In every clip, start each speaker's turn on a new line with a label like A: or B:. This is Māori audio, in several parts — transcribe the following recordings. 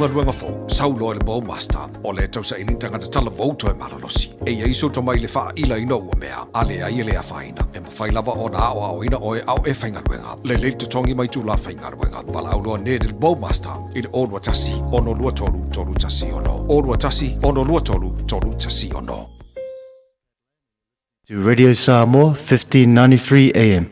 A: luenga fo, saulo le Bowmaster, o le tausa ilintanga te tala vouto e malalosi. E ia iso to mai le faa ila ino ua mea, ale ai le a faina, e mawhai lava o na ao ina oe au e whainga luenga. Le le te tongi mai tu la whainga luenga, pala au loa ne le Bowmaster, i le olua tasi, ono lua tolu, tolu tasi ono. Olua tasi, ono lua tolu, tolu tasi ono.
B: To Radio Samoa, 1593 AM.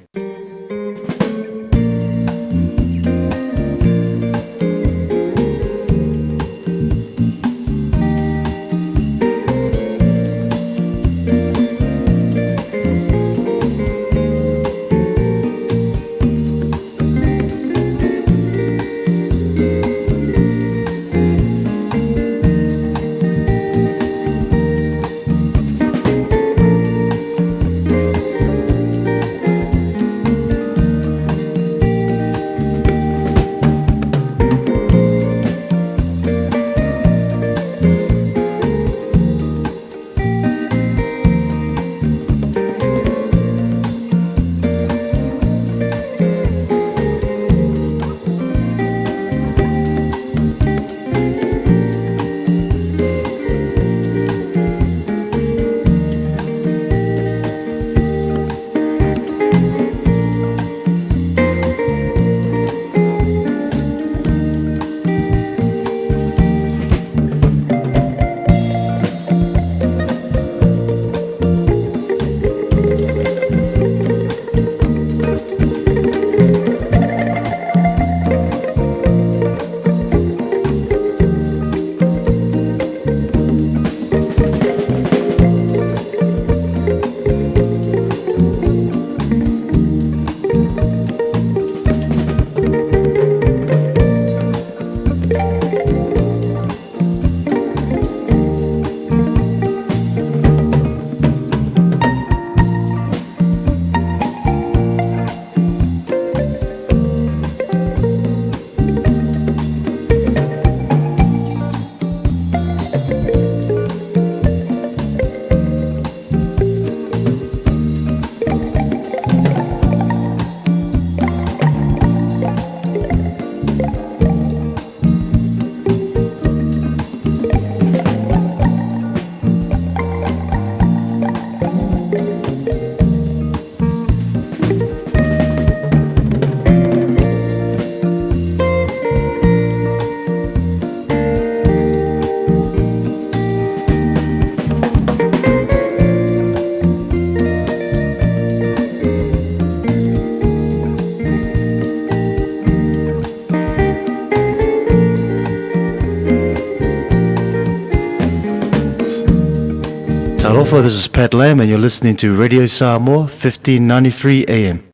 B: Talofa, this is Pat Lamb and you're listening to Radio Samoa, 1593 AM.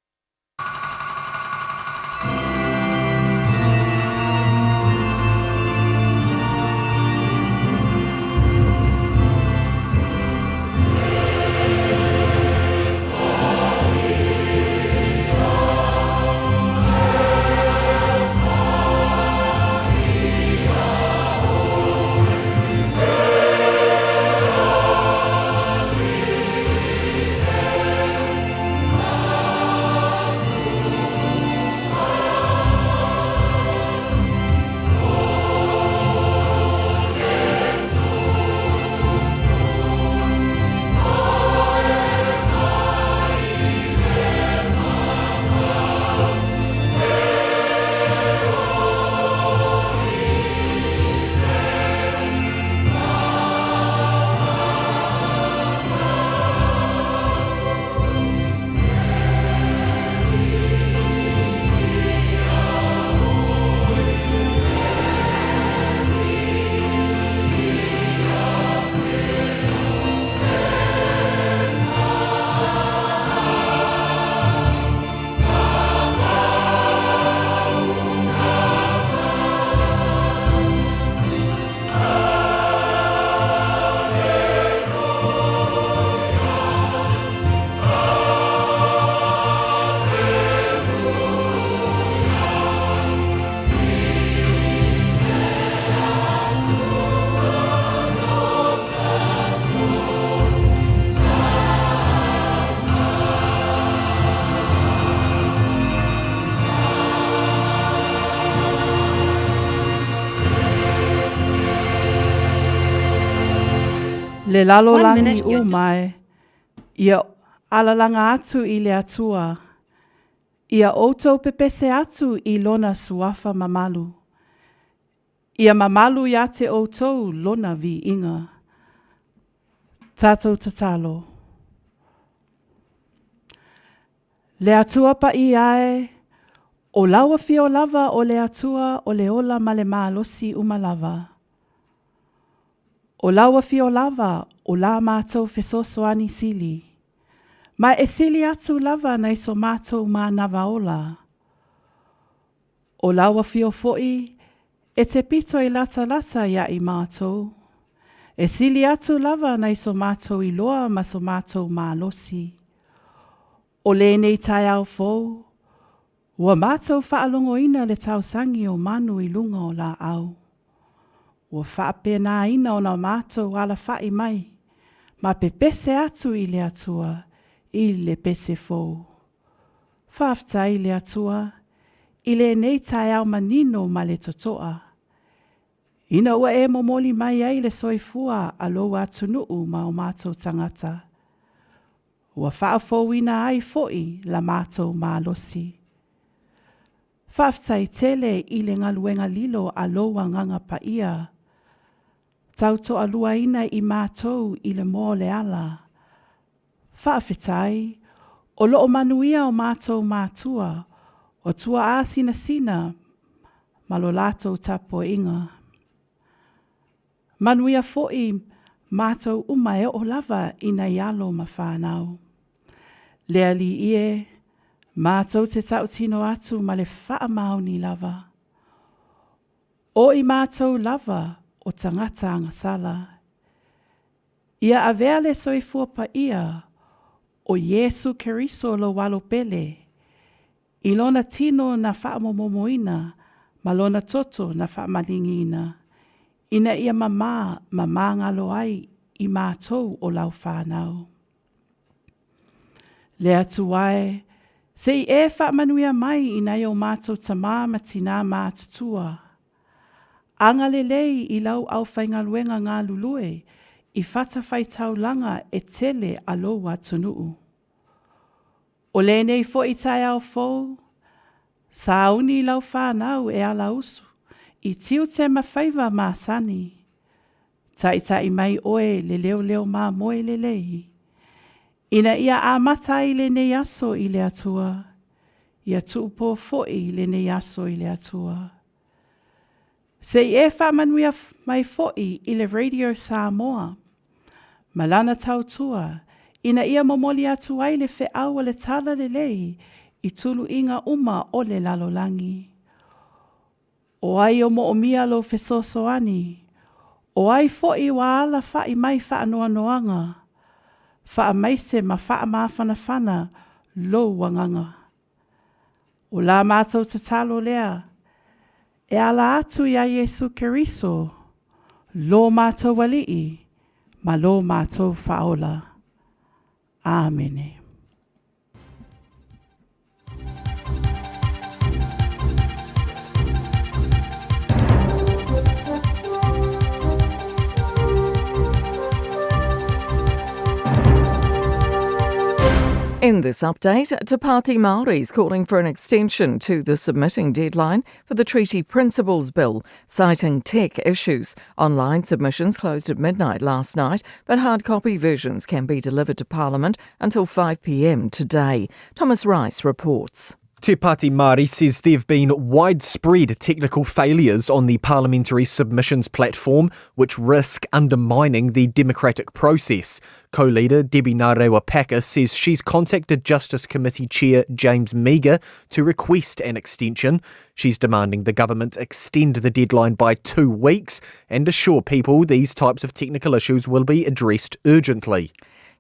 C: Le lalo
D: 1
C: langi
D: minute,
C: o mai, ia alalanga atu i le atua. Ia outou pepese atu i lona suafa mamalu. Ia mamalu ia te outou lona vi inga. Tātou tatalo. Le atua pa i ae, o lawa fio lava o le atua o le ola ma le malosi umalava. O lawa fio lava o la mātou fesosoani sili. Ma e sili atu lava na iso mātou mā navaola. O lawa fio foi, e te pito i lata lata ia i mātou. E sili atu lava na iso mātou i loa ma so mātou mā losi. O le nei tai au fou, ua mātou whaalongo ina le tausangi o manu i lunga o la au. Ua whaapena ina o na mātou ala whai mai, ma pe pese atu i le atua, i le pese fou. Whaafta i le atua, i le nei tai au manino ma le totoa. Ina ua e momoli mai ai le soifua alo atu nuu ma o mātou tangata. Ua whaafou ina ai foi la mātou mālosi. Whaafta i tele i le ngaluenga lilo alo nganga pa ia. Tauto alua ina i mātou i le mō le ala. Whaafetai, o loo manuia o mātou mātua, o tua āsina sina, malo lātou tapo inga. Manuia foi mātou umae o lava ina ialo ma whānau. Lea li ie, mātou te tautino atu ma le whaamauni lava. O i mātou lava, o tangata angasala. Ia avea le soifua pa ia, o Yesu Keriso lo walo pele. I lona tino na whaamomomoina, ma lona toto na whaamalingina. Ina ia mama ngalo ai i mātou o lau whanau. Le atu wae, se i e whaamanuia mai ina i o mātou tamā matina mātutua. Anga le lei i lau au whaingaluenga ngā lulue, i whata whaitaulanga e tele aloa tunuu. O le nei fo i tai au fou, sa uni lau whanau e ala usu, i tiu te mawhaiva mā sani. Tai mai oe le leo mā moe le lei. Ina ia a matai le nei aso i le atua, ia tuupo foi le nei aso i le atua. Se i e whamanuia mai foi i le Radio Samoa. Malana tautua, ina ia momoli atu ai le wheaua le tala le lei i tulu inga uma o le lalolangi. O ai o mo o mia lo fesosoani, o ai foi wa ala whai mai whaanoa noanga, wha maise ma wha mawhanawhana lo wanganga. O la mātou te talo lea, e ala atu ia Yesu Keriso, lo mātou walii, ma lo mātou whaola. Āmene.
E: In this update, Te Pāti Māori is calling for an extension to the submitting deadline for the Treaty Principles Bill, citing tech issues. Online submissions closed at midnight last night, but hard copy versions can be delivered to Parliament until 5 p.m. today. Thomas Rice reports.
F: Te Pāti Māori says there have been widespread technical failures on the parliamentary submissions platform, which risk undermining the democratic process. Co-leader Debbie Ngarewa-Packer says she's contacted Justice Committee Chair James Meager to request an extension. She's demanding the government extend the deadline by 2 weeks and assure people these types of technical issues will be addressed urgently.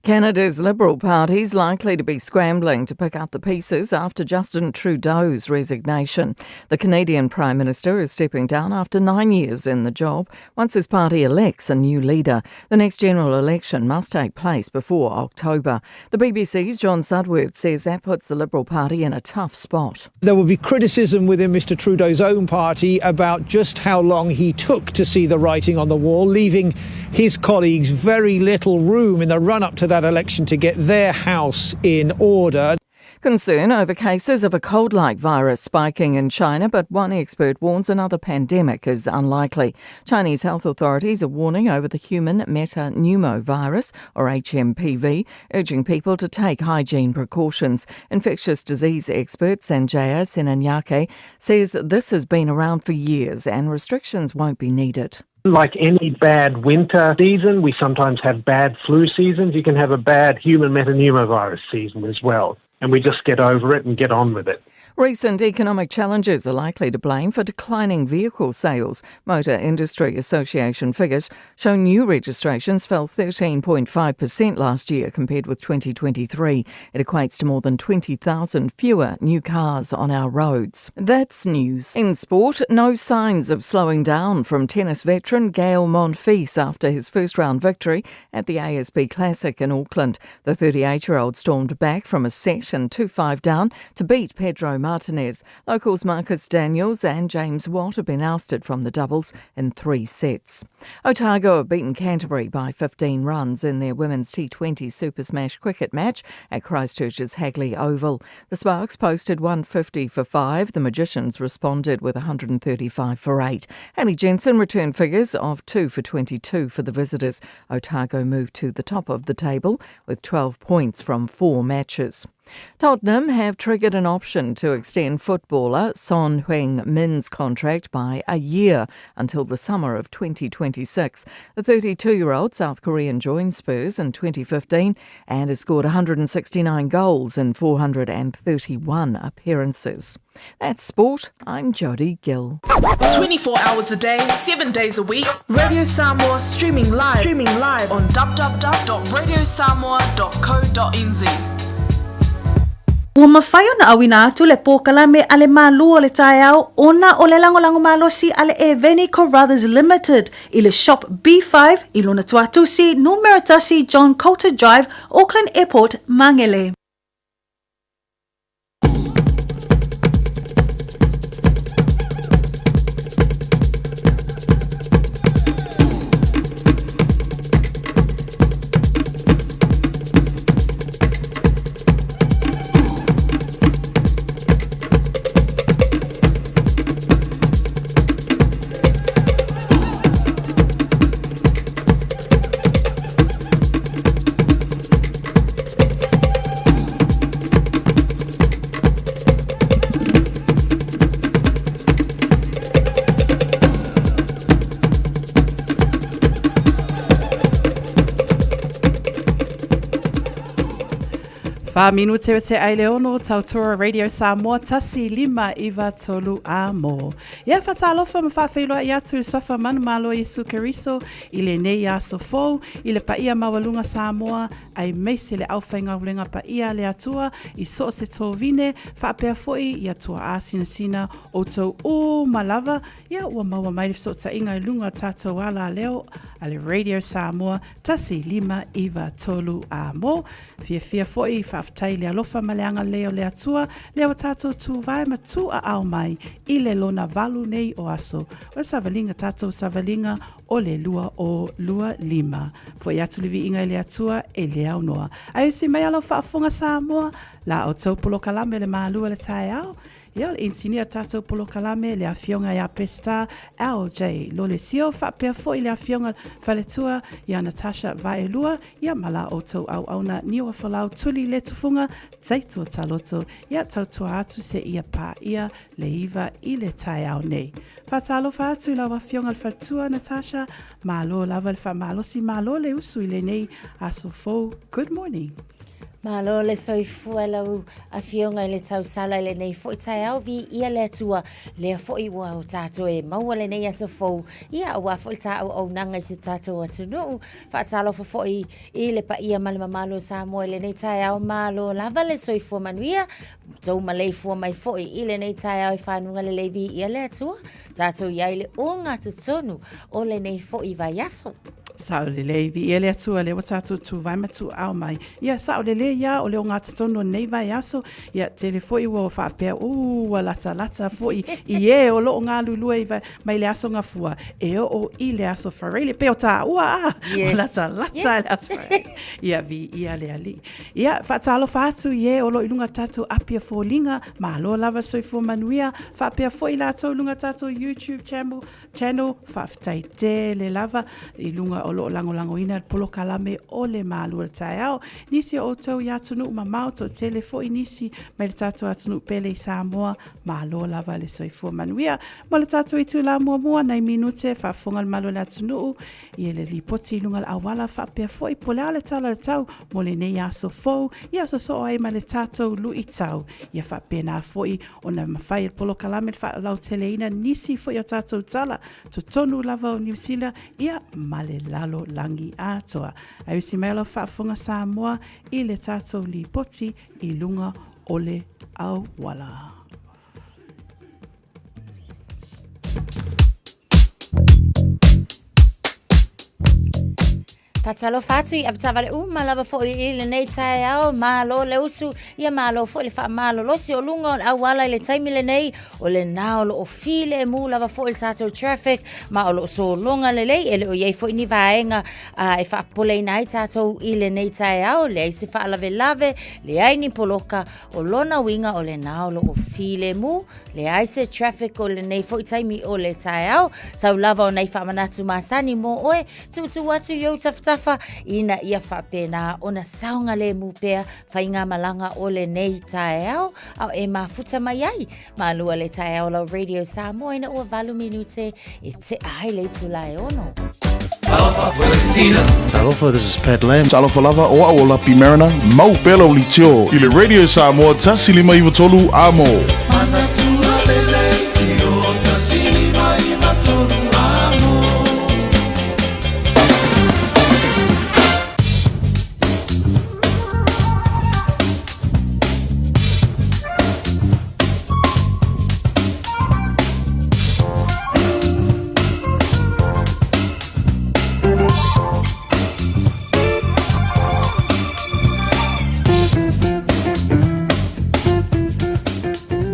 E: Canada's Liberal Party is likely to be scrambling to pick up the pieces after Justin Trudeau's resignation. The Canadian Prime Minister is stepping down after 9 years in the job once his party elects a new leader. The next general election must take place before October. The BBC's John Sudworth says that puts the Liberal Party in a tough spot.
D: There will be criticism within Mr Trudeau's own party about just how long he took to see the writing on the wall, leaving his colleagues very little room in the run-up to that election to get their house in order.
E: Concern over cases of a cold-like virus spiking in China, but one expert warns another pandemic is unlikely. Chinese health authorities are warning over the human metapneumovirus, or HMPV, urging people to take hygiene precautions. Infectious disease expert Sanjaya Senanyake says that this has been around for years and restrictions won't be needed.
G: Like any bad winter season, we sometimes have bad flu seasons. You can have a bad human metapneumovirus season as well. And we just get over it and get on with it.
E: Recent economic challenges are likely to blame for declining vehicle sales. Motor Industry Association figures show new registrations fell 13.5% last year compared with 2023. It equates to more than 20,000 fewer new cars on our roads. That's news. In sport, no signs of slowing down from tennis veteran Gael Monfils after his first-round victory at the ASB Classic in Auckland. The 38-year-old stormed back from a set and 2-5 down to beat Pedro Martinez. Locals Marcus Daniels and James Watt have been ousted from the doubles in 3 sets. Otago have beaten Canterbury by 15 runs in their women's T20 Super Smash cricket match at Christchurch's Hagley Oval. The Sparks posted 150 for 5. The Magicians responded with 135 for 8. Annie Jensen returned figures of 2 for 22 for the visitors. Otago moved to the top of the table with 12 points from 4 matches. Tottenham have triggered an option to extend footballer Son Heung-min's contract by a year until the summer of 2026. The 32-year-old South Korean joined Spurs in 2015 and has scored 169 goals in 431 appearances. That's sport. I'm Jodie Gill.
H: 24 hours a day, 7 days a week. Radio Samoa streaming live on www.radiosamoa.co.nz.
I: Ua mawhai ona awina atu le pōkala me ale mālua le tae au ona o le langolango malosi ale Eveni Carruthers Limited i le Shop B5 i lona tuatusi Numeratasi John Coulter Drive, Auckland Airport, Mangele. Fa minute te ai leono tautura Radio Samoa tasi 5 amo. Ia fatalofa mawhawhiloa i atu i sofa manu malo Yesu Keriso i le nei a sofo i le paia mawalunga Samoa ai meise le awhainga ulenga paia le atua i so se tovine whapea foi i atua a sina o tau o malava ia ua maua mai so ta inga i lunga tato ala leo ale Radio Samoa tasi 5 amo. Fia foi whaftai le alofa maleanga leo le atua, leo tato tu vai ma tu a au mai, i le lona valu nei o aso, o savalinga tato savalinga o le lua o lua 5. Foi atu livi inga le atua e le au noa. Ai si mai alo whaafunga Samoa, la o tau polo kalame le maalua le tae au, ia le insinia tato polo kalame le afionga ia pesta LJ lo le sio whapea fo i le afionga whaletua ia Natasha Vaelua ia mala o tau au auna niwa whalau tuli le tufunga taitua taloto ia tautua atu se ia pā ia le iwa i le tae au nei. Whatalo whātu i lawa afionga le whaletua Natasha malo lava le whamalosi malo le usu i le nei aso fo. Good morning.
J: Malo le soifua lau a fionga le tau sala le nei fo tai au vi ia le tua le fo I wa o tato e maua le nei aso fo ia wa fo tau o nanga se tato atu no fa talo fo I le pa ia malama malo sa mo le nei tai au malo lava le soifua manuia tau malei fo mai fo I le nei tai au fa nunga le levi ia le tua tato ia le unga tonu o le nei fo I va yaso
C: Sao le vi ele atua le watatu tu vai matu au mai. Ia sao le ia o le o ngata tono nei vai aso. Ia telefoi wo fa pe wa lata foi I e o lo ngā lulu e mai le aso ngafua. E o I le aso farele pe o ta ua lata le aso. Ia vi ia le ali. Ia fa talo fa atu ie o lo ilunga tatu apia fo linga ma lo lava soifo manuia fa pe foi la to lunga tatu YouTube channel fa ftai te le lava ilunga o lo lango ina polo kalame o le malu le taiao. Nisi o tau ia tunu mamau to telefo inisi mai le tatu atunu pele I Samoa ma lo lava le soifua manuia. Mo le tatu I tu la mua nai minute fa fonga le malu le atunu I le lipoti lunga le awala fa pia fo I pole ale tala le tau mo le nei aso fo ia so ai ma le tatu lu I tau ia fa pena fo I ona mafai le polo kalame fa lau tele ina nisi fo ia tatu tala to tonu lava o New Zealand ia male lalo langi atoa. Ai usi melo whaafunga Samoa I le tātou li poti I lunga o le au wala.
J: Patalo fatu I avtavale malava fo I le nei tai au malo le usu ia malo fo le fa malo lo si o lunga o awala le taimi le nei o le nao lo o file e mu lava fo il tato traffic ma o lo so longa le lei ele o iei fo ni vaenga e fa pole nai tato I le nei tai au le se fa lave le ai ni poloka o lona winga o le nao lo o file mu le ai se traffic o le nei fo I taimi o le tai au tau lava o nei fa manatu masani mo oe tu watu yo tafta ina ia whapena ona saunga le mupea whainga malanga o le nei taeao au e mafuta mai ai malua le taeao la Radio Samoa ina ua valu minute e te ai le tulai ono
B: Talofa, this is Pat Lam.
K: Talofa lava o a lapi marina mau pelo li tio I le Radio Samoa tasi lima iwa tolu amo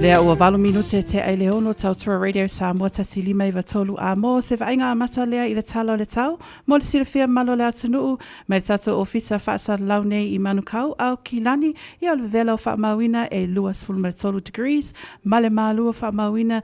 C: Lea ua valu minute te ai leono tautua Radio Samoa tasi lima iwa tolu a mo se vainga amata lea I le talo le tau mo le silafia malo le atunuu mai le tato ofisa whaasa lau nei I manukau au kilani ia le vela o whaamawina e luas fulma tolu degrees ma le malua whaamawina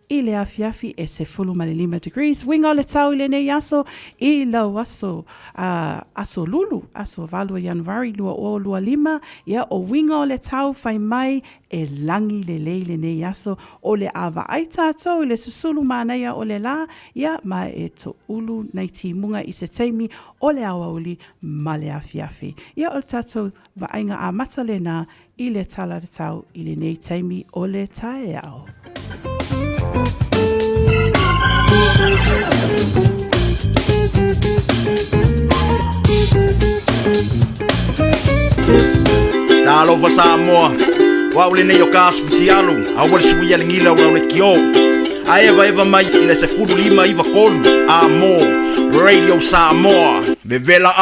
C: I le afiafi e se fulu ma le 5 degrees. Winga o le tau I le nei aso I lau aso lulu, aso valua Januari lua o lua 5. Ia o winga o le tau fai mai e langi le lei le nei aso o le awa aita ato I le susulu maanaia o le la. Ia ma e to ulu nei timunga I se teimi o le awauli ma le afiafi. Ia o le tato vainga a mata le na I le tala le tau I le nei teimi o le tae au.
L: Talofa Samoa wa ule nei o kasputi alu awal suia ngila wa ule kio aeva eva mai ina se fudu lima iva kolu amo Radio Samoa vevela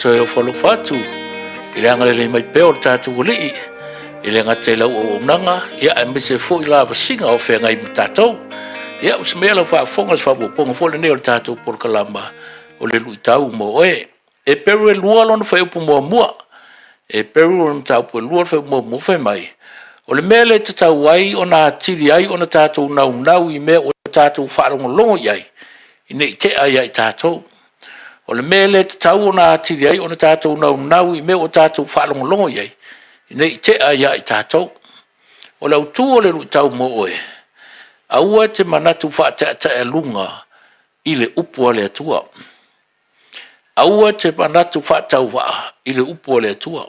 M: Toi o folo fatu I le angale le mai peo tatu uli I le ngate lau o nanga ia e me se fo I la vasinga o whenga I matatou ia usmea lau wha fonga sa wha ponga fole neo tatu por kalamba o le lui tau mo e peru e lua lona fai upu mua e peru lona tau pu e lua fai mua fai mai o le mea le te tau ai o nā tiri ai o na tātou nau i mea o tātou whaalongolongo iai i nei te ai ai tātou o le mea le te tau o nā tiri ai o na tātou nau i mea o tātou whaalongolongo iai i nei te ai ai tātou o lau tū o le lui tau mo oe aua te manatu whaatea e lunga i le upu a le atua aua te manatu whaatau waa i le upu a le atua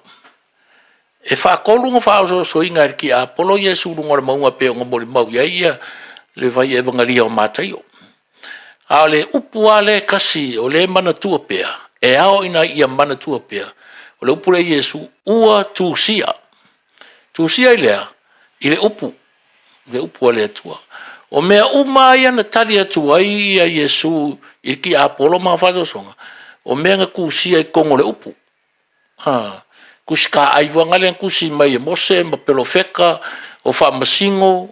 M: e whaakolunga whaoso inga ki a polo Yesu runga le maunga pe o ngomori mau ia le vai e vangaria o mātaio a le upu a le kasi o le manatua pea e ao ina ia manatua pea o le upu le Yesu ua tūsia i lea i le upu a le atua o mea umai ana tali atu ai a Yesu i ki a polo ma whaatosonga o mea nga kusia i kongo le upu kusika ai wangale ang kusi mai e mose ma pelofeka o whaamasingo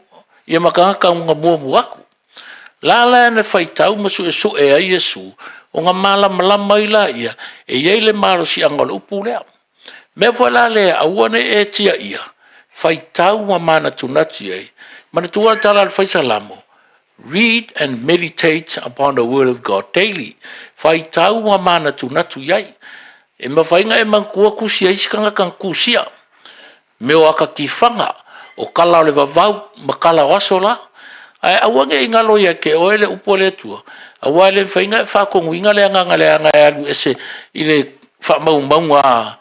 M: i a makangaka nga mua aku lala ane whaitau masu e ai Yesu o nga malama ila ia e iei le maro si anga le upu lea mea wala le awane e tia ia whaitau ma mana tunati ai mana tua tala al whaisalamo read and meditate upon the word of God daily whaitau ma mana tunatu iai e mawhainga e mankua kusia isikanga kan kusia me o aka kifanga o kala le vavau ma kala wasola ai awange ingalo ia ke oele upole tua awale whainga e whakongu inga le anga alu ese ile whamaunga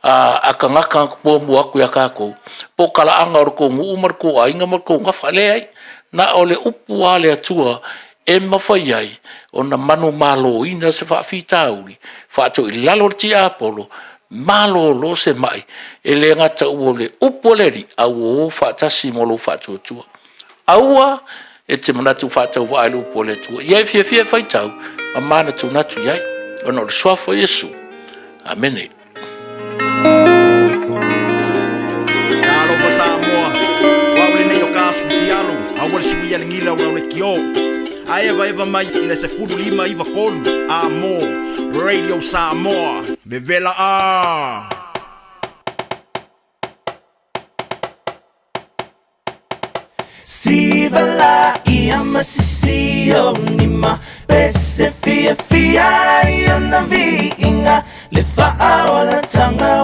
M: a kangaka po muaku ya kako po kala anga or ko ngu umar ko ainga mar ko ngafa le ai na ole upu ale atua e mawhai ai o na manu malo ina se whaafitauri whaato i lalo ti apolo malo lo se mai e le ngata uole upoleri au o whaatasi molo whaato tua aua e te manatu whaatau waile upole tua iai fia whaitau a mana tu natu iai o na le swafo Yesu amene
L: Nalo pa Samoa Waule ne yo kasu tialu Awal suia ngila waule kio Aeva eva mai ina se fudu lima iva kolu Amo Radio Samoa Vevela
N: Sivala ia masisio nima Pese fia iona vi inga Le faa la tanga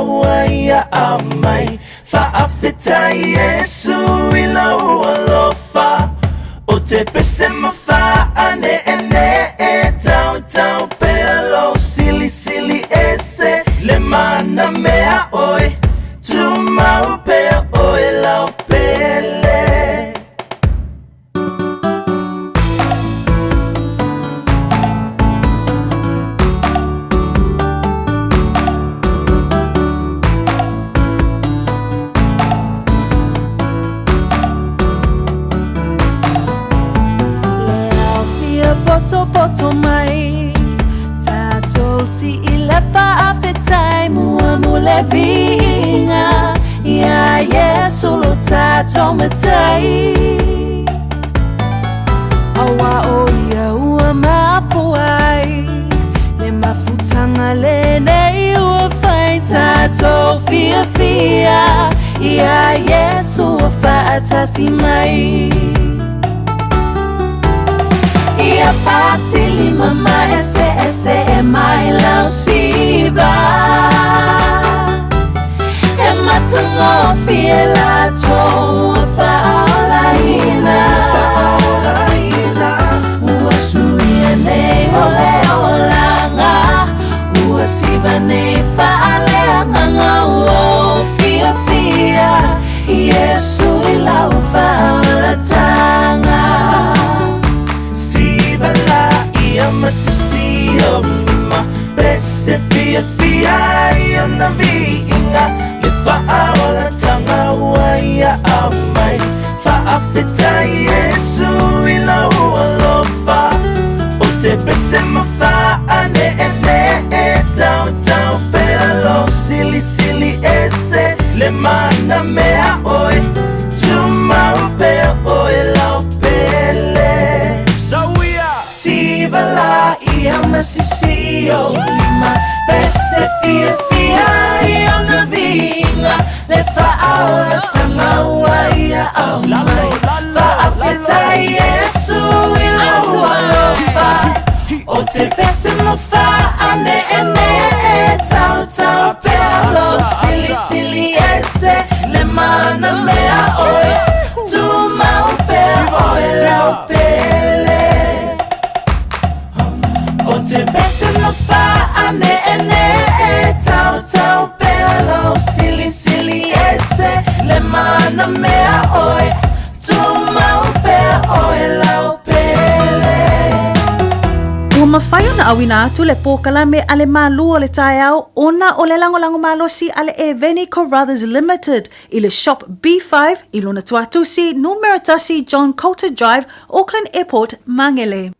N: ia amai Faa fita Yesu ila ualofa O te pese mafa ane e tau pealo sili ese Le mana mea oi Tu mau pea oi lau pele Poto mai Tato si ilefa afetai mua mule vinga Ya Yesu lo tato matai Awa o ia ua mafuai Le mafutanga le nei ua fai Tato fia Ya Yesu ua faatasi mai Ia pati lima ma ese e mai lau siva E matungo fiela to fa'aola ina Ua suia nei ole olanga Ua siva nei fa'aleanga Ua fia Yesu ilau fa'aola tanga Ia masisio ma Pese fia iona vi inga Le faa ola tanga ua ia amai Faa fita Yesu ila ualofa O te pese mafa ane e tau pealo sili ese Le mana mea oi Tu mau pea oi lau pele Sivala ia masisi o lima pese fia ia na vinga le fa'aola tangaua ia au mai fa'afeta Yesu i laua lofa o te pese mofa ane ene e tau pelo sili ese le mana mea oe tu mau pe oe lau pele o te pese mofa ane ene e tau pelo sili ese le mana mea oe tu mau pe oe lau pele.
O: Ua mawhai ona awina atu le pōkala me ale mālua le tae au ona o le langolango malosi ale e Veni Carruthers Limited i le shop B5 i lona tuatusi numero tasi John Coulter Drive, Auckland Airport, Mangele.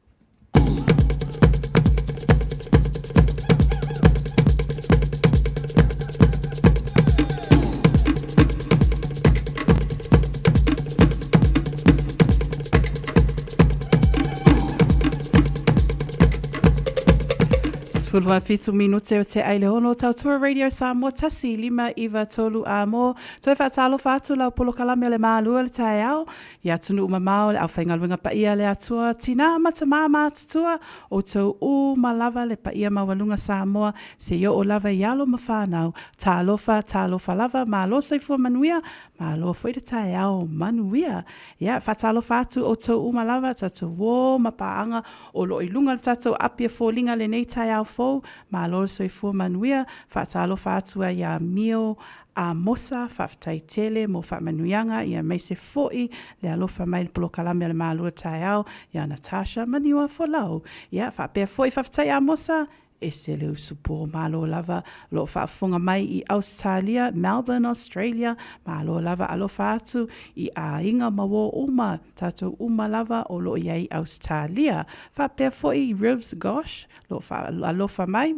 C: Fulwa fitu minute o te aile ono tautua Radio Samoa tasi 5-3 a mo. Toi whaatalo whaatu lau polokalame le maalua le tae au. Ia tunu umamao le au whaingaluenga pa ia le atua. Tina matamama atutua o tau malava le pa ia mawalunga Samoa. Se yo o lava ialo mawhanau. Talofa lava malo saifua manuia. Malo foi le tae au manuia. Ia whaatalo whaatu o tau malava tatu wo mapaanga o lo ilunga le tatu apia fōlinga le nei tae au fō. Malo soifua manuia, whaatalo whaatua ia mio a mosa, whaatai tele, mo whaamanuianga, ia meise foi, le alofa mai le polokalame le malua tae au, ia Natasha maniua folau. Ia whaapea foi whaatai a mosa, e se leu supo malo lava, lo whaafonga mai i Australia, Melbourne, Australia, malo lava alofa atu, i a inga mawo uma, tatou uma lava o lo iai Australia. Whaapea foi Rivers Gosh, lo alofa mai,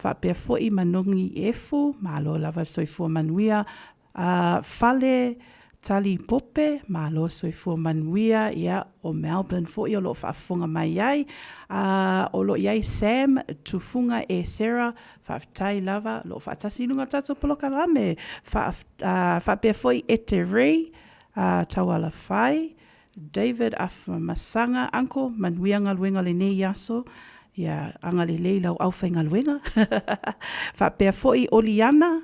C: whaapea foi manungi efu, malo lava soifua manuia, fale tali pope, malo soifua manuia, ia o Melbourne foi o lo whaafonga mai iai, o lo iai Sam, tufunga e Sarah, whaatai lava, lo whaatasi lunga tato polokalame, whaapea foi Eterei, tawala whai, David Afamasanga, Uncle, manuianga luenga le nei yaso, ia angale leilau au whainga luenga, whaapea foi Oliana,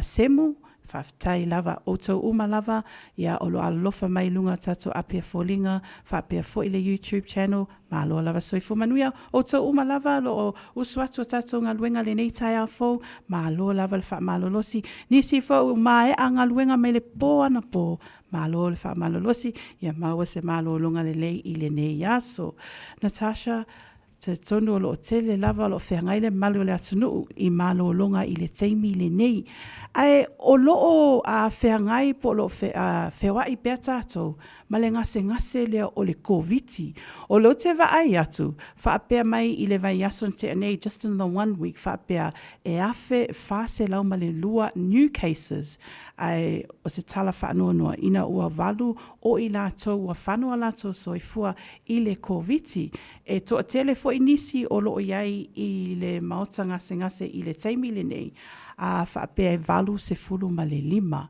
C: Semu, whaatai lava, oto uma lava, ia olo alofa mai lunga tato apea fōlinga, whaapea fo i le YouTube channel, ma alo lava soifo manuia, oto uma lava, lo usuatu tato ngā luenga le nei tai a fō, ma alo lava le wha malolosi, nisi fo mae a ngā luenga mai le pō ana pō, ma alo le wha malolosi, ia maua se malo lunga le lei i le nei aso. Natasha, te tonu o lo tele lava lo whengai le malu le atunu i malo longa i le teimi le nei. Ai o loo a whengai po lo whewa i pea tātou, ma le ngase lea o le COVID-19. O lo te ai atu, whaapea mai i le vai aso te anei, just in the 1 week, whaapea e awhe whase lau ma le lua new cases. Ai o se tala whaanoa ina ua walu o i lātou ua whanua lātou soifua i le COVID-19. E toa tele fo inisi o loo iai i le maota ngase i le teimi le nei. A whaapea e walu se fulu ma le 5.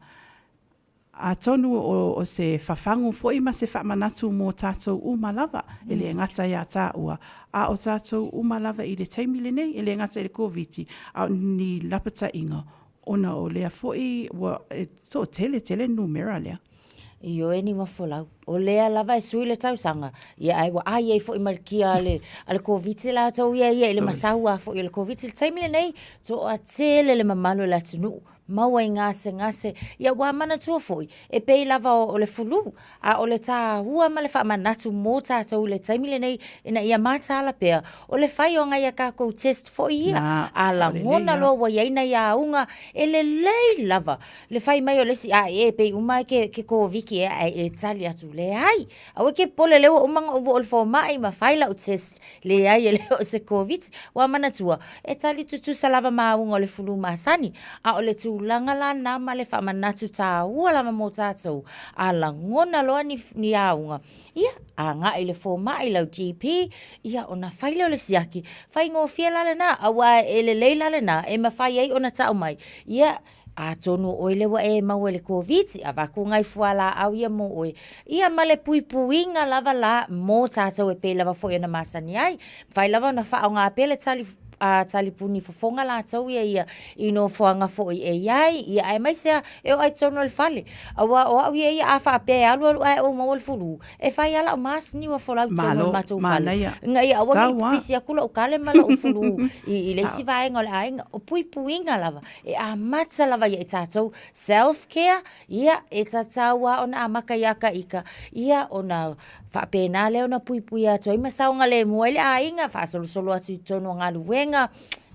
C: A tonu o se whawhangu fo ima se whaamanatu mō tātou umalava e le ngata ia tā ua. A o tātou umalava i le teimi le nei, e le ngata i le COVID-19, a ni lapata inga. Ona o lea foi wa so tele numera lea.
J: Io e ni mafolau. O lea lava e sui le tausanga. Ia ai wa ai e foi malkia ale COVID la tau ia le masaua foi le COVID le taimi le nei so a tele le mamalo la tunu. Maua i ngase, ia wa mana tua foi, e pei lava o le fulu, a o le tā hua ma le wha manatu mō tātou le taimi le nei, ina ia mātala pea, o le whai o ngai a kākou test foi ia, a la ngona lo wa iaina ia unga, e le lei lava, le whai mai o lesi, a e pei umai ke ko viki e tali atu le ai, a ke pole leo umanga o le fo mai ma whai la o test, le ai e leo se COVID, wa mana tua, e tali tutu salava maunga o le fulu masani, a o le tu tūlanga la nā ma le whamanatu tā ua lama mō tātou a la ngona loa ni aunga. Ia, a ngā i le fōmai lau GP, ia ona whaile o le siaki, whai ngō fia lale nā, awa e le lei lale nā, e ma whai ei ona tau mai. Ia, a tonu oile wa e mau le COVID, a waku ngai fuala au ia mo oi. Ia ma le puipuinga lava la mō tātou e pe lava fo i na masani ai, whai lava na wha o ngā pele talipuni fofonga la tau ia ino foanga fo i e iai ia ai mai sea e o ai tono le fale awa o au ia a fa pe alu ai o mo le fulu e fai ala o mas ni wa fola tono mato fale ngai awa ki pisi akula o kale mala o fulu i le si vai ngol ai o puipuinga lava e a matsa lava ia tatou self care ia e tatawa ona amaka yaka ika ia ona fa pena le ona puipuia toi masaunga le moile ainga fa solo atu tono ngaluenga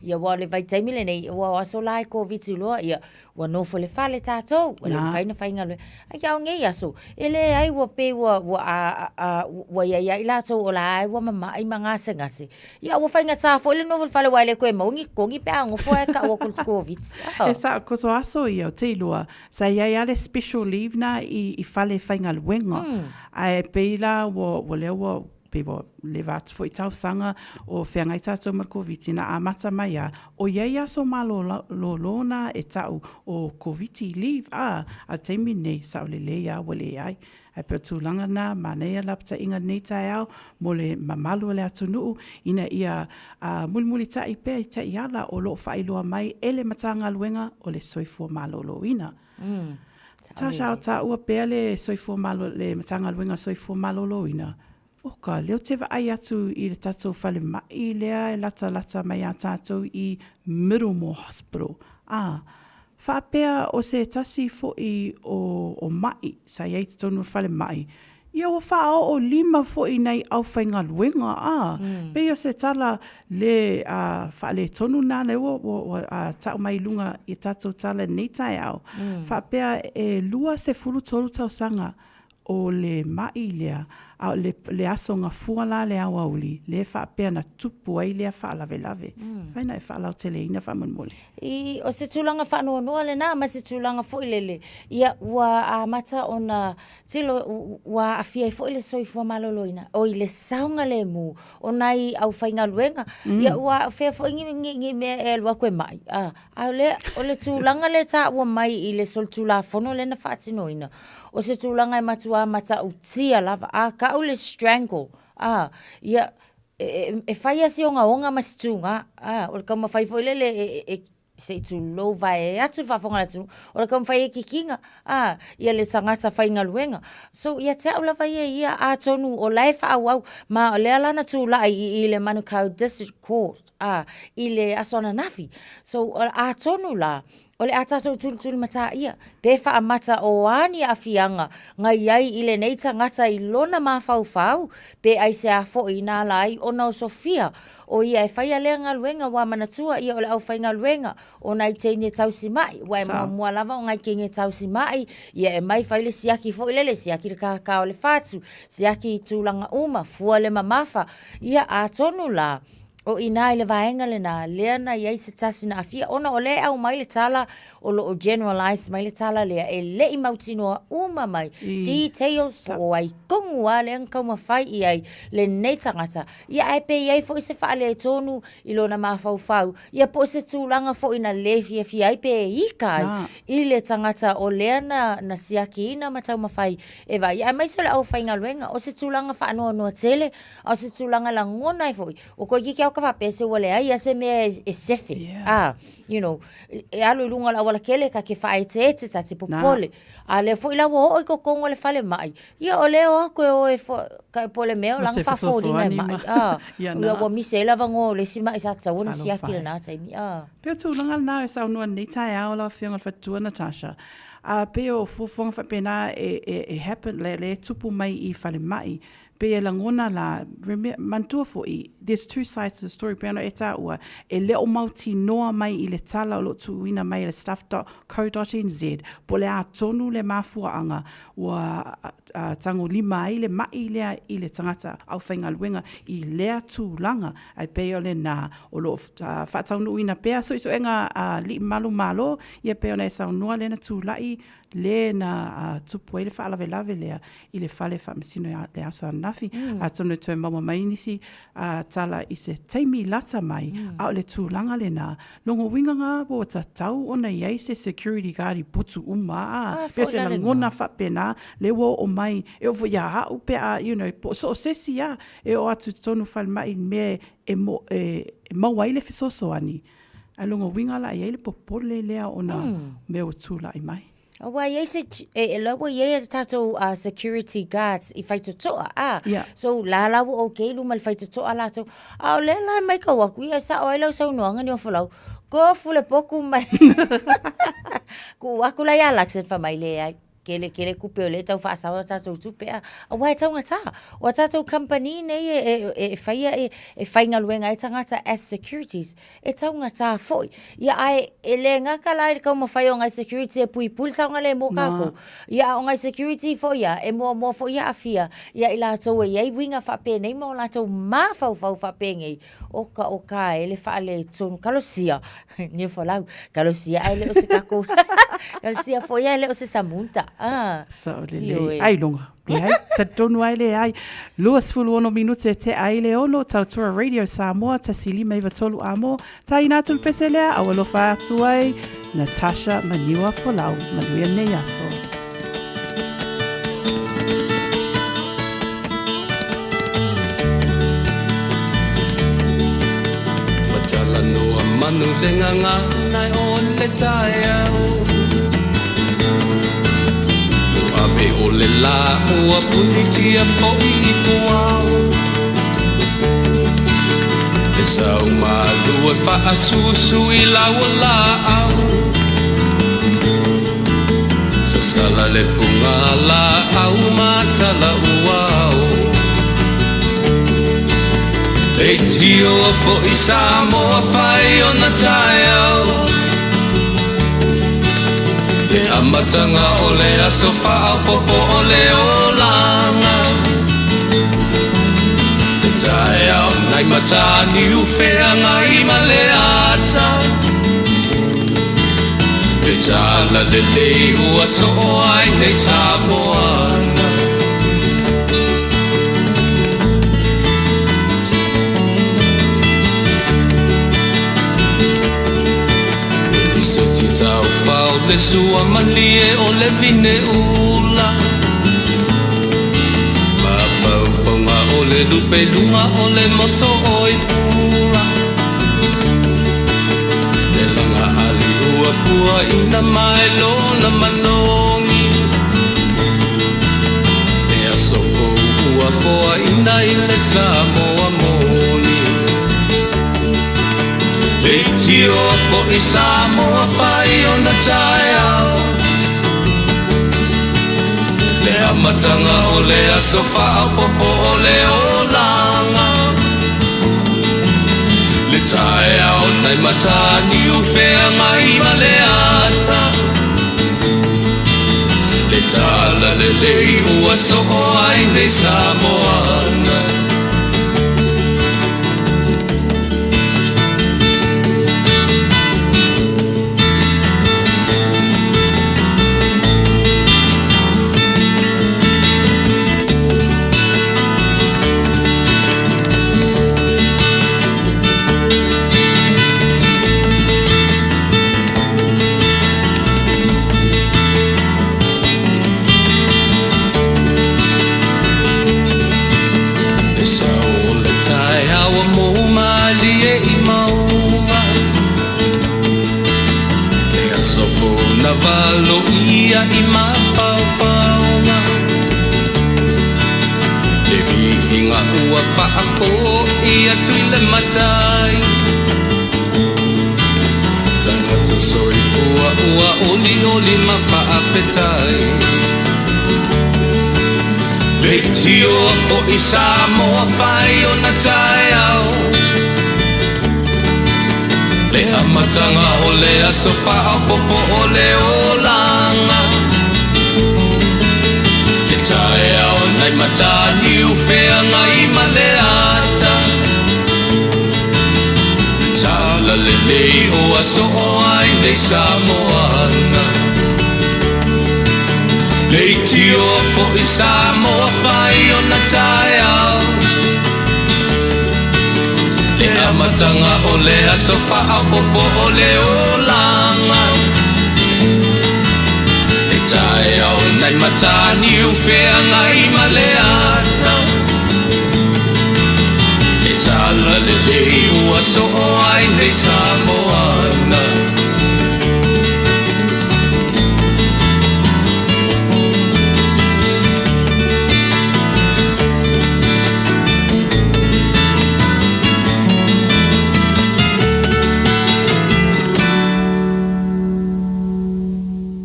J: ia wale vai taimile nei wa so lai COVID lo ia wa no fole fale tatou wa faina fainga le ai nge aso ele ai wa pe wa ia ila so ola ai wa mama ai manga sengase ia wa fainga sa fole no fale wa le ko mongi kongi pe ngo fo ka wa COVID
C: esa ko so aso ia te loa sa ia le special leave na I fale fainga luenga ai pe la wo le wo pebo levat foi tau sanga o whengai tātou mar COVID na a mata mai a o iaia so malo lona e tau o COVID leave a teimi nei sa o le leia wale ai ai pe tūlanga na manea lapta inga nei tai au mo le mamalu le atunuu ina ia mulmuli tai pe i tai ala o lo whailoa mai ele matanga luenga o le soifua malo lo ina Tasha o ta ua pea le soifua malo le matanga luenga soifua malo lo ina Oka, leo te wa ai atu I le tātou whale mai lea e lata mai a tātou I Middlemore Hospital. Whapea o se tasi fo I o mai, sa iei te tonu whale mai. Ia o whao o 5 fo I nei au whainga luenga. Pei o se tala le whale tonu nā le o tau mai lunga I tātou tala nei tai au. Whapea e lua se fulu tolu tau sanga o le mai lea. Le aso ngā fuala le awauli, le whaapea na tupu ai lea whaalave lave. Whaina e whaalau tele ina whamunmole.
J: O se tūlanga whanua noa le nā, ma se tūlanga foilele. Ia ua a mata o na tilo ua a fia I foile soifua maloloina. O I le saunga le mu, o nai au whainga luenga. Ia ua fea fo ngi mea e lua koe mai. O le tūlanga le tā ua mai I le sol tūla fono le na whaatinoina. O se tūlanga e matua mata utia lava. Ka au le strangle. Ia e whaia si onga masitunga. O le kama whai foile le se tu lo vai atu whafonga atu. O le kama whai kikinga. Ia le tangata whainga luenga. So ia te au la vai ia a tonu o lai whaau ma o le alana tu lai I le Manukau District Court. I le asona nafi. So a tonu la. O le atatou tulu mata ia, pe wha amata o ani a fianga, ngai ai I le neita ngata I lona mawhau, pe ai se a fo I nā lai o nau Sofia, o ia e whaia lea ngā luenga wa manatua ia o le au whai ngā luenga, o nai teine tausi mai, wa e mua lava o ngai kenge tausi mai, ia e mai whaile siaki fo ilele, siaki le kakao le whātu, siaki tūlanga uma, fua le mamafa, ia a tonu la, o ina ile vaenga le na leana ia se tasi na afia ona o le au mai le tala o lo generalize mai le tala le e le I mautino uma mai details po ai kongu ale anka ma fai ai le nei tangata ia e pe ai fo se fa le tonu I lona mafau ia po se tulanga fo ina le fi ai pe ika I le tangata o leana na siaki ina matau ma fai e vai ia mai se le au fainga luenga o se tulanga fa no tele o se tulanga la ngona fo o ko ki ka pese wale ai ase me e sefe you know e alu lunga la wala kele ka ke fai te tati popole ale fo ila wo ko kongo le fale mai ia ole o ko e fo ka pole me o lang fa fo dinga mai ia wo mi se la vango le sima isa tsa wona sia kile na tai mi
C: pe tu langa na e sa no ni tai au la fianga fa tu Natasha pe o fo fonga fa pena e happen le tupu mai I fale mai pe e langona la mantua fo I there's two sides to the story. Peana e tā ua, e leo mauti noa mai I le tala o lo tuuina mai le stuff.co.nz, po le a tonu le mafuaanga ua tango lima ai le mai lea I le tangata au whainga luenga I lea tūlanga ai peo le nā o lo whaataunu uina pea so iso enga li malo ia peo na e saunua le na tūlai le na tupu e le whaalawe lave lea I le whale whamasino le aso anafi a tonu tue mauma mai nisi tala I se teimi lata mai a o le tūlanga le nā longo winga ngā po ta tau ona iei se security guard I putu uma peo se na ngona whapena le wo o mai e o ia hau pe you know so o sesi e o atu tonu whale mai me e maua I le fisoso ani a longo winga la iei le popole lea ona me o tūla I mai
J: Wa ye se e lawa ye tato security guards I fai toa so la o ke lu mal fai toa la to a le la mai ka wa ku sa o lo so no ngani o fulau ko fule poku mai ku wa ku la ya la se fa mai le ai kele kupe o le tau wha asawa tatou tupe a wai tau ngata o tatou company nei e whainga luenga e tangata as securities e tau ngata foi ia ai e le ngaka lai kau mo whai o ngai security e pui pul sa ngale mo kako ia o ngai security foi ia e mo foi ia afia ia I la tau e iei winga whape nei mo la tau ma fau whape ngei o ka e le wha le tonu kalosia nye whalau kalosia ai le o se kako kalosia foi ai le o se samunta
C: so le ai longa ai ta tonu ai le ai luas fulu ono minute te ai le ono tautua Radio Samoa ta silima iwa tolu amo ta ina tu peselea awalo fa tu ai Natasha Maniwa Folau Manuia Neyaso
P: Matala noa manu lenga ngai o le tae Ape o le la ua punitia po I puau E sau malu e wha asusu I lau la au Sa sala le punga la au matala uau E tio fo I Samoa whai o na tae au Le amatanga o le aso wha popo o le o langa Le tae au nai matani uwhea ngai ma le ata Le tala le lei ua so o ai nei Samoana Le sua malie o le vine ula Mapau whaunga o le lupe lunga o le moso oi pula Le langa ali ua pua ina mai lona manongi Le asoko ua foa ina I le Samoa moni E tio fo I Samoa whai o na tae au Le amatanga o le aso wha popo o le o langa Le tae au nai matani uwhea ngai ma le ata Le tala le lei ua so o ai nei Samoana Valo ia I mapaupaunga Le vihinga ua whaako ia tui le matai Tangata soi fua ua oli ma whaapetai Le tio fo I Samoa whai o na tai au amatanga o le aso whaapopo o le olanga Le tae au nai matani u whea ngai ma le ata Tala le lei o aso o ai nei Samoana Leiti o fo i Samoa whai o na tae au Le amatanga o le aso whaapopo o le olanga Le tae au nai matani u whea ngai ma le ata Le tala le lei u aso o ai nei Samoana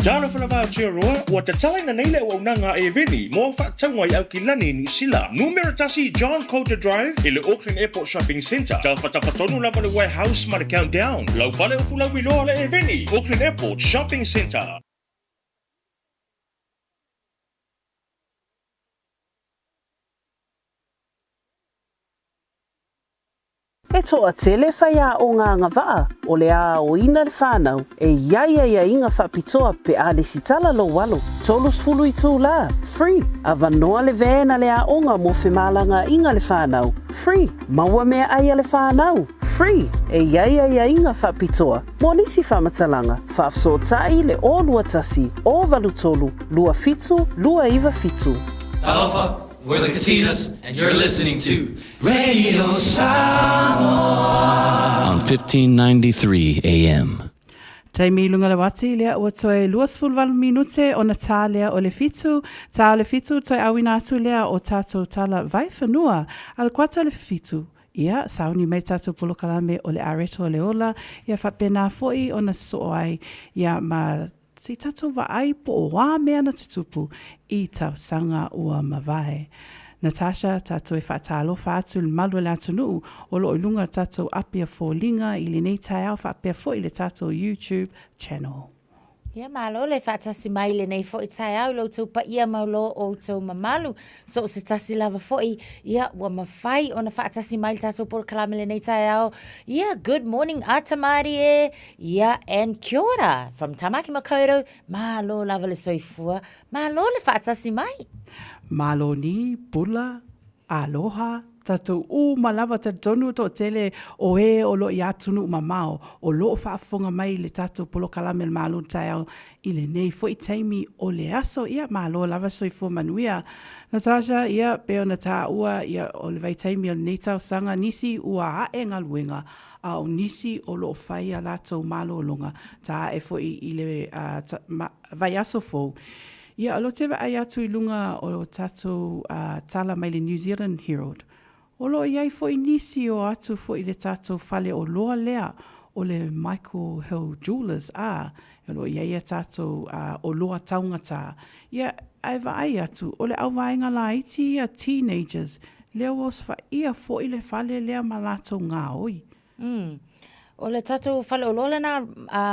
Q: Jana whanawha tia roa, ua te tala na neile o nanga e veni, mō whaatau ai au ki lani New Zealand. Numero tasi John Coulter Drive, i le Auckland Airport Shopping Centre. Tau whatawhatonu lava le warehouse ma le countdown. Lau whale o fulau i loa le e veni, Auckland Airport Shopping Centre.
R: E toa tele whai a o ngā ngawaa, o le a o ina le whānau, e ia inga whapitoa pe a le sitala lo walo, tolus fulu I tū la, free, a vanoa le vēna le a onga mo whemalanga inga le whānau, free, maua mea aia le whānau, free, e ia inga whapitoa, mo nisi whamatalanga, whaafsotai le o lua tasi, o valu tolu, lua fitu, lua iwa fitu.
P: Talofa, we're the Katinas, and you're listening to Radio Samoa on 1593 AM.
C: Taimi lunga le wati lea ua toe 2 minute o na tā lea o le fitu. Tā o le fitu toe awina atu lea o tātou tala vai whanua. Al kwata le fitu. Ia, sauni mai tātou polokalame o le areto o le ola. Ia whapena foi o na soai. Ia ma si tātou wa ai po o wā mea na tutupu I tau sanga ua mawai. Natasha, tātou e whaatalo whaatu le malu le atunu o lo ilunga tātou apia fōlinga I le nei tai au whaapea fo I le tātou YouTube channel.
J: Ia malo le whaatasi mai le nei fo I tai au lo tau pa ia maulo o tau mamalu. So se tasi lava fo I ia ua mawhai o na whaatasi mai le tātou pol kalame le nei tai au. Ia, good morning Atamari e. Ia, and kia ora. From Tamaki Makaurau, malo lava le soifua. Malo le whaatasi mai.
C: Malo ni, pula, aloha, tātou malawa te tonu to tele o e o lo I atunu mamao, o lo whaafonga mai le tātou polo kalame le malo tai au I le nei fo I teimi o le aso, ia malo lava soifua manuia. Natasha, ia peo na tā ua, ia o le vai teimi o le nei tau sanga nisi ua hae ngaluenga, a o nisi o lo whai a lātou malo longa, tā e fo I le vai aso fo. Ia, alo tewa ai atu I lunga o tātou tala mai le New Zealand Herald. O lo iai fo I nisi o atu fo I le tātou whale o loa lea o le Michael Hill Jewelers o lo iai a tātou o loa taungata. Ia, aiwa ai atu, o le auwaenga la iti ia teenagers, leo os wha ia fo I le whale lea malato ngā oi.
J: O le tātou whale o lola na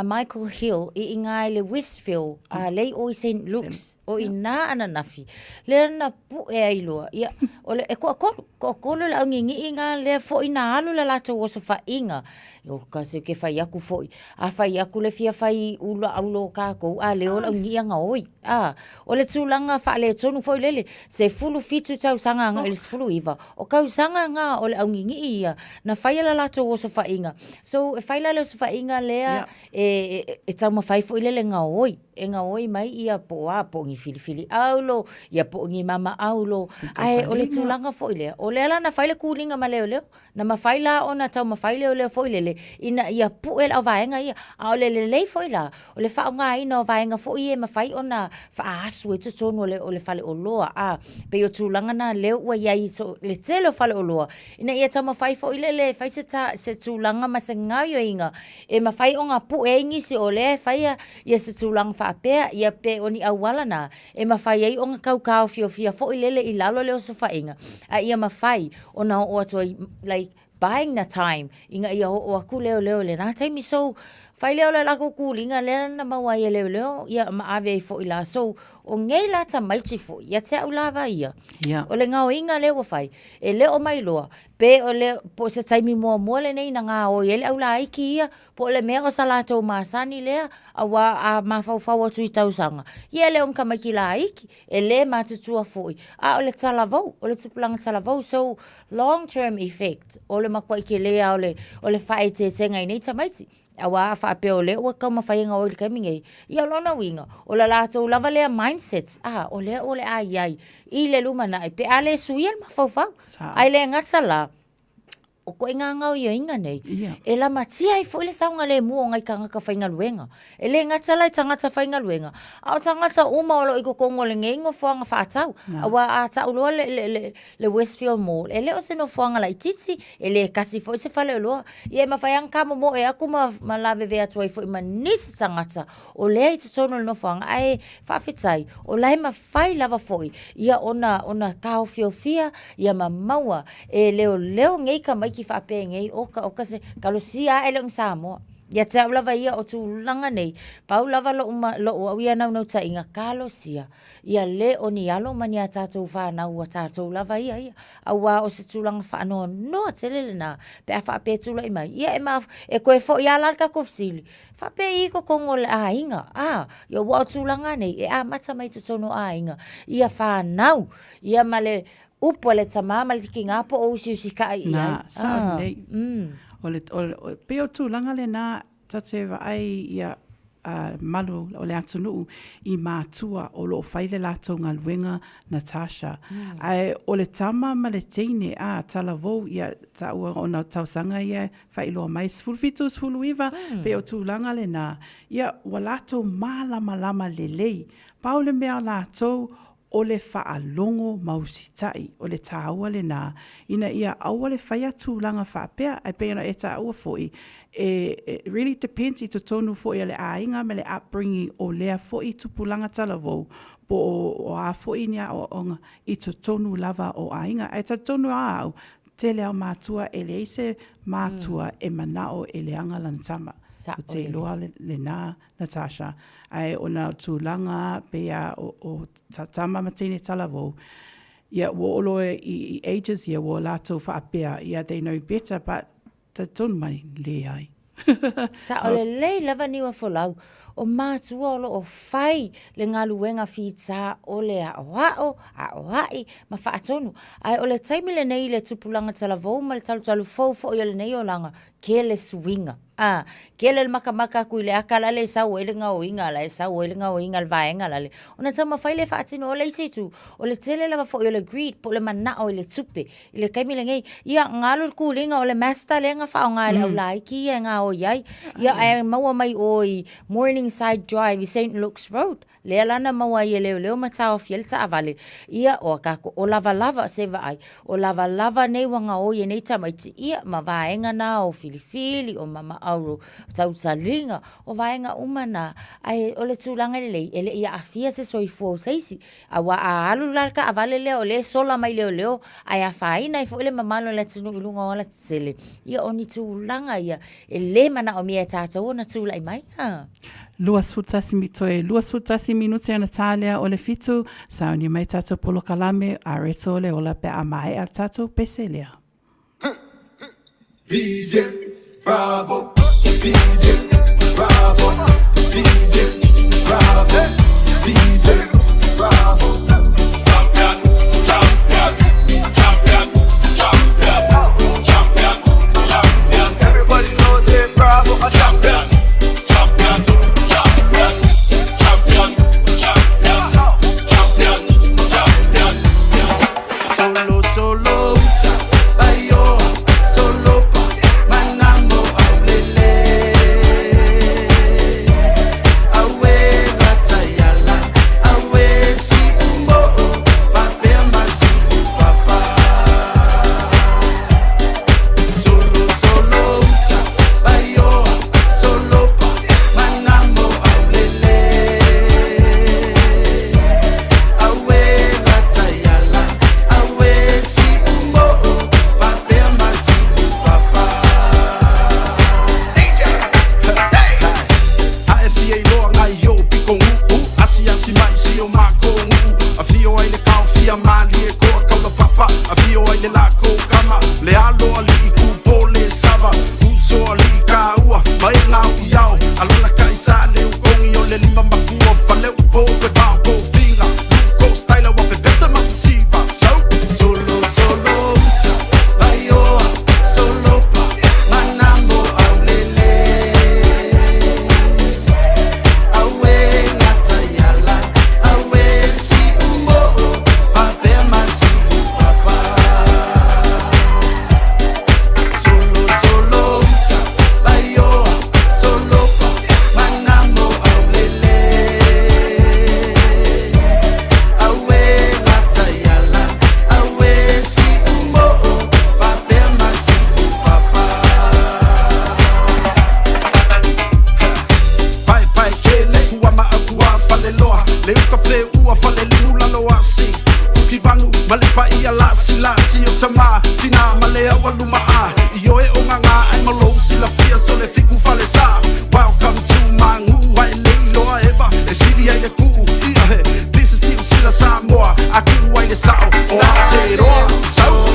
J: Michael Hill I ngai le Westfield lei o I St. Luke's o I nā ananafi. Le na pu e ailoa. Ia, o le e kolo le au ngingi I ngā le fo I nā alu le lātou oso wha inga. Yo kasi ke whai aku fo I. A whai aku le fia whai ula aulo kākou. A leo le au ngi anga oi. O le tūlanga wha le tonu fo I lele. Se fulu fitu tau sanga ngā ele se fulu iwa. O kau sanga ngā o le au ngingi ia. Na whai ala lātou oso wha inga. So e whaila leo se whainga lea e tau mawhai fo I lele ngā oi. E ngā oi mai ia po ngi filifili aulo, ia po ngi mama aulo. Ai, o le tūlanga fo I lea. O le ala na whaile kūlinga ma leo leo. Na mawhaila o na tau mawhaile o leo fo I lele. Ina ia pu e la o vaenga ia. A o le lei fo I la. O le whao ngā ina o vaenga fo I e mawhai o na whaasu e tutonu o le whale o loa. Pe o tūlanga na leo ua iai so le tele o whale o loa. Ina ia tau mawhai fo I lele. Whai se tūlanga ma se ngāi o inga. E mawhai o ngā pu e ingisi o le whai ia se tūlanga whaapea. Ia pe o ni awala na. E mawhai ei o ngā kaukau fio fia fo I lele I lalo leo so whainga. A ia mawhai o na o atua like buying the time. Inga ia o aku leo le na taimi so fai leo la lako kulinga le na maua ia leo ia maave fo ila so o ngei la ta maiti fo ia te au lava ia. O le ngao inga leo fai e leo mai loa pe o le po se taimi mua le nei na ngā o ele au la iki ia po le mea o salato masani lea awa a mafau atu i tausanga. Ia leo nka mai ki la iki e le matutua foi. A o le talavau, o le tupulanga talavau so long term effect. O le makua iki lea o le whae te tenga i nei tamaiti. Awa a wha peo le o kau mawhaianga o le kamingai. Ia lona winga. O la lato lava lea mindsets. O le ai. I le lumana ai. Pe a le suia le mafau. Ai le ngata la. O ko inga ngau ia inga nei. E la matia i fo ile saunga le mua ngai ka ngaka whainga luenga. E le ngata lai tangata whainga luenga. Au tangata uma olo i ko kongo le ngeingo whaanga whaatau. Awa a tau loa le Westfield Mall. E le o se no whaanga la ititi. E le kasi fo i se whale loa. I e mawhaiang kama mo e aku ma lave vea tuai fo i ma nisi tangata. O le i tutono le no whaanga. Ai whawhitai. O lai ma whai lava fo i. Ia ona kao fia. Ia ma maua. E leo ngei ka mai ki whape ngei oka se kalosia elong Samoa. Ia te au lava ia o tu langa nei. Pau lava lo au ia nau ta inga kalosia. Ia le o ni alo mani a tātou whanau a tātou lava ia. Au wā o se tūlanga whaanoa no te lele nā. Pe a whape tūla i mai. Ia e koe fo ia lalka kofsili. Whape i ko kongo le a inga. Ia wā o tūlanga nei. E a mata mai te tono a inga. Ia whanau. Ia male upo le tamama le tiki ngapo o usi ka ai.
C: Sa nei. O peo tu langa le nā tatewa ai ia malu o le atunuu I mātua o lo whaile lātou ngā luenga Natasha. Ai o le tama ma le teine tala vau ia taua o na tausanga ia whailoa mai sfulfitu sfuluiva peo tu langa le nā. Ia wa lātou malama le lei. Pau le mea lātou o le whaalongo mausitai, o le tāua le nā. Ina ia aua le whaia tūlanga whaapea, ai peana e tāua foi. It really depends I to tonu foi le ainga me le upbringing o lea foi tupulanga talavou. Po o a foi nia o onga I to tonu lava o ainga. Ai ta tonu au, te leo mātua e le ise mātua e manao e le anga lantama. O te loa le nā, Natasha. Ai ona tūlanga pea o tatama matine talavou. Ia wo olo I ages ia wo lato whaapea. Ia they know better, but ta tonu mai le ai.
J: Sa o le lei lava niwa folau o mātua o lo o whai le ngā luenga whita o le a oai ma whaatonu. Ai o le taimi le nei le tupulanga talavou ma le talu fau fo i le nei o langa ke le swinga. Ke le makamaka kui le akala le sau ele ngā oinga la e sau ele ngā oinga le vaenga la le. Ona tama whai le whaatino o le isitu o le tele lava fo i le greed po le mana o le tupe. I le kaimi le ngei ia ngalo kulinga o le master le ngā whao ngā le au laiki ia ngā o iai. Ia ai maua mai o I Morningside Drive I St. Luke's Road. Le alana maua I leo matao fiel ta avale. Ia o kako o lava se vai. O lava nei wanga o ye nei tamaiti ia ma vaenga na o filifili o mama auro tautalinga o vaenga umana ai o le tūlanga lei ele ia afia se soifo seisi awa a alu lalka avale leo le sola mai leo ai a faina I fo ele mamalo le tunu ilunga o la tsele ia oni tūlanga ia ele mana o mia tata o na tūlai mai
C: Luas futasi minute ana talia o le fitu sa ni mai tato polo kalame a reto le ola pe a mai al tato peselia.
P: DJ Bravo, DJ Bravo, DJ Bravo, DJ Bravo. Champion. Everybody knows say Bravo a champion. Solo, bayo, solo pa, manamo aulele.
S: le fiku fale sa. Welcome to Mangu, wai leilo eva. E sidi ai le ku, this is New Sila Samoa. Aku wai le sao, o Aotearoa, sao.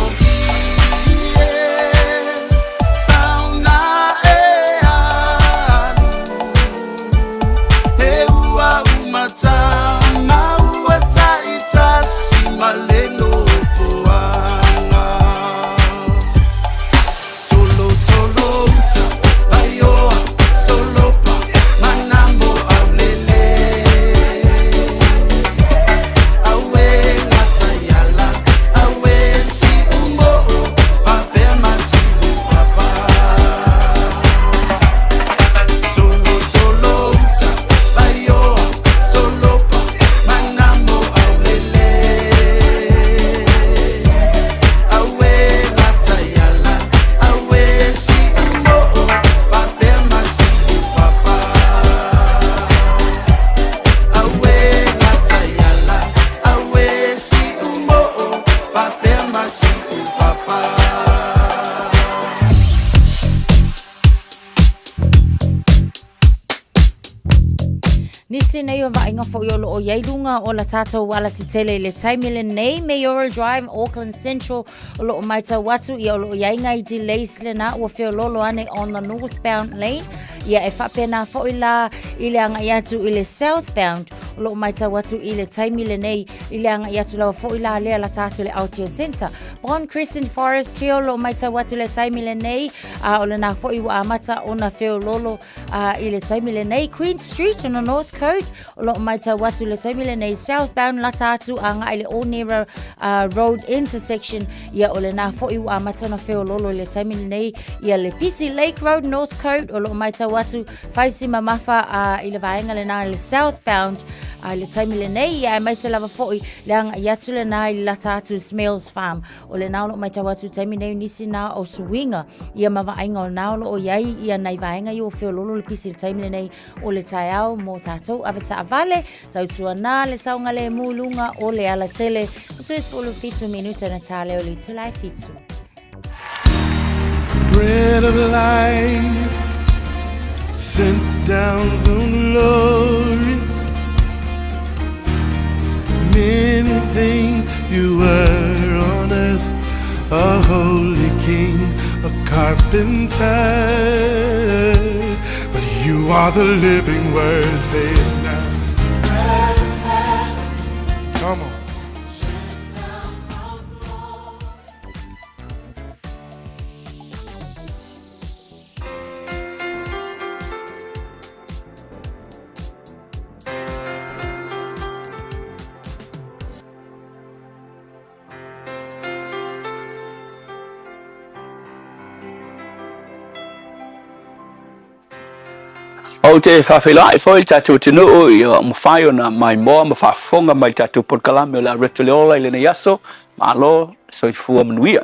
J: Nisi nei o vainga fo yo o yailunga o la tatou wala te tele le taimile nei Mayoral Drive, Auckland Central, o lo o maita watu i o lo o yainga i delays le na ua feo lolo ane on the northbound lane. Ia e whapena fo i la i le anga iatu i le southbound, o lo o maita watu i le taimile nei i le anga iatu lawa fo i la lea la tatou le Aotea Centre. Bon Crescent Forest Hill, lo o maita watu le taimile nei, o le na fo i wa amata o na feo lolo i le taimile nei. Queen Street on the north code, o lo maita watu le taimile nei southbound la tatu anga i le Onera road intersection. Ia o le na fo i wa amata na feo lolo le taimile nei. Ia le PC Lake Road north code, o lo maita watu faisi mamafa i le vaenga le na le southbound le taimile nei. Ia e maise lava fo i le anga iatu le na i la tatu Smells Farm. O le na o lo maita watu taimile nei nisi na o Suinga. Ia ma vaenga o na o lo o iai ia nai vaenga i o feo lolo le PC le taimile nei o le taiao mo tatou avata avale tau tuana le saunga le mulunga o le ala tele o tu esfolo fitu minuta na tale o li tulai fitu.
P: Bread of life sent down from glory. Many things you were on earth, a holy king, a carpenter, but you are the living word. Say it now. Come on.
T: O te whawhila foi tatu tinu i o mwhai o na mai moa ma whafonga mai tatu podkalame o la reto leola i lena yaso ma alo soi fua manuia.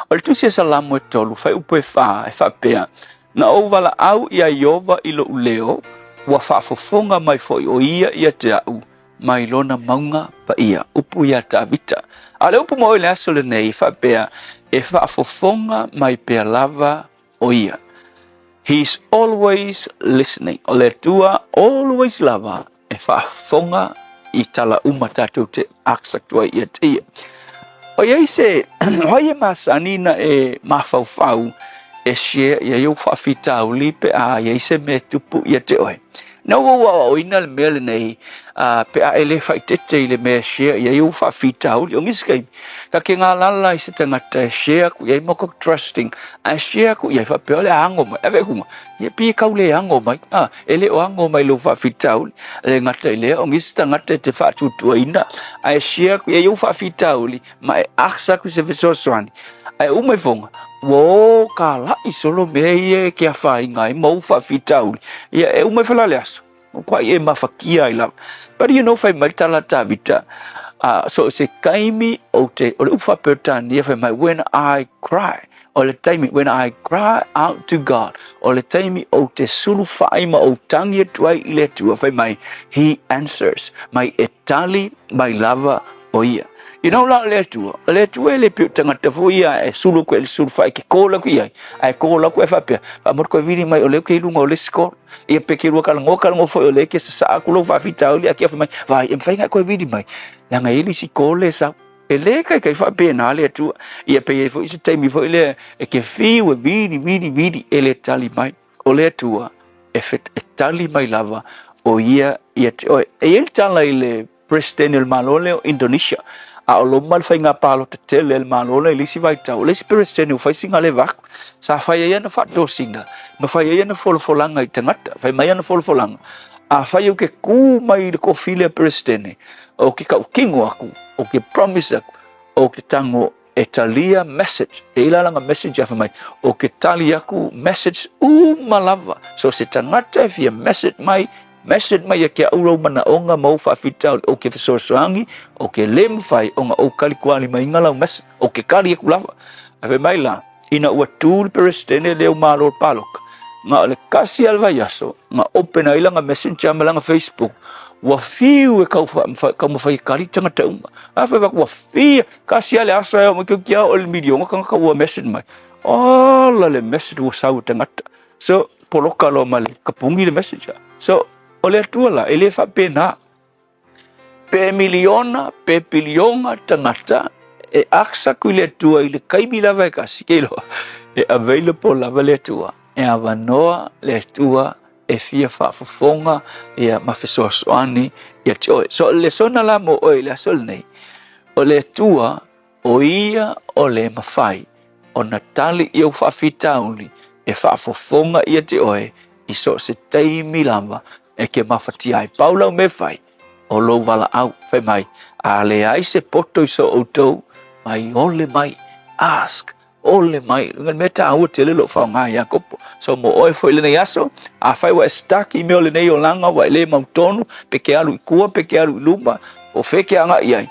T: O le tusi e salamu e tolu whai upo e whapea na o wala au i a iova i lo uleo wa whafonga mai foi o ia te au mai lona maunga pa ia upu ia ta vita. Ale upu mo i le aso le nei whapea e whafonga mai pea lava o ia. He's always listening. O le tua always lava e whaafonga i tala umatatu te aksaktua i te ia. O iei se, hoi e masanina e mawhauwhau e share i au whawhitau lipe a iei se me tupu i te oe. Nau o ina le mea le nei pe a ele whaitete i le mea share i au whawhitau li o ngiskai. Ka ke ngā lala i se tangata e share ku iei moko trusting a share ku iei whapeo le ango mai. Ewe kunga, ia pi kau le ango mai. Ele o ango mai lo whawhitau le ngata i le o ngista ngata te whatutua ina. A share ku iei au whawhitau li ma e aksa ku se vesosoani. Ai umai fonga, wo ka la i solo me e ke a whai ngai mau whawhitau. Ia e umai whala le aso. Kwa e mawhakia i lau. But you know whai mai tala ta vita. So se kaimi o te, o le uwhapeta nia whai mai when I cry. O le taimi when I cry out to God. O le taimi o te sulu whaima o tangi tuai i le tua whai mai. He answers. Mai e tali, mai lava o ia. Ina ula le atua le piu tangata fo ia e sulu ko le sulu fai ke kola ku ia. Ai kola ku e fa pe. Fa mor ko vini mai o le ke lunga o le skor. Ia pe ke lu kala ngo fo o le ke sa ku lo fa fita o le ke fa mai. Vai em fai ko vini mai. La nga ili si kole sa ele kai fa pe na le atua. Ia pe fo isi taimi fo le e ke fi we vini ele tali mai. O le atua e fet e tali mai lava o ia te o e il tala ile president el malole o Indonesia a o lo mal fai nga palo te tele el malole ili si vai tau le si president o fai singa le vaku sa fai ia na fato singa ma fai ia na folanga i tangata fai mai na folanga a fai o ke ku mai ko file president o ke ka kingo aku o ke promise aku o ke tango Italia message e ilalanga message afa mai o ke tali aku message malava so se tangata fia message mai ke auro mana onga mau fa fita o ke fesosoangi o ke lem fai onga o kali kwali mai ngala message o ke kali aku lava afa mai la ina ua tool president leo malo palok nga le kasi alva yaso nga open ilanga message amalanga Facebook wa fiu e kau fai kari tanga te uma afa wa fi kasi ale asa mo ke kia o le video nga ka wa message mai la le message wa sau tanga so poloka lo mal kapungi le message so ole tuala ele fa pena pe miliona pe bilionga tangata e aksa kuile tua ile kaimi lava e kasi kelo e available lava le tua e avanoa le tua e fia fa fofonga ia mafesosoani ia tio so le sona la mo o ile sol nei o le tua o ia o le mafai o natali ia fa fitauli e fa fofonga ia te oe i so se taimi lava e ke mafati ai paula me fai o lo vala au fai mai a le ai se poto i so auto mai ole mai ask ole mai ngan meta au te le lo fa nga ya kopo so mo oi foi le nei aso a fai wa stack i me le nei o langa wa le mautonu pe ke alu kua pe ke alu luma o fe ke anga iai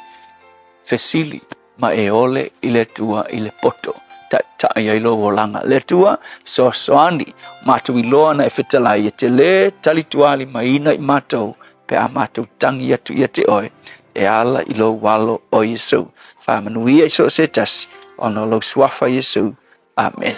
T: fesili ma e ole ile tua ile poto ta ia lo volanga le tua so soani matu i loa na e fetala i te le tali tuali maina i matou pe a matou tangi atu ia te oe e ala i lo walo o Yesu fa manuia i so se tasi ona lo swafa Yesu amen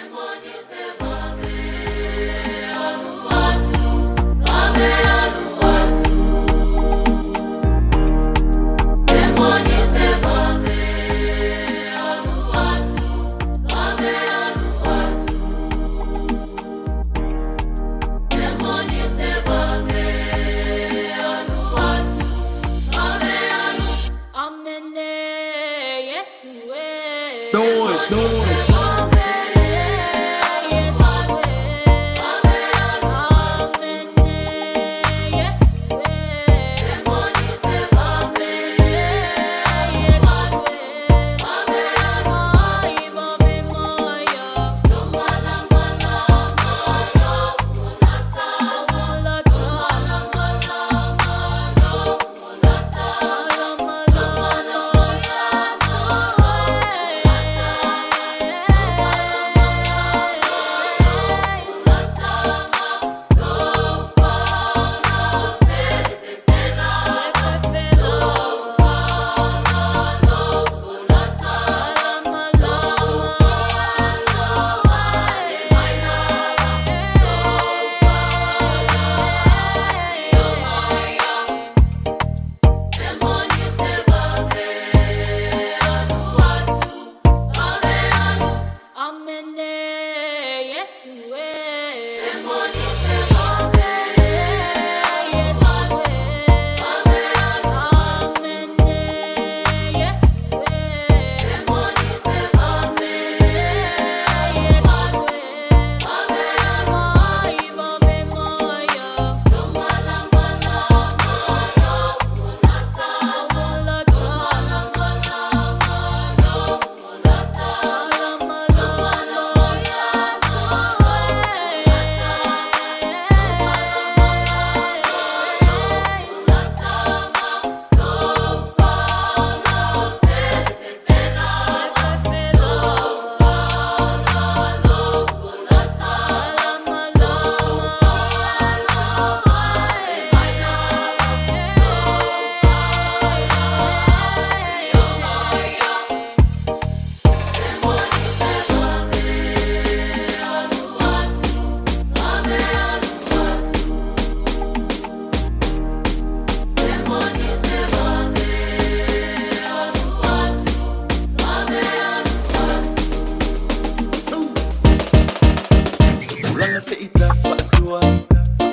P: se ita wa'asua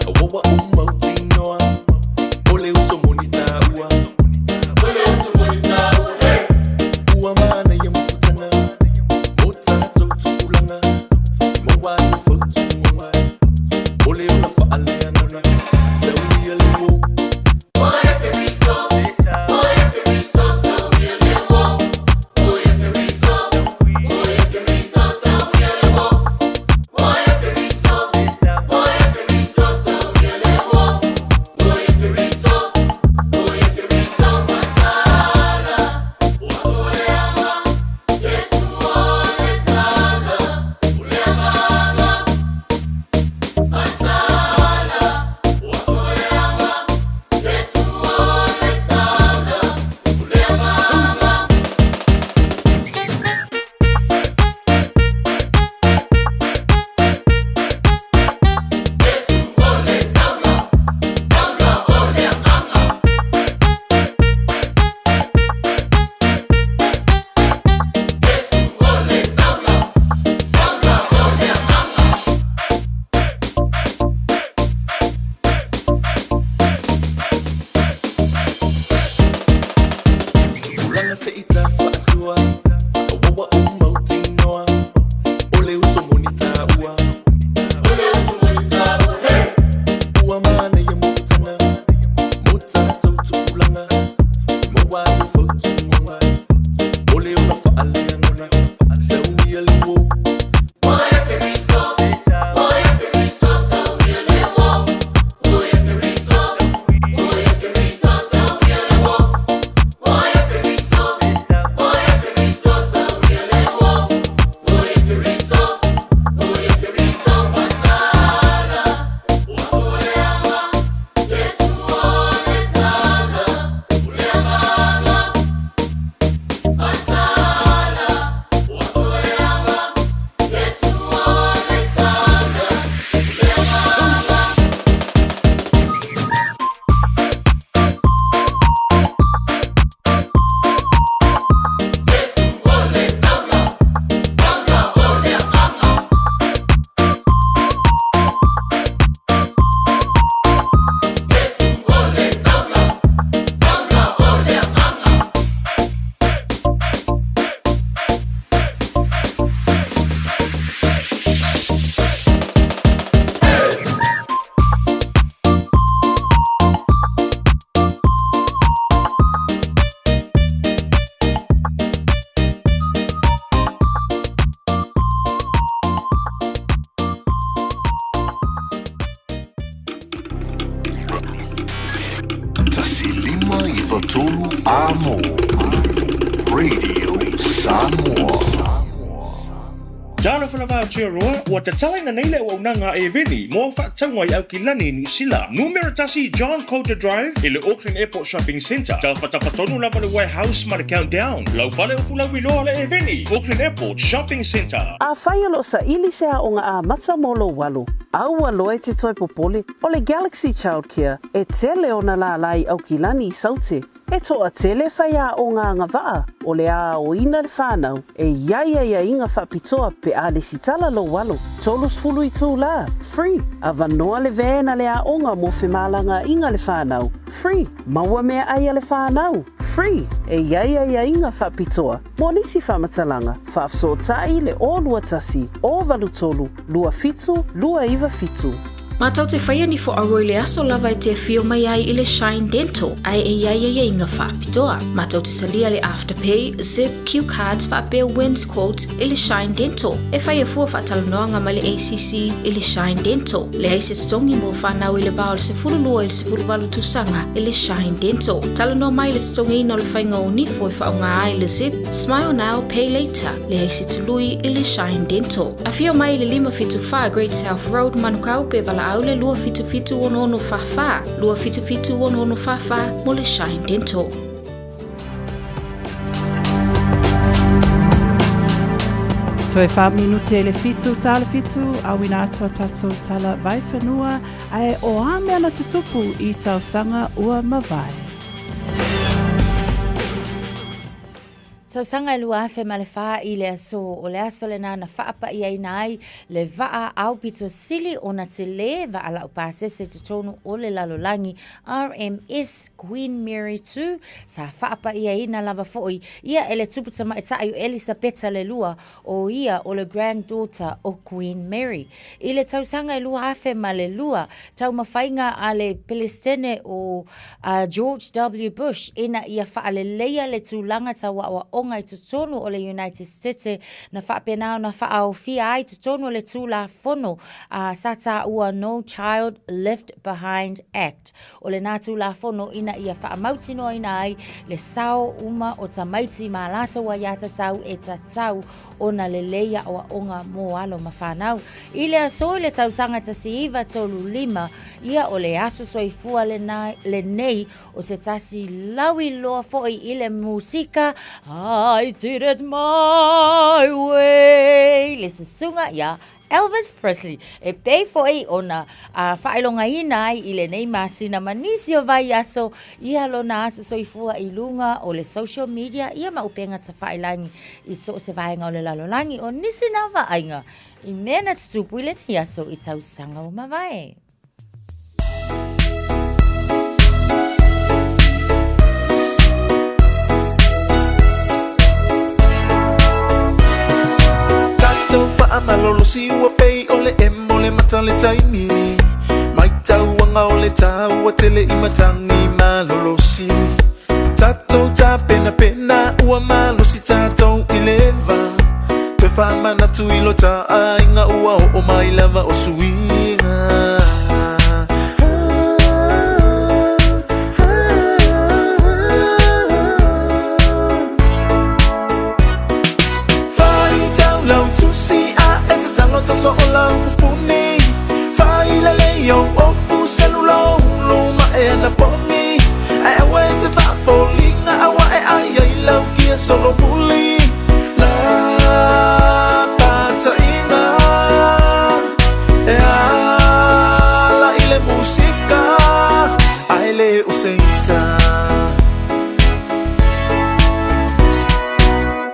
P: awawa umautinoa ole uso monita ua ole uso monita ua mana ya mutana mota totulanga mawa fotu mawa ole una fa aleanana sawi alemo oya periso sawi alemo oya periso sawi alemo oya periso sawi alemo oya periso matala usoleama Yesu oletala uleama matala usoleama Yesu oletala uleama Ulanga se ita wa'asua awawa umautinoa ole uso monita ua ua mana ya mutana mota totulanga mawa fotu mawa ole una fa aleanana sawi alemo oya periso sawi alemo oya periso sawi alemo oya periso sawi alemo oya periso matala usoleama Yesu oletala uleama matala usoleama Yesu oletala
K: Tasilima Ivatolu Amo Radio Samoa.
Q: Jana whanawha Aotearoa, ua te talaina nei leo au nanga e veni, mo whaatangwa i au ki lani New Zealand. Numera tasi John Coulter Drive, i le Auckland Airport Shopping Centre. Tau whatawhatonu lava le warehouse ma le countdown. Lau pale o fulau iloa le e veni, Auckland Airport Shopping Centre.
R: A whai lo sa ili se a o ngā a mata molo walu. Au aloe te toi popole o le Galaxy Childcare e tele o na la lai au ki lani I saute. E toa tele whai a o ngā ngawaa o le a o ina le whanau e ia inga whapitoa pe a le sitala lo walo. Tolus fulu I tū la, free. A vanoa le vena le a onga mo whemalanga inga le whanau, free. Maua mea ai le whanau, free. E ia inga whapitoa. Mo nisi whamatalanga, whafso tai le o lua tasi, o valu tolu, lua fitu, lua iwa fitu.
U: Matau te whaia ni fo aroi le aso lava e te whio mai ai I le Shine Dental, ai e ia inga whaapitoa. Matau te salia le Afterpay, Zip, Q-Cards, whaapea Wins Quotes I le Shine Dental. E whaia fua whaatalanoanga mai le ACC I le Shine Dental. Le aise tongi mo whanau I le bao le se fululua I le se fuluwalu tusanga I le Shine Dental. Talanoa mai le tongi ino le whainga o nifo I whaunga ai le Zip, Smile Now, Pay Later. Le aise tului I le Shine Dental. A whio mai le 575 Great South Road, Manukau pe bala au le lua fitu ono fafa. Lua fitu ono fafa mo le Shine Dental.
C: Toe wha minuti e le fitu, tala fitu, a wina atua tatou tala vai whanua, ai o hame ana tutupu I tau sanga ua mawai.
J: So sanga lua afe ma le faa I le aso o le aso le nana faa pa I nai le vaa au pito sili o na te le vaa la upasese te tonu o le lalolangi RMS Queen Mary 2 sa faa pa I na lava foi ia ele tuputa ma ita ayu Elisabeta le lua o ia o le granddaughter o Queen Mary. I le tau sanga lua afe ma le lua tau mawhainga a le Palestine o George W. Bush ina ia faa le leia le tūlanga tawa wa onga I tutonu o le United States na whapenao na whaao fia ai tutonu o le tūla fono sata ua No Child Left Behind Act. O le nā tūla fono ina ia whaamautino ina ai le sao uma o tamaiti ma lata wa iata tau e ta tau o na le leia o onga mo alo ma whanau. I le aso le tau sanga tasi iwa tolu lima ia o le aso soifua le nei o se tasi lawi loa foi I le musika I did it my way. Le susunga ia Elvis Presley. E pei foi ona whaelonga ina I le nei masina manisi o vai aso ia lo na aso soifua I lunga o le social media ia ma upenga ta whaelangi I so se vaenga o le lalolangi o nisi na vaenga I mena tutupu I le nei aso I tau sanga o mawai.
P: Malolo si ua pei ole emo le mata le taimi mai tau anga ole tau a tele I matangi malolo si tato ta pena pena ua malo si tato I leva pe whama na tu ilo ta ainga ua o mai lava o suinga ta so la puni fai la leo o fu celulo lo ma e na poni I went to fa falling I love you solo bully la pata ina la ile musica ai le useita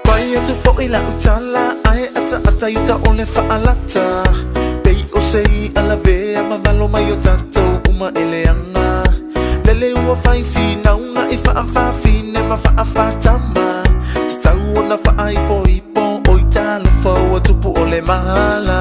P: pai tu fo ila utala ata yuta ole fa'alata pei o sei ala vea mamalo mai o tato uma eleanga lele ua fai fina unga I fa'a fine ma fa'a tama te tau ona fa'a ipo o italo fau tupu ole mala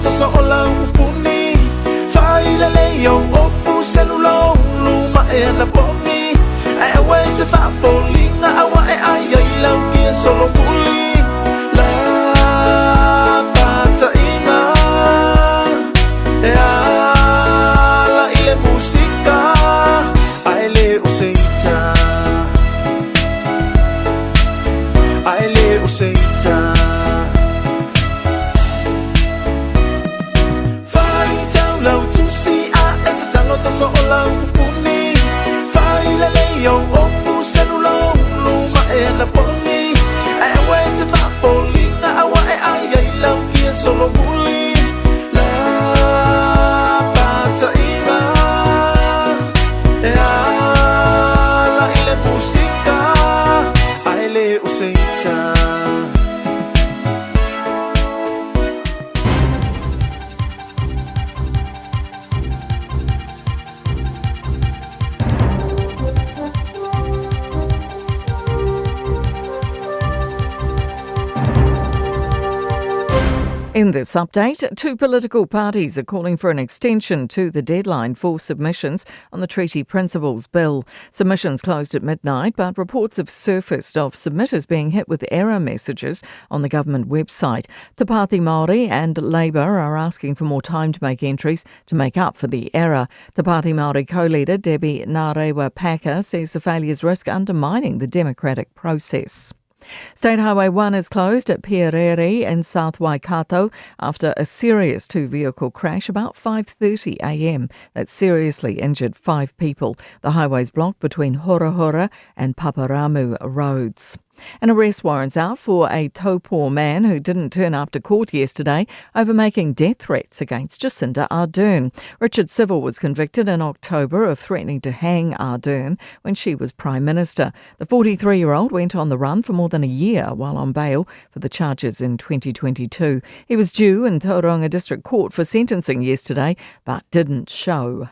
P: ta so la upuni fai la leo o fu celulo luma e na poni I went to fa falling I love you solo bully la pata ina la ile musica ai le useita ta so la upuni fai la leo o fu celulo luma e na poni I went to fa falling I love you solo bully la pata ina la ile musica ai le useita
E: In this update, two political parties are calling for an extension to the deadline for submissions on the Treaty Principles Bill. Submissions closed at midnight, but reports have surfaced of submitters being hit with error messages on the government website. Te Pāti Māori and Labour are asking for more time to make entries to make up for the error. Te Pāti Māori co-leader Debbie Ngarewa Packer says the failures risk undermining the democratic process. State Highway 1 is closed at Pierere in South Waikato after a serious two-vehicle crash about 5:30 a.m. that seriously injured 5 people. The highway is blocked between Hora Hora and Paparamu roads. An arrest warrant's out for a Taupo man who didn't turn up to court yesterday over making death threats against Jacinda Ardern. Richard Civil was convicted in October of threatening to hang Ardern when she was Prime Minister. The 43-year-old went on the run for more than a year while on bail for the charges in 2022. He was due in Tauranga District Court for sentencing yesterday, but didn't show.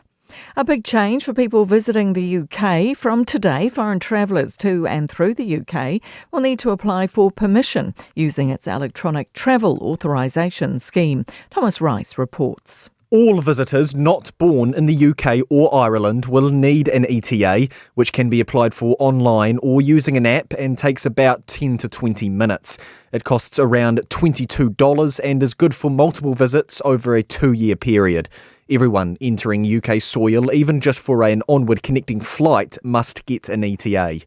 E: A big change for people visiting the UK. From today, foreign travellers to and through the UK will need to apply for permission using its electronic travel authorisation scheme. Thomas Rice reports.
F: All visitors not born in the UK or Ireland will need an ETA, which can be applied for online or using an app and takes about 10 to 20 minutes. It costs around $22 and is good for multiple visits over a 2-year period. Everyone entering UK soil, even just for an onward connecting flight, must get an ETA.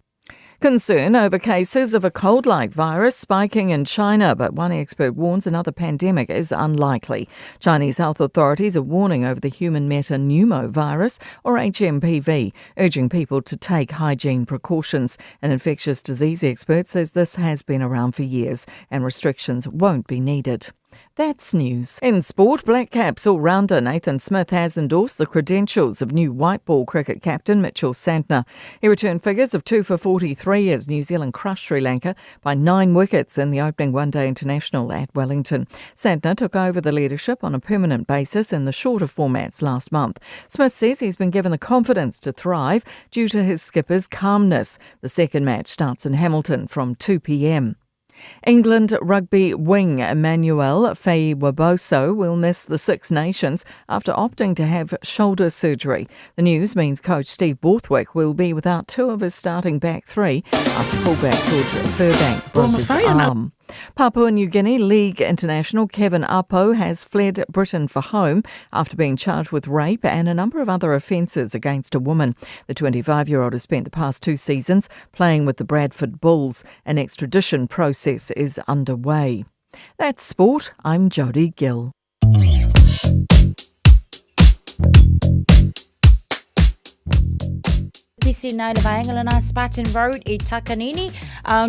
E: Concern over cases of a cold-like virus spiking in China, but one expert warns another pandemic is unlikely. Chinese health authorities are warning over the human metapneumovirus, or HMPV, urging people to take hygiene precautions. An infectious disease expert says this has been around for years and restrictions won't be needed. That's news. In sport, Black Caps all-rounder Nathan Smith has endorsed the credentials of new white ball cricket captain Mitchell Santner. He returned figures of 2 for 43 as New Zealand crushed Sri Lanka by 9 wickets in the opening one-day international at Wellington. Santner took over the leadership on a permanent basis in the shorter formats last month. Smith says he's been given the confidence to thrive due to his skipper's calmness. The second match starts in Hamilton from 2 p.m. England rugby wing Emmanuel Faye-Waboso will miss the Six Nations after opting to have shoulder surgery. The news means coach Steve Borthwick will be without 2 of his starting back 3 after fullback George Furbank broke his arm. Papua New Guinea League international Kevin Apo has fled Britain for home after being charged with rape and a number of other offences against a woman. The 25-year-old has spent the past 2 seasons playing with the Bradford Bulls. An extradition process is underway. That's sport. I'm Jodie Gill.
J: PC 9 Levaengalana, Spartan Road i Takanini,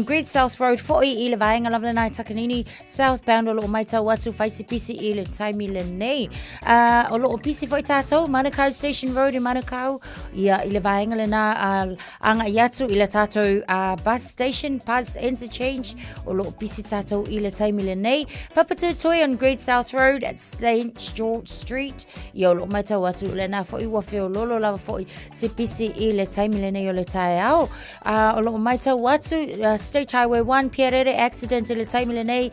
J: Grid South Road 40 i Levaengalavana Takanini, southbound o loo maita watu faisi PC i le taimi le nei. O loo PC foi tatou, Manukau Station Road i Manukau, ia i Levaengalana anga yatu i le tatou bus station, Paz Interchange, o loo PC tatou i le taimi le nei. Papatu Toi on Great South Road at St. George Street, ia o loo maita watu le na foi wafe o lolo lava foi se PC i le taimi milene o le tae au. O loo maita watu, State Highway 1, Pierere accident i le tae milene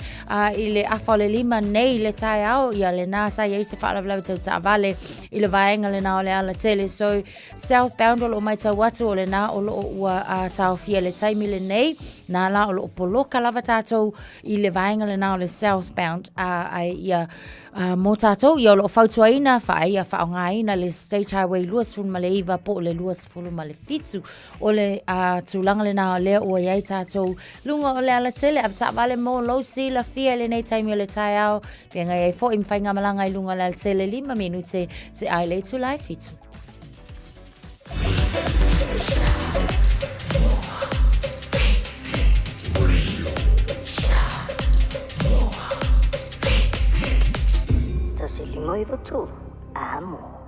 J: i le afa le 5 nei le tae au, ia le nā sa ia se whaalawa tau ta vale i le vaenga le nā o le ala tele. So, southbound o loo maita watu o le nā o loo ua tau fia le tae milene, nā la o loo poloka lava tātou i le vaenga le nā o le southbound ia mō tātou, ia o loo whautuaina, whaia whaongaina le State Highway luas fun male iwa po le luas fulu male fitu o le tūlanga le nā o lea ua iai tātou lunga o le ala tele a ta vale mō lau si la fia le nei taimi o le tai au pia ngai ai fo im whainga malanga i lunga le ala tele 5 minute te ai le tu lai fitu.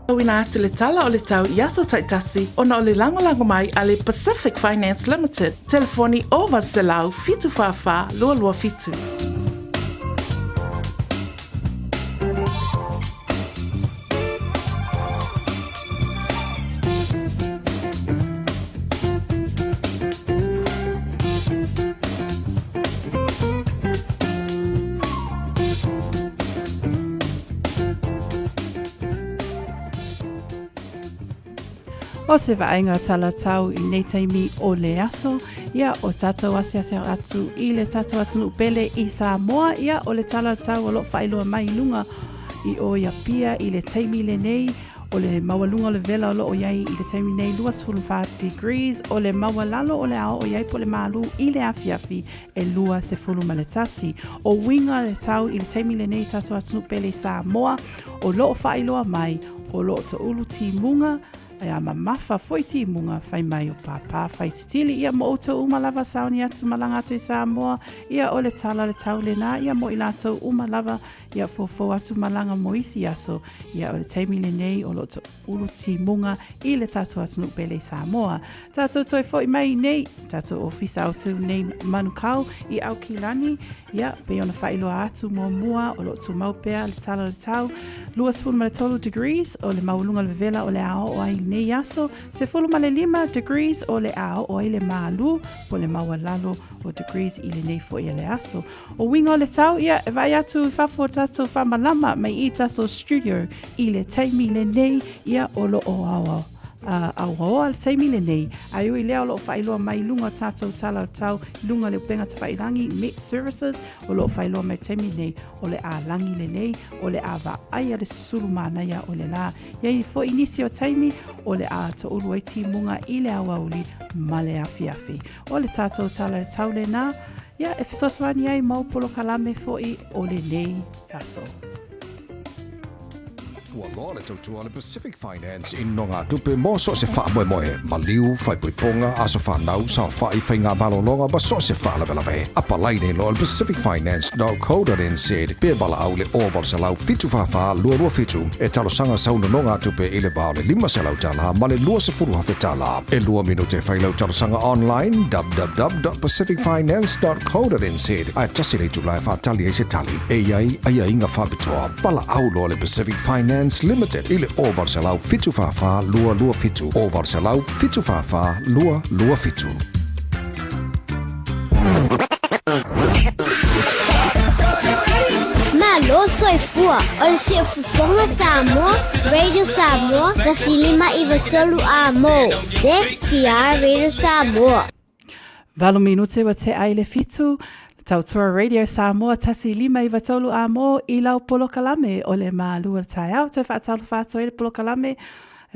I: Wina atu le tala o le tau i aso taitasi ona o le lango mai a le Pacific Finance Limited. Telefoni o Varselau fitu whawha lua fitu. O se vaenga tala tau I nei taimi o le aso, ia o tātou asiasia atu I le tātou atu upele I Samoa, ia o le tala tau o lo whailua mai lunga I o ia pia I le taimi le nei, o le mawalunga o le vela o lo o iai I le taimi nei 2.5 degrees, o le mawalalo o le ao o iai po le malu I le afiafi e 2 le tasi. O winga le tau I le taimi le nei tātou atu upele Samoa, o lo whailua mai, o lo to ulu ti munga,
C: Ia mamafa foi ti munga fai mai o papa fai stili ia mo auto uma lava sauni atu malanga atu i Samoa ia o le tala le tau le na ia mo ilato uma lava ia fofo atu malanga mo isi aso ia o le taimi le nei o lo ulu ti munga i le tatu atu nuk pele i Samoa. Tato toi foi mai nei tato ofisa autu nei manukau i au kilani ia pe ona whailoa atu mo mua o lo tu maupea le tala le tau luas fulu ma le tolu degrees o le maulunga le vela o le ao o ai nei aso se fulu ma le 5 degrees o le ao o ai le malu po le mawalalo o degrees i le nei fo i le aso. O winga o le tau ia e vai atu whafo tato whamalama mai i tato studio i le taimi le nei ia o lo o awa. Au al taimi le nei ai ui lea o lo whailoa mai lunga tātou tala o tau lunga le upenga ta whailangi Met Services o lo whailoa mai taimi nei o le a langi le nei o le a wa aia le susuru mānaia o le la iei fo inisi o taimi o le a to ulu ti munga i le awauli ma le afiafi o le tātou tala le tau le na ia e fisoswani ai mau polo kalame fo i o le nei aso.
A: Ua le tautua le Pacific Finance in no ngā tupe mo so se wha moe moe. Ma liu, whai puiponga, aso whanau, sa whai whai ngā malolonga, ba so se wha lawe lawe. Apa lai nei lo le Pacific Finance.co.nz. Pe bala au le oval se lau fitu whawha, lua fitu. E talo sanga sauna no ngā tupe i le bao le 5 se lau tala, ma le lua se furu hawhe tala. E lua minute whai lau talo sanga online, www.pacificfinance.co.nz. Ai tasi le tulai whatali e se tali. E iai, ai inga whabitoa. Bala au lo le Pacific Finance Limited ile oval se lau fitu fafa lua fitu oval se lau fitu fafa lua fitu.
V: Malo soifua o se fufonga Samoa Radio Samoa tasilima i vatolu amo se kia Radio Samoa.
C: Valo minute wa te aile fitu Tautua Radio Samoa tasi 5 i vatolu a mo i lau polo kalame o le malua tai au te whaatalu whaato i le polo kalame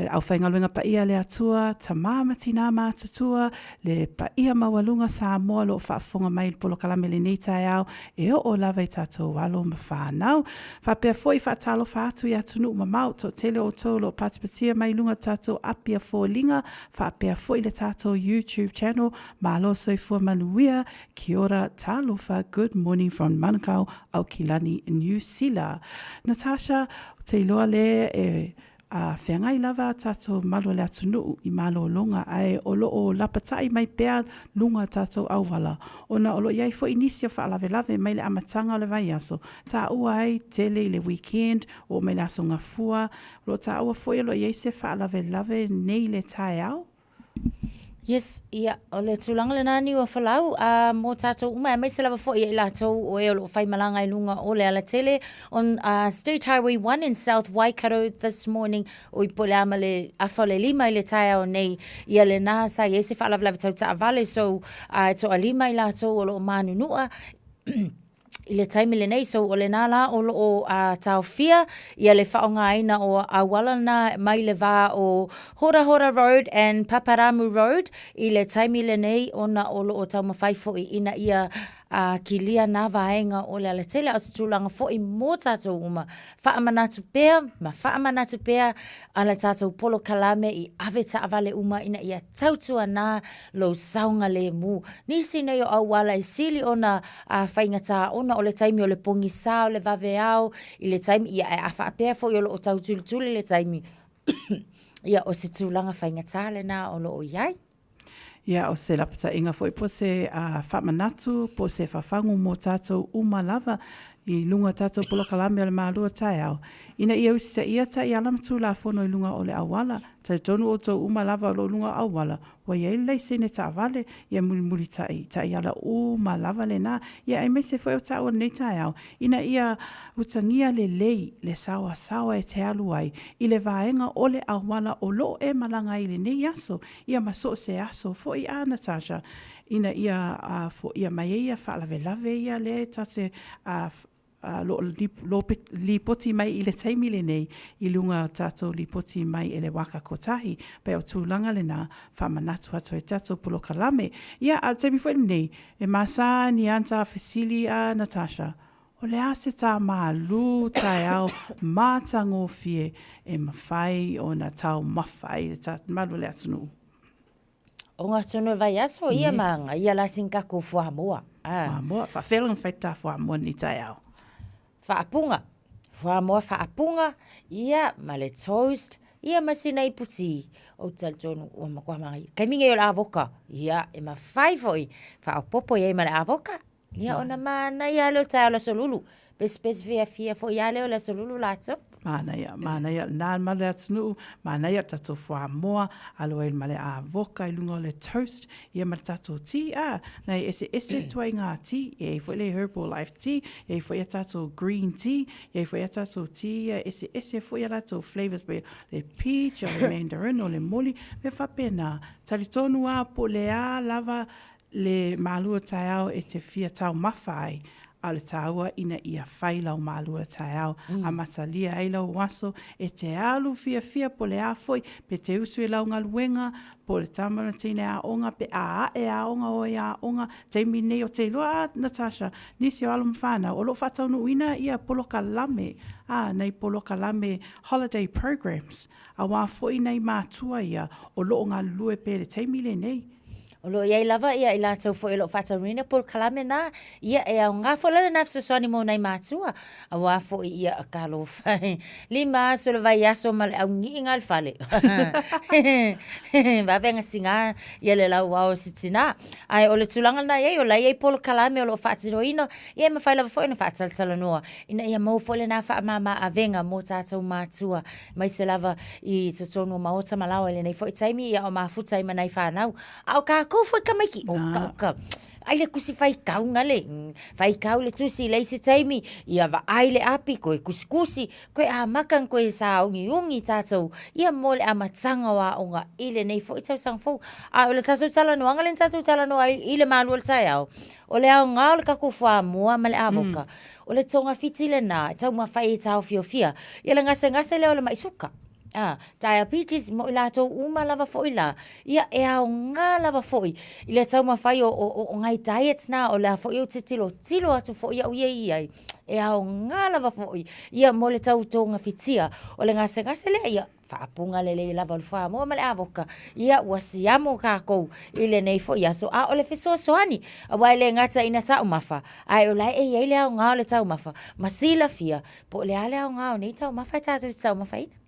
C: au whaingaluenga pa ia le atua tamama tina mātutua le pa ia mawalunga Samoa lo whaafonga mai le polo kalame le nei tai au e o lava i tatou walo ma whanau whapea foi whaatalo whaatu i atunu mamau to tele o tolo patipatia mai lunga tatou apia fōlinga whapea foi le tatou YouTube channel malo soifua manuia ki ora talofa good morning from Manukau au Kilani New Zealand. Natasha te iloa le whengai lava tatou malo le atunu i malo longa ai o loo lapatai mai pea lunga tatou auwala. Ona o lo iai fo inisio whaalave lave mai le amatanga o le vai aso. Ta ua ai tele i le weekend o mai le aso ngafua. Lo ta ua fo i lo iai se whaalave lave nei le tai au.
J: Yes, ia, o le tūlanga le nani o whalau, mō tātou umai, mai se lava fo i lātou o e o lo whai malanga i lunga o le ala tele on State Highway 1 in South Waikato this morning o I pole ama le awha le 5 i le taia o nei ia le nā sa i ese whaalawalawa tau ta avale so to a 5 i lātou o lo manunua I le taimi le nei, so o le nala o lo tau fia, ia le whaonga aina o awalana mai le wā o Hora Hora Road and Paparamu Road, I le taimi le nei ona o lo o tau mawhaifo I ina ia ki lia nā vaenga o le ala tele as tūlanga fo I mō tātou uma. Whaamanatu pēr, ala tātou polo kalame I ave ta avale uma ina ia tautua nā lo saunga le mū. Nisi nei o awala I sili ona whaingata ona o le taimi o le pongi sā o le vave au, I le taimi ia e awha pēr fo I o tau tuli le taimi. Ia o se tūlanga whaingata le nā o lo o iai.
C: Ia o se lapata inga foi po se whamanatu, po se whawhangu mō tātou uma lava I lunga tātou polo kalame o le maalua tai au. Ina ia usi sa ia ta I alamatu la whono I lunga o le awala, ta tonu o tō uma lava o lo lunga awala, wa ia ilai se ne ta avale, ia muri ta I ala uma lava le nā, ia ai mai se foi o ta o nei tai au. Ina ia utangia le lei, le sawa e te alu ai, I le vaenga o le awala o lo e malanga I le nei aso, ia maso se aso, fo I a Natasha. Ina ia fo ia mai ia whaalave ia le tate li poti mai I le taimi le nei I lunga tātou li poti mai e le waka kotahi pe o tūlanga le nā whamanatu atu e tātou polo kalame ia al taimi fwene nei e masa ni anta fesili a Natasha o le ase tā mālu tai au mātango fie e mawhai o na tau mawhai le tā malu le atunu.
J: O ngā tunu vai aso ia maanga, ia la sinkaku fuamoa.
C: Fuamoa, whawhelang whaita fuamoa ni tai au.
J: Whaapunga, fuamoa whaapunga, ia ma le toast, ia masina i puti o taltonu o makuamangai. Kai minga i o la avoka, ia e ma whaifoi, whaapopo ia i ma le avoka. Ia ona mana ia leo tai o la solulu, pes fia fo ia leo la solulu lato.
C: Mana ia, nā male atunu, mana ia tato whamoa, alo e male avoka i lunga o le toast, ia male tato tea, nei ese tuai ngā tea, e fo le Herbalife tea, e fo ia tato green tea, e fo ia tato tea, ese fo ia lato flavors, le peach, o le mandarin, o le moli, me whapena, talitonu a po le a lava le malua tai au e te fia tau mawhai, a le tāua ina ia whailau mālua tai au. A matalia e lau waso e te alu fia po le awhoi, pe te usu e lau ngaluenga, po le tamana tine a onga, pe a onga o e a onga, te mine o te loa, Natasha, nisi o alu mwhana, o lo whataunu ina ia poloka lame, nei poloka lame holiday programs, a wāwhoi nei mātua ia, o lo ngā lue pe le te mile nei.
J: O lo iai lava ia i la tau fo e lo whatarina pol kalame na ia e au ngā fo lana nafsa soani mo nei mātua a wā fo i ia a kalo whai lima so le vai aso ma le au ngi ngal fale wawenga singa ia le lau wao sitina ai o le tulanga na iai o la iai pol kalame o lo whatiroina ia ma whai lava fo ina whataltala noa ina ia mau fo le na wha mama a venga mo tātou mātua mai se lava i totonu maota malawa le nei fo i taimi ia o mafuta i manai whanau au ka ko foi kamaiki o ka ai le kusi fai kau ngale fai kau le tusi le se taimi ia va ai le api ko kusi ko a makan ko sa ungi tatou ia mole a matanga wa onga ile nei foi tau sang fo a le tatou tala no ngale tatou tala no ai ile manual tai au o le au ngal ka ku fa mo male avoka o le tonga fitile na tau ma fai tau fiofia ia le ngase le o le maisuka diabetes mo ila to uma lava foila ia e au ngā lava foi ila tau mawhai o ngai diets na o la foi o te tilo atu foi au iai e au ngā lava foi ia mo le tau tonga fitia o le ngase le ia whaapunga le lava o le wha mo male avoka ia wasi amo kākou ile nei foi aso a o le fiso soani a wai le ngata ina tau mawha ai o lai e le au ngā o le tau mawha masila fia po le ale au ngā o nei tau mawha tātou tau mawha ina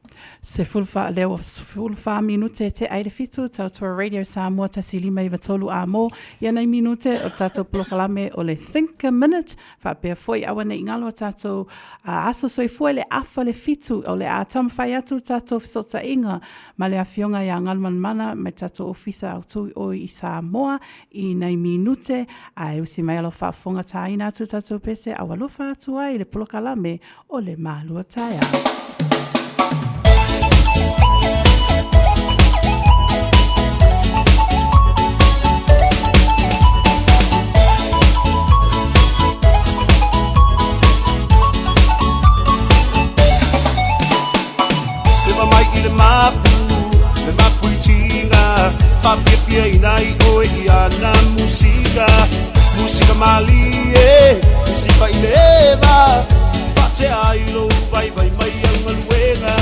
C: Se fulfa leo fulfa minute te aire fitu tau tua Radio Samoa tasilima iwa tolu a mo ia nei minute o tatou polokalame o le Think a Minute fa pia foi awane ingalo tatou aso soi foi le afa le fitu o le a tamwhai atu tatou fisota inga ma le afionga ia ngalman mana me tatou ofisa autu o i Samoa i nei minute a usi mai alo whaafonga taina atu tatou pese awalofa atu ai le polokalame o le malua taia.
S: Le mapu i tinga Papia inai oe i ana musika Musika mali Musika i leva Pate ailo vai mai au maluenga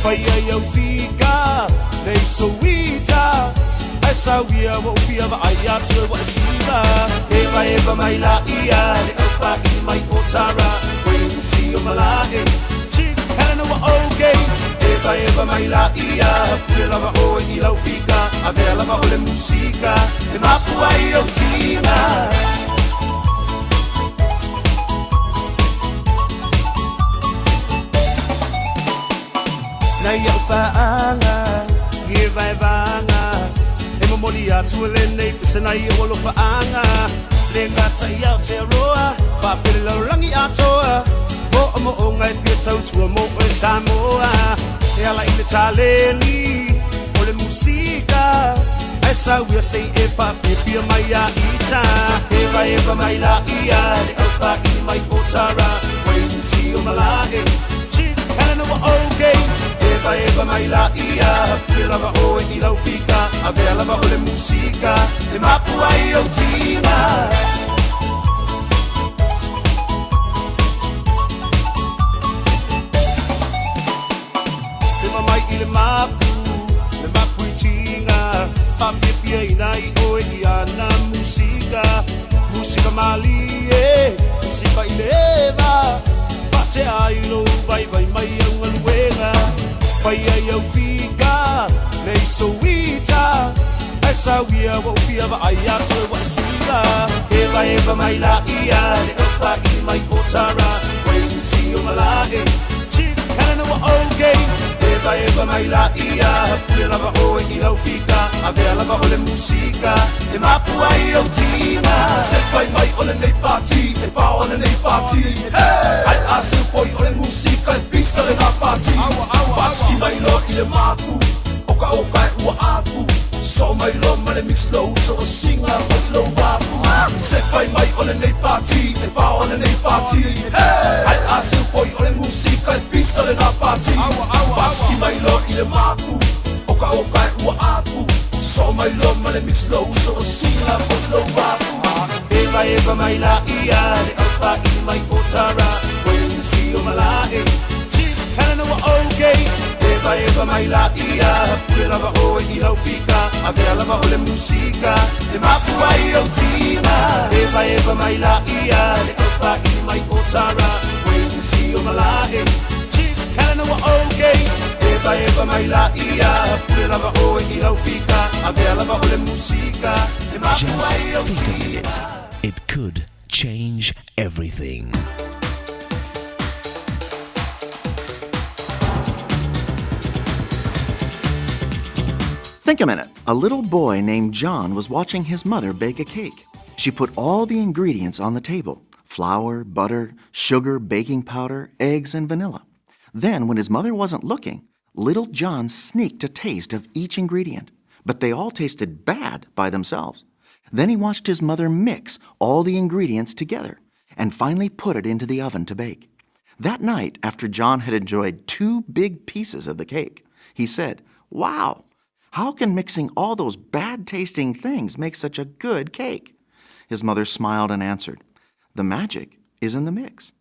S: Pai ai au fika Nei soita Esa wia wa upia wa ai atu wa siva Eva mai la ia Le au whaki mai o tara Wait to see o malae Chick Helena wa okay Eva mai la ia Pule lava o i lau fika A vea lava o le musika Le mapu ai au tinga Nai au paanga Ngie vai vanga E momoli atu le nei Pisa nai o lo paanga Le ngata i au te roa Whapele lau rangi atoa Mo o ngai pia tau tua mo e Samoa E ala i le taleni o le musika E sauia sei e whapipia mai a ita Eva mai la ia le au whaki mai o tara Wai si o malae Chick Helena wa okay Eva mai la ia Pia lava o i lau fika A vea lava o le musika Le mapu ai o tina Papipia inai oe iana musika. Musika mali e, musika ileva. Pate ailo vai vai mai au aluela. Vai ai au figa, nei soita. Esa wia wa upia va ayato wa sila. Eva mai la ia, le ofa i mai kotara. Wait to see you malae. Chick kana wa okay. Eva mai la ia, pula va o i la fika. Avela va ole musika. E mapua i o tina. Se fai mai ole nei party, e pa ole nei party. Ai asu foi ole musika, e pisa le na party. Paski mai lo i le maku. Oka ua afu. So my love, my mix low, so a singer, but low wafu. Set by my on a night party, if I on a night party. I ask you for your music, I pistol in a party. Paski my love, in a maku, oka ua afu. So my love, my mix low, so a singer, but low wafu. Eva my la ia, the alpha in my kotara. When you see you malae, chief, can I know okay? Eva mai la ia, pula va o i la fika, avela va ole musika, e mapua i o tina. Eva mai la ia, le alfa i mai kotara, wait to see you malae. Chief, can I know okay? Eva mai la ia, pula va o i la fika, avela va ole musika, e mapua i o tina.
D: It could change everything.
G: Think a minute. A little boy named John was watching his mother bake a cake. She put all the ingredients on the table: flour, butter, sugar, baking powder, eggs, and vanilla. Then, when his mother wasn't looking, little John sneaked a taste of each ingredient. But they all tasted bad by themselves. Then he watched his mother mix all the ingredients together and finally put it into the oven to bake. That night, after John had enjoyed 2 big pieces of the cake, he said, "Wow! How can mixing all those bad-tasting things make such a good cake?" His mother smiled and answered, "The magic is in the mix."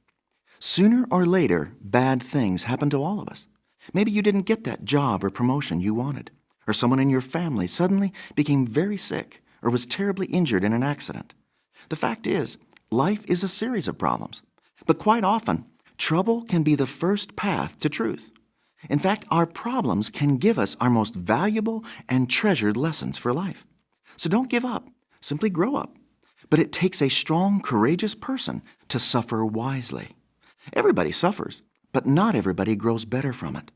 G: Sooner or later, bad things happen to all of us. Maybe you didn't get that job or promotion you wanted, or someone in your family suddenly became very sick or was terribly injured in an accident. The fact is, life is a series of problems, but quite often, trouble can be the first path to truth. In fact, our problems can give us our most valuable and treasured lessons for life. So don't give up, simply grow up. But it takes a strong, courageous person to suffer wisely. Everybody suffers, but not everybody grows better from it.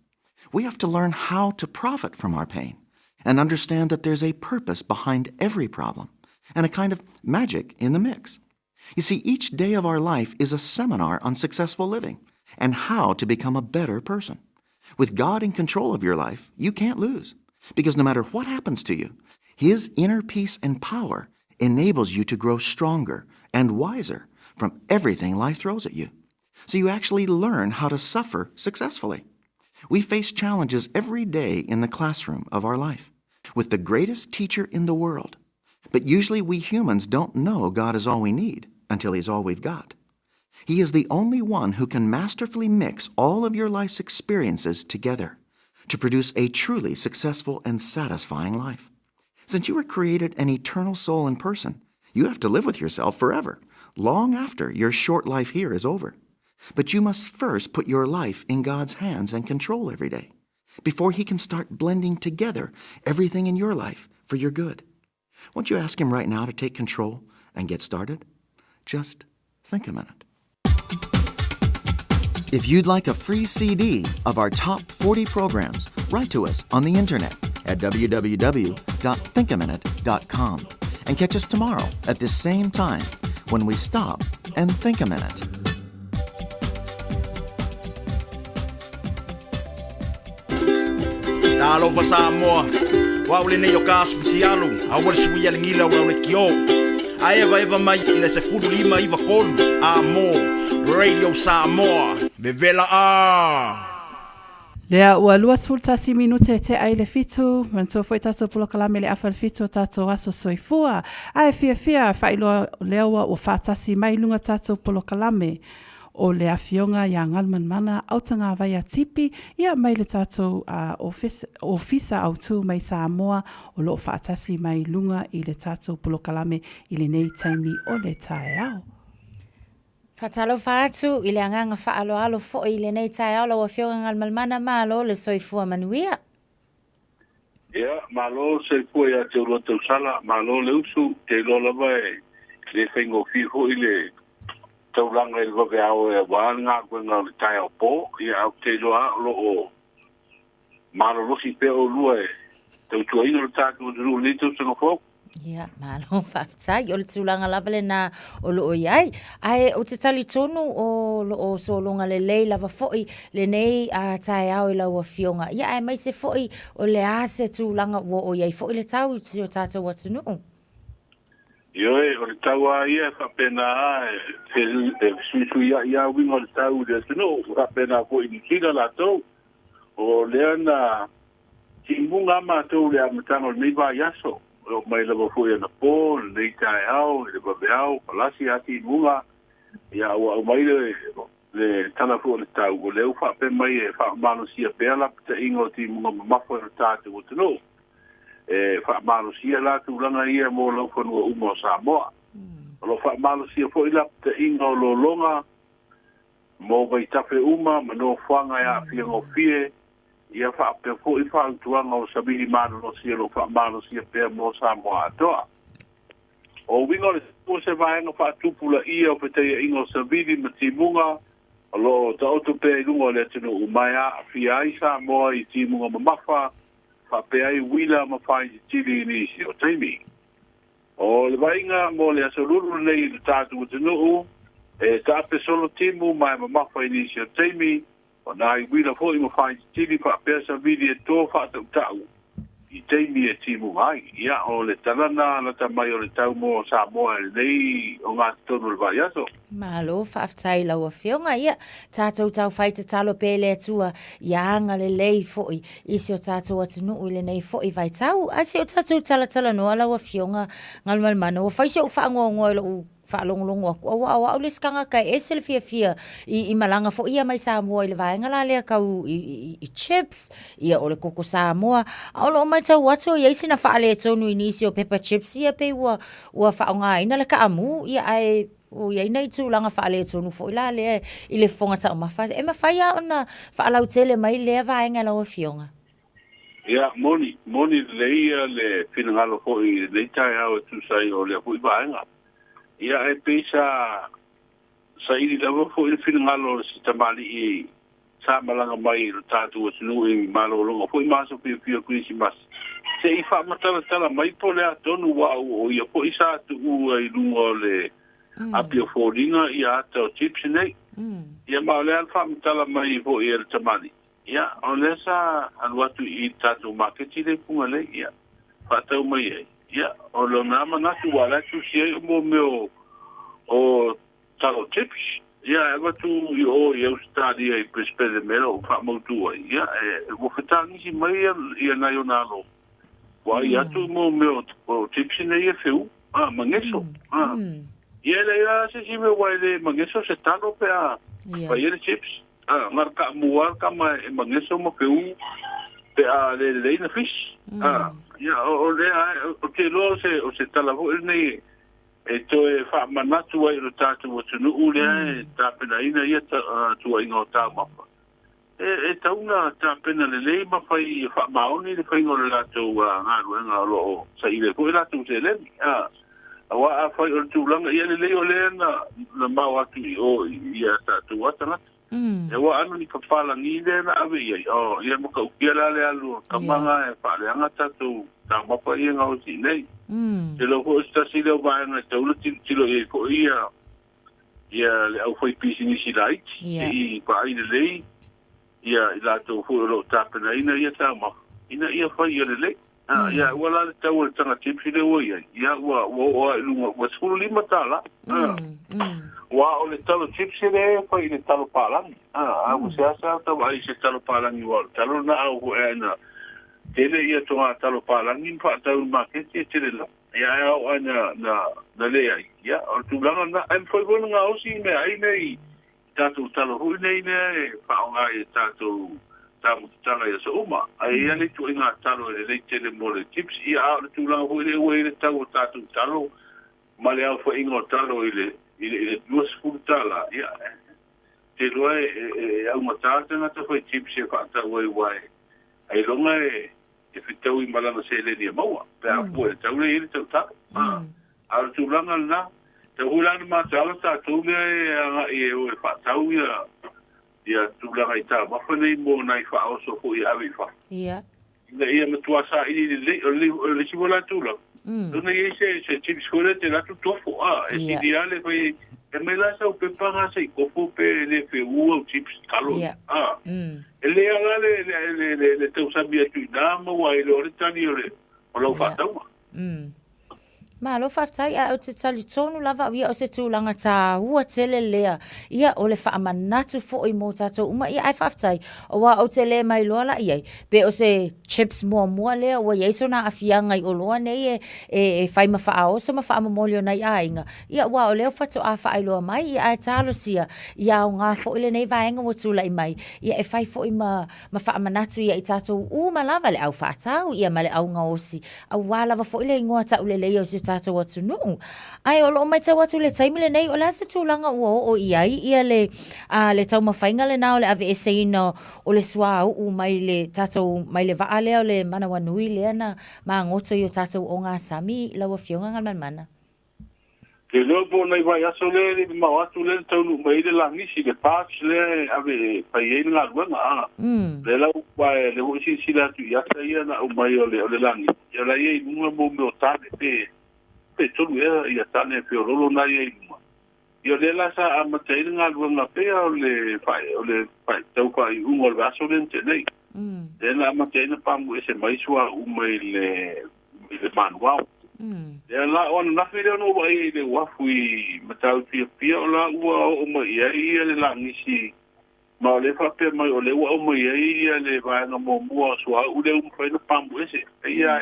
G: We have to learn how to profit from our pain and understand that there's a purpose behind every problem and a kind of magic in the mix. You see, each day of our life is a seminar on successful living and how to become a better person. With God in control of your life, you can't lose, because no matter what happens to you, His inner peace and power enables you to grow stronger and wiser from everything life throws at you. So you actually learn how to suffer successfully. We face challenges every day in the classroom of our life with the greatest teacher in the world. But usually we humans don't know God is all we need until He's all we've got. He is the only one who can masterfully mix all of your life's experiences together to produce a truly successful and satisfying life. Since you were created an eternal soul and person, you have to live with yourself forever, long after your short life here is over. But you must first put your life in God's hands and control every day, before He can start blending together everything in your life for your good. Won't you ask Him right now to take control and get started? Just think a minute. If you'd like a free CD of our top 40 programs, write to us on the internet at www.thinkaminute.com and catch us tomorrow at this same time when we stop and think a minute.
L: Talofa Samoa, waule ne yokas putialu, awal suia ngila waule kio. Eva mai ina se fudu lima iva kolu, amo, Radio Samoa, vevela a.
C: Lea ua luas fultasi minute te aile fitu, manto foi tato polokalame le afal fitu tato aso soifua, ai fia failoa leaua ua fatasi mai lunga tato polokalame. o le afionga ia ngalmanmana au tanga vai a tipi ia mai le tātou ofisa au tū mai Samoa o loo whaatasi mai lunga i le tātou polokalame i le nei taimi o le tae au.
J: Fatalo fatu i le anganga whaaloalo fo i le nei tae au lau afionga ngalmanmana malo le soifua manuia.
B: Ia, malo soifua ia te uloa tau sala, malo le usu te lola vai le whaingo fiho i le taulanga i le wake au e wānga koe ngā le tae au pō, ia au te loa lo o malo losi pe o lua e tau tua ino le tātu o te rū le tau sanga fōk.
J: Ia, malo whaftai, o le tūlanga lava le nā o lo o iai. Ai, o te tali tonu o lo o solonga le lei lava foi le nei a tae au i lau a fionga. Ia, ai mai se foi o le ase tūlanga o iai foi le tau i o tātou atu nuu.
B: Ioe, o le tau a ia whapena a suisu ia wingo le tau le atu nuu. Whapena foi ni kira la tau. O lea na timunga ma tau le amatano le meiva yaso. O mai lava foi ana pō, nei tae au, le babe au, palasi ati munga, ia ua au mai le tana fua le tau, o leu whape mai e whaamano sia pēr la pita ingo ti munga mamafo e tātu o tino. E whaamano sia la tu langa ia mō lau whanua umo Samoa. O lo whaamano sia fo i la pita ingo lo longa, mō vai tape uma, mano whanga ia whiango fie, ia whaape fo i whaantuanga o sabili mano no sia lo whaamano sia pēr mō Samoa atoa. O wingo le tō se vaenga whaatupula ia o peteia ingo sabili matimunga, o lo ta oto pēr lungo le tino umaya, fia ai Samoa i timunga mamafa, whape ai wila mawhai i tiri inisi o teimi. O le vainga mō le asoluru nei le tātu o tino e tāpe solo timu mai mamafa inisi o teimi, o nā i wila fo i mawhai tiri whapea sa vidi e tō whaatau tau i teimi e timu mai. Ia o le talana na tamai o le tau mō Samoa e nei o ngā tonu le vai aso.
J: Malo, whaaftai lau a whionga ia. Tātou tau whai te talo pēle atua i anga le lei foi. Isi o tātou atinu i le nei foi vai tau. Asi o tātou tala noa lau a whionga ngalmalmano. O whaise o whaangoa lau whaalongolongo aku. Awa le skanga kai ese le fia i malanga fo ia mai Samoa i le vaenga la lea kau i chips ia o le koko Samoa. Aolo o mai tau watu ia isi na whaale tonu i nisi o pepper chips ia pe ua whaonga ina le ka amu ia ai o ia ina i tūlanga whaale tonu fo i la lea i le fonga tau mawha. E mawhai a ona whaalau tele mai lea vaenga lau a whionga.
B: Ia, moni leia le finangalo fo i le tai au e tūsai o le fo i vaenga. Ia e peisa sa ili lava fo i finangalo si tamali i sa malanga mai i tātu o tunu i malo longa fo i maso pia kuisi mas. Se i wha matala mai po le atonu wa o ia fo i sa tu ua i lungo le apio fo ringa i ata o chips nei. Ia ma le alfa matala mai fo i el tamali. Ia o le sa anuatu i tātu maketi le punga le ia. Whatau mai e. Ia, o lo nama natu wala tu sia mo meo o talo chips. Ia, eva tu i o i stadi ai prespede melo o fa mo tu ai. Ia, e wo fatangi si mai ia na yo nalo. Wa ia tu mo meo o chips nei e feu. Mangeso. Ia le ia se si me wa le mangeso se talo pe a. Pa ia le chips. Marka muar kama e mangeso mo feu. Pe a le na fish. Ia, o lea, o te loa o se talavo nei e to e wha manatu ai o tātou o tunu ulea e tāpena ina ia tua inga o tā mapa. E tauna tāpena le lei mawhai i wha maoni le whaingo le lātou ngā ruenga o loo sa ile ko e lātou se lemi. Awa a whai o le tūlanga ia le lei o lea na mau atu i o ia tātou atangat. E wa anu ni kapala ni le na ave ia ia mo ka ukia la le alu kamanga e pa le anga tatu ta mapa ia nga o si nei te lo ko sta si le ba nga te ulu ti lo e ko ia le au foi pisi ni si lai i pa i le ia la to fu lo ta pena ina ia ta ma ina ia fa ia le ia wala le tau le tanga tipsi le o ia wa lu wa skulu lima tala wa o le talo chips le fa i le talo palangi o se asa ta vai se talo palangi wa talo na au e na tele ia to talo palangi fa tau market tele la ia o na le ia o tu langa na em foi bona nga o si me ai nei tātou talo hui nei ne, whaonga e tātou tala ia sa uma. Ai ia le tu inga talo e le tele mo le tips, ia au le tūlanga hui le ue le tau o tātou talo, ma le au wha inga o talo i le duas furutala, ia. Te loa e au matata ngata whai tips e whaata wai wai. Ai longa e whitau I malana se le nia maua, pe a pua e tau le ili tau talo. Au le tūlanga na, te hulana mātala tātou le anga I e o e whaatau ia tūlanga I tā mawhanei mō nai whaoso ko I awi wha.
J: Ia.
B: Ia matua sa ili le siwala tūlanga. Tuna I se tips kore te ratu tofo e sidi ale whai e me la sau pe panga sei kofo pe le fe ua o tips talo. E le ala le tau sabi atu I nāma wa I le ore tani o lau whatauma.
J: Ma lo whaftai a o te tali tonu lava ia o se tūlanga tā hua tele lea. Ia o le whaamanatu fo I mō tātou uma ia ai whaftai. O wā o te lea mai loa la iai. Pe o se chips mua lea o iei so nā awhianga I o loa nei e whai ma whaao so ma whaamamolio nei a inga. Ia wā o leo whatu a whaai loa mai ia ai tālo sia. Ia o ngā fo ile nei vaenga o tūla I mai. Ia e whai fo I ma whaamanatu ia I tātou uma lava le au whaatau ia ma le au ngaosi. Au wā lava fo ile ingoa tau le leo si tātou atu nuu. Ai o lo mai tau atu le taimile nei o la se tūlanga ua o iai ia le tau mawhainga le nao le ave eseina o le sua u mai le tātou mai le vaa leo le manawa nui lea na maa ngoto I o tātou o ngā sami lawa fionga ngan mana.
B: Ke leo po nei vai aso le mau atu le tau nu mai le langisi le pāts le ave pai ngā ruanga le lau vai le hoisi sila tu iata ia na o mai o le langi. Ia la ia I nunga mo me o tāne pe tolu ia tāne pe o rolo na ia I nunga. Ia le la sa a matai ngā ruanga pe o le pai tau pai unga le aso le te nei. Le na matai na pamu e se maisua umai le manuao. Ia la ona na fere no vai le wafu I matau pia o la ua o mai ia le la nisi ma le fa pe mai o le ua o mai ia le vai na mo mua sua u le umai na pamu ese ia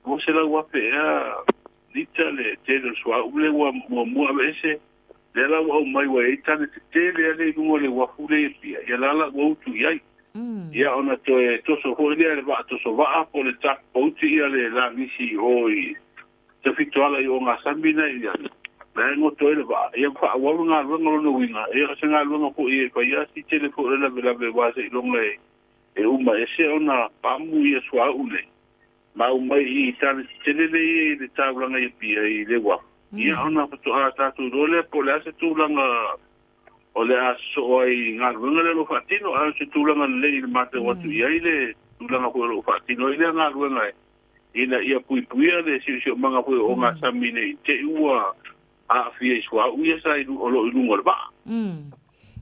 B: o se la ua pe lita le tele sua u le ua mo mua ese le la ua o mai wa e tane te tele le lungo le wafu le pia ia la ua utu iai ia ona toso ho le va toso va po le tak pouti ia le la nisi oi te fitoala I o ngā sambina ia me ngo toile va ia fa wa ngā runga no winga ia se ngā runga ko ia pa ia si tele fo la vela wa se longa e uma ese ona pamu ia swa ule ma uma I tan tele le tablanga ia pia I le wa ia ona to ata tu role po la se tu langa o le aso ai ngā runga le lo fatino a se tu langa le mate wa tu ia le tu langa ko lo fatino ile ngā runga ina ia puipuia le si manga pui o ngā samine te ua a fia iswa uia sa o lo ilunga le ba.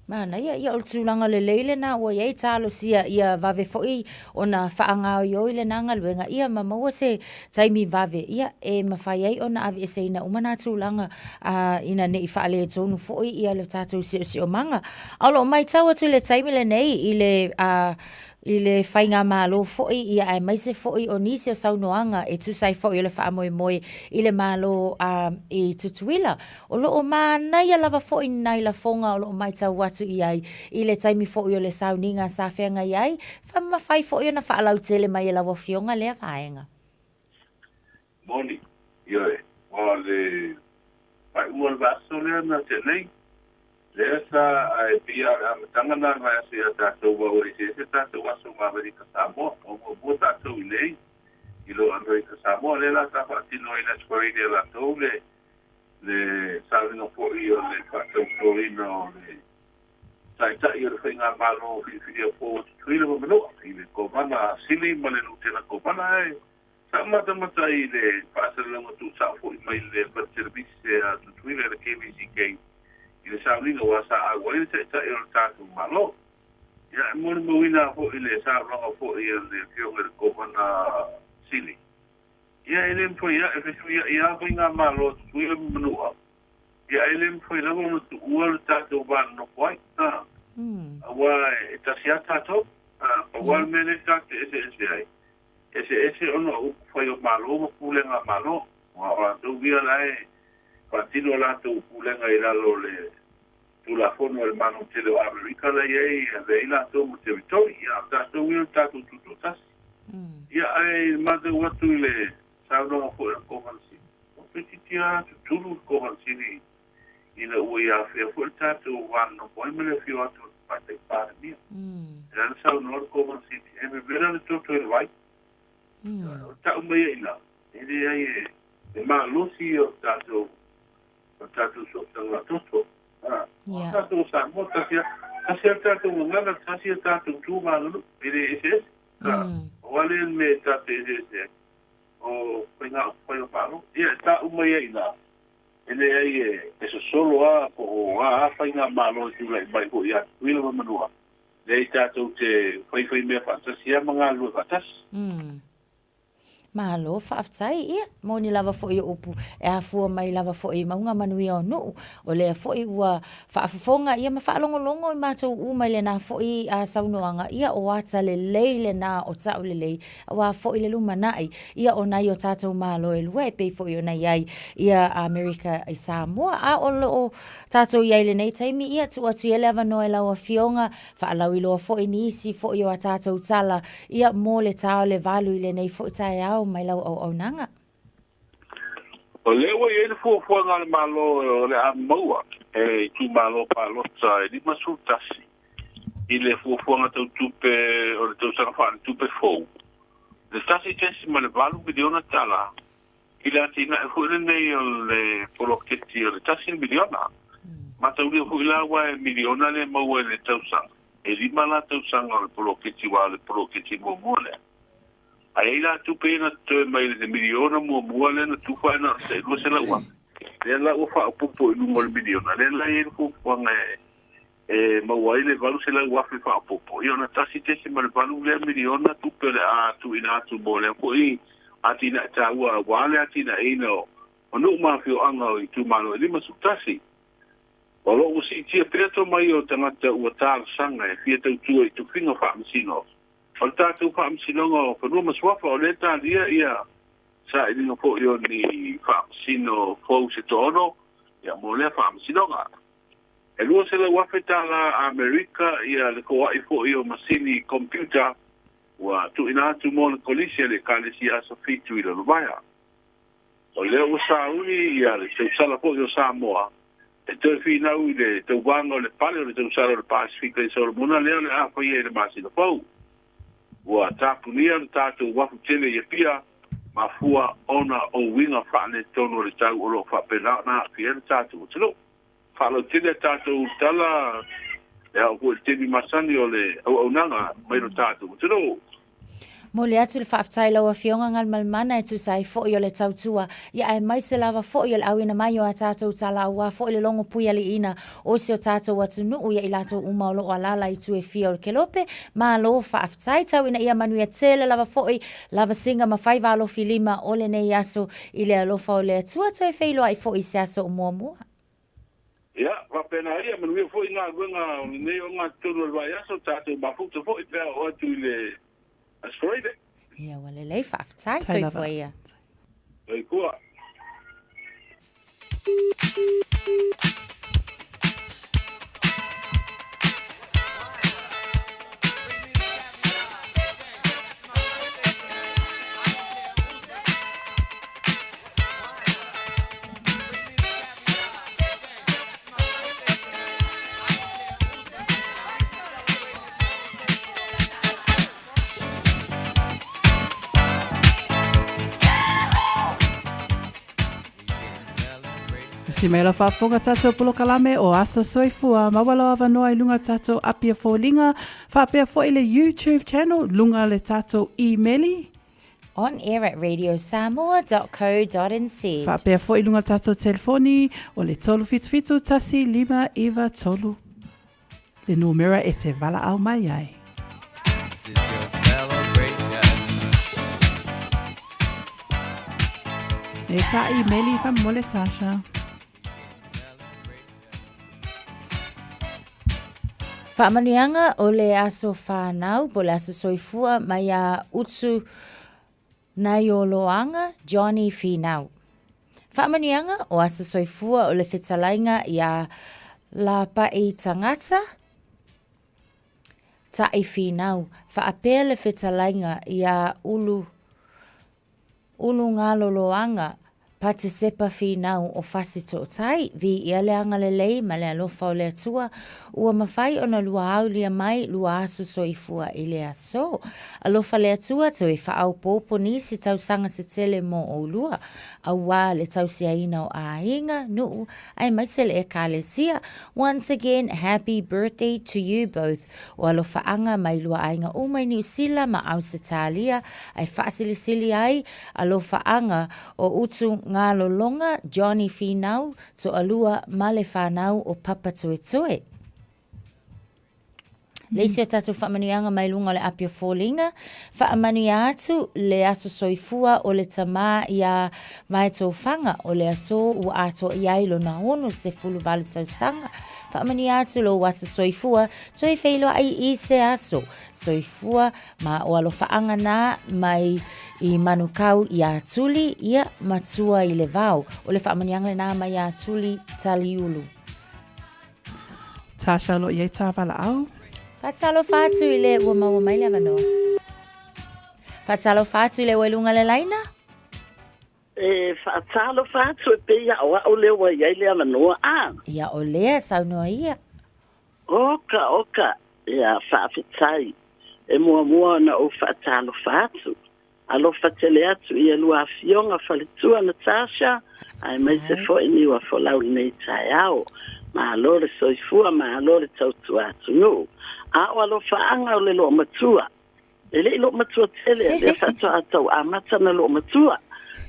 J: Mana ia o tūlanga le leile na ua iei tālo sia ia vave foi o na whaanga o ioi le nanga luenga ia mamaua se taimi vave ia e mawhai ei o na ave e seina umana tūlanga ina ne I whaale e tonu foi ia le tātou si o manga. Alo mai tau atu le taimi le nei I le whainga mālo foi ia ai maise foi o nisi o saunoanga e tusai foi o le wha moe moe I le mālo I tutuila. O lo o mānai a lava foi nai la fonga o lo o mai tau watu I ai I le taimi foi o le sauninga sa whenga I ai wha whai foi o na whaalau tele mai e lawa fionga lea whaenga.
B: Moni, ioe, o le pai ua le vaso lea na te nei. Lea sa ai pia a matangana mai ase a tātou wau e se tātou aso Amerika Samoa, o mo tātou I nei, I lo Amerika Samoa, le la sa whaatino I na skorine la tau le saurina po I o le whaatau skorina o le tai o le whainga malo whiwhiri a po tuila ma manoa, I le komana sili ma le nutena komana e, sa mata I le whaasaranga tu sa po I mai le service a tuila le KBCK, I le saurina wa sa agua I le tai o le tātou malo. Ia moni mawina po I le sauranga po I le fionga le komana sili. Ia ele mpo ia e fesu ia ko ngā malo tu ia manua. Ia ele mpo ia no tu ua le tātou ban no kwai. Awa e tasia tātou. Awa mele tātou ese ai. Ese ono upu whai o malo ma pūlenga malo. Wa tu via lai patino la tu pūlenga I lalo le tula fono le mano te le Amerika la ye le ila to mo te vitoi ya ta to wi ta to tas ya ai ma de watu le sa no ko ko si o petitia tulu ko si ni ina o ya fe fo ta to wan no ko me le fio to pa te pa ni ya sa no ko si e me vera le to le vai ta o me ina ele ai e ma lusi o ta to so ta to Tato sa mo tasia tato ngana tasia tato tu malu ele ese wale me tato ese o pinga foi palo ia ta uma ina ele ai eso solo a ko a fainga malo tu lai bai ko ia wila manua le tato te foi me fantasia manga lu fatas
J: Malo whaaftai ia. Moni lava fo i upu. E a fua mai lava fo i maunga manui o nuu. O lea fo i ua whaafafonga ia ma whaalongolongo i mātou umai le nā fo i a saunoanga. Ia o ata le lei le nā o tau le lei. Wa fo i le luma nai. Ia o nai o tātou malo e lua e pei fo i o nai ai. Ia Amerika i Samoa. A o lo o tātou iai le nei taimi. Ia tu atu ele ava noe lau a fionga. Whaalau i loa fo i nisi fo i o a tātou tala. Ia mō le tāo le valu i le nei fo i tai au. Mai lau au nanga.
B: O lewa i fu ngā le malo le a maua. E tu malo pa lota e di masu tasi. I le fu ngā tau tupe o le tau sanga whaane tupe fou. Le tasi tesi ma le valu miliona tala. I le atina e fu nei o le poloketi o le tasi miliona. Ma tau li fu ila wa e miliona le maua le tau sanga. E lima la tau sanga o le poloketi wa le poloketi mua le. Ai la tu pena te mai le miliona mo le na tu fa na se lo se la wa le la o fa popo no mo miliona le la e ko nga ma wa le valu se la wa fa popo io na tasi te se ma le valu le miliona tu pe a tu ina tu mo le ko i atina ta wa le atina ino o no ma fio anga i tu malo le ma su tasi o lo usi ti preto mai o tangata o tar sanga e fia tu i tu finga fa msino o tātou whaamsinonga o whanua maswafa o le tālia ia sa i ringa po i o ni whaamsino fau se tono ia mo lea whaamsinonga. E lua se le wafe tāla Amerika ia le koa i po i o masini computer wa tu ina atu mo le kolisia le kalesi asa fitu i le lumaya. O lea o sauni ia le tau sala po i o Samoa e tau whina ui le tau wanga o le pale o le tau sala o le Pasifika i Solomona lea le apa i e le masino fau. Wa tapunia tātou wafu tele ia pia mafua ona o winga whaane tono le tau o lo whapena na pia tātou tilo. Whalo tele tātou tala e au kua temi masani o le au nanga mai no tātou tilo.
J: Mo le atu le whaaftai lau a fionga ngal malmana e tu sai fo i o le tautua. Ia ai mai se lava fo i o le awina mai o a tātou tala ua fo i le longo pui ali ina o si o tātou atu nuu ia i lato uma o lo alala i tu e fia o le kelope. Ma lo whaaftai tau ina ia manuia tele lava fo i lava singa ma fai valo filima o le nei aso i le alofa o le atua to e feiloa i fo i se aso o mua mua.
B: Ia, wapena ia manuia fo i ngā guenga o nei o ngā tunu al vai aso tātou mafuta fo i pēr o atu i le Asfrede.
J: Ia wale lei whaaftai so i fo ia.
B: Ei kua.
C: Si mai la whaafonga tātou pulo kalame o aso soifua. Mawalo awa noa i lunga tātou apia fōlinga. Whaapea fo i le YouTube channel, lunga le tātou e-maili.
J: On air at radiosamoa.co.nz.
C: Whaapea fo i lunga tātou telefoni o le tolu fitu tasi lima iwa tolu. Le numera e te wala au mai ai. E tā e-maili wha mole Tasha.
J: Whaamanuianga o le aso whanau po le aso soifua mai a utu nai o loanga Johnny Finau. Whaamanuianga o aso soifua o le whetalainga i a La pa I tangata ta I finau whaapea le whetalainga ia ulu ngalo loanga pa te sepa finau o whasi tō tai vi ia le anga le lei ma le alofa o le atua ua mawhai ona lua au lia mai lua asu soifua I le aso alofa le atua tau I whaau pōpo ni si tau sanga se tele mo o lua au wā le tau sia ina o ainga nuu ai maise le e kālesia. Once again, happy birthday to you both o alofa anga mai lua ainga umai ni usila ma au se talia ai whaasilisili ai alofa anga o utu ngā lolonga Johnny Finau to alua male whanau o Papa Toe Toe. Leisi o tatu whaamanuianga mai lunga le apia fōlinga. Whaamanu atu le aso soifua o le tamā ia mai tō whanga o le aso ua ato iai lo na ono se fulu valu tau sanga. Whaamanu atu lo aso soifua toi whailo ai I se aso. Soifua ma o alo whaanga nā mai I manukau I atuli ia matua I le vau. O le whaamanuianga le nā mai atuli taliulu.
C: Tasha lo iei tā wala au.
J: Fatalo fatu I le ua maua mai le wanoa. Fatalo fatu I le wailunga le laina?
H: Fatalo fatu e pe ia o le ua iai le wanoa a.
J: Ia o lea saunoa ia.
H: Oka. Ia whaafitai. E mua na o fatalo fatu. Alo fatele atu ia lua fionga falitua Natasha. Ai mai se fo iniwa fo lau nei tai au. Ma alore soifua ma alore tautu atu no. A o alo whaanga o le lo matua. E le lo matua tele, le whatua atau a matana lo matua.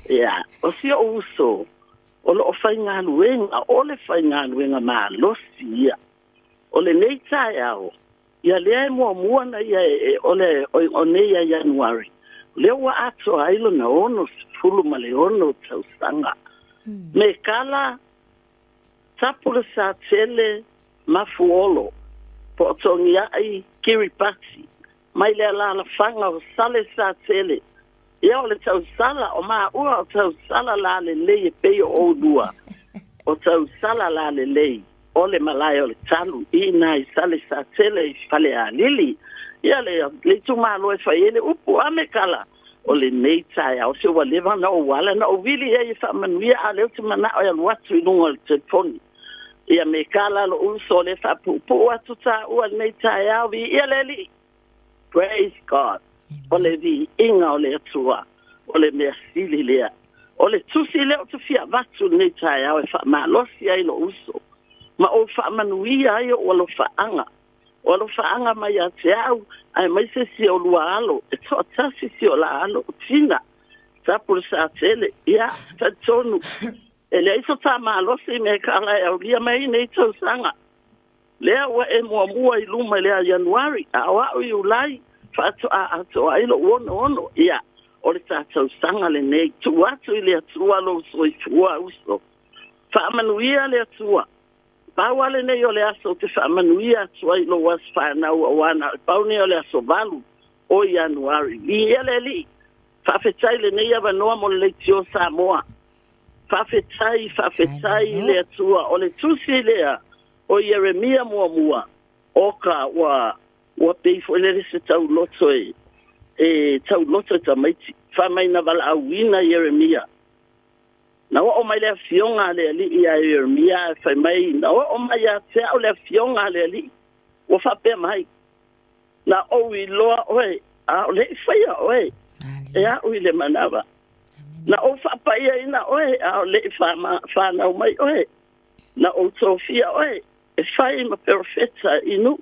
H: Ia, o si o uso, o lo o whainga luenga, o le whainga luenga ma losi ia. O le nei tai au, ia lea e mua na ia o nei a Januari. Leo wa ato ailo na ono, fulu ma le ono tau sanga. Me kala, tapula sa tele mafuolo. Po tongia ai Kiribati. Mai le ala fanga o sale sa tele. Ia o le tau sala o maa ua o tau sala la le lei e peio o dua. O tau sala la le lei. O le malai o le talu. I nai sale sa tele I fale a lili. Ia le tuma aloe whaiele upu amekala. O le nei tai au se wa leva na o wala na o vili e whamanuia a leo tumana o watu I nunga le telefoni. Ia me kala lo uso le whapupu atu ta ua nei tai au vi ia leli. Praise God. O le vi inga o le atua. O le mea sili lea. O le tusi leo tu fia vatu nei tai au e whamalosi ai lo uso. Ma o whamanuia ai o lo whaanga. O lo whaanga mai a te au. Ai mai se si o lua alo. E toa tasi si o la alo. O tina. Tapur sa tele. Ia, tatonu. Ele iso ta malosi me kala e aulia mai nei tau sanga. Lea ua e mua I luma lea Januari. A wa o Iulai. Fatu a ato a ilo ono. Ia. O le tau sanga le nei. Tu atu I le atua lo soifua uso. Whaamanuia le atua. Paua le nei o le aso te whaamanuia atua ilo was whanau a wana. Pauni o le aso valu. O Januari. I ele li. Whawhetai le nei awa noa mo le tio Samoa. Whawhetai le atua o le tusi lea o Yeremia mua oka wa peifo le se tau loto tau loto tamaiti whamai na wala awina Yeremia na o mai le fionga le ali ia Yeremia whamai na o mai a te au le fionga le ali o whape mai na o I loa oe a o le whaia oe e a ui le manawa na o whapaia ina oe a o le whanau mai oe na o Sofia oe e whai ma perfeta inu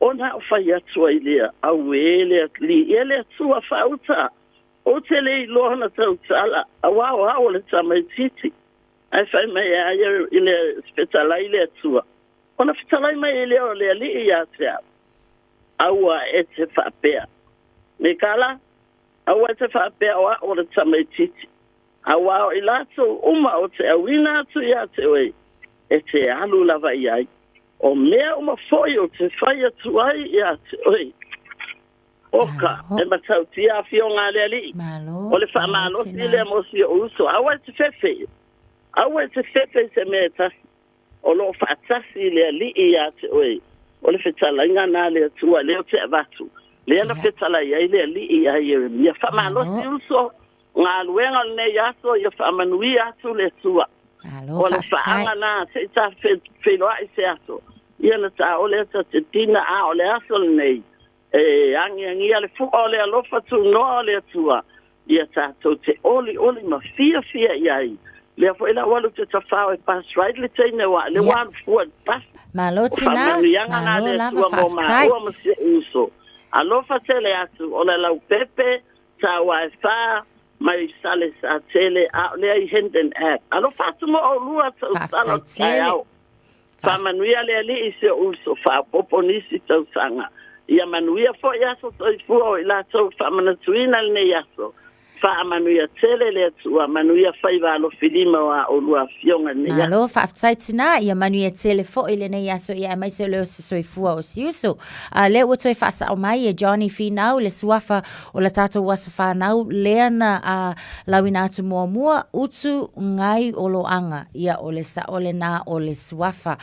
H: o na o whai atua I lea au ele atli ele atua whauta o te le I loa na tau tala a wao hao le tamai titi ai whai mai a I le spetalai le atua o na spetalai mai ele o le ali I a te au a e te whapea me kala awa te whapea o le tamai titi. Awa o I lato uma o te awina atu ia te wei. E te alu lava iai. O mea uma foi o te whai atu ai ia te wei. Oka, e matau tia fionga le ali. O le whamalo si le mosi o uso. Awa te fefe. Awa te fefe se mea tasi. o lo fa'atasi le ali ia te oe. O le whetalainga nā le atua leo te avatu. Lea na whetala ia le ali ia ia whamalosi uso. Ngā luenga le yaso ia whamanui atu le atua. O le whaanga nā se ta wheloa i se aso. Ia na ta o le ata te tina a o le aso le nei. Angi ale fu o le alofa tu noa o le atua. Ia tātou te oli ma fia iai. Lea fo ila walu te tawhao e pass right le teine wa. Le walu fuad pass.
J: Malo tina, malo lava whaftai.
H: Ua masia uso. Alofa tele atu, o le lau pepe, ta wa e wha, mai sale sa tele, a lea I henden app. Alofa atu mo o lua tau sala tai au. Wha manuia lea li I se uso, wha popo nisi tau sanga. Ia manuia fo yaso toi fua o ila tau wha manatuina le ne yaso. Fa manuia tele le tua manuia faiva lo filima wa o lua fionga ne ya.
J: Malo fa afsaitina ia manuia tele fo ile ne yaso ia mai se le soifua o siuso. Le o toi fa sa o mai e Johnny Finau le suafa o la tata wasa fa nau leana lawina atu mua utu ngai o lo anga ia o le sa o le na o le suafa.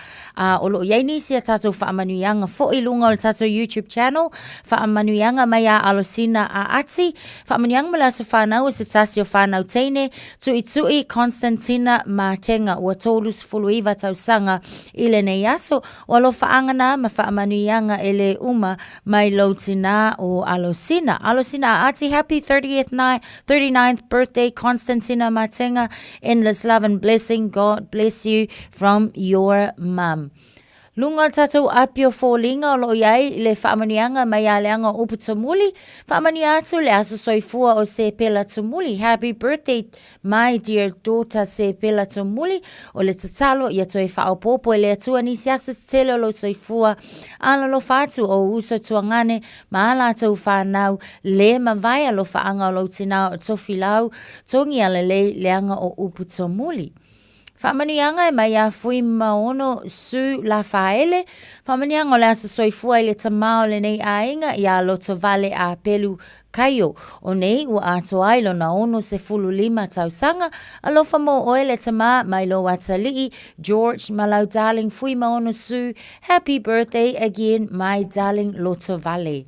J: O lo yaini si tata fa manuianga fo ilunga o le tata YouTube channel fa manuianga mai a alosina a ati fa manuianga mala sa Nau se tasio whanau teine, tui Constantina Martenga ua tolus fuluiva tau sanga ile ne yaso, o alo whaangana ma whaamanuianga ele uma mai lautina o Alosina. Alosina ati happy 39th birthday Constantina Martenga, endless love and blessing. God bless you from your mum. Lunga tatou apio fōlinga o lo iai le whaamanianga mai a leanga upu tamuli. Whaamani atu le aso soifua o se pela tamuli. Happy birthday, my dear daughter se pela tamuli. O le tatalo ia toi whaopopo e le atua nisi aso tele o lo soifua. Ala lo whatu o uso tuangane ma ala tau whanau le mawai a lo whaanga o lo tina o tofi lau. Tongi ala le leanga o upu tamuli. Whamanianga e mai a fui maono su la faele. Whamanianga o le asa soifua i le tamao le nei ainga i a loto vale a pelu kaio. O nei ua ato ailo na ono se fulu lima tausanga. Alofa mo oe le tama mai lo atalii. George Malau darling fui maono su. Happy birthday again my darling loto vale.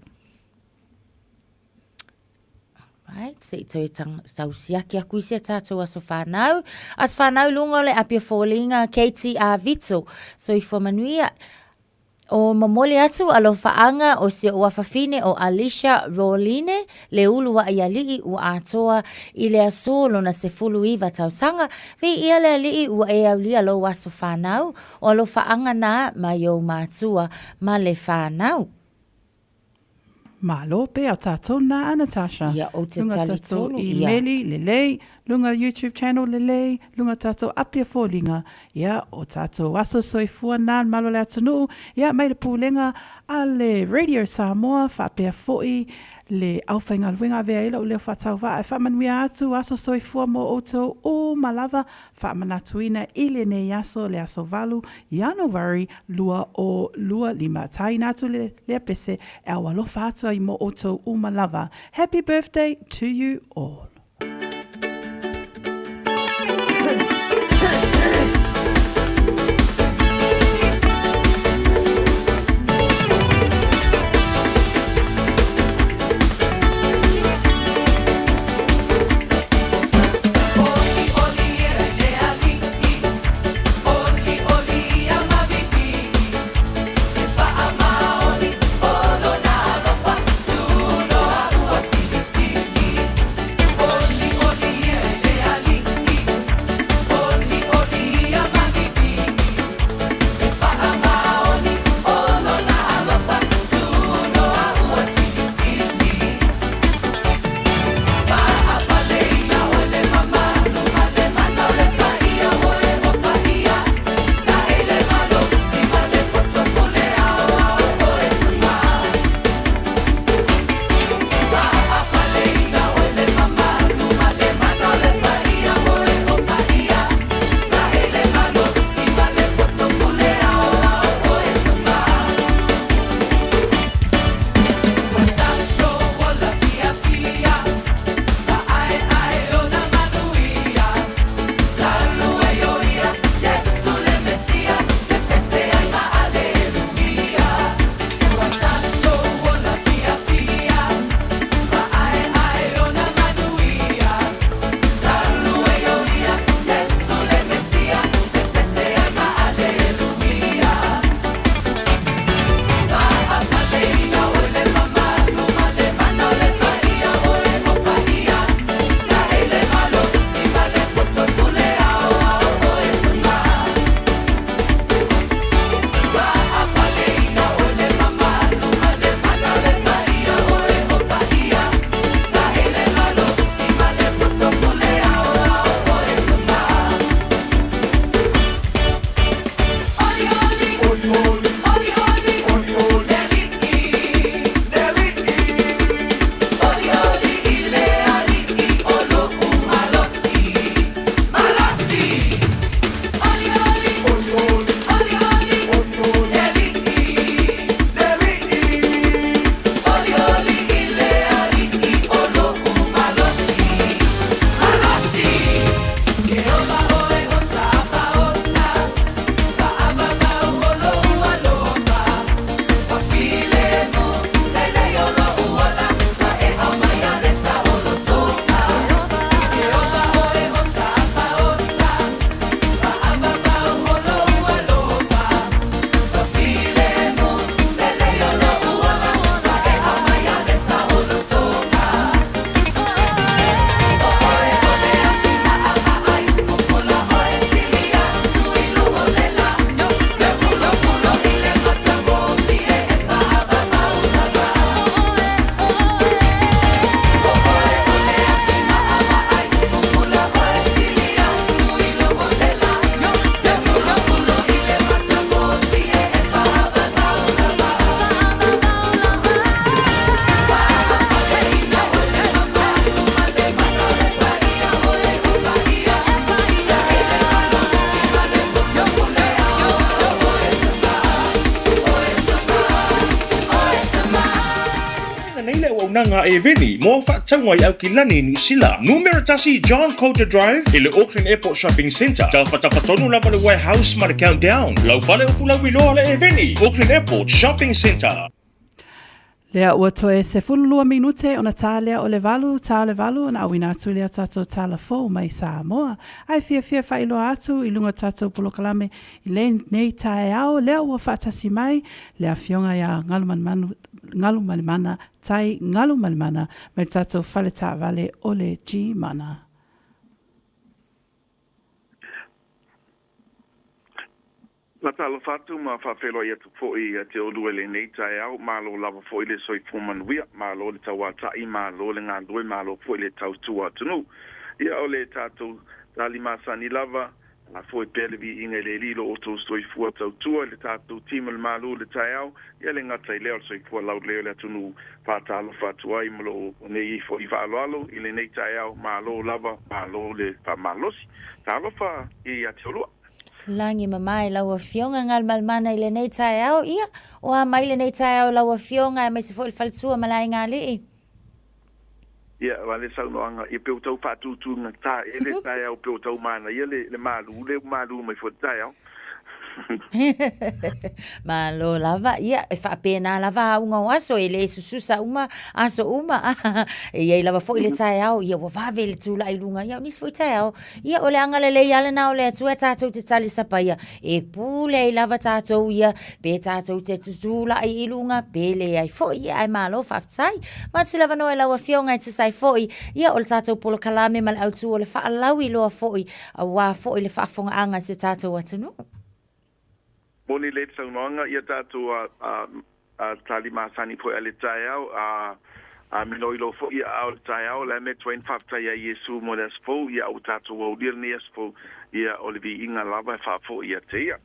J: Right, se ito itang sausiaki aku isi tatou aso whanau. As whanau lungo le apia fōlinga Katie a Vito. So I whamanuia o mamoli atu alo whaanga o se ua whawhine o Alicia Roline le ulua i alii ua atoa I le asolo na se fulu iwa tausanga. Vi ia le alii ua e au lia lo aso whanau o alo whaanga na mai o mātua ma le whanau.
C: Malo pe o tātou nā Natasha.
J: Ia o te tali tonu.
C: I meli lelei, lunga YouTube channel lelei, lunga tātou apia fōlinga. Ia o tātou aso soifua nā malo le atunu. Ia mai le pūlenga a le Radio Samoa whapea fōi le awhainga luenga vea ila o leo whatau wha. E whamanuia atu aso soifua mo outou o malava whamanatuina ile ne aso le aso valu January lua o lua lima. Tai natu le pese e awalofa atu ai mo outou o malava. Happy birthday to you all.
M: Only
Q: waunanga e veni mo whaatangwai au ki lani New Zealand. Numera tasi John Coulter Drive i le Auckland Airport Shopping Centre. Tau whatawhatonu lava le warehouse ma le countdown. Lau whale ufu lau iloa le e veni. Auckland Airport Shopping Centre.
I: Lea ua toe se fululua minute ona tālea o le valu na awina atu lea tātou tāla fōu mai Samoa. Ai fia whailoa atu i lunga tātou polokalame i le nei tae ao lea ua whaatasi mai lea fionga ia ngalu malimana tai ngalu malimana mai tātou whale tā vale o le G mana.
B: La talo fatu ma fa felo ia tu foi te o duele nei tai au ma lo lava foi le soi fuman wia ma lo le tawata I ma lo le ngandoi ma lo foi le tau tua tunu ia o le tatu tali masani lava la foi pele vi inga le lilo o tu soi fua tau tua le tatu timel ma lo le tai au ia le ngatai leo soi fua lau leo le tunu fa talo fatu ai mlo nei fo I va alo I le nei tai au ma lo lava ma lo le fa malosi talo fa I atiolua
J: Langi mamai laua fionga ngal malmana I le nei tae au ia o a mai le nei tae au laua fionga mai se foi falsua malai ngali
B: ia wale sau noanga I peu tau patu tu na ta ele tae au peu tau mana ia le malu mai foi tae au
J: Ma lo lava ia e fa pena lava unga waso ele sususa uma aso uma ia lava foi le tae au ia wa va vele tula I lunga ia nis foi tae au ia ole anga le ia na ole tu tatou te tali sapa ia e pule lava tatou ia pe tatou te tula I lunga pele ai foi ia ai malo fa tai ma tu lava no lava fionga tu sai foi ia ole tatou polo kalame mal au tu ole fa lawi lo foi a wa foi le fa fonga anga se tatou atunu
B: Moni le tau noanga ia tātou a tali masani po ale tai au a minoilo fo ia au tai au le me 25 tai ia Yesu mo le spo ia au tātou o dirni spo ia olivi inga lava fa fo ia te ia.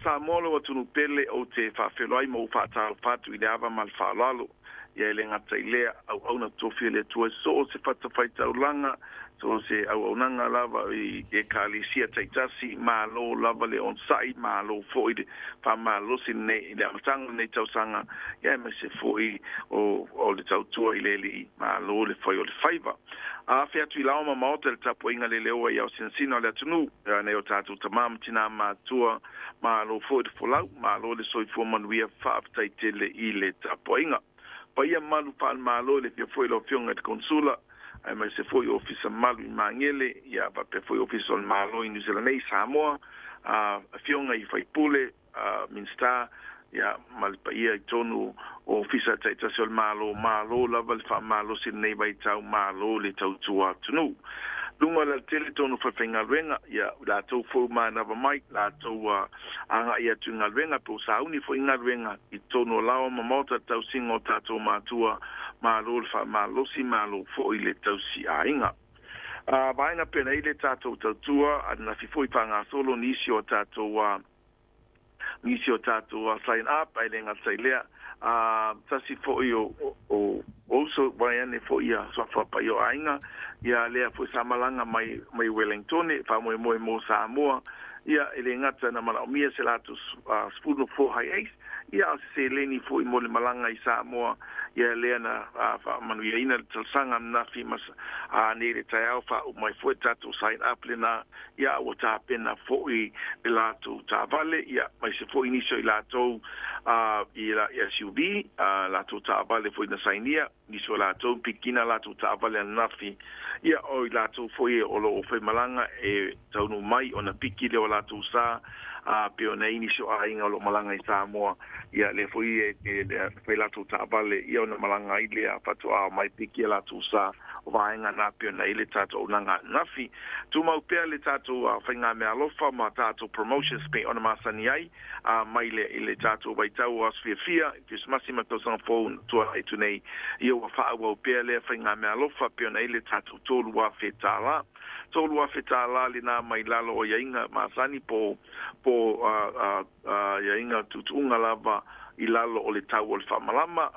B: Sa molo o tunu pele o te fa feloi mo fa tal fatu I le ava mal fa lalo ia le ngata ilea au na tofi le tua so se fata faita ulanga so se au nanga lava I e kalisia taitasi ma lo lava le on sai ma lo foi fa ma lo sin ne le matanga ne tausanga ia me se foi o le tautua I le ma lo le foi o le faiva a fia tu la ma motel tapo inga le leo ia sinsino le tunu ne o tatu tamam tina ma tua ma lo foi de folau ma lo le soi fo man we fa taitele I le tapo inga pa ia malu pa malo le foi lo fionga de consula ai mai se foi ofisa malu I mangele ia pa pe foi ofisa malo I New Zealand nei Samoa a fionga I fai pule minsta ia mal pa ia tonu ofisa taita sol malo lava le fa malo sin nei vai tau malo le tau tua tunu lunga la tele tonu fa fenga renga ia la tau fo mana va mai la tau anga ia tunga renga po sauni fo inga renga I tonu lao mamota tau singo tato matua malo fa malo si malo fo ile tau si ainga vaina pena ile tato tau tua ana fi foi panga solo nisio tato sign up ai lenga sailea tasi fo io also vaiane fo ia so fa pa io ainga ia lea fo samalanga mai Wellington fa mo Samoa ia ele ngata na mala mia se latu spuno fo high ace ia se leni fo mo le malanga I Samoa ia lea na fa manu ia ina tsalsanga na fi mas ne le tai fa mai fo tatu sign up lena ia o ta pena fo I latu ta vale ia mai se fo inicio I latu ia SUV latu ta vale fo na sainia ni so latu pikina latu ta vale na fi ia o latu fo e o lo fe malanga e taunu mai ona piki le o latu sa pe ona inicio a inga lo malanga I Samoa ia le fo e fe latu ta vale ia ona malanga I le fatu a mai piki latu sa vaenga na pe ona ile tatu nanga nafi tu mau pe le tatu fainga me alofa ma tatu promotions pe ona masani ai mai le ile tatu vai tau asfia kis masima to san phone to ai tu nei ia fa wa pe le fainga me alofa pe ona ile tatu tolu wa fetala lina mai lalo o yainga masani po yainga tutunga lava I lalo o le tau o le whamalama,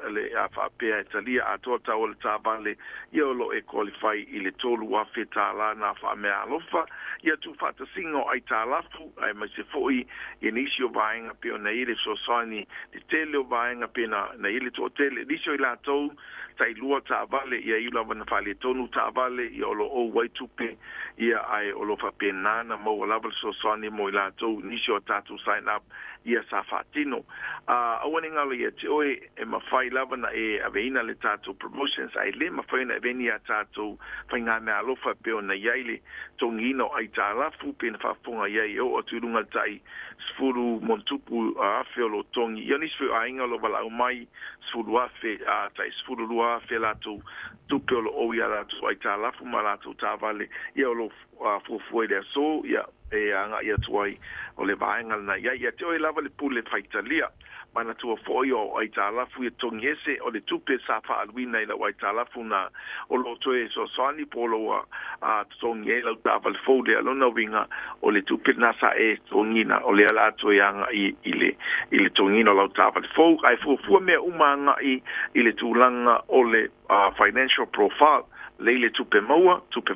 B: le a whapea e talia, a toa tau o le tāwale, ia o lo e qualify I le tolu a whetala na whamea alofa, ia tu whatasingo ai tā lafu, ai mai se foi, I nisi o vaenga peo na ile so sani, te tele o vaenga peo na ile to tele, nisi o I la tau, tai lua tāwale, ia I lawa na whale tonu tāwale, ia o lo o waitupe, ia ai o lo whapea nana, mo o lawa so sani mo I la tau, nisi o tātu sign up, ia sa fatino awani ngalo ia te oe e mawhai lava na e aveina le tātou promotions ai le mawhai na eveni a tātou whainga mea alofa peo na iaile tongino ai tā lafu pe na whafonga iai o aturunga tai sfuru montupu afe o lo tongi ia nisfu a inga lo wala umai sfuru afe tai sfuru lua afe lato tupe o lo oia lato ai tā lafu ma lato tā vale ia o lo fuafue lea so ia e anga ia tuai o le vaenga na ia te oi lava le pule faitalia mana tua foi o ai talafu e tongese o le tupe sa fa alwina ila wai talafu na o lo toe so sani polo a tonge la tava le fode alona winga o le tupe na sa e tongina o le ala toe anga ile tongina la tava le fo ai fu me umanga ile tulanga o le financial profile leile tupe maua, tupe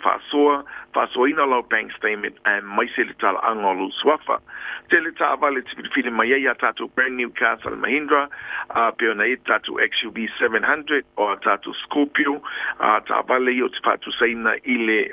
B: fasoina lau bank statement, and maise le tala angolu swafa. Te le ta avale te whiwhine mai ia tatu brand new Castle Mahindra, peo na tatu XUV 700, o tatu Scorpio, ta avale i o te fatu saina ile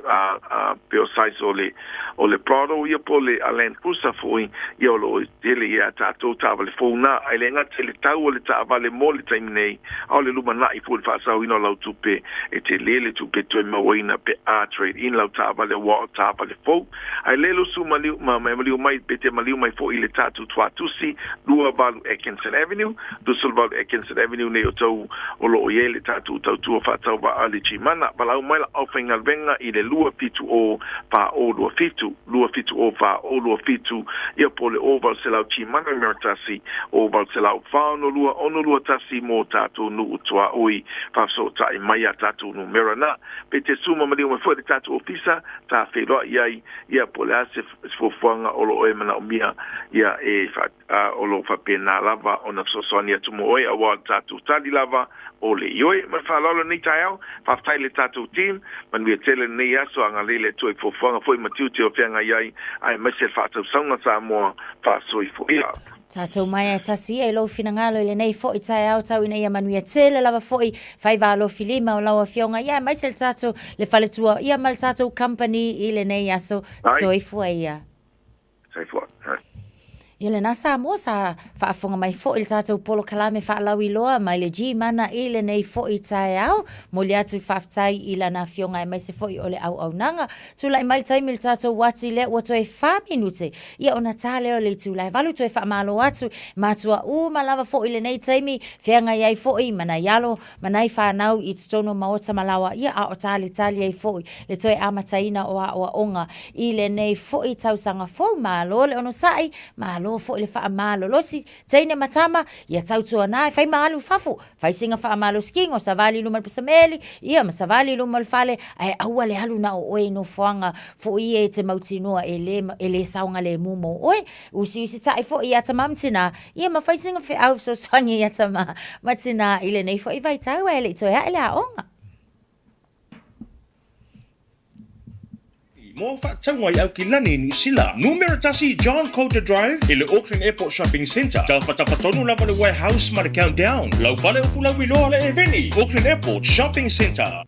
B: peo size o le Prado, ia po le Land Cruiser foi, ia o lo tele ia tatu ta avale fōna, ai le ngata le tau o le ta avale mo le taiminei, au le lumana I fōle whaasau ino lau tupe, e te lele tupe toi mawaina pe trade in lau ta avale wa o ta avale fō, ai lelo su maliu mai pete maliu mai fo ile tatu tuatusi lua valu Atkinson Avenue dusul valu Atkinson Avenue ne o tau o lo o yele tatu tau tua whatau wa ali chimana balau mai la aufenga venga ile lua fitu o fa o lua fitu o fa o lua fitu ia pole o val selau chimana meritasi o val selau fa ono lua tasi mo tatu nu utua oi fa so ta I mai tatu nu merana pete suma maliu mai fo de tatu ofisa ta felo ia pole ase fofuanga o lo o emana o mia ia o lo fa pena lava ona sosonia tumo oi a wa tatu tali lava o le ioi ma fa lolo ni taiao fa taile tatu team man we tele ni aso anga lele toi fofuanga foi matiu te o fianga iai ai mese fa tau saunga sa mo fa soi fo ia
J: Tātou mai e tasi e lau finangalo le nei fo I tai au tau ina ia manuia tele lava fo I fai valo filima o laua fionga ia mai se le tātou le faletua ia mal tātou company I le nei aso soifua ia.
B: Soifua,
J: Ia le nasa mo sa whaafonga mai fo I le tātou polo kalame whaalau I loa mai le G mana I le nei fo I tai au mo le atu whaftai I lana fionga e mai se fo I ole au nanga tula I mai taimi le tātou wati le ua toe 5 minute ia ona tale o le tula e valu toe whaamalo atu matua malava fo I le nei taimi whianga iai fo I mana yalo manai whanau I tutono maota malawa ia a o tali ai fo I le toe amataina o a onga I le nei fo I tausanga fo malo le ono sai malo fo le fa malo losi taine matama ia tautua na fai malu fafu fai singa fa malo sking o savali lumal pesameli ia ma savali lumal fale ai aua le halu na o no foanga fo I e te mautinoa ele saunga le mumo oi usi tai fo ia tamamtina ia ma fai singa fe au so swangi ia tama matina ile nei fo I vai tau ele to ia ele aonga
Q: Mo whaatangwai au ki lani New Zealand. Numero tasi John Coulter Drive I le Auckland Airport Shopping Centre. Tau whatapatonu lava le warehouse ma le countdown. Lau vale o fula wiloa le eveni. Auckland Airport Shopping Centre.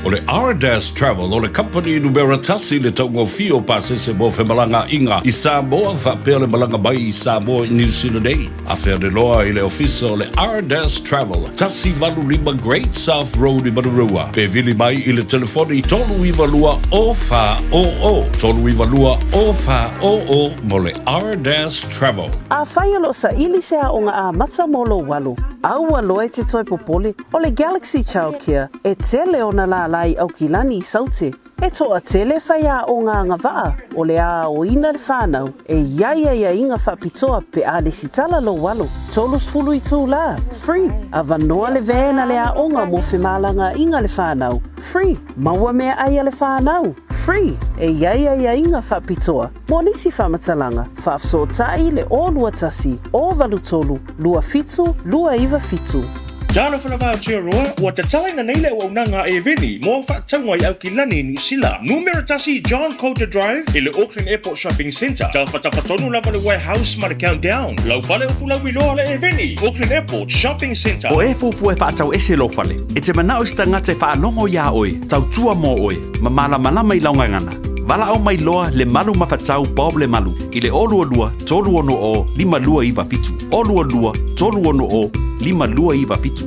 M: O le R-Dash Travel, o le company numero tasi le taungo fio pasese mo fe malanga inga I Samoa whapea le malanga mai I Samoa I New Zealand Day. A whea de loa I le ofisa o le R-Dash Travel, tasi valu lima Great South Road I Manarua. Pe vili mai I le telefoni tolu I valua o fa o. Tolu I valua o fa o mo le R-Dash Travel.
R: A whai alo sa ili se a onga a matsa molo walu. Aua loe te toi popole o le Galaxy Childcare e tele ona la lai au kilani I saute. E toa tele whai a o ngā ngawaa o le a o ina le whānau e ia inga whapitoa pe a le sitala lo walo. Tolus fulu I tū la. Free. A vanoa le vēna le a onga mo whi mālanga inga le whānau. Free. Maua mea ai a le whānau. Free, e ia inga whapitoa. Mo nisi whamatalanga, whaafsootai le o lua tasi, o valutolu, lua fitu, lua iwa fitu.
Q: Jana whanawha tia roa, ua te talaina nei le waunanga e veni, mō whaatangwai au ki lani New Zealand. Numera tasi John Coulter Drive, i le Auckland Airport Shopping Centre. Tau whatawhatonu lava le warehouse ma le countdown. Lau whale o fula wiloa le e veni, Auckland Airport Shopping Centre.
N: O e fufu e whaatau ese lo whale. E te manao sta ngate whaanongo ia oi, tau tua mō oi, ma malama i laungangana. Vala au mai loa le malu mawhatau Bob le malu. I le olua tolu ono o, lima lua iwa fitu. Olua tolu ono o, lima lua iwa fitu.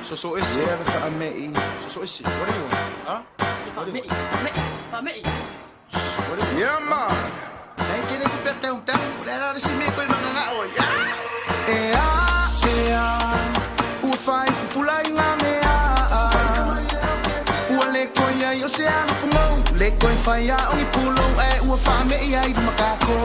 P: So isi. Yeah, the whaamei. So isi. What do you want? Huh? Whaamei. Yeah, man. Nei kene ku perguntão, ela disse me coi manga oi. O fai pula inga mea. O le coia yo se anu pumo. Le coi fai a o pulo o whaamei ai makako.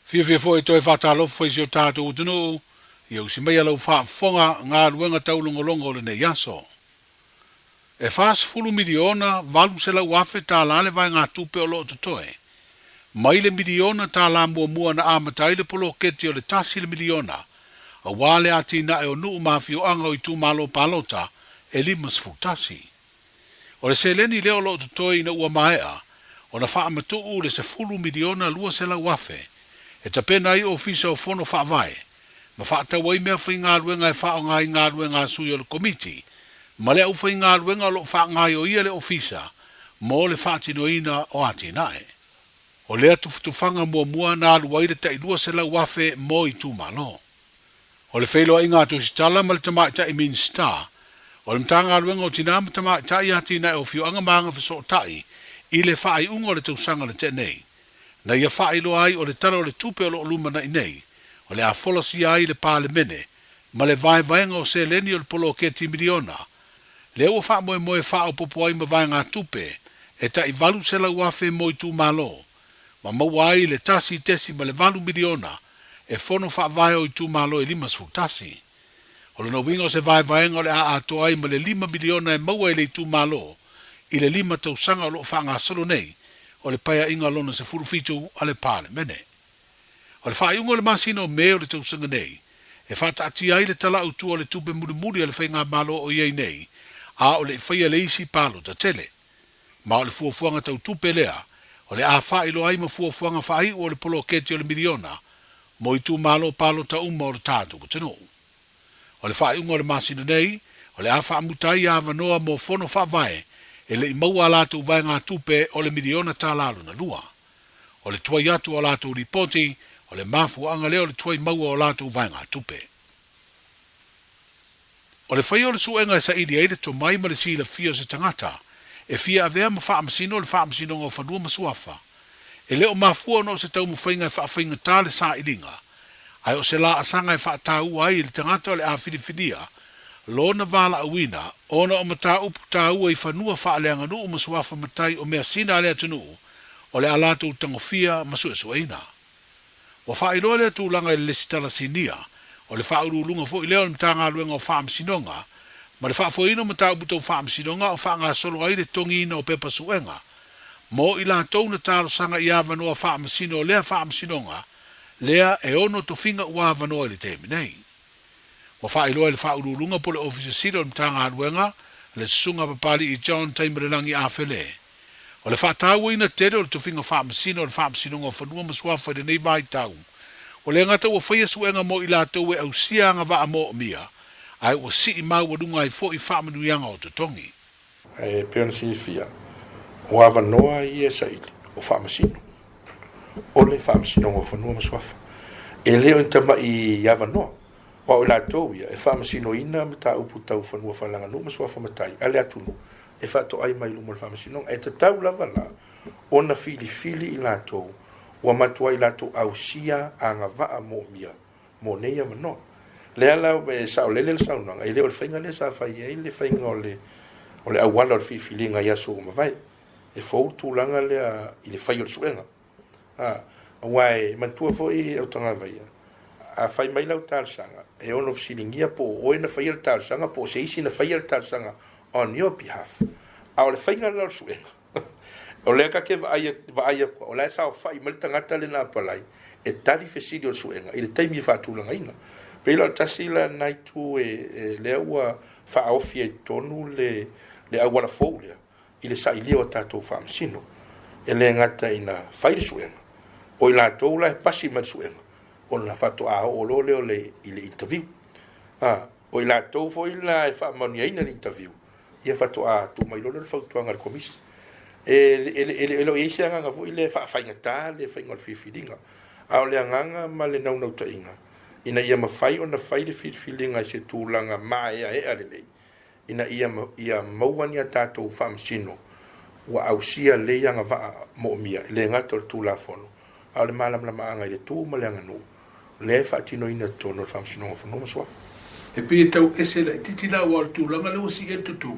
O: Fia foi toi whatalo foi si o tātou utunu, i au si mea lau whaafonga ngā ruenga taulongolongo le nei aso. E whaas fulu miliona, valu se lau afe tā lale vai ngā tupe o lo tutoe. Mai le miliona tā la mua na amatai le polo keti o le tasi le miliona, a wale ati na e o nuu mafio anga o i tu malo palota, e limas futasi. O le se leni leo lo tutoe ina ua maea, o na wha matuu le se fulu miliona lua se lau afe, e ta pena i ofisa o fono whaavae, ma whaatau ai mea whai ngā ruenga e whao ngai ngā ruenga sui o le komiti, ma lea ufai ngā ruenga lo wha ngai o ia le ofisa, mo le whaatino ina o ati nae. O lea tufutufanga mua nā luaire ta ilua se lau wafe mo i tu malo. O le whailoa inga tu si tala ma le tamai ta i min star, o le mtanga ruenga o tina ma tamai ta i ati nae o fio anga maanga fiso tai, i le whaai unga le tausanga le tenei. Na ia whaelo ai o le tara o le tupe o lo luma na inei, o le a folasi ai le pāle mene, ma le vai vaenga o se leni o le polo ke ti miliona. Le ua wha moe wha o popo ai ma vai ngā tupe, e ta i valu se lau wafe mo i tu malo, ma maua ai le tasi tesi ma le valu miliona, e fono wha vai o i tu malo e limas fu tasi. O le no wingo se vai vaenga o le a ato ai ma le 5 miliona e maua i le tu malo, i le 5 tausanga o lo wha ngā solo nei, o le paia inga lona se furufitu a le pāle mene. O le whaiunga le masino me o le tausanga nei, e whata ati ai le tala utu o le tupe muri le whainga malo o iei nei, a o le whaia le isi palo ta tele. Ma o le fuafuanga tau tupe lea, O le a wha ilo ai mafuafuanga whai o le polo keti o le miliona, mo i tū malo palo ta uma o le tātou kutino. O le whai unga o le masina nei, o le a wha amutai a wanoa mo fono wha vai, e le i maua lātou vai ngā tupe o le miliona tā lalo na lua. O le tuai atu o lātou ripoti, o le mafu anga leo le tuai maua o lātou vai ngā tupe. O le whai o le suenga e sa idi eide to mai ma le sila fia se tangata, e fia avea ma wha amasino o le wha amasino o whanua masuafa. E leo mafua no se tau mwhainga e whaafainga tāle sa iringa, ai o se la asanga e whaatau ai le tangata o le a whiriwhiria, lona vala awina, ona o mata upu tāua i whanua whaaleanga nuu masuafa matai o mea sina alea tunu, o le alatou tangofia masuesueina. Wa whaailoa lea tūlanga i le lesitala sinia, o le whaurulunga fo i leo le mtanga luenga o whaamsinonga, ma le whaafoino mata upu tau whaamsinonga o whaanga solo ai le tongiina o pepa suenga, mo i la tau na talo sanga i awanoa whaamasino lea whaamsinonga, lea e ono to finga ua awanoa i le temi nei. Wa whaailoa i le whaurulunga po le ofisa siro le mtanga luenga, le sunga papali i John Taimrelangi Afele. O le whaatau ina tere o le tuwhinga whaamasino o le whaamasinonga o whanua masuafa i le nei vai tau. O le ngata ua whaia suenga mo i la tau e au sianga wa amo o mia, ai ua si i mau wadunga i fo i whaamanuianga o te tongi.
K: E peona sinifia, o awanoa i e saili, o whaamasino. O le whaamasinonga o whanua masuafa. E leo intama i awanoa, wa o la tau ia, e whaamasino ina me ta upu tau whanua whalanga nu masuafa matai, ale atunu. E whaato ai mai lumo le whaamasinonga, e te tau lava la, o na fili i la tau, ua matua i latou ausia agavaa mo mia mo nei avanoa lea la e saʻolele le saunaga i lea o le faiga lea sa fai ai le faiga o le auala o le fiifiliga i aso o mavae e fou tulaga lea i le fai o le suʻega ua e matua foʻi autaga vaia a fai mai lau talesaga e ono fesiligia po o oe na faia le talesaga po o se isi na faia le talesaga on your behalf a o le faiga la o le suʻega o lea ka ke vaaia o lea sa o fai ma le tagata lena apalai e tali fesili o le suʻega i le taimi e faatulagaina pei lo le tasi lanai tu e lea ua faaofi ai tonu le auala fou lea i le saʻilia o tatou faamasino e le gata ina fai le suʻega o i latou la e pasi ma le suʻega ona faatoʻao lo leo i le interview o i latou foʻi la e faamaniaina le interview ia faatoʻā tumai lona le fautuaga le komisi e lo isi agaga foʻi le faafaigatā le faiga o le filifiliga a o le agaga ma le naunautaʻiga ina ia mafai ona fai le filifiliga i se tulaga maeaea lelei ina ia maua ni a tatou faamasino ua ausia lei agavaa mo omia i le gata o le tulafono a o le malamalamaʻaga i le tu ma le aganuu le faatinoina tonu o le faamasinoga fanua masuafa
O: e pia tau ese la titi la o le tulaga le ua si e tutu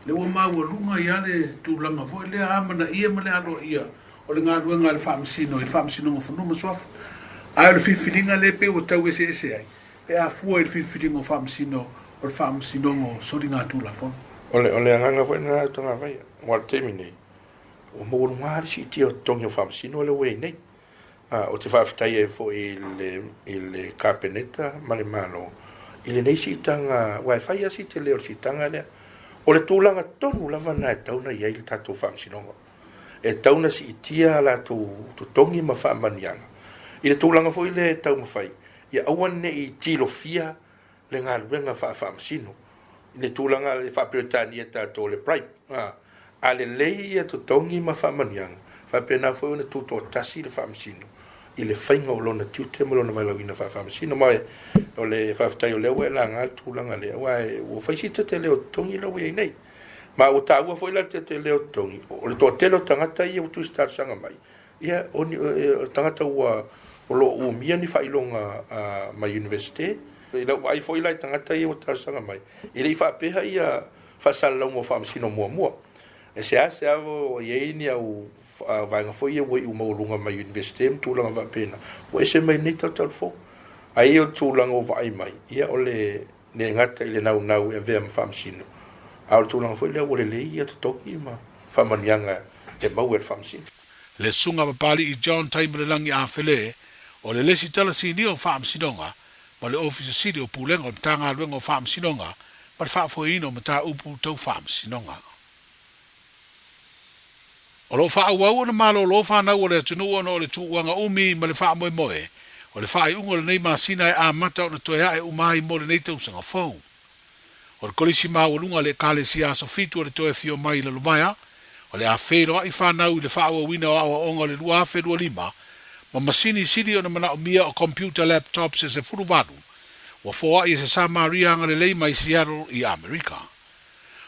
O: le ua maualuga ia le tulaga foʻi lea amana ia ma le aloa ia o le galuega a le faamasino i le faamasinoga fanua masuafa ae o le filifiliga le pe ua tau ese ai e afua i le filifiliga o faamasino o le faamasinoga o soliga tulafono
K: o le agaga foʻi na tagavaia ua le temi nei ua maualuga le siitia o totogi o faamasino o le ua nei o te faafetaia e foʻi i le kapeneta ma le malo i lenei siitaga ua e faia si te lea o le siitaga lea o le tulaga tonu lava na e tauna iai le tatou faamasinoga e tauna siitia latou totogi ma faamaniaga i le tulaga foʻi le taumafai ia aua neʻi tilofia le galuega faamasino i le tulaga le faapeotania tatou le prime a lelei ia totogi ma faamaniaga faapena foʻi ona tutoatasi le faamasino i le faiga o lona tiute ma lona vailauina faamasino ma o le faafetai o lea ua e laga le tulaga lea ua faisita te leo totogi lau iai nei ma ua taʻua foʻi la te leo totogi o le toʻatele o tagata ia ua tusi talesaga mai ia o tagata ua o loo umia ni faailoga ma university i lau vaai foʻi la tagata ia ua talesaga mai i leʻi faapeha ia faasalalauga o faamasino muamua e se avo iai ni au vaega foʻi ia ua iʻu mauluga ma university ma tulaga vaapena ua ese mai nei tautalufou ai o tulaga o vaai mai ia o le gata i le naunau e avea ma faamasino a o le tulaga foʻi lea ua lelei ia totogi ma faamaniaga e mau e le faamasino
O: le sunga papali i John Taimrelangi Afele o le lesi talasini o faamasinoga ma le ofisa sili o pulega o le tagaluega o faamasinoga ma le faafoeina o mataupu tau faamasinoga O lo wha au na malo lo whanau o le atunua o le tuuanga umi ma le wha moe moe. O le wha unga le nei masina e a mata o na toe hae umai mo le nei tausanga fau. O le kolisi mawalunga le kale si aso fitu o le toe fio mai le lumaya. O le a whero a i whanau i le wha ua wina o awa onga le lua wherua lima. Ma masini siri o na mana o mia o computer laptop se se furu wadu. Wa fōa i se Samaria anga le lei mai Seattle i Amerika.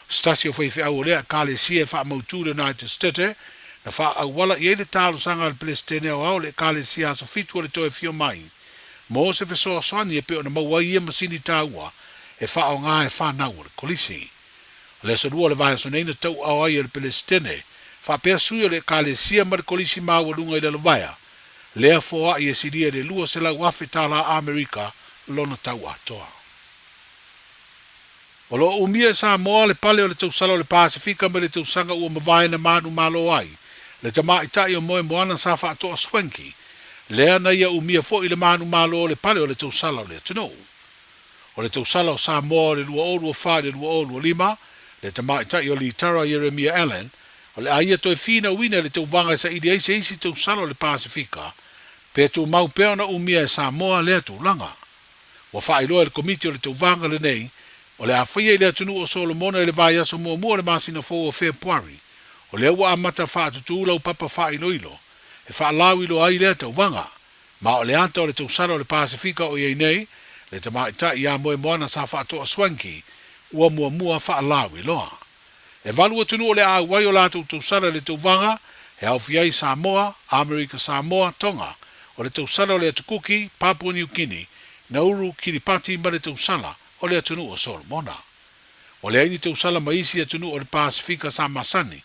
O: Stasi o whaiwhi au o lea kale si e wha mautu le United States. Na wha au wala i eile tālu sanga le Palestine o au le kale si aso fitu o le toe fio mai. Mo se fesoa soani e pe o na maua ia masini tāua e wha o ngā e whanau o le kolisi. Le sadua le vai soneina tau au ai le Palestine. Wha pea sui o le kale sia ma le kolisi mawalunga i le lawaya. Lea fōa i e siria le lua se lau wafi tāla Amerika lona tau atoa. O lo umia sa moa le pale o le tausala o le Pasifika ma le tausanga ua mawai na manu malo ai. Le tama itai o moe moana sa wha atoa swenki. Lea na ia umia fo i le manu malo o le pale o le tausala o le tino. O le tausala o sa moa le lua olu o wha le lua olu o lima. Le tama itai o li tara Jeremia Allen. O le aia toi fina wina le tau vanga sa idi eise isi tausala o le Pasifika. Pe tu mau peo na umia e sa moa lea tu langa. Wa wha iloa le komiti o le tau vanga le nei. O le awhia i le atunu o Solomona i le vai aso mua mua le masina fo o February. O le ua amata wha atutu lau papa wha ilo. E wha lau ilo ai lea tau vanga. Ma o le anta o le tausala o le Pasifika o iei nei. Le tama ita i a moe moana sa wha atoa swanki. Ua mua mua wha lau iloa. E valu atunu o le a wai o lātou tausala le tau vanga. He au fiai Samoa, Amerika Samoa, Tonga. O le tausala o le atukuki, Papua New Guinea. Nauru, Kiribati, ma le tausala. O le atunu o Solomona. O le aini tausala maisi atunu o le Pasifika sa masani.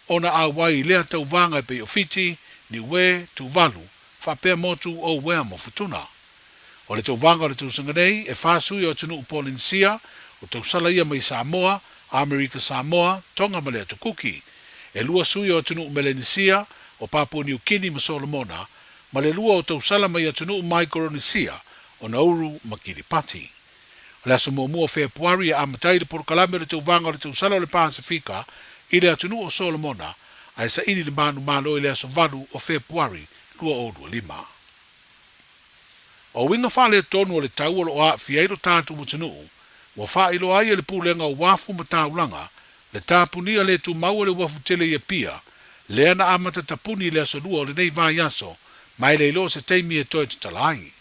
O: Ona a wai lea tau vanga pe ofiti, ni we, tu valu, whapea motu o wea mo futuna. O le tau vanga o le tausanga nei, e whasui o atunu o Polinsia, o tausala ia mai Samoa, Amerika Samoa, Tonga ma le atukuki. E lua sui o atunu o Melanesia, o Papua New Guinea ma Solomona, ma le lua o tausala mai atunu o Micronesia, o Nauru ma Kiribati. O le aso mua Februari a amatai le porokalame le tau vanga o le tausala o le Pasifika, i le atunu o Solomona, a e sa ini le manu malo i le aso valu o Februari, lua o lua lima. O winga wha le tonu o le tau o lo a fiairo tātu mutanu, wa wha ilo ai le pūlenga o wafu ma taulanga, le tāpunia le tu mau le wafu tele ia pia, le ana amata tapuni le aso lua o le nei vai aso, mai le ilo se teimi e toi tatalai.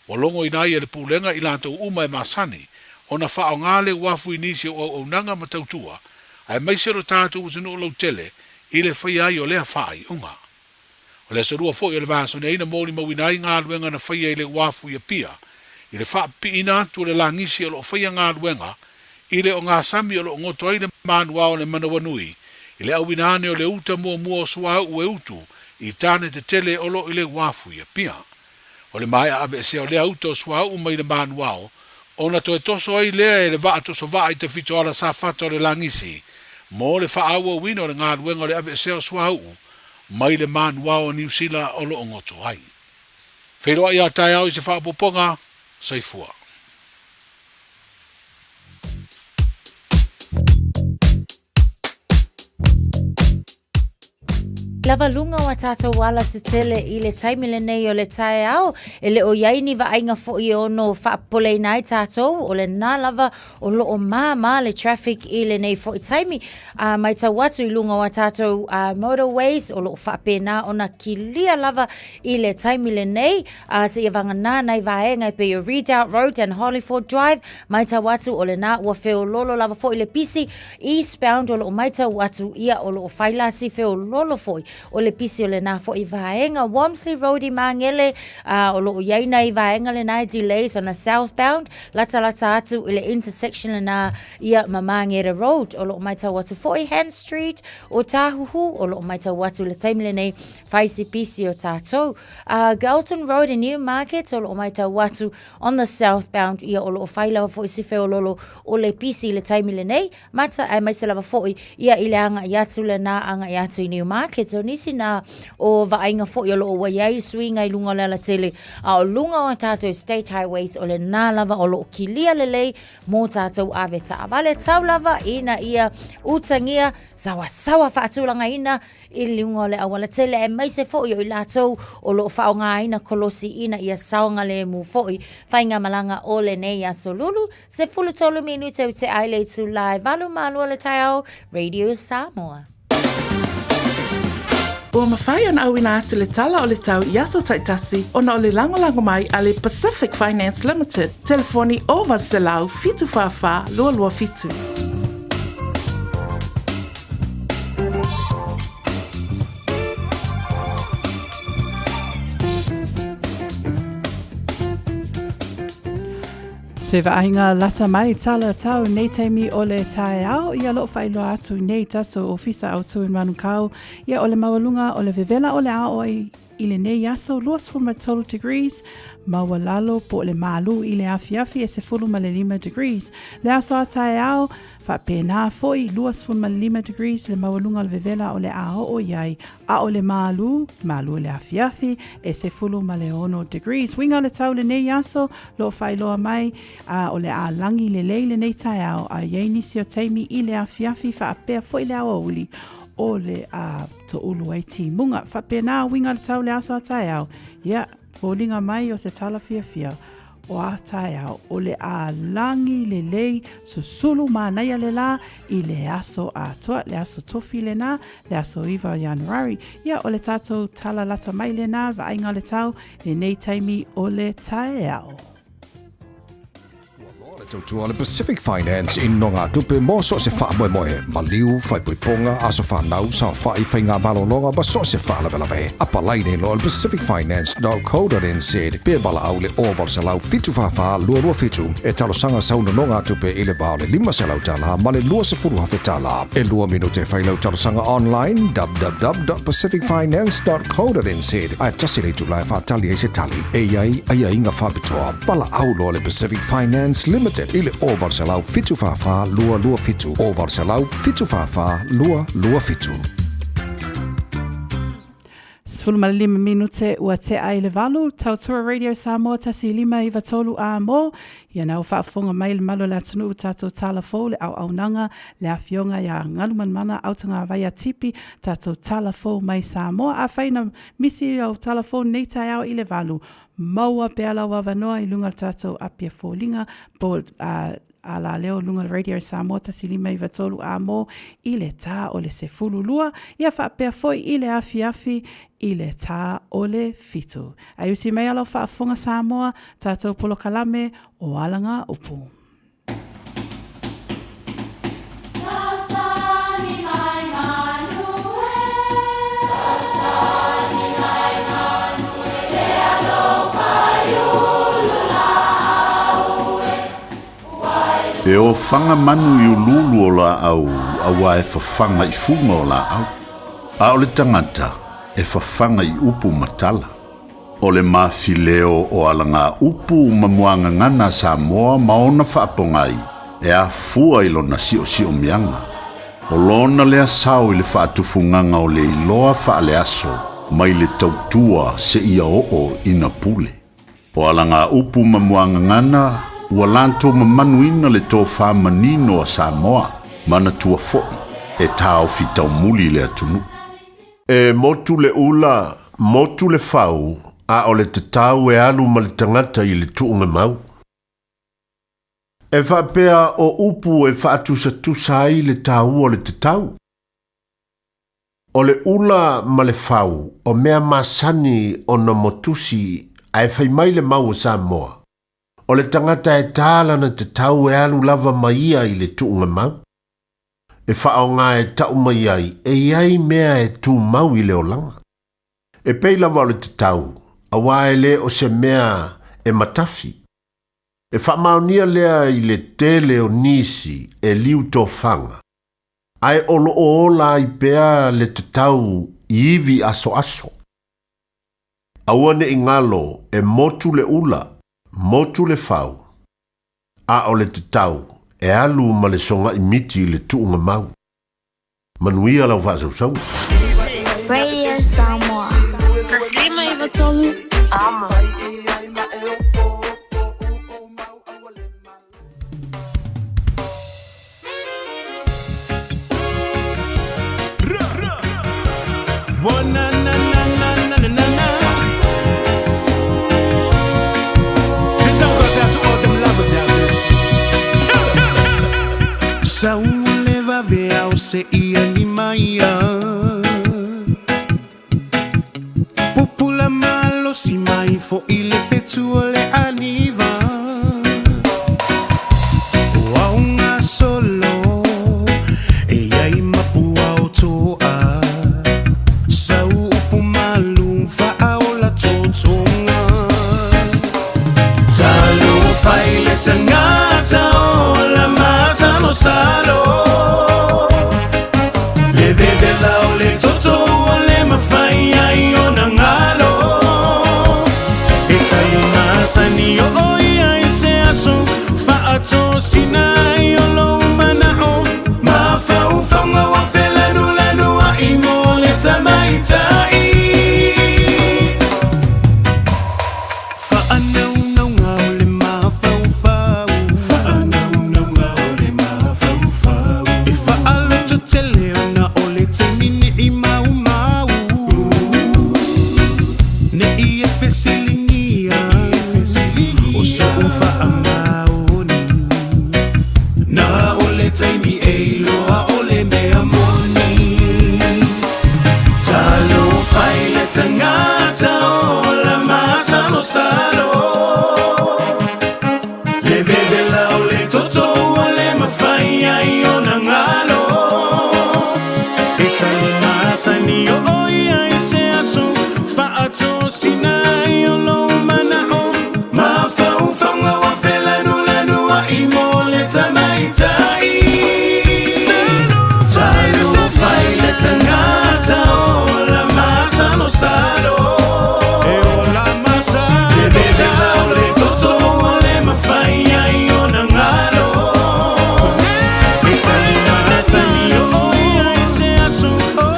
O: Wa longo inai le pūlenga i lantou uma e masani, o na wha o ngale wafu inisi o nanga ma tautua, ai mai sero tātu utinu o lau tele, i le whai ai o lea whai unga. O le sarua fo i le vaso ne ina mōni mawinai ngā luenga na whai ai le wafu ia pia, i le wha pi ina tu le langisi o lo whai ngā luenga, i le o ngā sami o lo ngoto ai le manua o le manawanui, i le awinane o le uta mua mua o sua ue utu, i tāne te tele o lo i le wafu ia pia. O le mai ave se o le auto sua mai le manua o, ona to e toso ai lea e le vaa toso vaa i te fito ala sa fata o le langisi, mo le wha aua wino le ngā luenga le ave seo swau, mai le manua o New Zealand o lo ngoto ai. Wheroa i a tai au i se wha poponga, saifua.
J: Lava lunga wa tātou wala te tele i le taimile nei o le tae au, e le o iaini wa ainga fo i ono whaapolei nai tātou, o le nā lava o lo o mā le traffic i le nei fo i taimi, mai ta watu i lunga wa tātou motorways, o lo o whaapena ona ki lia lava i le taimile nei, se ia vanga nā nei vaenga pe o Redoubt Road and Hollyford Drive, mai ta watu o le nā ua feo lolo lava fo i le pisi, eastbound o lo o mai ta watu ia o lo o whailasi feo lolo fo o le pisi o le nā fo i vaenga Wamsley Road i Mangele o lo o iaina i vaenga le nā delays on a southbound lata atu i le intersection le nā ia Mamangere Road o lo o maita watu fo i Hand Street o Tahuhu o lo o maita watu le taimile nei whaisi pisi o tātou Galton Road in Newmarket o lo o maita watu on the southbound ia o lo o whailawa fo i sife o lolo o le pisi le taimile nei mata ai maisa lava fo i ia i le anga i atu le nā anga i atu i Newmarket o nisi na o vainga fo yo lo wa yai swinga I lunga la tele a o lunga o tato state highways o le na lava o lo kilia lele mo tato ave ta vale tau lava ina ia utangia sawa faatulanga ina I lunga le awala tele e mai se fo yo I lato o lo faonga ina kolosi ina ia saonga le mu fo I fainga malanga o le nei a solulu se fulu tolu minute o te aile tu live valu malu le tau Radio Samoa.
I: Ua mawhai ona au ina atu le tala o le tau I aso taitasi ona o le langolango mai a le Pacific Finance Limited. Telefoni o Valselau fitu whawha lua fitu. Se vainga lata mai tala tau nei teimi o le tae au ia lo whailo atu nei tato ofisa au tu in manukau ia o le mawalunga o le vevela o le aoi I le nei aso luas fuma total degrees mawalalo po le malu I le afiafi e se fulu ma le 5 degrees le aso a tae au fa pena foi luas fuma le 5 degrees le mawalunga o le vevela o le ao o iai a o le malu le afiafi e se fulu ma le 1 degrees winga le tau le nei aso lo whailoa mai o le a langi le leile nei tae au a iei nisi o teimi I le afiafi fa apea foi le ao uli o le to ulu ai ti munga fa pena winga le tau le aso a tae au ia fōlinga mai o se tala fia o a tae au o le a langi le lei susulu mānaia le la I le aso a toa le aso tofi le na le aso iwa Januari ia o le tatou tala lata mai le na va ainga le tau le nei taimi o le tae au
A: Tautua le Pacific Finance in nonga tupe mo so se wha moe maliu whai puiponga aso whanau sa whai whai ngā balononga ba so se wha lawe apa laine lo al pacificfinance.co.nz pe bala au le oval se lau fitu wha lua fitu e talo sanga sauna nonga tupe ile bao le 5 se lau tala ma le lua se furu hafe tala e lua minute whai lau talo sanga online www.pacificfinance.co.nz a tasi le tu lai wha tali e se tali e iai ai inga whabitoa bala au lo le Pacific Finance Limited Ile o Varselau fitu fafa lua fitu. O Varselau fitu fafa lua fitu.
I: Sfulma 5 minute ua te aile valu, Tautua Radio Samoa tasi 5 iwa tolu a mo. Ia nau whaafonga mai le malo le atunu tatou tala fo le au nanga le awhionga ia ngaluman mana autanga vai tipi tatou tala fo mai Samoa. A whaina misi au tala fo nei tai au ile valu. Maua pe ala wawanoa I lunga tatou apia fo linga po ala leo lunga Radio Samoa tasi 5 iwa tolu a mo I le tā o le se fululua ia whaapea foi I le afi I le tā o le fitu. Ai usi mai alo whaafonga Samoa tatou polo kalame o alanga upu.
T: E o whanga manu I ululu o la au, awa e whawhanga I funga o la au. A o le tangata, e whawhanga I upu matala. O le mawhileo o alanga upu mamuanga ngana Samoa maona whaapongai, e a fua I lona sio mianga. O lona lea sao I le whaatufunganga o le iloa whaale aso, mai le tautua se ia o ina pule. O alanga upu mamuanga ngana, ua lanto mamanuina le tō whamanino a Samoa, mana tua foi, e tāo fitau muli le atunu. E motu le ula, motu le whau, a o le te tāu e alu ma le tangata I le tuunga mau. E whapea o upu e whaatusa ai le tāu o le te tau. O le ula ma le whau, o mea masani o na motusi, ai whai mai le mau o Samoa. O le tangata e tālana te tau e alu lava maia I le tuunga mau. E whao ngā e tau mai ai, e iai mea e tū mau I le o langa. E pei lava o le te tau, a waele o se mea e matafi. E whamaunia lea I le tele o nisi e liu tō whanga. Ai olo o ola I pea le te tau I iwi aso. Awane I ngalo e motu le ula, motu le whau. A o le te tau, e alu ma le songa I miti le tuunga mau. Manuia lau whasau sau.
V: Radio Samoa. Taslima Ivatolu Amo.
S: Na na na na na na na. This song goes out to all them lovers out there. Saule va ver ao se animaia. Popula malo si mai fo il effettuo le aniva. Waunga solo e ai mapua otoa. Sau pumalu fa'aula totonga. Talo faile tangata o la masa no salo. Le vede lao le toto o le mafai ai o nangalo. E tayo masa ni o oi ai se aso fa'ato sinai o lo manao. Mafau fanga wa felanu lanu a imo le tamaitai. Fa'anau nau ngau le mafau fau. Fa'anau nau ngau le mafau fau. E fa'alo to te leona o le taimini I mau mau. Ne I e fesilingia. O so fa'amaoni. Na o le taimi e loa o le mea moni. Talo faile tangata o la masa no salo. Le vede lao le toto o le mafai ai o nangalo. E tali masa ni o oi ai se aso fa'ato sinai o lo manao. Mafau fanga wa felanu lanu a imo le tamaitai. Talo faile tangata o la masa no salo. E o la masa le vede lao le toto o le mafai ai o nangalo. E tali masa ni o oi ai se aso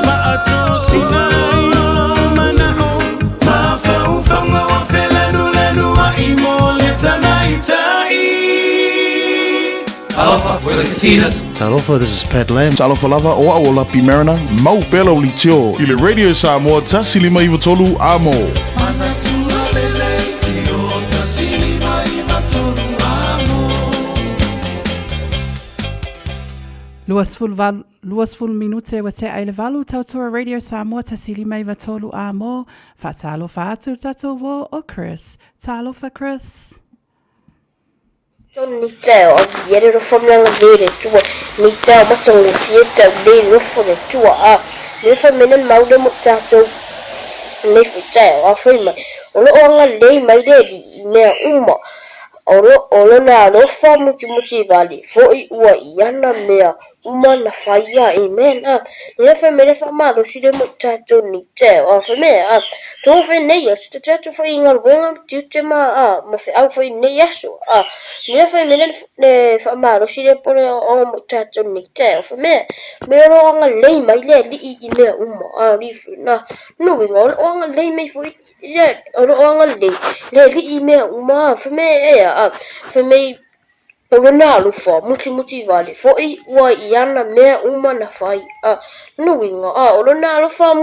S: fa'ato sinai o lo manao. Mafau fanga wa felanu lanu a imo le tamaitai.
F: Alofa, we're the Casinas.
L: Talofa, this is Pat Lam. Talofa lava o a ola pi marina. Mau pelo li tio. Ile Radio Samoa tasilima Ivatolu amo.
C: Luas ful minute wa te aile valu tautua Radio Samoa tasilima Ivatolu amo. Fatalo fatu tatovo o Chris. Talo fa Chris.
V: Ni teo a viere ro from langa vere tua ni teo matangu fieta le ro for tua a le fa menen maude mo tato le fa teo a frima o lo anga le mai de di me uma o lo na lo fa muti vali fo I ua iana mea uma na faia amen a le fa menen fa malo si de mo tato ni teo a fa me a to fe nei as te tato fa ingal wenga ti ma a ma fe au fa nei aso a le fa menen le fa malo si de por o mo tato ni teo fa me ro anga le mai le li I me uma a li na no winga o anga le mai fo yeah, anga le li me uma fa me a fa me o na lu fa muti vale fo I ua iana me uma na fai a no winga a o na lu fa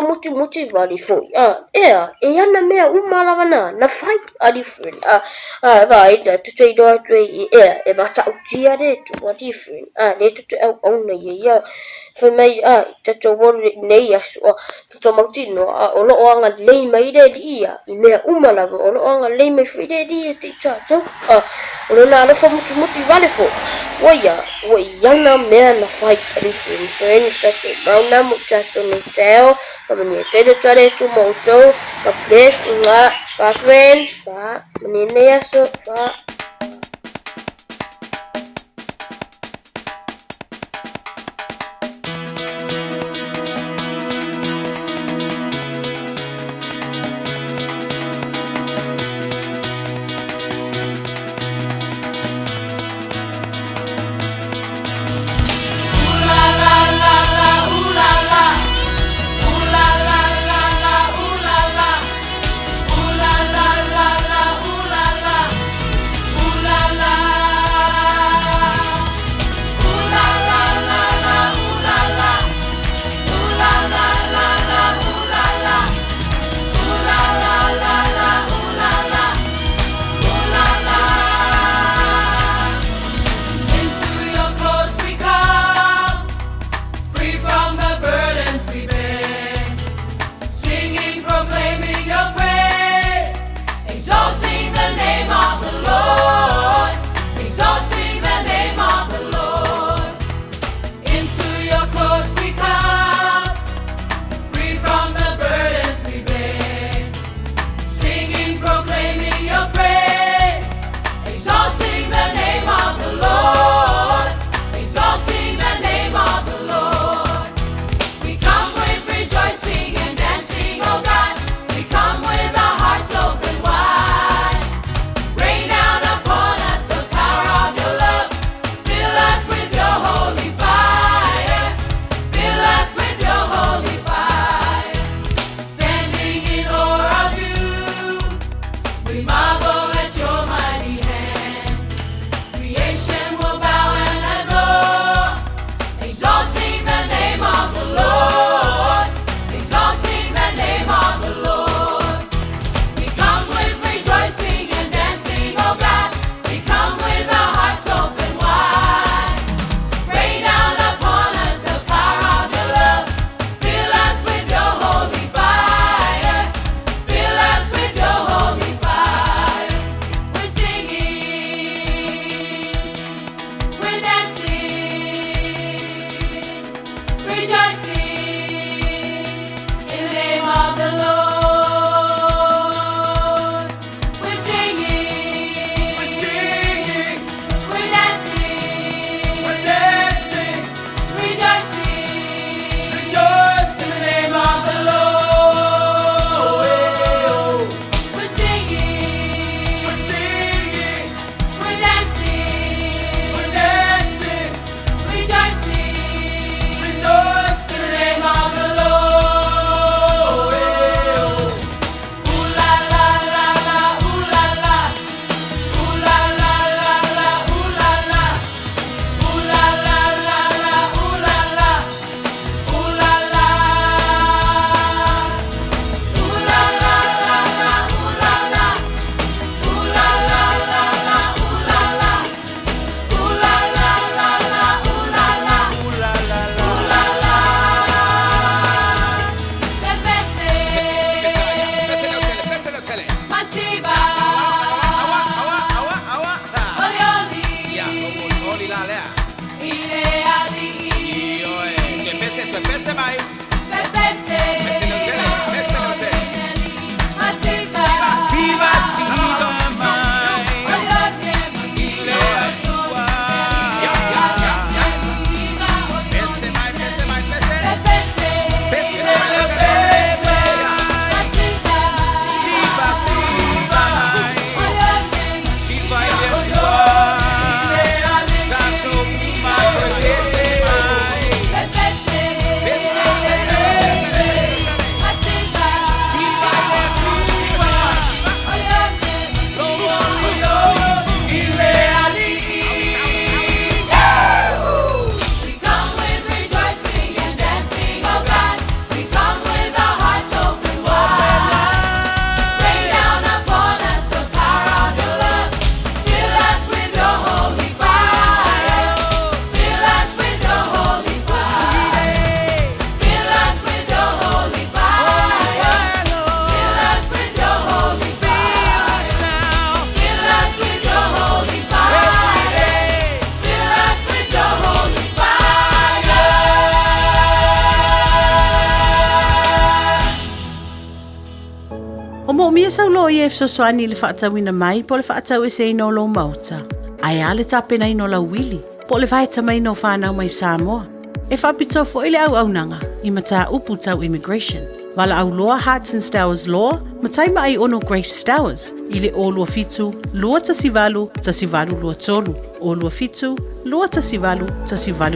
V: muti vale fo a e ana me uma la na fai a different a vai da to do e ba ta utia de to different le to o na ya fa me ta to wo nei aso to mautino o lo anga le mai de ia I me uma la o lo anga le mai fi de dia ti cha to o na lo fa muti vale fo wo yana me na fai different friends that na mo cha to ni teo Mani te tare tu moto ka pes inga fa friend fa menine ya so fa
U: la la la la, ooh la la, ooh la
F: O mo mia sau lo i e fsoswani le whaatawina mai po le whaatau e se ino lo mauta. Ai ale tapena ino la wili po le vaita mai no whanau mai Samoa. E whapito fo ile au nanga i mata upu tau immigration. Wala au loa Hearts and Stowers law, mataima ai ono Grace Stowers, ile o lua fitu, lua tasivalu lua tolu. O lua fitu, lua tasivalu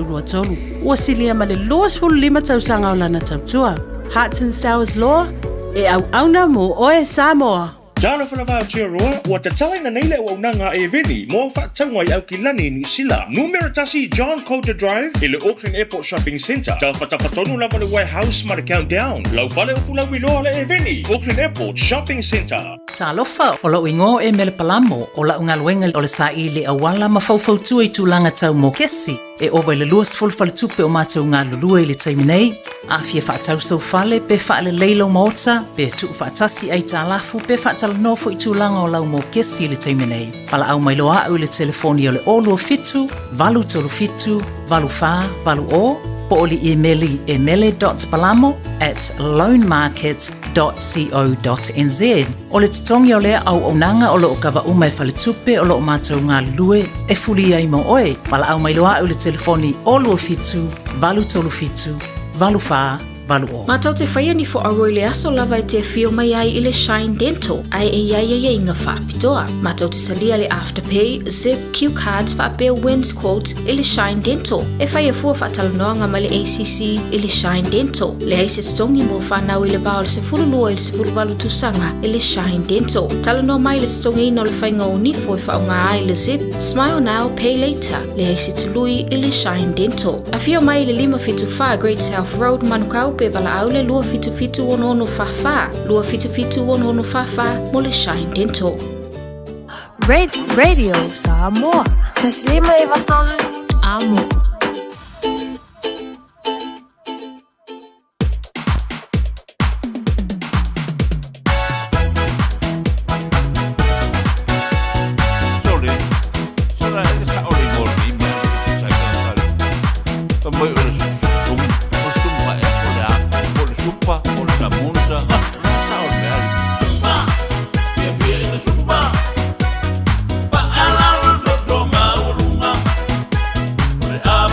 F: lua tolu. Ua silia male loas fulu 5 tausanga o lana tautua. Hearts and Stowers law, e au na mo oe Samoa.
Q: Jalo whanawha o tia roa, ua te tala na neile o unanga e veni, mo whaatangwa i au ki lani New Zealand. Numeratasi John Coulter Drive, i le Auckland Airport Shopping Centre. Tau whatawhatonu lava le Warehouse ma le Countdown. Lau whale o fulau i loa le e veni, Auckland Airport Shopping Centre.
U: Talofa o lau ingo e mele palamo, o lau ngaluenga o le sa i le awala ma faufautua i tūlanga tau mo kesi. E owa le luas fulfale tupe o mātou ngā lulua i le taiminei. A fia whaatau sau fale, pe whaale leilo maota, pe tu whaatasi ai tā lafu, pe whaatala nofo i tūlanga o lau mo kesi i le taiminei. Pala au mai loa au le telefoni o le olua fitu, valu tolu fitu, valu wha, valu o, po o li e mele.palamo@loanmarket.co.nz. O le tutongi o lea au onanga o loo kawa umai whale tupe o loo mātou ngā lue e fuli ai mo oe. Pala au mai loa au le telefoni olua fitu, valu tolu fitu, valu wha, valu o.
W: Mātou te whaia ni fo aroi le aso lava e te whio mai ai i le Shine Dental, ai e iai inga whaapitoa. Mātou te salia le Afterpay, Zip, Q Cards, whaapea Wins Quote i le Shine Dental. E whaia fua whaatalanoanga ma le ACC i le Shine Dental. Le aise tongi mo whanau i le bao le se fululua i le se fuluwalu tusanga i le Shine Dental. Talanoa mai le tongi ino le whainga o nifo i whaunga ai le Zip, Smile Now, Pay Later. Le aise tului i le Shine Dental. A whio mai le 555 Great South Road, Manukau pe bala au le lua fitu ono fafa. Lua fitu ono fafa mo le Shine Dental.
V: Radio Samoa. Taslima Ivatolu Amo.
S: Ah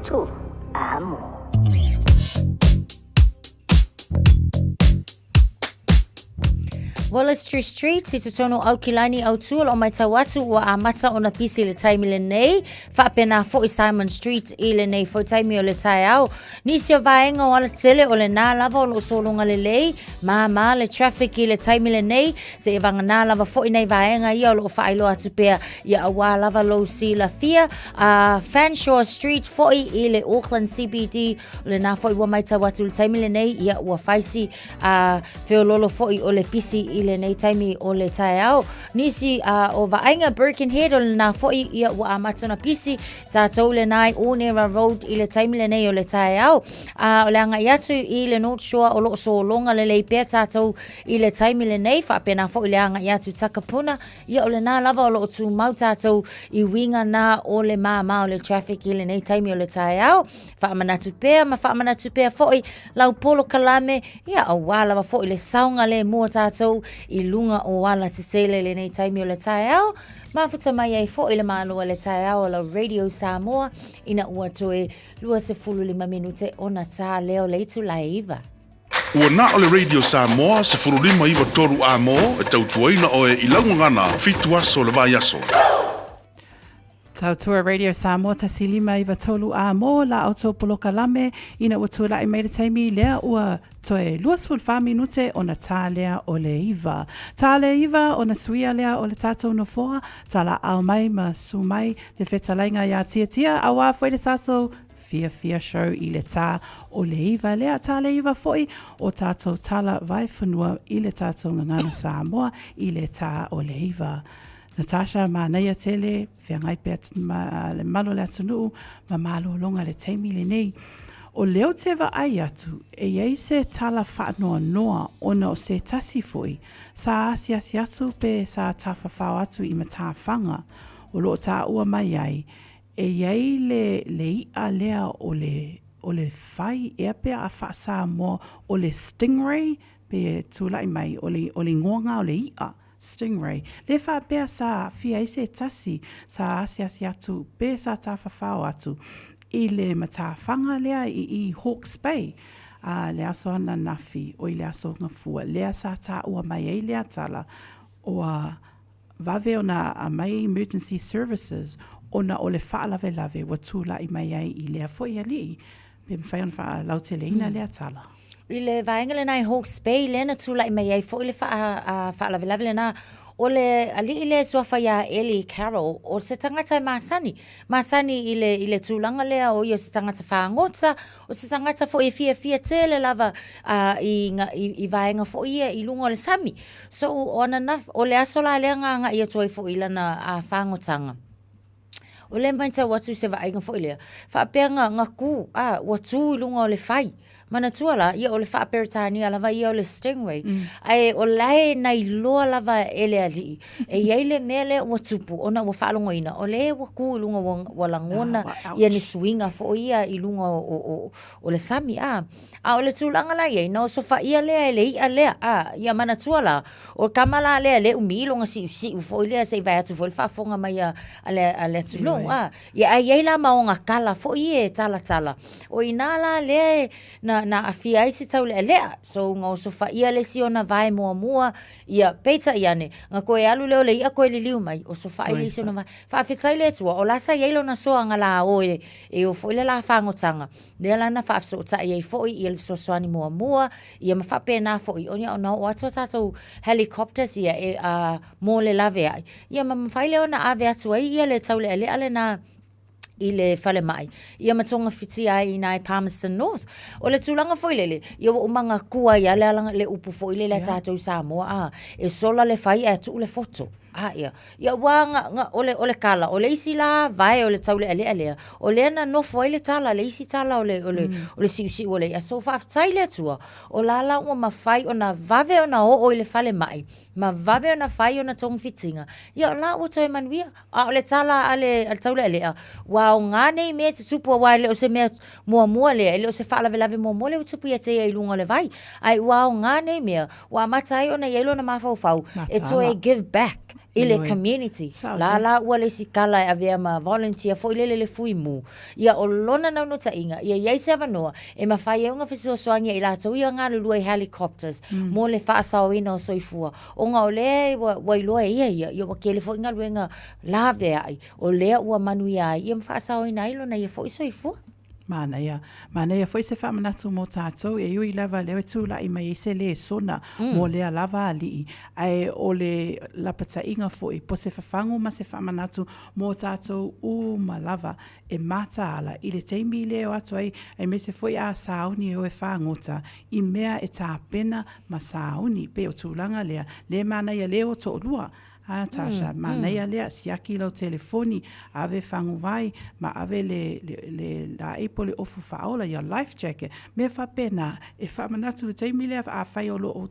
V: tu amo.
J: Wallace Street, i te tono au kilani au tua o mai tawatu ua a mata o na pisi le taimi le nei. Whaapena fo i Simon Street i le nei fo taimi o le tai au. Nisi o vaenga o ala tele o le nā lava o lo solonga le lei. Ma le traffic i le taimi le nei. Se i vanga nā lava fo i nei vaenga i o lo whaelo atu pea i a wā lava lo si la fia. Fanshawe Street fo i le Auckland CBD o le nā fo i wa mai tawatu le taimi le nei i a ua faisi feo lolo fo i o le pisi i le nei taimi o le tai au. Nisi o vaenga Birkenhead o le nā foi ia ua amata na pisi tātou le nai Onera Road i le taimi le nei o le tai au. O le anga iatu i le North Shore o lo so longa le lei pēr tātou i le taimi le nei whaapena foi le anga iatu Takapuna ia o le nā lava o lo tu mau tātou i winga nā o le māma o le traffic i le nei taimi o le tai au. Whaamanatu pēr foi lau polo kalame ia o wālawa foi le saunga le mua tātou i lunga o wala te tele le nei taimi o le tai au. Mafuta mai ai fo i le mālua le tai au la Radio Samoa ina ua toe 25 minute o na tā leo le itu la iwa.
D: Ua na o le Radio Samoa se furulima iwa toru a mo e tautuaina o e ilaungangana fitu aso le vai aso.
C: Tautua Radio Samoa tasilima iwa tolu a mo la auto poloka lame ina ua tula i meire taimi lea ua toe 25 minute o na tā lea o le iwa. Tā le iwa o na suia lea o le tātou no foa, tā la au mai ma su mai le whetalainga ia tia a wā fwoi le tātou fia show i le tā o le iwa lea tā le iwa foi o tātou tala vai whanua i le tātou ngangana Samoa i le tā o le iwa. Natasha ma naia tele whiangai pēt le malo le atunu ma malo longa le teimi le nei. O leo te wa ai atu e iei se tala whaanoa noa ona o se tasi foi sa asi atu pe sa tawhawhau atu i mata whanga o lo ta ua mai ai e iei le ia lea o le whai ea pea a whaasa mo o le stingray pe tūlai mai o le ngonga o le ia. Stingray. Le wha pēr sa fia i se tasi sa asi atu pē sa ta whawhau atu i le matawhanga lea i Hawke's Bay. Le aso ana nafi o i le aso ngafua. Lea sa ta ua mai ei lea tala o vave o na mai emergency services o na o le whaalave lave wa tūla i mai ei i lea fo i ali. Pe mwhai on wha lauteleina lea tala.
J: I le vaenga le nai Hawke's Bay lena tula i mai ai fo i le whaalavelave lena o le ali i le soafa ia Ellie Carroll o se tangata i Masani i le tūlanga lea o i o se tangata whaangota o se tangata fo i fia tele lava i vaenga fo i lunga o le sami so o le asola lea nganga i atua i fo i lana whaangotanga. O le maita watu se vaenga fo i lea whaapea ngā kū watu i lunga o le whai mana tuala ia o le whaaperitani alava ia o le stingray. Ai o lai nei loa lava ele ali. E iei le mea le ua tupu ona ua whaalongo ina. O le ua ku ilunga wa langona ia ni swinga fo ia ilunga o le sami a. A o le tūlanga la iei na o sofa ia lea ele ia lea a. Ia mana tuala o kamala lea le umi ilunga si fo ilea se i vai atu fo il whaafonga mai a le tulung a. Ia a iei la maonga kala fo ie tala. O inala le na afia isi tau lea. So ngā sofa ia le si ona vai mua ia peita iane. Ngā koe alu leo le ia koe li liu mai. O sofa ia le si ona vai. Whaafitai le tua. O lasa iei na soa ngā la o e o fo ile la whangotanga. Lea lana whaafso ta iei fo i le sosoani mua. Ia ma whapena fo i. Onia ona o atua tātou helicopters ia e mō le lave ai. Ia ma mwhai leo na ave atua ia le tau le ale na i le whale mai. Ia matonga whiti ai i nai Palmerston North. O le tūlanga foilele, ia o manga kua ia le upu foilele tātou Samoa. E sola le whai e tu le foto. Ia wanga ole kala, ole isi la vai ole taule ale. Ole na no foile tala, le isi tala ole si ole. Ia so fa taile tua. O la o mafai ona vave ona o le fale mai. Ma vave ona fai ona tong fitinga. Ia la o toi manuia. Ole tala ale taule ale. Wa ngane me tupu wa le o se me mua le o se fala velave mua le tupu ia te i lunga le vai. Ai wa ngane me wa matai ona yelo na mafau. It's a give back. i le community. La ua le sikala e avea ma volunteer fo i le fui mu. Ia o lona nau no ta inga, ia iai se avanoa, e mawhai e unga fisua soangia i lato, ia ngā lulua i helicopters, mo le whaasao ina o soifua. O ngā o lea wailoa ia wakele fo inga luenga lawe ai, o lea ua manu ia ia mwhaasao ina ilo na ia fo i soifua.
C: Mana ia foi se whamanatu mō tātou e ui lava leo tūla i mai se le sona mō lea lava ali ai o le lapata inga foi po se whawhangu ma se whamanatu mō tātou u ma lava e mata ala i le teimi leo atu ai me se foi a sauni o e whangota i mea e tā pena ma sauni pe o tūlanga lea le mana ia leo to lua Tasha, mana ia lea siaki lau telefoni ave whangu vai ma ave le la epo le ofu whaola ia life jacket me whapena e whamanatu le teimi lea a whai o lo o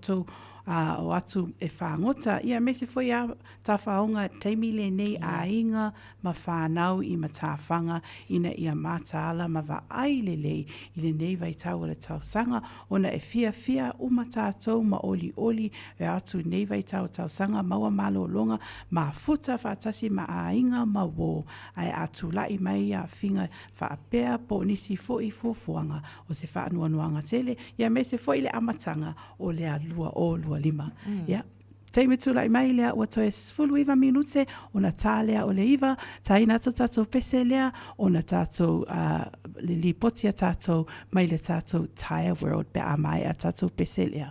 C: o atu e whangota ia me se foi a ta whaonga teimi le nei a inga ma whanau i ma tā whanga ina ia mātāla ma wa ai le lei i le nei vai tau le tau sanga ona e fia o ma tātou ma oli e atu nei vai tau sanga maua malo longa ma futa whaatasi ma a inga ma wo ai atu lai mai a whinga whaapea po nisi fo i fuanga o se whaanuanuanga tele ia me se foi le amatanga o le alua o lua lima. Yeah. Teime tula i mai lea ua toe sfulu iwa minute o na tā lea o le iwa, taina tātou pese lea o na tātou le li potia tātou mai le tātou Tire World pe a mai a tātou pese lea.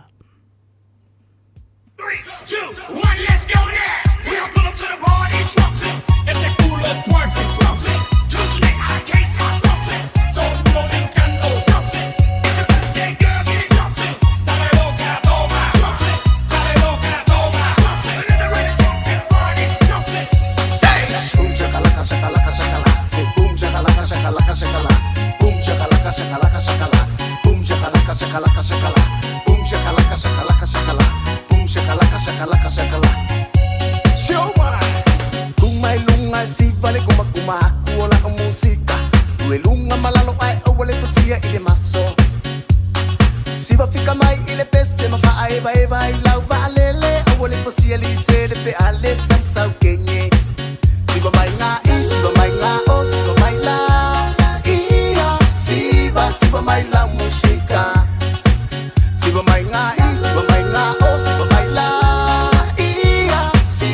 E: 3, 2, 1, let's go now! We don't pull up to the party, something. If they cool up, twerk it, drop it. Tuesday, I can't stop something. Don't know they can no something. It's a birthday, girl, get it jumping. Dale loca, toma, something. Dale loca, toma, something. Let the ready something, party, something. Hey! Boom, shakalaka, shakalaka, shakalaka. Say boom, shakalaka, shakalaka, shakalaka. Boom, shakalaka, shakalaka, shakalaka. Boom, shakalaka, shakalaka, shakalaka. Boom, shakalaka, shakalaka, shakalaka. Shakalaka, shakalaka, shakalaka. Showman. Kumai lunga si vale kuma kuola o musika. Due lunga malalo ai o wale fusia ile maso. Si va fika mai ile pese ma fa eva i lau va lele o wale fusia li se le pe ale sam sau kenye. Si va mai nga i, si va mai nga o, si va mai la. Ia, si va mai la musika. Si va mai nga i, si va mai nga o, si va mai la. Ia, si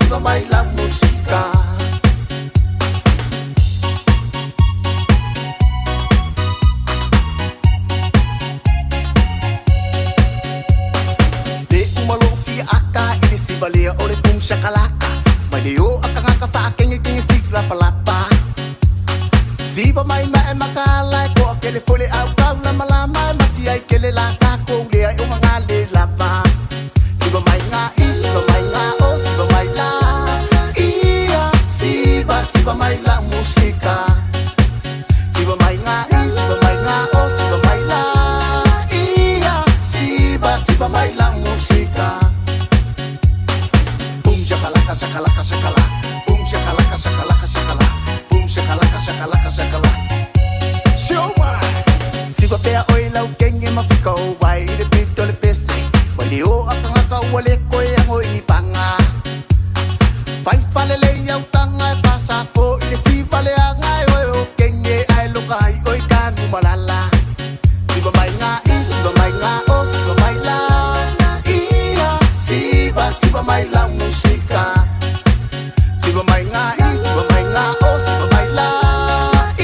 E: va mai la musica. De umalo fi aka ini si valia ore pum shakalaka. Mai leo aka ngaka fa kengi si lapa. Si va mai ma e makala ko akele fole au kaula malama ma fi ai kele la ka ko le ai o ngale lava. Si va mai nga i, si va mai nga o, si va mai la. Ia, si va mai la musica. Si va mai nga i, si va mai nga o, si va mai la. Ia, si va mai la musica. Boom shakalaka, shakalaka, shakalaka. Boom shakalaka, shakalaka, shakalaka. Boom shakalaka, shakalaka, shakalaka. Showman. Si va pea oi lau kenge ma fika o wai le pito le pese. Wali o akangaka wale koe ango ini panga. Fai fale le iau tanga e pasa fo ile si vale anga e oi o kenge ai loka ai oi kangu malala. Si va mai nga i, si va mai nga o, si va mai la. Ia, si va mai la musica. Si va mai nga i, si va mai nga o, si va mai la.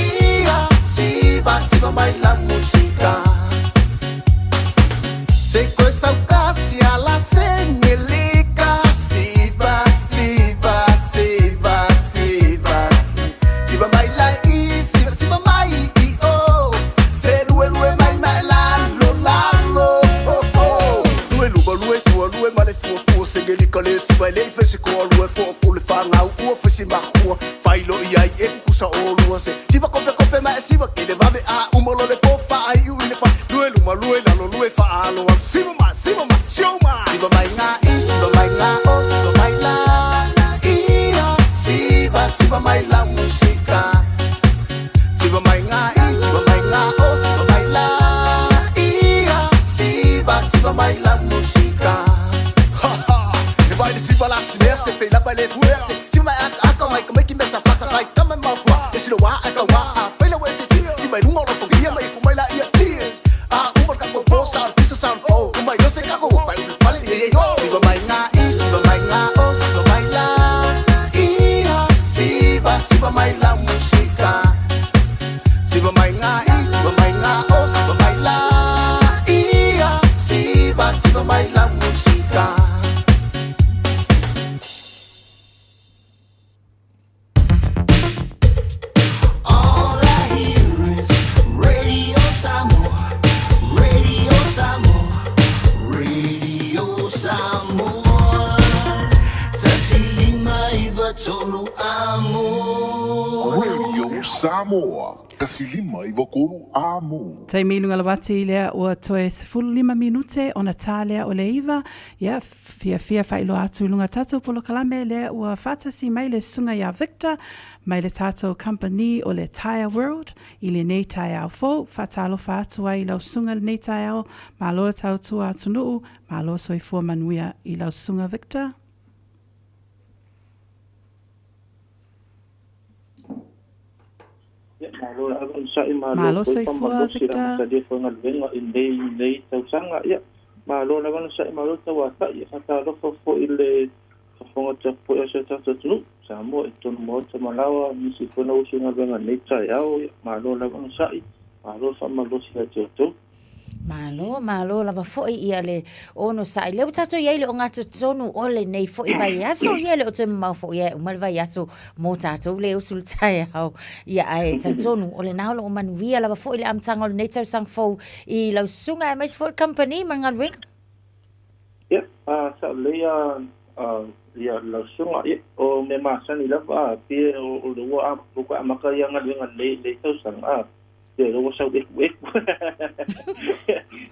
E: Ia, si va mai la musica. Se coisa ucasia la señelica. Si va mai la i, si va mai i o. Se lue mai la lo oh oh. Lue ma le fu señelica le si vai le fesi ko lue ko le fanga u fesi ma ko. Fai lo i ai e kusa o lue se. Si va kope ma si va ke le va be a umolo le po fa ai u le fa. Lue la lo lue fa alo. Si va ma showman. Si va mai nga i, si va mai nga o, si va mai la. Ia, si va mai la musica. Si va mai nga i, si va mai nga o, si va mai la. Ia, si va mai la musica. Ha ha. E vai de si
B: wala simerse pe la bale fuerse si mai aka mai ka mai ki mesa paka kai kama mau kwa esi lo wa aka wa pe la we si mai lungo lo pia mai ku mai la ia tears umar ka ko bosa pisa sound oh mai no se ka ko pa pale ye yo si ba mai nga si ba mai nga oh si ba mai la ia si ba mai la música si ba mai nga si ba mai nga oh si ba mai la ia si ba mai la música.
D: Radio Samoa, kasilima i wakolu amo.
C: Tai milunga lawati lea ua toe 15 minute ona tālea o le iwa. Ia, fia whailo atu lunga tatou polo kalame lea ua whatasi mai le sunga ia Victor, mai le tatou company o le Tire World, i le nei tai au fo, whatalo whatu ai lau sunga le nei tai au, malo tau tua atu nuu, malo soifua manuia i lau sunga Victor.
G: Malo
C: soifua Victor.
G: Tadi pengal benga indei tausanga ya. Malo lawan sai malo tawata ya kata lo fo ile fonga tapo ya sa tatu samo itu mo malawa misi kona usinga benga necha yao malo lawan sai malo sama lo sia toto.
J: Malo lava foi ia le ono sai le tato ia le onga tonu ole nei foi vai aso ia le o te mau foi ia mal vai aso mo tato le usul tai au ia ai tonu ole na lo man via lava foi le amtanga le nei tau sang fo I lo sunga mai for company mangal ring
G: ya sa le ya lo sunga o me masani lava pie o lo wa ko amaka yang ngal le tau sang pero vos sabés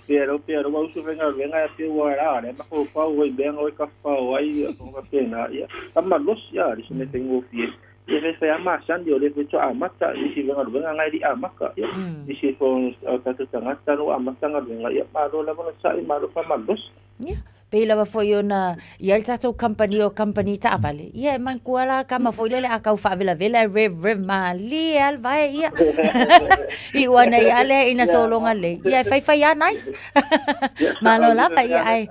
G: pero vos venga piwara ne ma ko pa oi ben oi ka pa oi ko pena ya amma los ya ri me tengo pie y se llama Sandy le fecho amata y si venga ngai di amaka ya y si con ta tanga no amata venga ya pa do la bona sai ma do pa malos
J: ya Pela wa foi ona ia tatou company o company ta vale. Ia man kuala kama foi le akau fa vela rev mali al vai ia. I wana ia le ina solonga le. Ia fai ya nice. Malo la fa ia ai.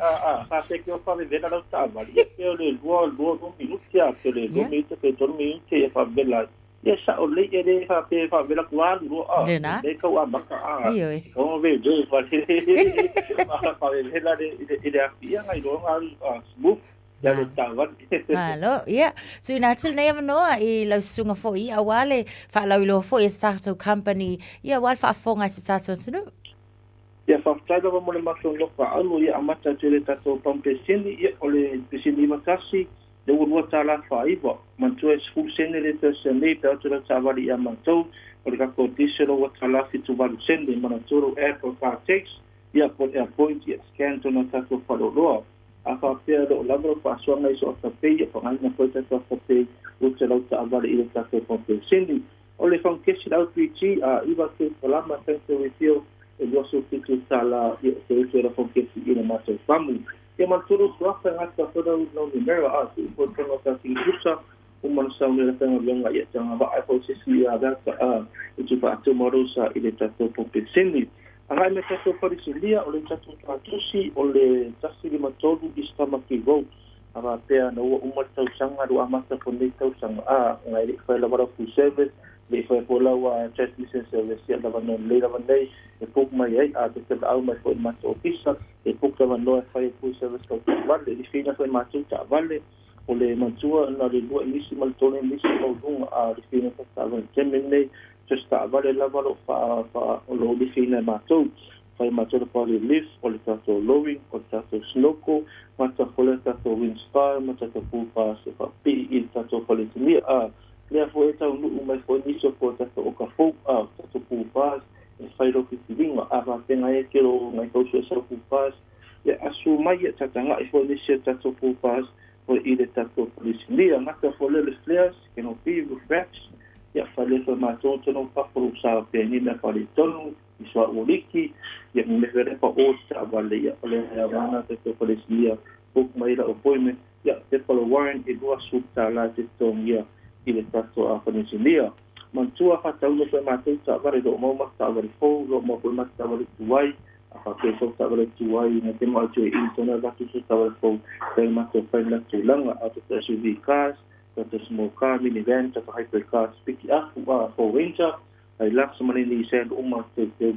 G: Fa se que eu fa vela no ta vale. Eu le do minuto ya que le do minuto que dormi que fa vela. Ia sa o le ele fa vela kuan do le ka wa baka
J: Io.
G: Como ve do fa fa vela de ia ngai do smooth ya lo tavan.
J: Malo, ia. So ina til nei no I lo sunga fo ia wale fa lo fo I startup company. Ia wal fa fonga se startup sunu.
G: Ia fa tsaga mo le maso lo fa alu ia amata tele tato pampesini ia ole pesini makasi de wo tala fa ivo. Mantu es full sene le tsene pe otro tsavali ia mantu ole ka ko tisero wo tala fitu va sene manaturo airport fa takes ia po airport ia scan to no tato fa lo aka pea do labro fa songa iso ta pe fa ngai ko ta ta pe o tselo tsavali ia tato pampesini ole fa kesi outreach iva ke palama thanks with you e waso fitu tala ia se la fa kesi ina maso famu e manturu suafa ngata toda no numero po tono ta tingusa man sa le tanga lenga ia tanga ba ai po sisi ada tu pa tu morosa ile tato popeseni ai me tato parisilia o le tato tratusi o le tasi di matodu istama ki go ava pea no umata usanga do amata poneta usanga ngai fa la bara fu service le fa pola wa chat license service ya la no le la nei e pok mai ai te au mai foi mato ofisa e pok la no fa fu service ko vale di fina foi mato ta vale o le mantua na le lua nisi maltone nisi maudunga di fina ta vale temene just ta vale la valo fa o lo di fina mato fai mato pa le lift o le tato lowing o tato snoko mata fola tato windstar mata tato pa se pa pi il tato politimia le foi tau no mai foi niso ko tato o ka fo tato pu pas e fai ro ki vinga ava tenga e kero mai ko so pu pas e asu mai e tatanga e foi niso tato pu pas o ile tato politimia mata fola le flares que no pi refresh ya fale foi mato no pa pro sa pe ni na fale tonu iswa uliki ya me vere pa o sa vale ya ole ya vana tato politimia book mai la appointment ia te polo warren e lua suta la te tongia i le tato a Peninsula. Mantua whatauna koe mātou tāware lo mau mata tāware fōu, lo mau koe mata tāware tuai, a whakei fōu tāware tuai, na te mau tue i tona ratu su tāware fōu, kei mātou whaina tūlanga, a te SUV cars, te small car, minivan, te hyper cars, piki afu a fōu ranger, ai laksa manini i sēn umate te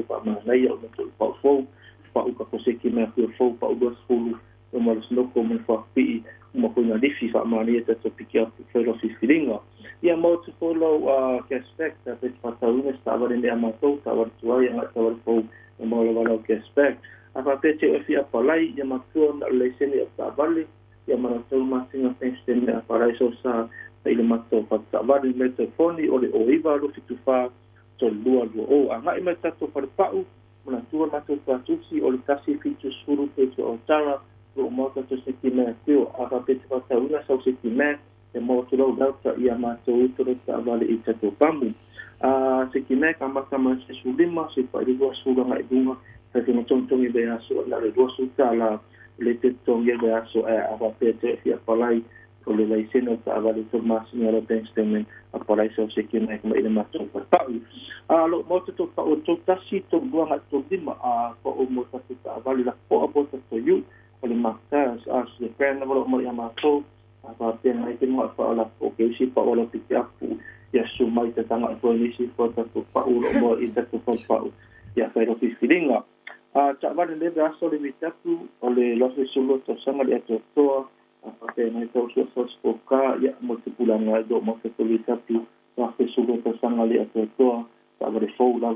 G: whamanai au na tō pau fōu, pau ka koseki mea kua fōu, pau duas fōlu, o maras noko me whakpii, uma koe ngā rifi whamani e tato piki afu whairofi whiringa. Ia mau te wholau cashback, ta peti whataune, tāware mea mātou, tāware tuai, anga tāware fōu, e maula walau cashback. A whapete o whia palai, ia matua na leisene a tāwale, ia maratou mātinga penstene a parai so sa, ta ile matou whataware me te whoni, o le o iwa rufi tu wha, to lua o. A ngai me tato wharepau, mana tua matou tātusi, o le tasi fitu suru pe tu o tara, o mauta to se ki mea teo, a whapete whatauna sau se ki mea, e mo te lau lauta ia mātou utoro ta avale i tato pamu. Se ki mea ka makama se sulima, se pa i rua suranga i dunga, sa te matontongi be aso, la le rua suta la le te tongi be aso e a wapete fia palai, o le laisena ta avale to masinga la penstemen, a palai sa se ki mea kama i le mātou patau. Lo mo te to pa o to tasi to buanga to lima, pa o mo tato ta avale la po a bota to yu, o le makas, se le pēna wala o mo i a mātou, apa pena ai te mo fa ola o ke si pa ola piti apu ia sumai te tanga ko ni si ko ta ko pa ulo mo i ta ko pa ia fa ro filinga ta va le da so le mitapu o le lo se sulo to sanga le to to apa pena to so ka ia mo te pulanga do mo te mitapu va se sulo to sanga le to ta va le fo la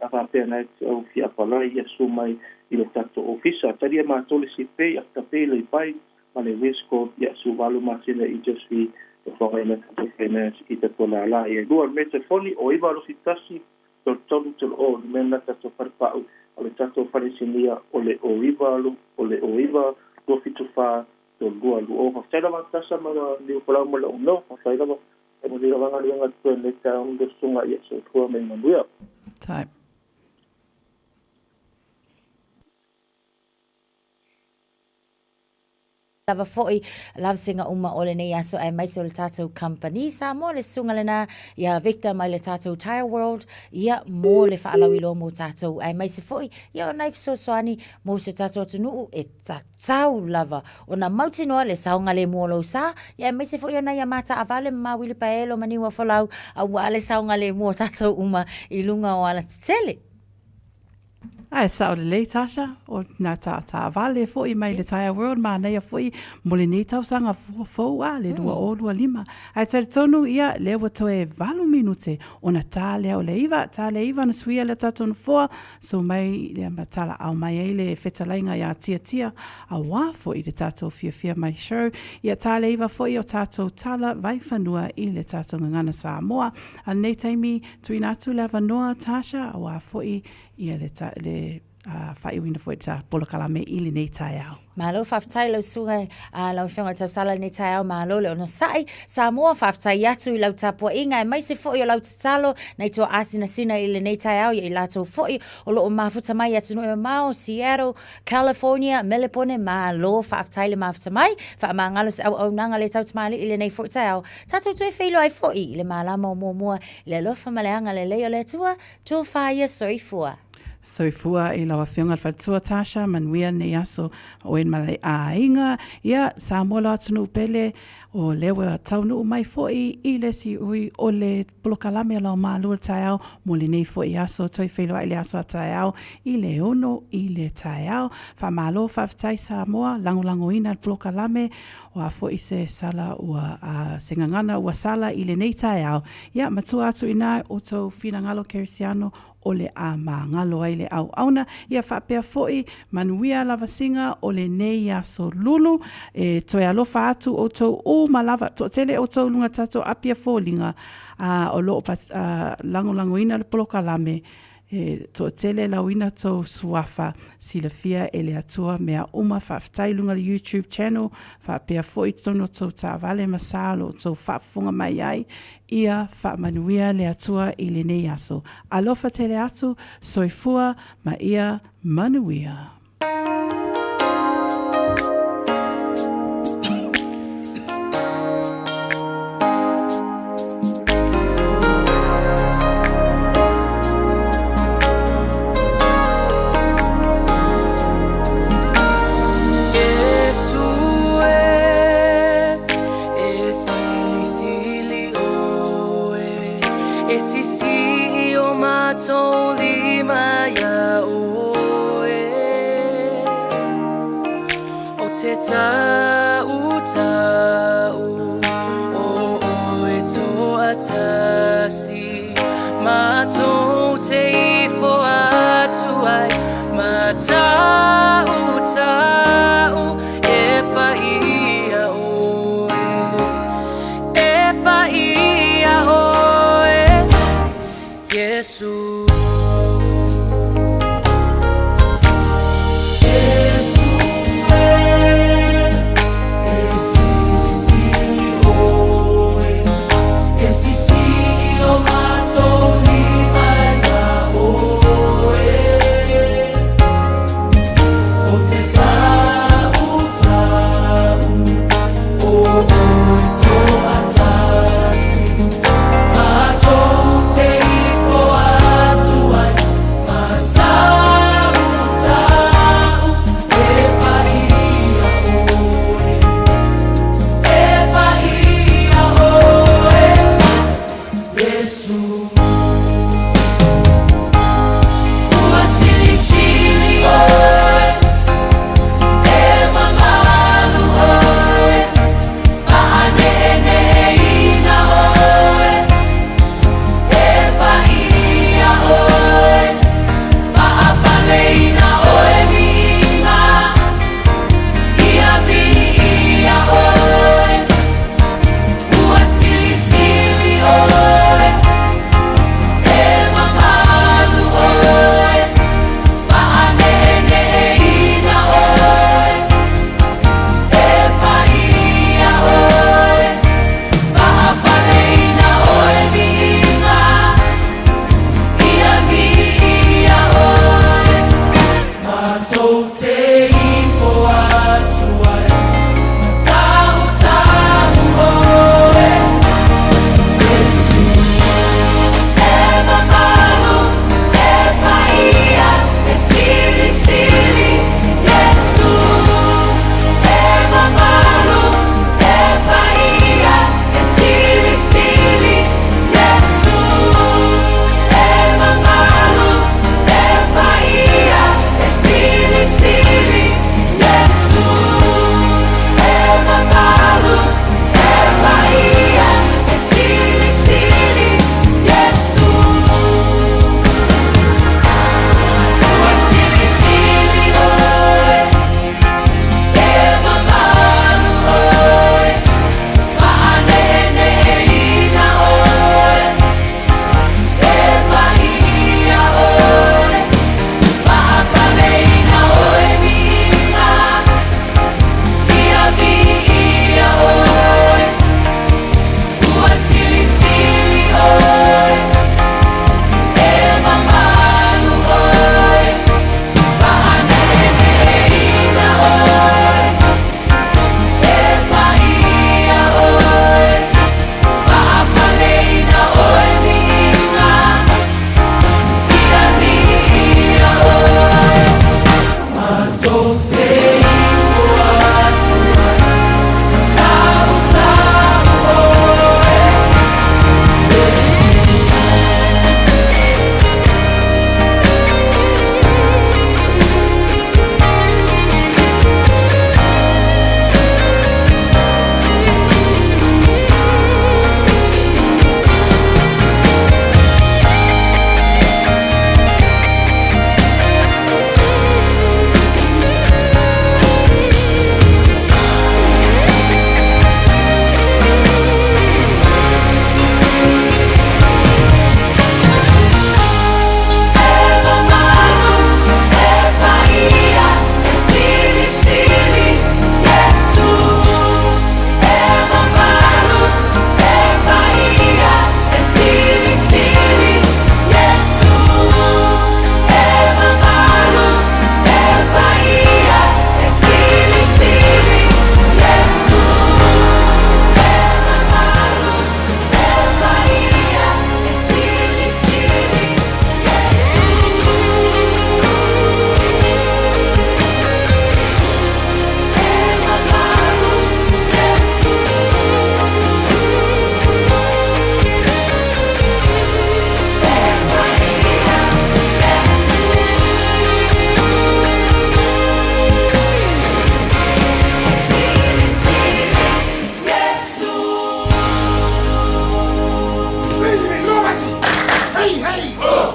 G: apa pena o fi apa la ia sumai i le tato ofisa ta dia ma to le si pe ta pe le pai mane risko ia suvalu masina i just fi the foreign finance i te tola la e dua me te foni o iwa lo fitasi to tolu to o mena tato farpau o le tato farisinia o le o iwa lo fitu fa to dua lu o fai la tasa ma ni pola mo lo no fai la e mo dira vanga linga to le ta un do sunga ia so ko me manduia
I: time.
J: Lava foi lava singa uma ole nei aso e mai so le tatou company sa mo le sunga lena ia Victor mai le tatou Tire World ia mo le whaalawi lo mo tatou e mai se foi ia o naif so soani mo se tatou tunu e tatau lava o na mauti noa le saunga le mo lo sa ia mai se foi o na ia mata avale ma wili paelo maniwa folau a wale saunga le mo tatou uma i lunga o ala tele.
I: Ai sa o le lei tasha o na ta vale fo i mai le Tire World ma nei fo i mole nei tau sanga fo a le dua o lua lima ai te tonu ia le wa to e valu minute ona ta le o le iva na suia le tatonu fo so mai le matala au mai ai le fetalainga ia tia a wa fo i le tatou fia mai show ia ta le iva fo i o tatou tala vai fanua i le tatou ngana Samoa a nei taimi tuina tu lava noa tasha a wa fo i ia le fai wina foi ta polo kalame ili nei tai au.
J: Malo whaftai lau sunga lau whionga tau sala nei tai au malo le ono sai Samoa whaftai atu i lau tapua inga e maise foi o lau tatalo nei tua asina sina ili nei tai au i lato foi o lo o mafuta mai atu no e mao Seattle, California, Melbourne malo whaftai le mafuta mai wha mangalo se au nanga le tau tamali ili nei foi tai au tato tue whilo ai foi le malama o mua le lofa maleanga le leo le tua tu whaia soifua.
I: Soifua i lawa whionga whatua tasha manuia nei aso o en malai a inga ia Samoa la atunu pele o lewa taunu mai foi i le si ui o le polokalame la ma lua taiao mo le nei foi aso toi whelo ai le aso a taiao i le ono i le taiao wha malo whaftai Samoa langolango ina polokalame o a foi se sala ua a sengangana ua sala i le nei taiao ia matua atu ina o tau finangalo kerisiano o le a ngalo ai le au auna ia whapea foi manuia lava singa o le nei aso lulu e toi alofa atu o tau o malava to tele o tau lunga tato apia fōlinga o loo lango ina le polokalame to tele lawina to suafa silafia ele atua mea uma whaftai lunga le YouTube channel whapea foi tono to ta vale masalo to whafunga mai ai ia whamanuia le atua i le nei aso alofa tele atu soifua ma ia manuia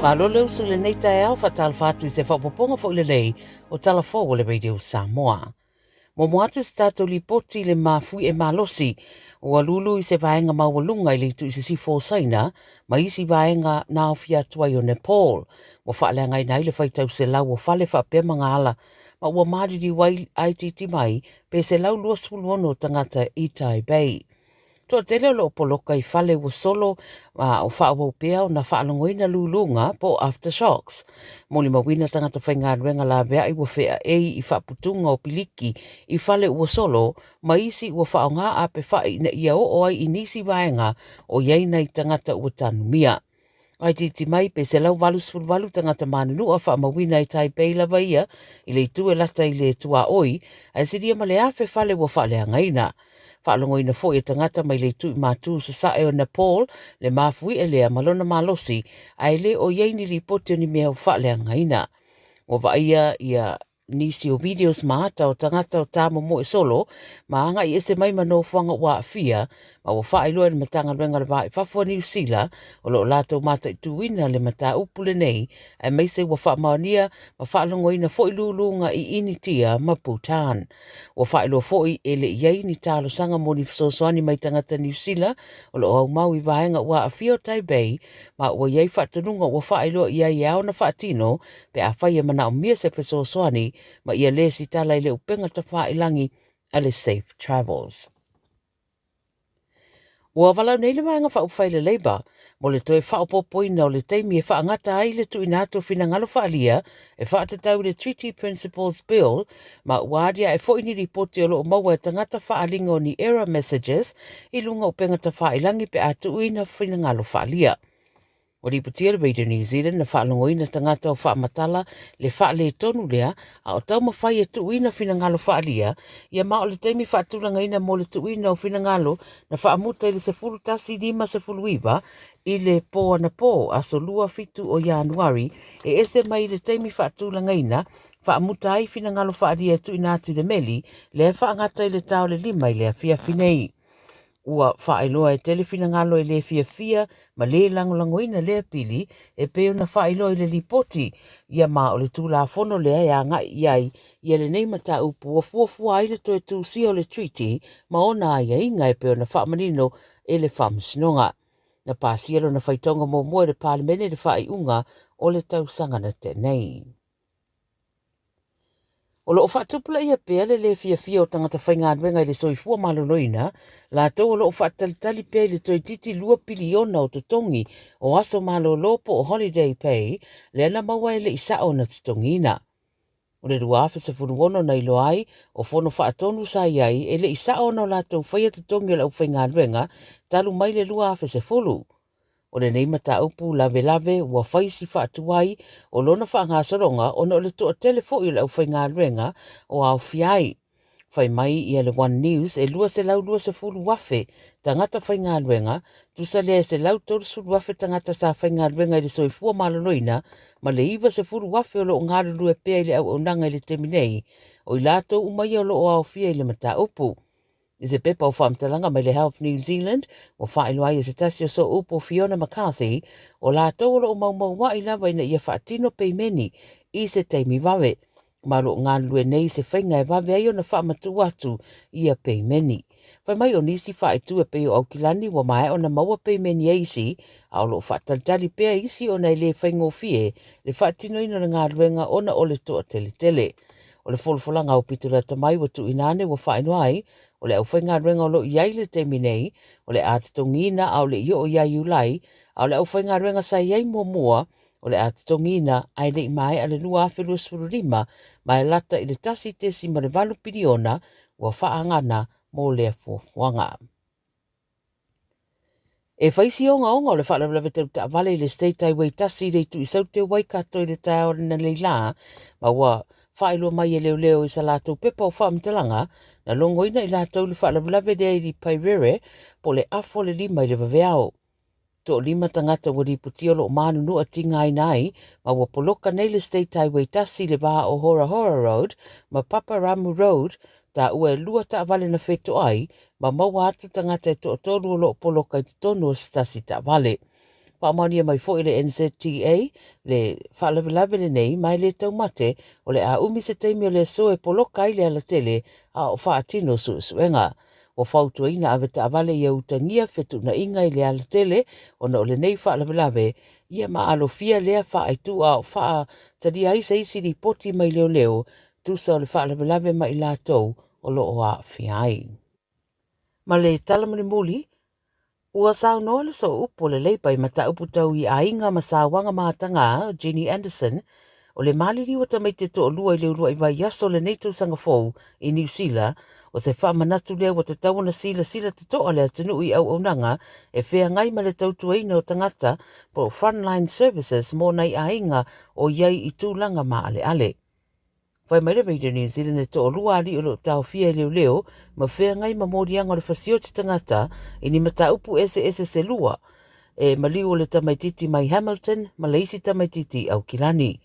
H: Malo leo su le nei tae au fatal fatu I se whapoponga fo le lei o tala fo le Radio Samoa. Mo moatu se tato li poti le mafui e malosi o alulu I se vaenga mawalunga I le tu I se sifo saina ma isi vaenga na ofia tuai o Nepal. Mo whaale ngai nai le whaitau se lau o whale whape mga ala ma ua mariri wai aititi mai pe se lau lua suluono tangata I Taipei. Tua tele lo poloka I whale ua solo o whaawau pea o na whaalongoina lulunga po aftershocks. Moli mawina tangata whainga ruenga la vea I ua whea I whaaputunga o piliki I whale ua solo ma isi ua whaonga ape whai na ia o ai I nisi vaenga o yeina I tangata ua tanumia. Ai titi mai pe se lau walu tangata manunu a whaamawina I Taipei lava ia I le tue lata I le tua oi a siria ma le afe whale ua whale angaina. Whaalongoina fo I tangata mai le tui mātū sa sae o Nepal le mafui e lea malona malosi ai le o yeini ripoti o ni mea o whale angaina. O vaia ia nisi o videos maata o tangata o tāmo mo e solo ma anga I ese mai mano whanga wa fia ma o whaeloa le matanga luenga le vai whafua New Zealand o lo lato mata I tuwina le mata upule nei ai mai se wa whaamaunia ma whaalongoina fo I lulunga I initia ma Bhutan. O whaeloa fo I ele iei ni talo sanga moni sosoani mai tangata New Zealand o lo au mau I vaenga wa fia o Taipei ma o iei whatanunga o whaeloa iei au na whaatino pe a whaia mana o mia se pe sosoani ma ia le si tala I le upenga ta whaelangi a le safe travels. Ua walau nei le maanga whaupwhaile leiba, mo le toe whaupopoina o le teimi e whaangata ai le tu inato whina ngalo whaalia e whaatatau le Treaty Principles Bill ma uadia e fo ini ripoti o lo maua e tangata whaalinga o ni error messages I lunga upenga ta whaelangi pe atu ina whina ngalo whaalia. O ripotia le Radio New Zealand na whaalongoina tangata o whaamatala le whaale tonu lea a o tau mawhai e tuuina whinangalo whaalia ia mao le teimi whaatulanga ina mo le tuuina o whinangalo na whaamuta I le sefulu tasi lima sefulu iwa I le poa na po a so lua fitu o Januari e ese mai le teimi whaatulanga ina whaamuta ai whinangalo whaalia e tuuina atu le meli le whaangata I le tau le lima I le fia finei. Ua whaeloa e telefina ngalo I le fia ma le langolangoina le pili e peo na whaeloa I le lipoti ia ma o le tūla fono lea ia ngai iai ia le nei mata upu o fuafua ai le toe tūsi o le treaty ma ona ia inga e peo na whaamanino e le whaamasinonga. Na pāsielo na whaitonga mō moe le pālemene le whaeunga o le tausanga na tenei. O lo whaatupula ia pea le fia o tangata whainga anuenga I le soifua maloloina, la tau o lo whaatalitali pea I le toi titi 2 piliona o tutongi o aso malolopo o holiday pay, le ana maua le isa o na tutongina. O le ruafe se funuono na ilo ai, o fono whaatonu sa iai, le isa o na la tau whaia tutongi o la whainga anuenga, talu mai le ruafe se fulu. O le nei mata upu lave ua whaisi whaatuai o lona whaangasaronga o na o le toa telefo I le au whainga ruenga o au fiai. Whai mai I le One News e lua se lau lua se fulu wafe tangata whainga ruenga, tu sa lea se lau tolu sulu wafe tangata sa whainga ruenga I le soifua maloloina, ma le iwa se fulu wafe o lo ngāru lue pea I le au aunanga I le teminei, o I lato umai o lo o au fia I le mata upu. I se pepa o whaamtalanga mai le Health New Zealand, o whaeloa I se tasi o so upo Fiona McCarthy, o la taulo o maumau wa I lawa ina ia whaatino peimeni I se teimi wawe. Maro ngālue nei se whainga e wawe ai o na whaamatu atu ia peimeni. Whai mai o nisi whaetu e peo au kilani wa mai o na maua peimeni eisi, a o lo whaatalitali pea isi o na le whaingo fie, le whaatino ina ngā ruenga o na ole toa tele. O le folfolanga o pitula tamai wa tu inane wa whainoa ai, o le au whainga ruenga o lo iai le teminei, o le atitongina au le io o iai ulai, au le au whainga ruenga sa iai mua, o le atitongina ai le mai ale lua awhelua sururima, mai lata I le tasi tesi ma le 8 piliona wa whaangana mo le fuafuanga. E whaisi o o le whaalawalawe tau ta vale le State Highway tasi le tu I sau te wai kato I le tau na leila, ma wa whaelo mai e leo I sa lātou pepa o whaamtalanga, na longoina I lātou le whaalawalawe de I Pairere, po le afo le lima I le waweao. To lima tangata wari puti o lo manu no atinga ai nai, ma wa poloka nei le State Highway tasi le baha o Hora Road, ma Paparamu Road, ta ua lua ta vale na feto ai, ma maua atu tangata to tolu o lo poloka I tono stasi ta vale. Whaamania mai fo i le NZTA, le whaalawelawe le nei, mai le taumate, o le a umi se teimi o le so e poloka i le ala tele, a o whaatino suenga. O whautua ina awe ta avale i autangia fetu na inga i le ala tele, o na o le nei whaalawelawe, ia ma alofia lea whaaitu a o wha tadi aisa isi di poti mai leo leo, tusa o le whaalawelawe mai la tau, o lo o a whiai. Ma le talamani muli, ua sao noa le so upo le leipai ma ta upu tau i a inga ma sa wanga mahatanga, Jenny Anderson, o le maliri wa tamai te to o lua i leo lua i vai yaso le neito sanga fou i New Zealand, o se wha manatu lea wa te tau na sila te toa le atunu i au aunanga e whea ngai ma le tautuaina o tangata po Frontline Services mō nei a inga o iei i tūlanga ma ale. Whai mai le Radio New Zealand e to o lua ali o lo tau fia leo ma whea ngai ma mōrianga o le whasio te tangata i ni mata upu ese se lua e maliu o le tamaititi mai Hamilton ma le isi tamaititi au Kilani.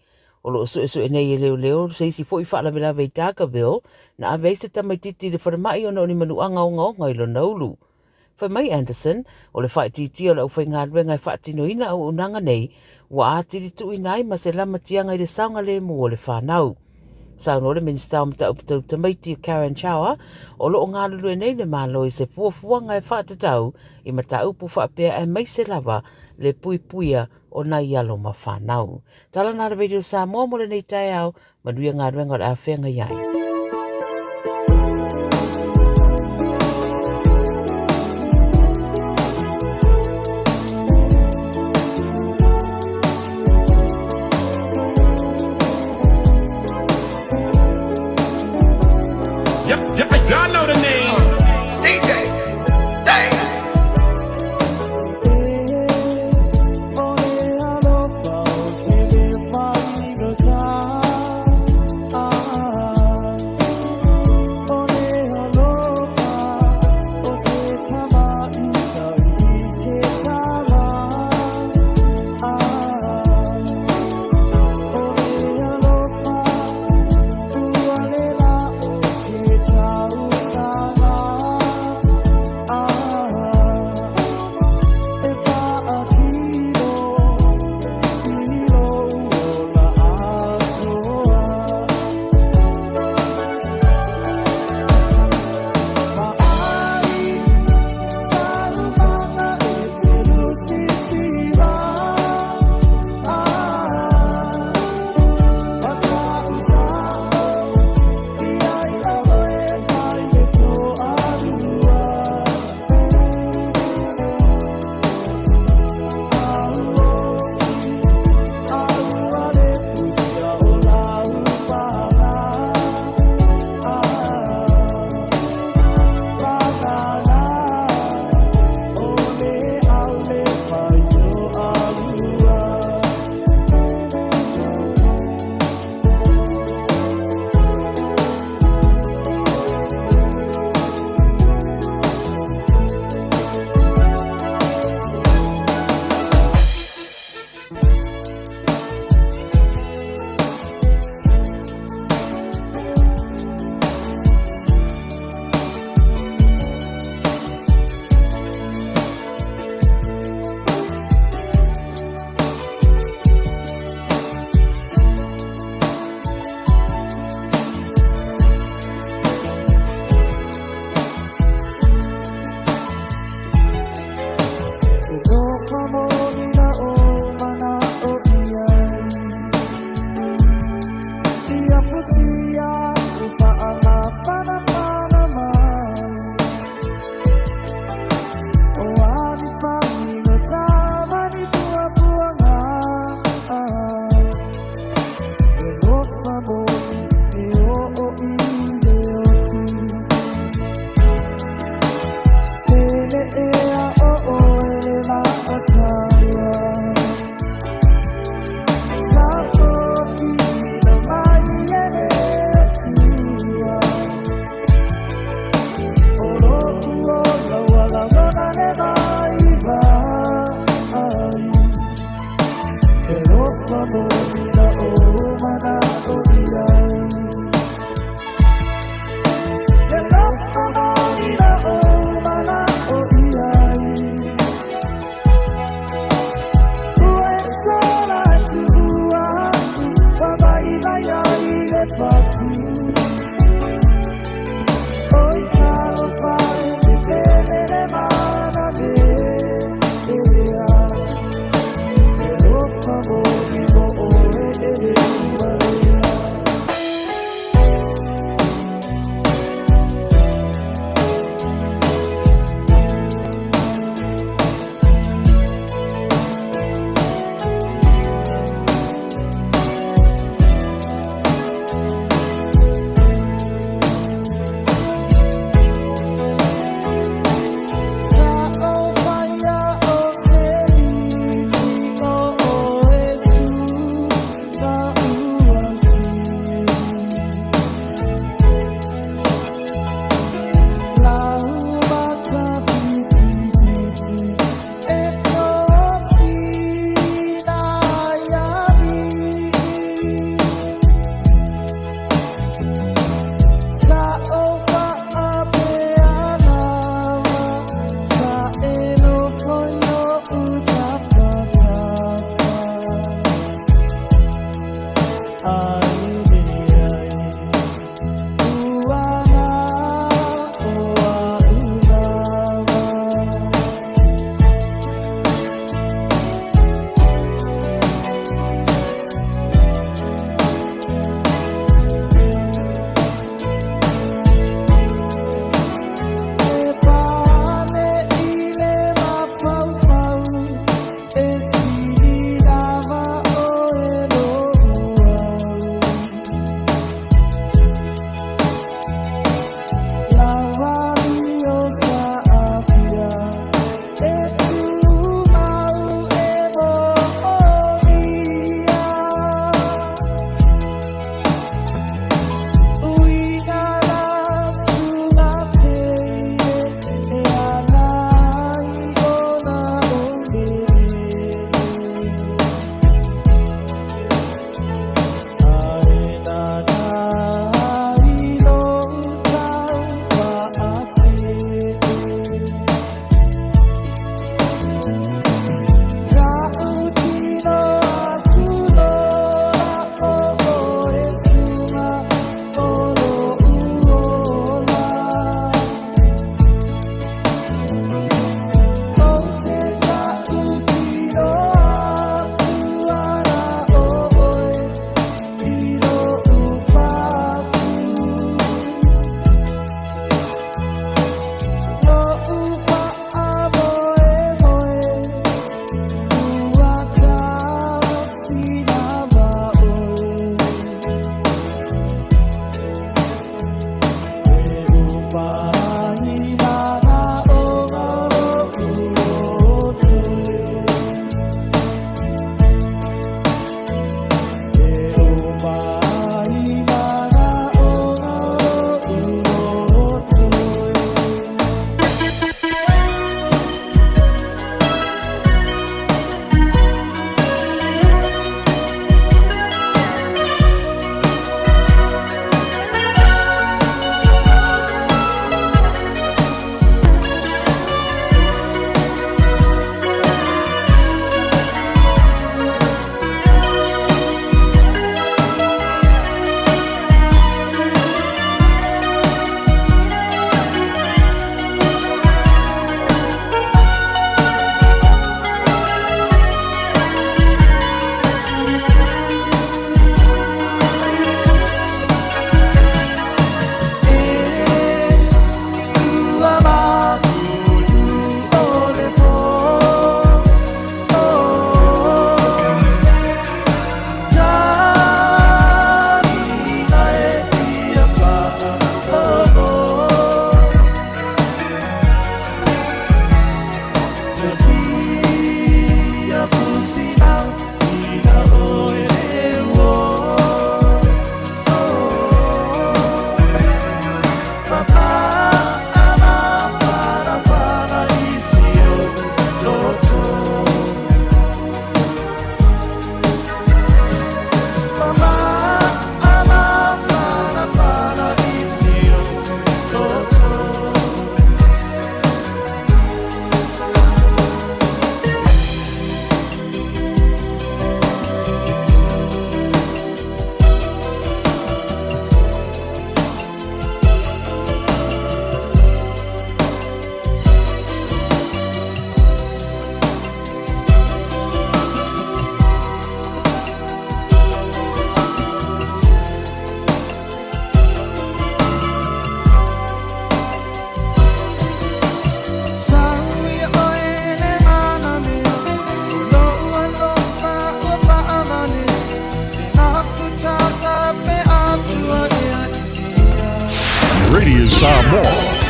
H: O lo so e nei e leo se isi fo i whaala vei Dargaville na a veise tamaititi le wharamai o na ni manu anga o i lo naulu. Whai mai Anderson o le whaititi o le au whai ngā ruenga i whaatino ina au unanga nei wa atiri tu inai ma se lama tianga i le saunga le mu o le whanau. Sauna o le minsta o mta uptau tamaiti o Karen Chower o lo o ngā lulu e nei le malo i se fuafuanga e whaatatau i mata upu whaapea e mai se lava le puipuia o nai alo ma whanau. Tala nā Radio Samoa mo le nei tai au, manuia ngā ruenga o le a whenga iai.
E: Y'all know the name. DJ.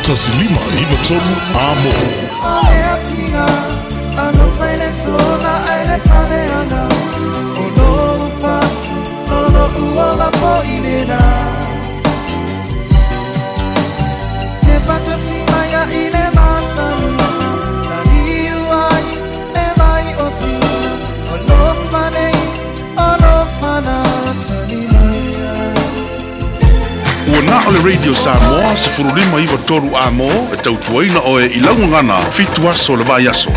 D: tasilima iwa tolu amo.
P: Ano Venezuela aile paneana Ono ufatu Ono uola po inena Jepata simaya ile masani Tani uai Nemai osi Ono fanei Ono fana Tani maya
D: Ua na ole Radio Samoa se furulima iwa tolu amo e tautuaina oe i laungangana fitu aso le vai aso.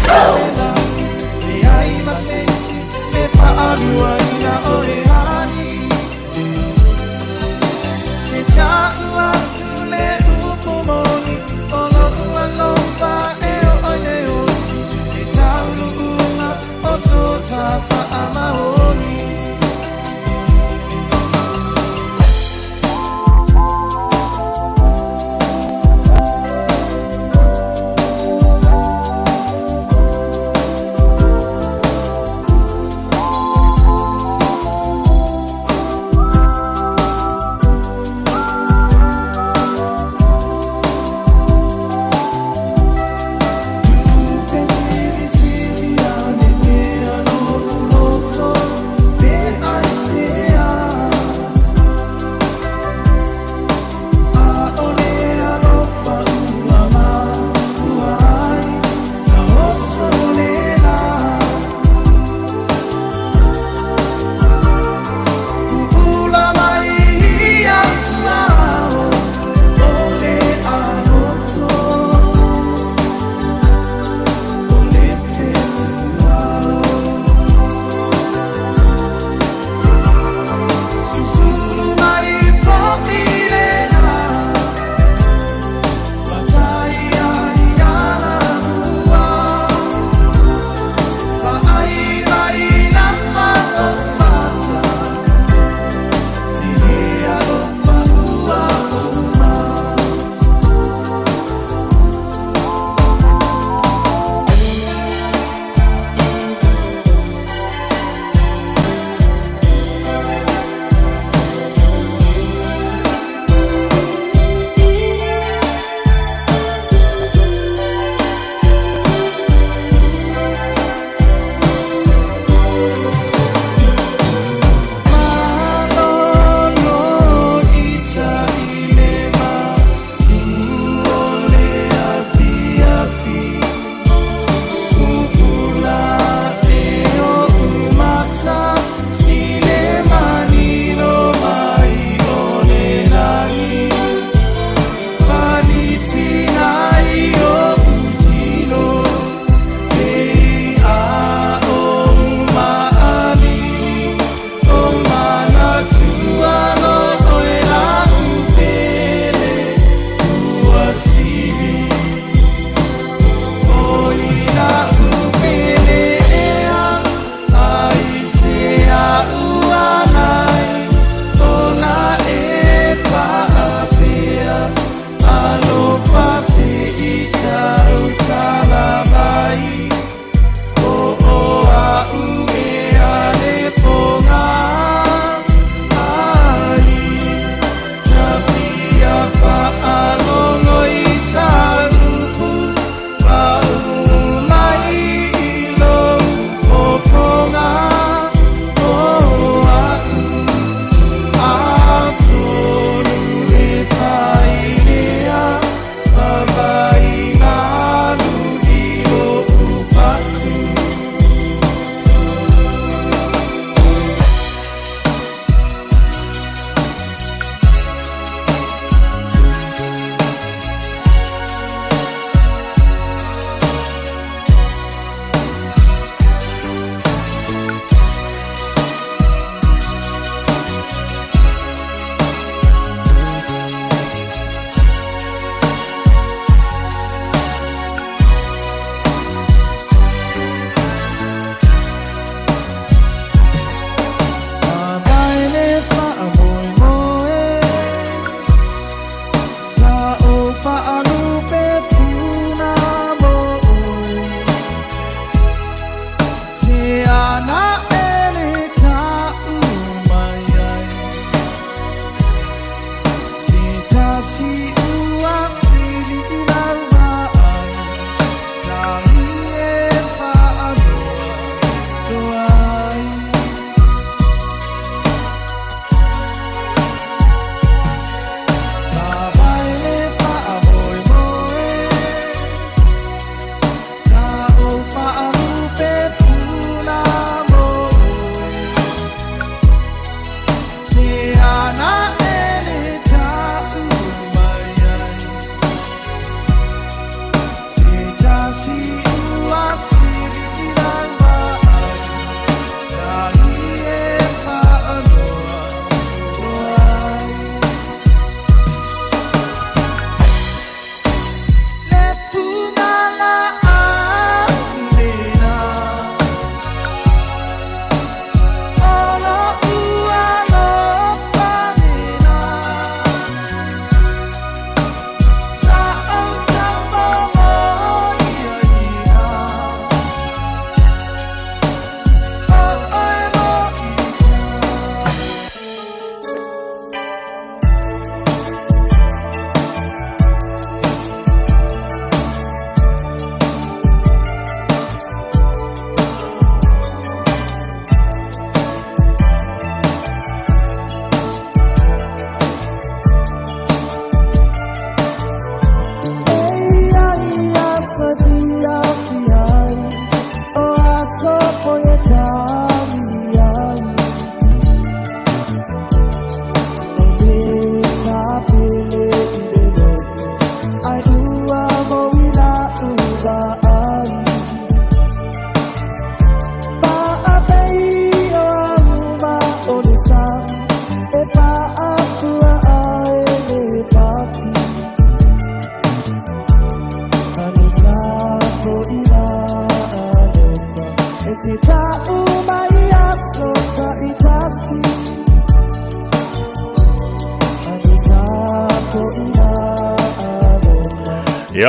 M: Ya,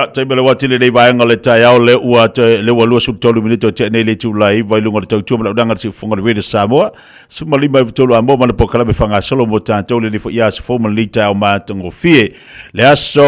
M: tai mele wati le nei vaenga le tai au le ua le walua sub tolu minito te nei le tūlai vai lunga le tau tūma la udanga si funga le Samoa. Suma lima i tolu amo mana pokala me whanga solo mo tātou le nifo ia se fōma li tai au mātango fie. Le aso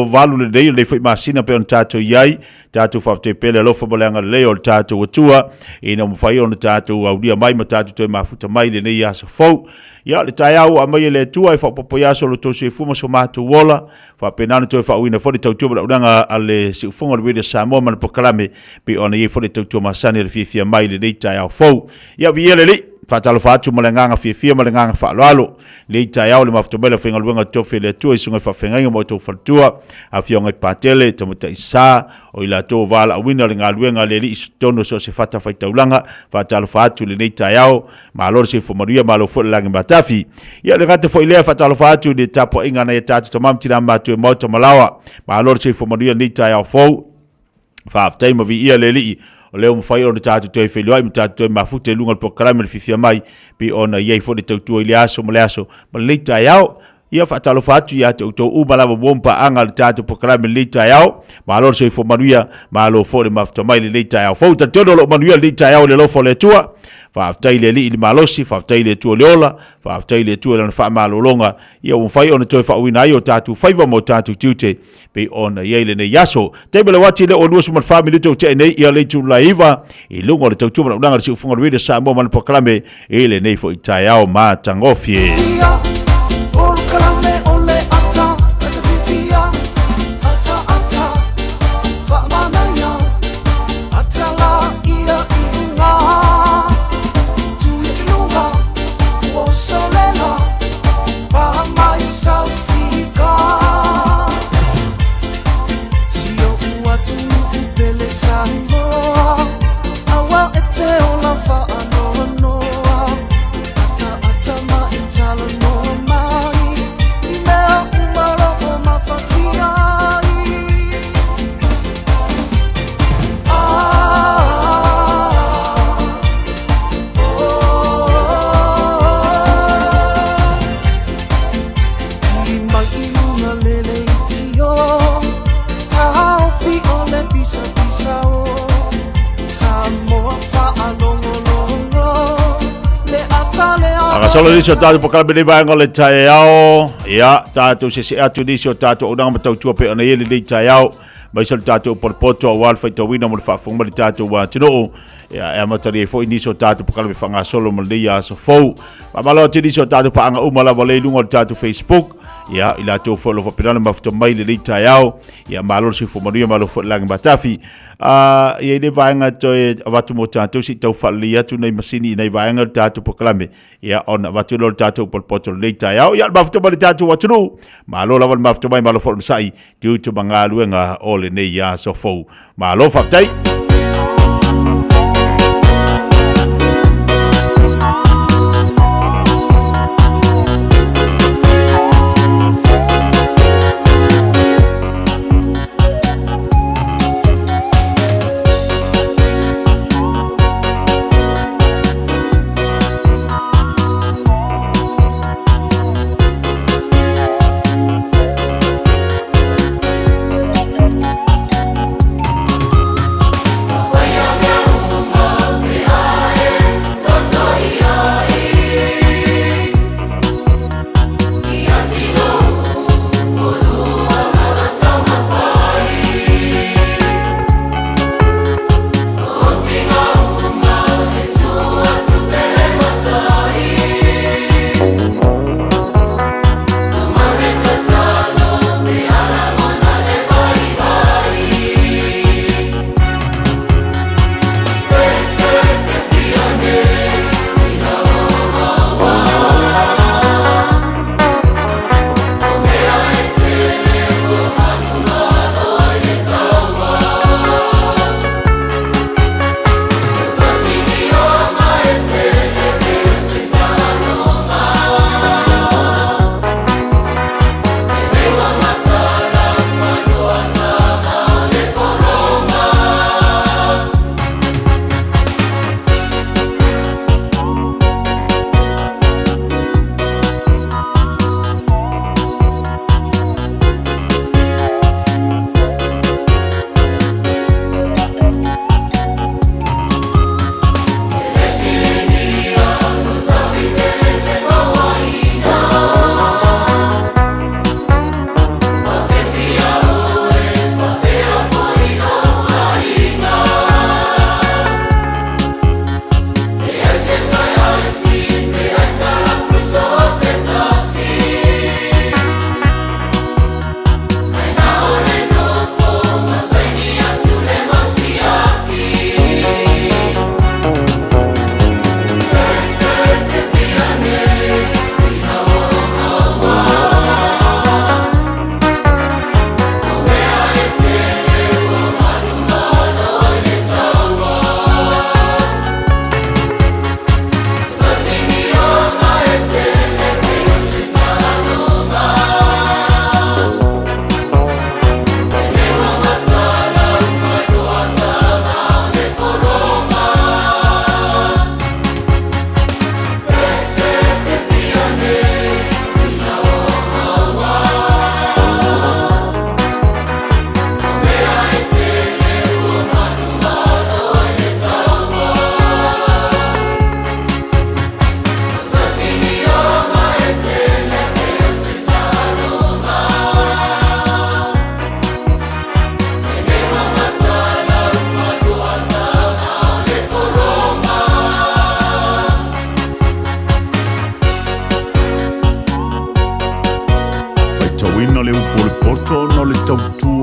M: valu le nei le fo i masina pe on tātou iai, tātou whafte pele lofa moleanga le o le tātou atua, ina mwhai o le tātou au lia mai ma tātou toi mafuta mai le nei asa fau. Ya le tai au a mai le tua e whapopo ia solo tosu e fuma so mātou wola, whapenana toi whauina fo le tau tūma la udanga a le si ufonga le wede Samoa mana pokalame pe ona ye fo le tau tūma masani le fia mai le nei tai au fau. Ya vi ele li, whatalo whaatu ma le nganga fia ma le nganga whaaloalo, le tai au le mafutomele whenga luenga tofe le tua i sunga whawhenga mo tau whatua, a fionga i patele, tamata i sā, o i la tō wala a wina le ngā luenga le li i tono so se whata whaitaulanga, whatalo whaatu le nei tai au, ma alore se whamaria ma lo fo le langi matafi. Ia le gata fo i lea whatalo whaatu le tapo inga na e tātu tamam tina matu e mauta malawa, ma alore se whamaria nei tai au fau, whaaftai ma vi ia le li o leo mwhai o le tātu toi whelua i ma tātu toi mafute lunga le pokarame le fifia mai pi ona iei fo le tautua i le aso ma le aso ma le leita iau ia whaatalo whaatu ia te utou umalawa wompa anga le tātu pokarame le leita iau ma alor se fo manuia ma alo fo le mafuta mai le leita iau fau ta tono lo manuia le leita iau le lofo le tua whaaftai le li ili malosi whaaftai le tua leola whaaftai le tua lana wha malolonga ia umwhai ona toi whauina ai o tātu whaiva mo tātu tiute pe ona iei le nei yaso teimele wati le o lua suman whamilito te nei ia le tu laiva i lungo le tautua mana unanga le si ufunga rwede sa mo mana pokalame e le nei fo i tai au ma tangofie Solo nisio tātou pokalame nei vaenga le tai au ia tātou se atu nisio tātou unanga matau tua pe ona ieli nei tai au mai salo tātou porpoto a wal fai tawina mo le whaafonga le tātou wa tino ia e amatari e fo nisio tātou pokalame whanga solo mo le ia sa fau mamalo te nisio tātou paanga umala wale lunga le tātou Facebook ia ila tō fo lo whapirana mafuta mai le nei tai au ia malo si fo manuia malo fo langi matafi ia ne vaenga toi avatu mo tātou si tau whali atu nei masini nei vaenga tātou pokalame ia ona avatu lo tātou porpoto nei tai au ia mafuta mai tātou watunu malo lawa mafuta mai malo fo msai tiu tu manga luenga ole nei ia so fo malo whaptai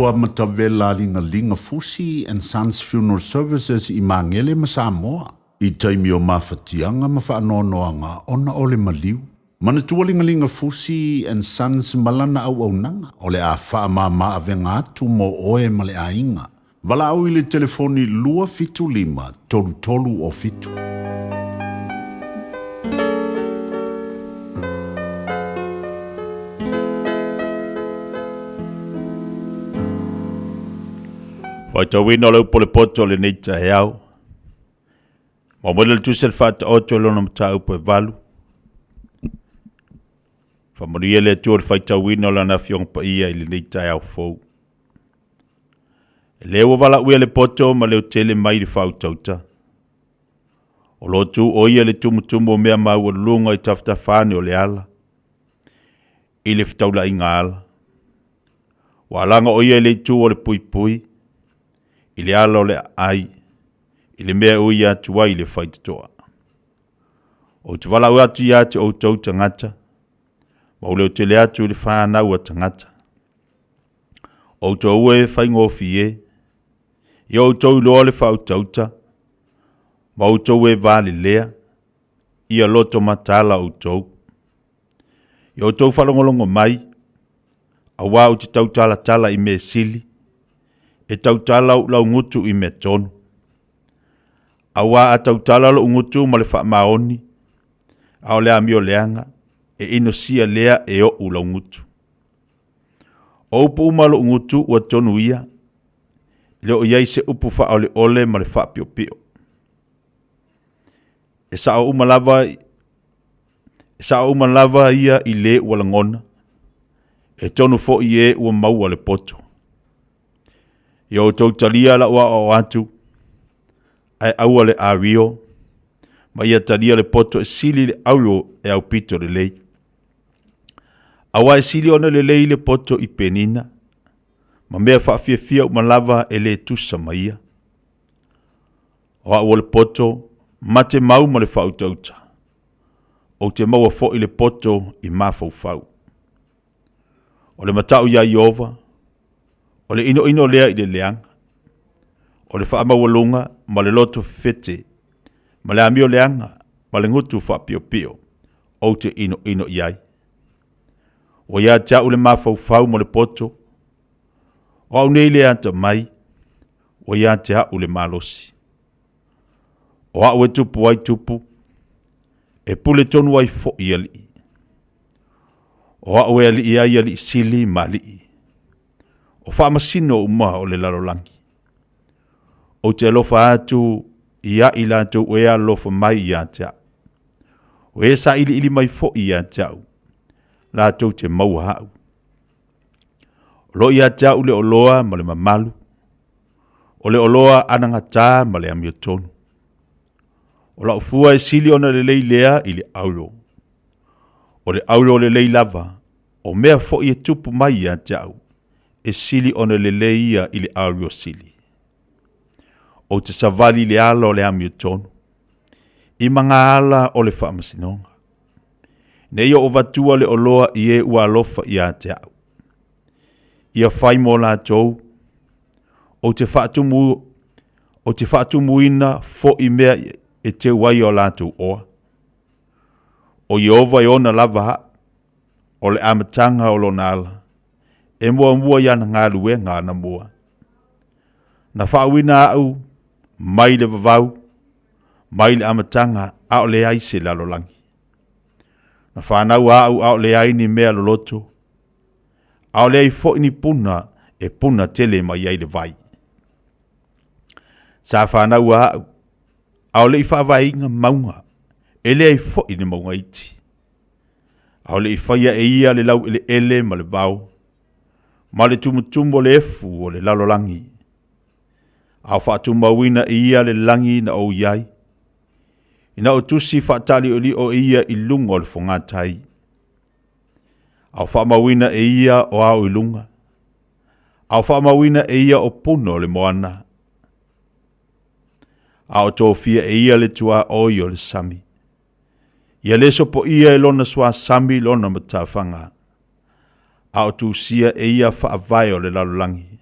T: ua matavela linga Fusi and Sons Funeral Services i Mangele ma Samoa. I taimi o mawhatianga ma whaanoanoanga ona ole maliu. Mana tualinga Fusi and Sons malana au nanga. Ole a wha maa avenga atu mo oe male a inga. Wala au ile telefoni lua fitu lima, tolu o fitu.
M: Whaita wina lau pole poto le neita e au. Ma mwele le tusel whaata oto lona mta upo e valu. Whamoria le tua le whaita wina lana fiong pa ia i le neita e au fau. E leo wala ua le poto ma leo tele mai le whau tauta. O lotu o ia le tumutumu o mea mau o lunga i tafta whane o le ala. I le fitaula i ngā ala. Walanga o ia le tu o le pui pui. I le ala o le ai, i le mea ui atu wai le whaitatoa. O te wala ua atu i atu o tau tangata, ma ule o te le atu i le whanau a tangata. O tau ue whaingofi e, i o tau loa le whautauta, ma o tau e vale lea, i a loto matala o tau. I o tau whalongolongo mai, a wā o te tau tala i me sili, e tautala lau ngutu i me tonu. Awa a tautala lau ngutu ma le wha maoni, a o lea mio leanga, e ino sia lea e o u lau ngutu. O upu uma lau ngutu ua tonu ia, leo iai se upu wha ole ole ma le wha pio pio. E sa o uma lava ia i le ua langona, e tonu fo i e ua maua le poto. Yo tautalia la ua o atu, ai aua le ario, ma ia talia le poto e sili le auro e au pito le lei. Awa e sili ona le lei le poto i penina, ma mea whaafia uma lava e le tusa ma ia. O aua le poto, ma te mau ma le whautauta, o te maua fo i le poto i mawhau. O le matau ia Iova, o le ino lea i le leanga, o le wha mawalunga, ma le loto fete, ma le amio leanga, ma le ngutu wha pio pio, o te ino iai. O ia tea ule mawhau mo le poto, o au nei le anta mai, o ia tea ule malosi. O au e tupu ai tupu, e pule tonu ai fo i ali. O au e ali ali sili ma ali. O whaamasino uma o le lalolangi. O te alofa atu ia i lantou o ea alofa mai i atea. O e sa ili mai fo i atea. Lantou te maua hau. O lo i atea u le oloa ma le mamalu. O le oloa anangata ma le amiotonu. O la ufua e sili ona le lei lea i le auro. O le auro le lei lava. O mea fo i e tupu mai i atea. E sili ona le leia i le ario sili. O te savali le ala o le amio tonu. I manga ala o le whaamasinonga. Nei o vatua le oloa i e ua alofa i a te au. Ia whai mo la tou. O te whaatumuina fo i mea e te wai o la tou oa. O Iova i ona lava ha. O le amatanga o lo nala. E mua yana ngā lue ngā na mua. Na whaawina au, mai le vavau, mai le amatanga, au le aise lalolangi. Na whanau au le aini mea loloto, au le ai fo ini puna, e puna tele mai ai le vai. Sa whanau au le i whaavainga maunga, e le ai fo ini maunga iti. Au le i whaia e ia le lau ele ma le vau, ma le tumutumu le efu o le lalolangi. Au whaatumawina i ia le langi na o iai. Ina o tusi whaatali o li o ia i lunga o le whangatai. Au whaamawina e ia o au i lunga. Au whaamawina e ia o puno le moana. Au tōwhia e ia le tua oi o le sami. Ia leso po ia e lona swa sami lona matawhanga. Au tu sia e ia whaavai o le lalolangi.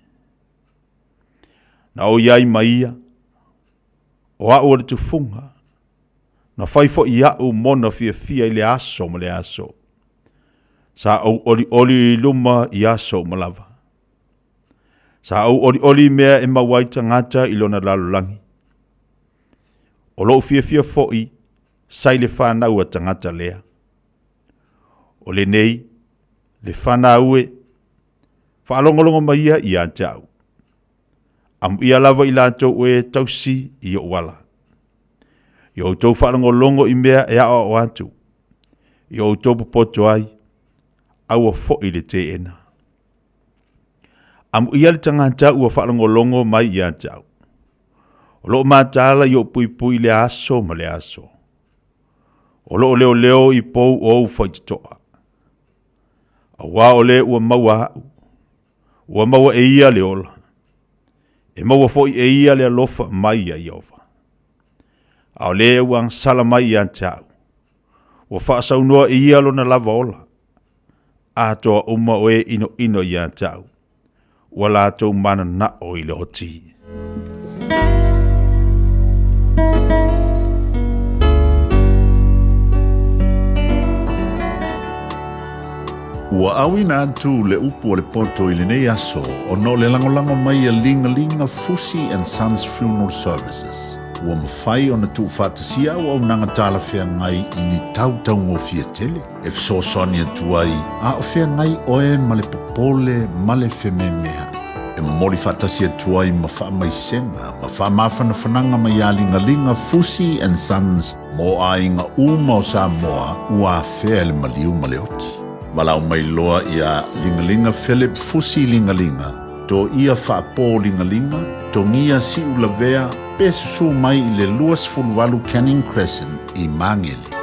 M: Na o iai maia, o a o le tufunga, na whaifo i au mona fia i le aso ma le aso. Sa au oli luma i aso malava. Sa au oli mea e mawaita ngata i lona lalolangi. O lo fia fo'i, sai le whanau a tangata lea. O le nei, le whanau e, whaalongolongo maia i a jau. Am ia lava i lātou e tausi i o wala. I o tau whaalongolongo i mea e a o atu. I o tau popoto ai, au a fo'i le te ena. Am ia le tangata ua whaalongolongo mai i a jau. O lo mātala i o pui le aso ma le aso. O lo leo i pou o whaititoa. A wā o le ua maua au. Ua maua e ia le ola. E maua foi e ia le alofa mai a Iova. A o le ua angsala mai i antau. Ua whaasaunua e ia lona lava ola. A toa uma o e ino i antau. Ua lātou mana na o i le hoti.
T: Ua awina atu le upu o le poto i le nei aso o no le langolango mai a linga Fusi and Sons Funeral Services. Ua mawhai o na tu whātasia ua unanga tala whea ngai i ni tau ngofia tele. E fsosoni atu ai a o whea ngai oe ma le popole ma le whememea. E mori whātasia atu ai ma wha mai senga, ma wha mawhana whananga mai a linga Fusi and Sons mo a inga uma o Samoa ua whea le maliu ma le oti. Walau mai loa ia lingalinga Philip Fusi lingalinga. To ia whaapō lingalinga, to ngia si ulavea, pesusu mai i le luas fulwalu Canning Crescent i Mangele.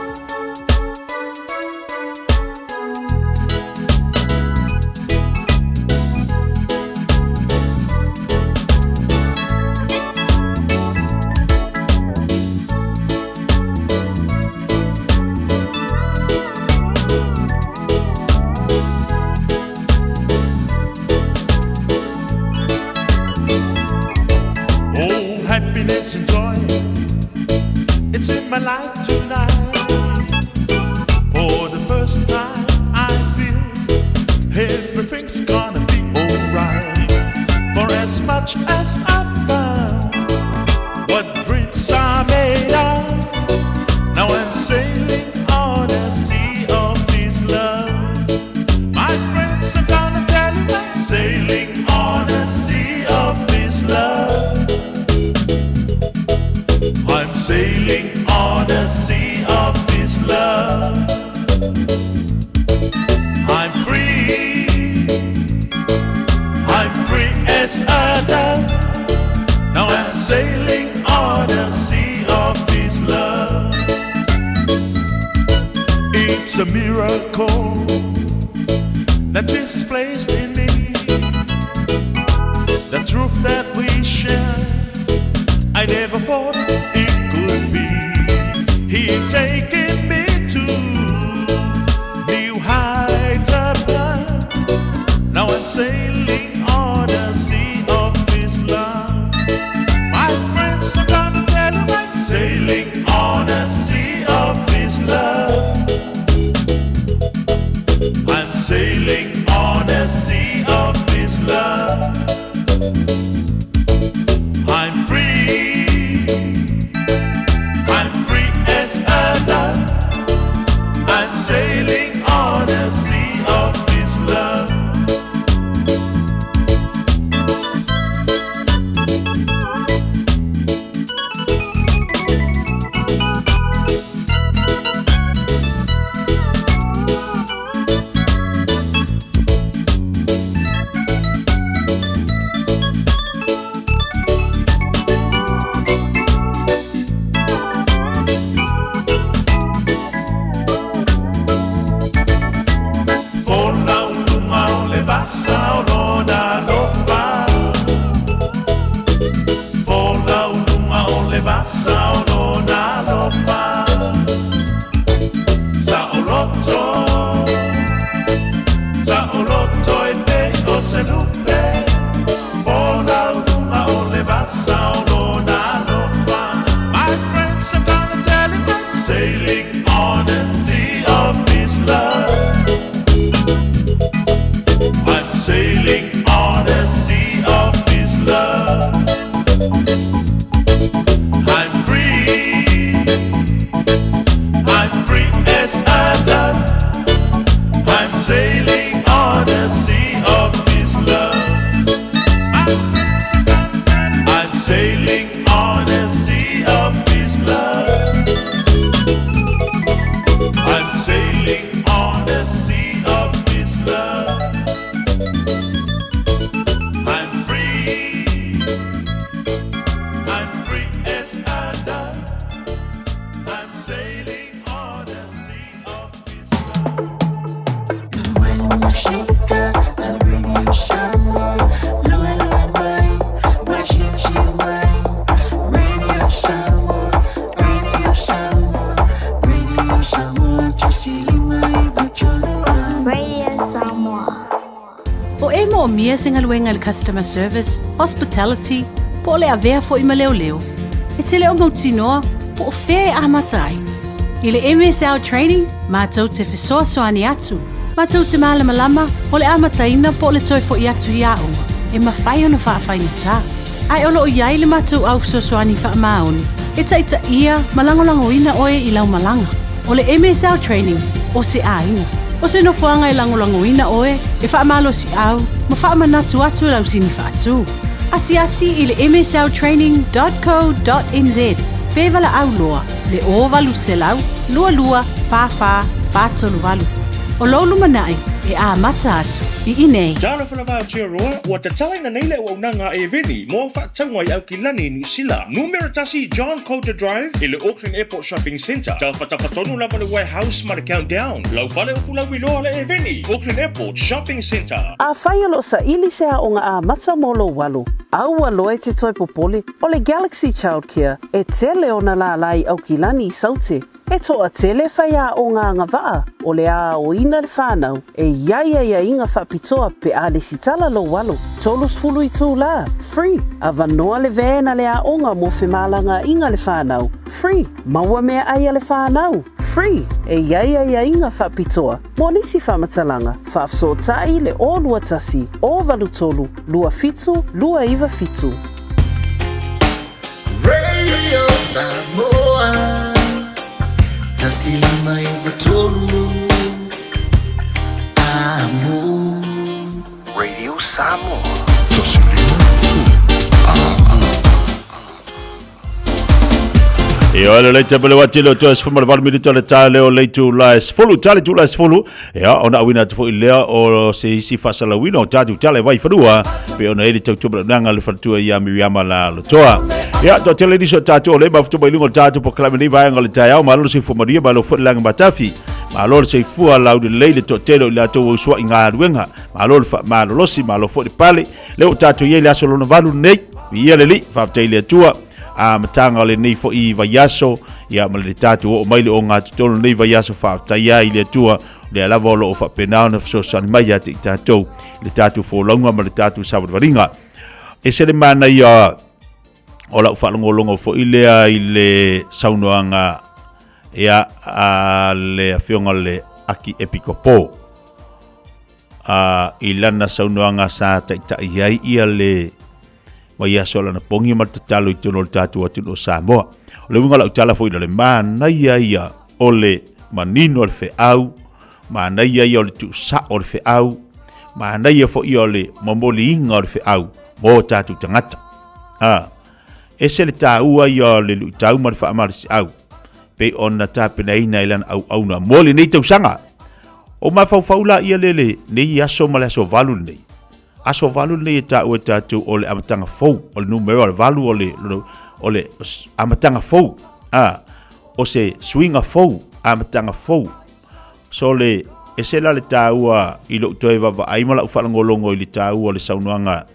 F: mia singa luenga le customer service, hospitality, po le avea fo i maleo leo. E te leo mautinoa, po fe a matai. I le MSL training, mātou te whesoa soani atu. Mātou te malama lama, o le amataina po le toi fo i atu i aonga. E mawhai ona whaafai ta. Ai olo o iai le mātou au soani wha maoni. E taita ia malangolango ina oe i lau malanga. O le MSL training, o se ainga. O se nofuanga i langolango ina oe, e wha malo si au, ma wha manatu atu lau sini wha atu. Asi i le msltraining.co.nz. Pevala au loa, le o valu se lau, lua, fa, tolu valu. O lolu manai, e a mata atu, I inei.
Q: Jana whanawha tia roa, ua te talaina neile ua unanga e veni, mō whaatangwa I au ki lani New Zealand. Numera tasi John Coulter Drive, I le Auckland Airport Shopping Centre. Tau whatawhatonu lava le warehouse ma le countdown. Lau whale ufu lau iloa le e veni, Auckland Airport Shopping Centre.
F: A whaialo sa ili se a onga a mata molo walu. Aua loe te toi popole, o le Galaxy Childcare, e tele o na la lai au ki lani I saute. E toa tele whai a o ngā ngawaa, o le a o ina le whānau, e ia inga whapitoa pe a le sitala lo walo. Tolus fulu I tū la, free. A vanoa le vēna le a onga mo whemalanga inga le whānau, free. Maua mea aia le whānau, free. E ia inga whapitoa, mo nisi whamatalanga, whafso tai le o lua tasi, o valu tolu, lua fitu, lua iwa fitu.
K: Radio Samoa. Tasilima Ivatolu Amo Radio Samoa
M: E ole le tabele watilo to es fumar var minuto le tale o le tu las fulu tale tu las fulu e ona wina tu ilea o se si fasala wina o tatu tale vai fadua pe ona ele tu nanga le fatu ya mi yama la lo toa ya to tele diso tatu ole ba futu bailungo tatu po klame ni vai ngale taya ma lo se fumaria ba lo futlang batafi ma lo se fu ala de le to tele la to so inga ruenga ma lo si ma lo fo pale le tatu ye la solo no valu nei ye le li fa tele tua a matanga le nei fo I vaiaso ia ma le tatu o mai le o ngā tutolo nei vaiaso whaataia I le tua le alava o loo whapenao na so sani mai ati I tātou le tatu fo launga ma le tatu sawadwaringa e se le mana ia o lau whalongolongo fo I lea I le saunoanga ia a le awhionga le aki epikopo I lana saunoanga sa taitai ai ia le mai aso lana pongi ma tatalo I tono le tatu atu no Samoa. O le winga lau tala fo I le mana ia o le manino o le feau, mana ia o le tusa o le feau, mana ia fo I o le mamoli inga o le feau, mo tatu tangata. E se le taua ia le lu tau ma le whaamarisi au, pe ona tāpena ina ilan au na moli nei tausanga. O ma fau la ia lele, nei aso ma le aso valu nei. Aso valu nei ta o tatu o le amatanga fou o le numero o le valu o le amatanga fou o se swinga fou amatanga fou so le esela le taua I lo toeva va ai mala ufalangolongo I le taua o le saunuanga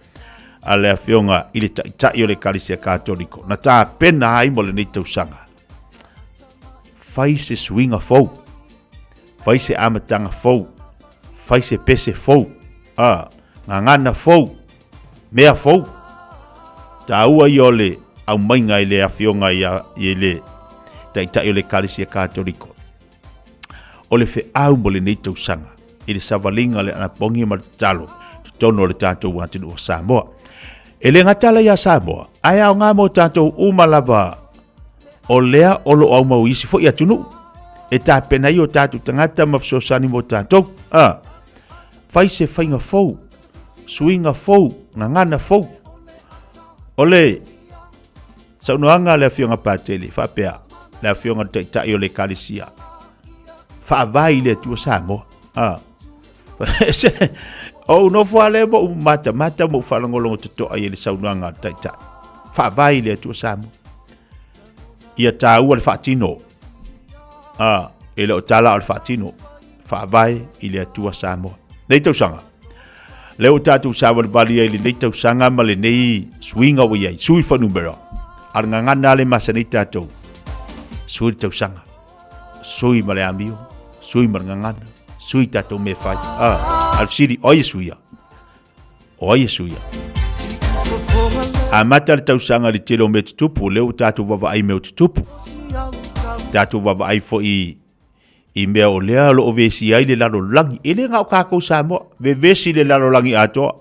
M: a le afionga I le tai o le kalisia katoliko na ta pena ai mo le nei tausanga fai se swinga fou fai se amatanga fou fai se pese fou ngana fou mea fou taua I ole au mainga I le afionga I le taitai o le kalisia katoliko o le fe au mo le nei tausanga I le savalinga le anapongi ma le talo tono le tātou watinu o Samoa e le ngatala ia Samoa ai au ngā mo tātou umalava o lea olo au mau isi fo ia tunu e tā pena I o tātou tangata mafsosani mo tātou fai se fainga fou swinga fou, ngangana fou. Ole, saunoanga le afionga patele, whapea, le afionga tai o le kalisia. Whaavai le tua Samoa. O no whale mo mata mo whalangolongo tutoa I le saunoanga tai. Whaavai le tua Samoa. Ia tāua le whaatino. E le o tala o le whaatino. Whaavai I le tua Samoa. Nei tausanga. Leo tatu sawa le vali ai le nei tausanga ma le nei swinga o iai, sui whanumera. Ar ngangana le masani tatou. Sui tausanga. Sui ma le amio, sui ma ngangana, sui tatou me whai. Al siri oi suia. o ai suia a mata le tausanga le telo me tupu le o tatu vava ai me tupu tatu vava ai fo i mea o lea lo o vesi ai le lalo langi ele ngau kako Samoa ve vesi le lalo langi atoa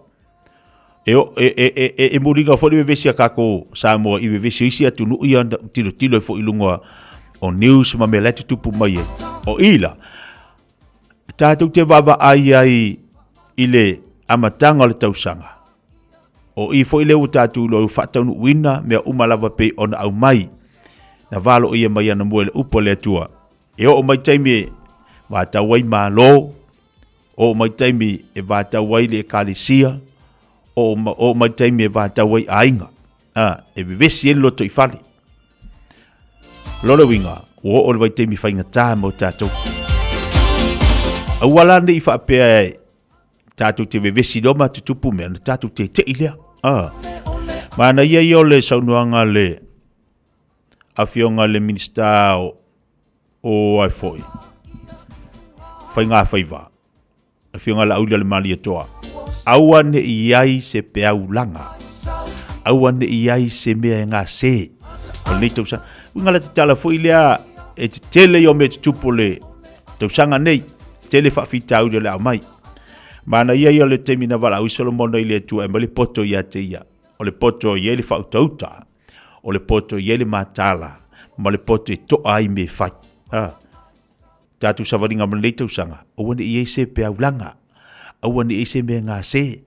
M: e muringa fo le vesi a kako Samoa i ve vesi isi atu nu ia tilo fo ilunga o news ma me leti tupu mai o ila tatu te vava ai ile amatanga le tausanga o i fo ile o tatu lo fatanu wina me umalava pe ona au mai na valo ia mai ana moele upo le tua o mai taimi va tawai malo o mai taimi e va tawai le kalisia o mai taimi e va tawai ainga e vesi lo to ifali lolo winga o vai taimi fainga ta mo tatu awala ne ifa pe tatu te vesi do ma tupu me tatu te ilea mana ia yo le saunuanga le afionga le minister o ai foi fainga faiva afionga la ulia le mali toa awane iai se peaulanga awane iai se mea nga se o le tausa ngala te tala foi lea e te tele yo me tupu le tausanga nei tele fa fita u le mai mana ia yo le temi na vala u Solomon ile tu e mali poto ia te ia o le poto ye le fa utauta o le poto ye le matala ma le poto to ai me fai tatu savaringa male tausanga o wani i se pe aulanga o wani i se me nga se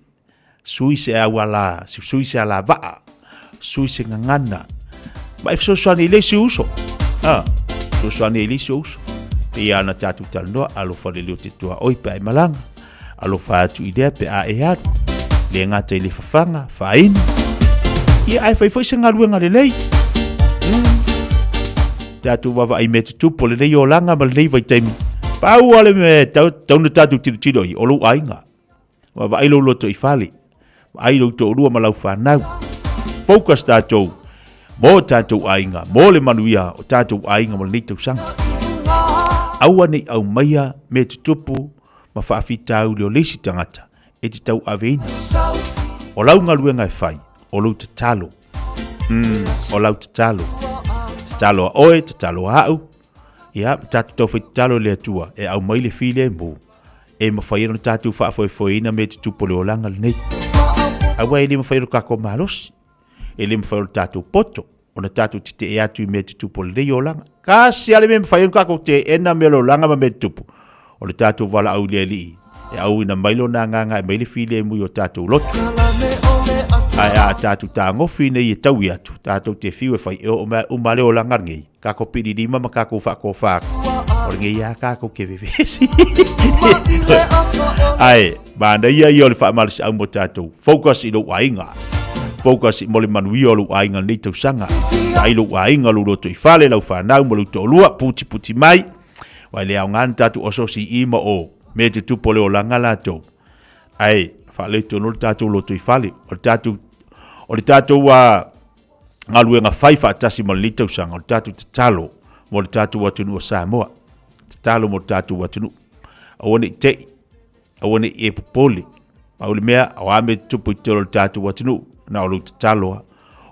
M: sui se awala sui se ala va sui se ngana ma ifso swani le si uso so swani le si uso pe ana tatu talno alo fa le te tua oi pe malanga alo fa tu idea pe a e hat le ngata le fafanga fa in ia ai fai se ngaluenga le lei tatu vava ai metu tupo le nei o langa ma le vai taimi pau ale me tau na tatu tiro i olu ainga vava ai lo loto i fali ai lo to rua malau whanau focus tatu mo tatu ainga mo le manuia o tatu ainga mo le nei tau sanga aua nei au maia metu tupu ma whaafitau leo lesi tangata e te tau aveina o lau ngaluenga e whai o lau te talo o lau te talo talo a oe, te talo a au. Ia, tatu tau whai talo le atua, e au mai le file e mō. E mawhaira no tatu whaafoefoeina me te tupo le olanga le nei. Awa e le mawhaira kako maalosi. E le mawhaira tatu poto, o na tatu te e atu me te tupo le nei olanga. Kasi ale me mawhaira kako te ena me le olanga ma me te tupo. O le tatu wala au le li. E au ina mailo na nganga e mai le file e mui o tatu loto. Ai a tatu ta ngofi nei e tau i atu. Tatu te fiu e whai o umale o langar ngei. Kako piri rima ma kako whako whako. O ngei a kako ke vevesi. Ai, maana ia i o le whaamalisi au mo tatu. Focus i lo wainga. Focus i mole manui o lo wainga nei tau sanga. Ai lo wainga lo roto i whale lau whanau mo lo to lua puti puti mai. Wai le au ngan tatu oso si ima o me te tupo le o langa lato. Ai, whale tono le tatu loto i whale. O le tatu wa ngaluenga whaifa atasi mo le litau sanga. O le tatu te talo mo le tatu watunu o Samoa. Te talo mo le tatu watunu. Awane i tei. Awane i e popole. Au le mea, au ame tupu i tolo le tatu watunu. Na o lu te taloa.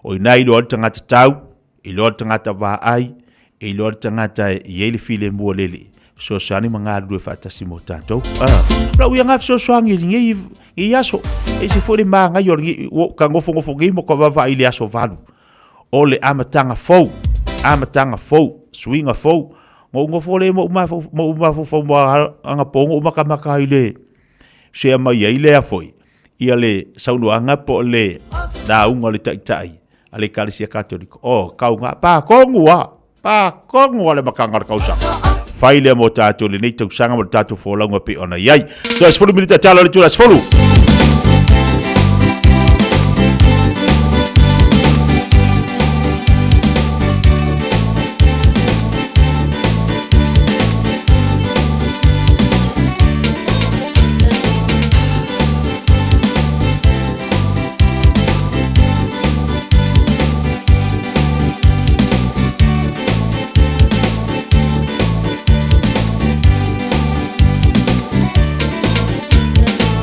M: O i nai loa le tangata tau. I loa le tangata waa ai. I loa le tangata i eile file mua lele. So sani mga rue fatasi mo tatou. La uia ngaf so swangi ngi i aso. E se fore ma nga yor ngi ka ngofo ngi mo ko va ile aso valu. O le amatanga fou. Amatanga fou. Swinga fou. Ngofo le mo fo mo anga pongo maka ile. Se ama ile a foi. Ia le saunu anga po le da unga le tai. Ale kalisia katoliko. O kaunga pa kongua. Pa kongua le makanga kausa. Faile mo tatu le nei tau sanga mo tatu folaunga pe ona iai. So as fulu minita talo le tulas fulu.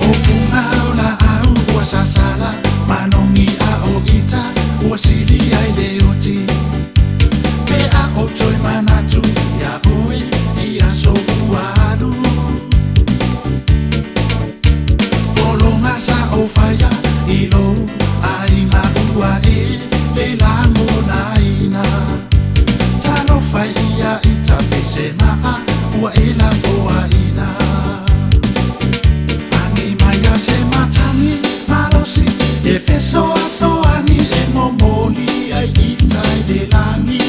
E: Fuma
N: ili ai le oti pe a oto i manatu ia oe ia so uaru Polonga sa o faya ilo ainga ua e le la mona ina Talo faya ita pese maa ua e la foa ina Ani maya se matani malosi e feso asoani e momoli ai ita e le lani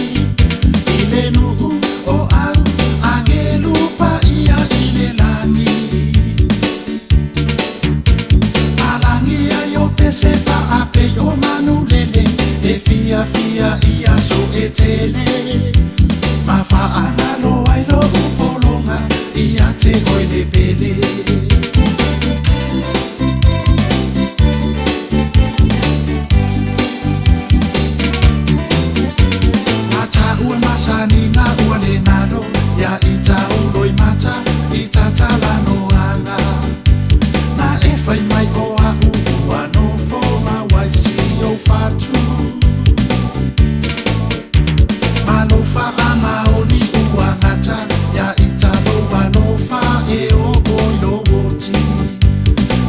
N: Ile nuu o au angelu pa ia ile lani Alangi ai o pese fa ape o manulele E fia fia ia so e tele Ma fa analo ai lo upolonga Ia te oile pele Mata ue masani na ua le nalo Ya ita uloi mata ita talano anga Na e fai mai o a ua no fo ma waisi o fatu Alofa amaoni ua ngata Ya ita loa lofa e o oilo woti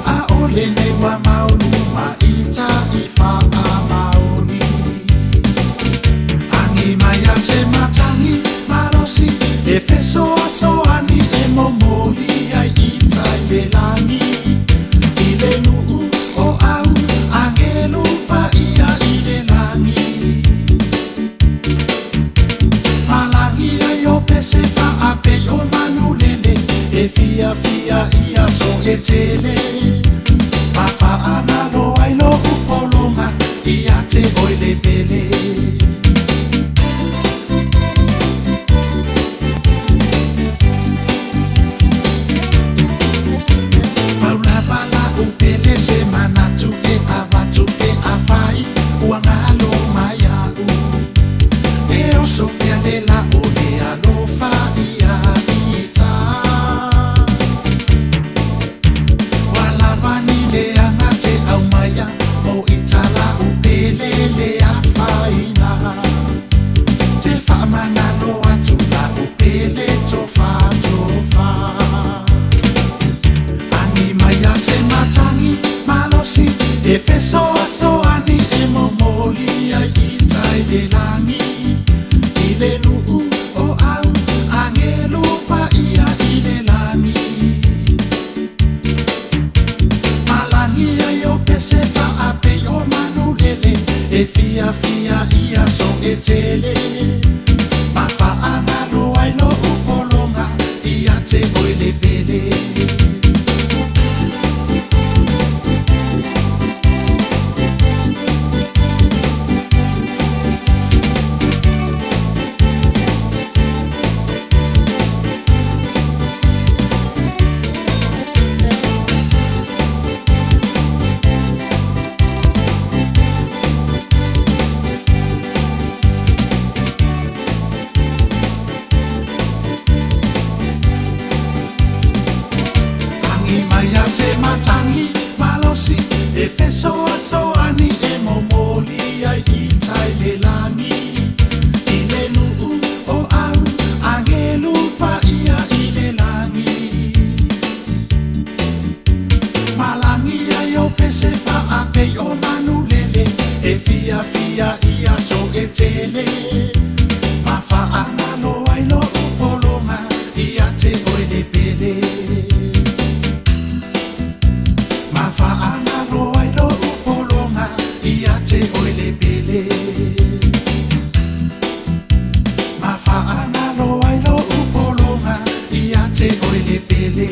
N: A ole ne wa maulu ma ita ifa amaoni Angi maya se matangi malosi E feso asoani e momoli ai ita belani Ile nuu o au angelu pa ia ile lani Malangi ai o pese fa ape o manulele E fia fia ia so e tele Ma fa analo ai lo upolonga Ia te oile pele Paula bala upele se manatu e avatu e afai Uangalo maya u E o sopia de la ole alofa ia ita Walavani le angate au maya Mo itala upele le afaina Te fa manalo atula upele tofa tofa Ani maya se matangi malosi E feso asoani e momoli ai ita e de lani Ile nuu o au angelu pa ia ile lani Malangi ai o pese fa ape o manulele E fia fia ia so e tele Ma fa analo ai lo upolonga Ia te oile pele Angi maya se matangi malosi E feso asoani e momoli ai itai le lani Ile nuu o au angelu pa ia ile lani Malangi ai o pese fa ape o manulele E fia fia ia so e tele Ma fa analo ai lo upolonga Ia te oile pele Ma fa analo ai lo upolonga Ia te oile pele Ma fa analo ai lo upolonga Ia te oile pele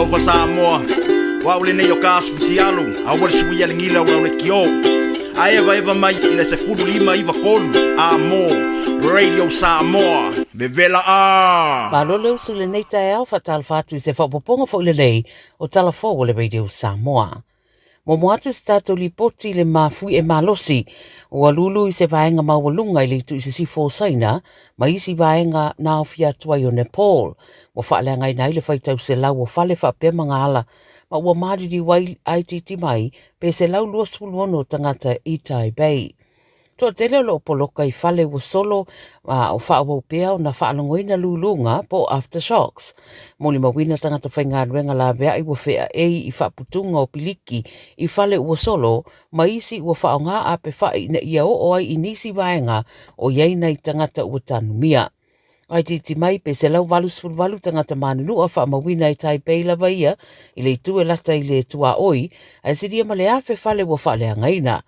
L: Talofa Samoa Wa ule nei o kāsputi alu A wale sui ale ngila ula ule kio A eva mai ina se fudu lima iwa kolu A mo Radio Samoa Vevela a
H: Malole usule nei tae au fatal fatu I se whapoponga fo ile nei o tala fo wale Radio Samoa. Mo moate se tato li poti le mafui e malosi o alulu I se vaenga mawalunga I le tu I se sifo saina ma isi vaenga na ofia tuai o Nepal. Mo whaale ngai nai le whaitau se lau o whale whape mga ala ma ua mariri wai ai titi mai pe se lau lua suluono tangata I Taipei. Tua tele lo poloka I whale ua solo o whaawau pea o na whaalongoina lulunga po aftershocks. Moli mawina tangata whainga ruenga la vea I ua whea I whaaputunga o piliki I whale ua solo ma isi ua whaonga a pe whai na ia o ai inisi vaenga o yeina I tangata ua tanumia. Ai titi mai pe se lau walu tangata manunua wha mawina I Taipei lava ia I le tue lata I le tua oi a siria ma le afe whale ua whale angaina.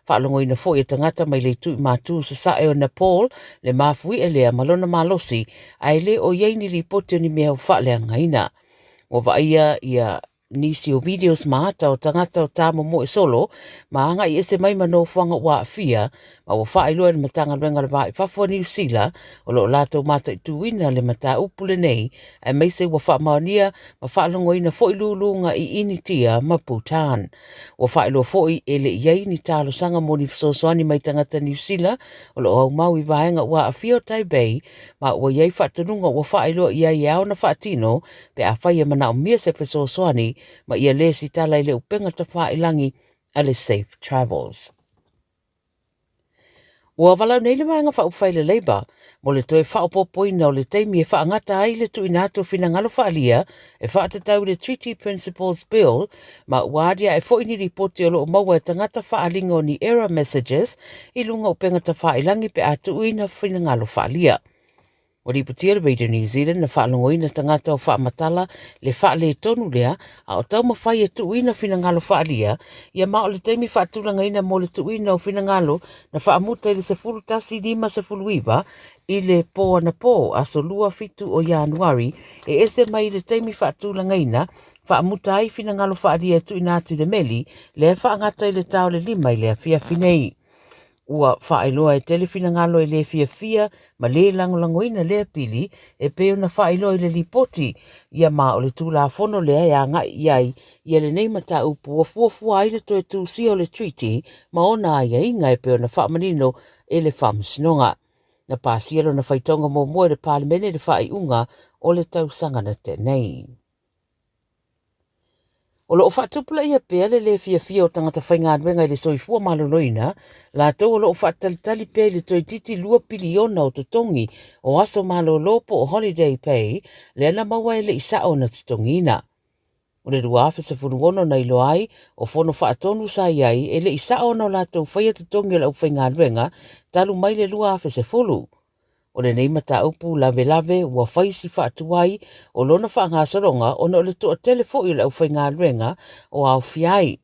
H: Whaalongoina fo I tangata mai le tui mātu sa sae o Nepal le mafui e lea malona malosi ai le o yeini ripoti o ni mea o whale angaina. O vaia ia nisi o videos maata o tangata o tāmo mo e solo ma anga I ese mai mano whanga wa awhia ma o whaeloa le matanga renga le vai whafua New Zealand o lo lato mata I tuwina le mata upule nei e meise wa whaamaonia ma whaalongoina fo I lulunga I initia ma Bhutan. O whaeloa fo I ele iei ni talo sanga moni sosoani mai tangata New Zealand o lo au mau I vaenga wa awhia o Taipei ma o iei whatanunga o whaeloa iei au na whaatino pe a whaia mana o mia se pe sosoani ma ia le si tala I le upenga ta whaelangi a le safe travels. Ua walau nei le maanga whaupwhaile leiba, mo le toe whaupopoina o le teimi e whaangata ai le tui nato whina ngalo whaalia e whaatatau le Treaty Principles Bill ma uadia e fōini ripoti o loo maua e tangata whaalinga o ni error messages I lunga upenga ta whaelangi pe atu uina whina ngalo whaalia. O ripotia le Radio New Zealand na whaalongoina tangata o whaamatala le whaale tonu lea a o tau mawhai e tuuina whina ngalo whaalia ia mao le teimi whaatulanga ina mo le tuuina o whina ngalo na whaamuta I le sefulu tasi lima sefulu iwa I le poa na po a so lua fitu o Januari e ese mai le teimi whaatulanga ina whaamuta ai whina ngalo whaalia tuuina atu le meli le whaangata I le tau le lima I le afia finei. Ua whaeloa e telefina ngalo I le fia ma le langolangoina le pili e peo na whaeloa I le lipoti ia ma o le tūla fono lea ia ngai iai ia le nei mata upu o fuafua ai le toe tūsi o le treaty ma ona ia inga e peo na whaamanino e le whaamsinonga. Na pāsielo na whaitonga mō mua le pālimene le whaeunga o le tausanga na tenei. O loo whaatupula ia pea le fia o tangata whaingaruenga I le soifua maloloina, la tau o loo whaatalitali pea le toi titi 2 piliona o tutongi o aso malolopo o holiday pay, le ana maua le isao na tutongina. O le rua awhisa funuono na ilo ai, o fono whaatonu sa iai, e le isao na o la tau whaia tutongi o lau whaingaruenga, talu mai le rua awhisa fulu. O le nei mata upu lave ua whaisi whaatuai o lona whaangasaronga o na o le toa telefo I lau whaingaruenga o au fiai.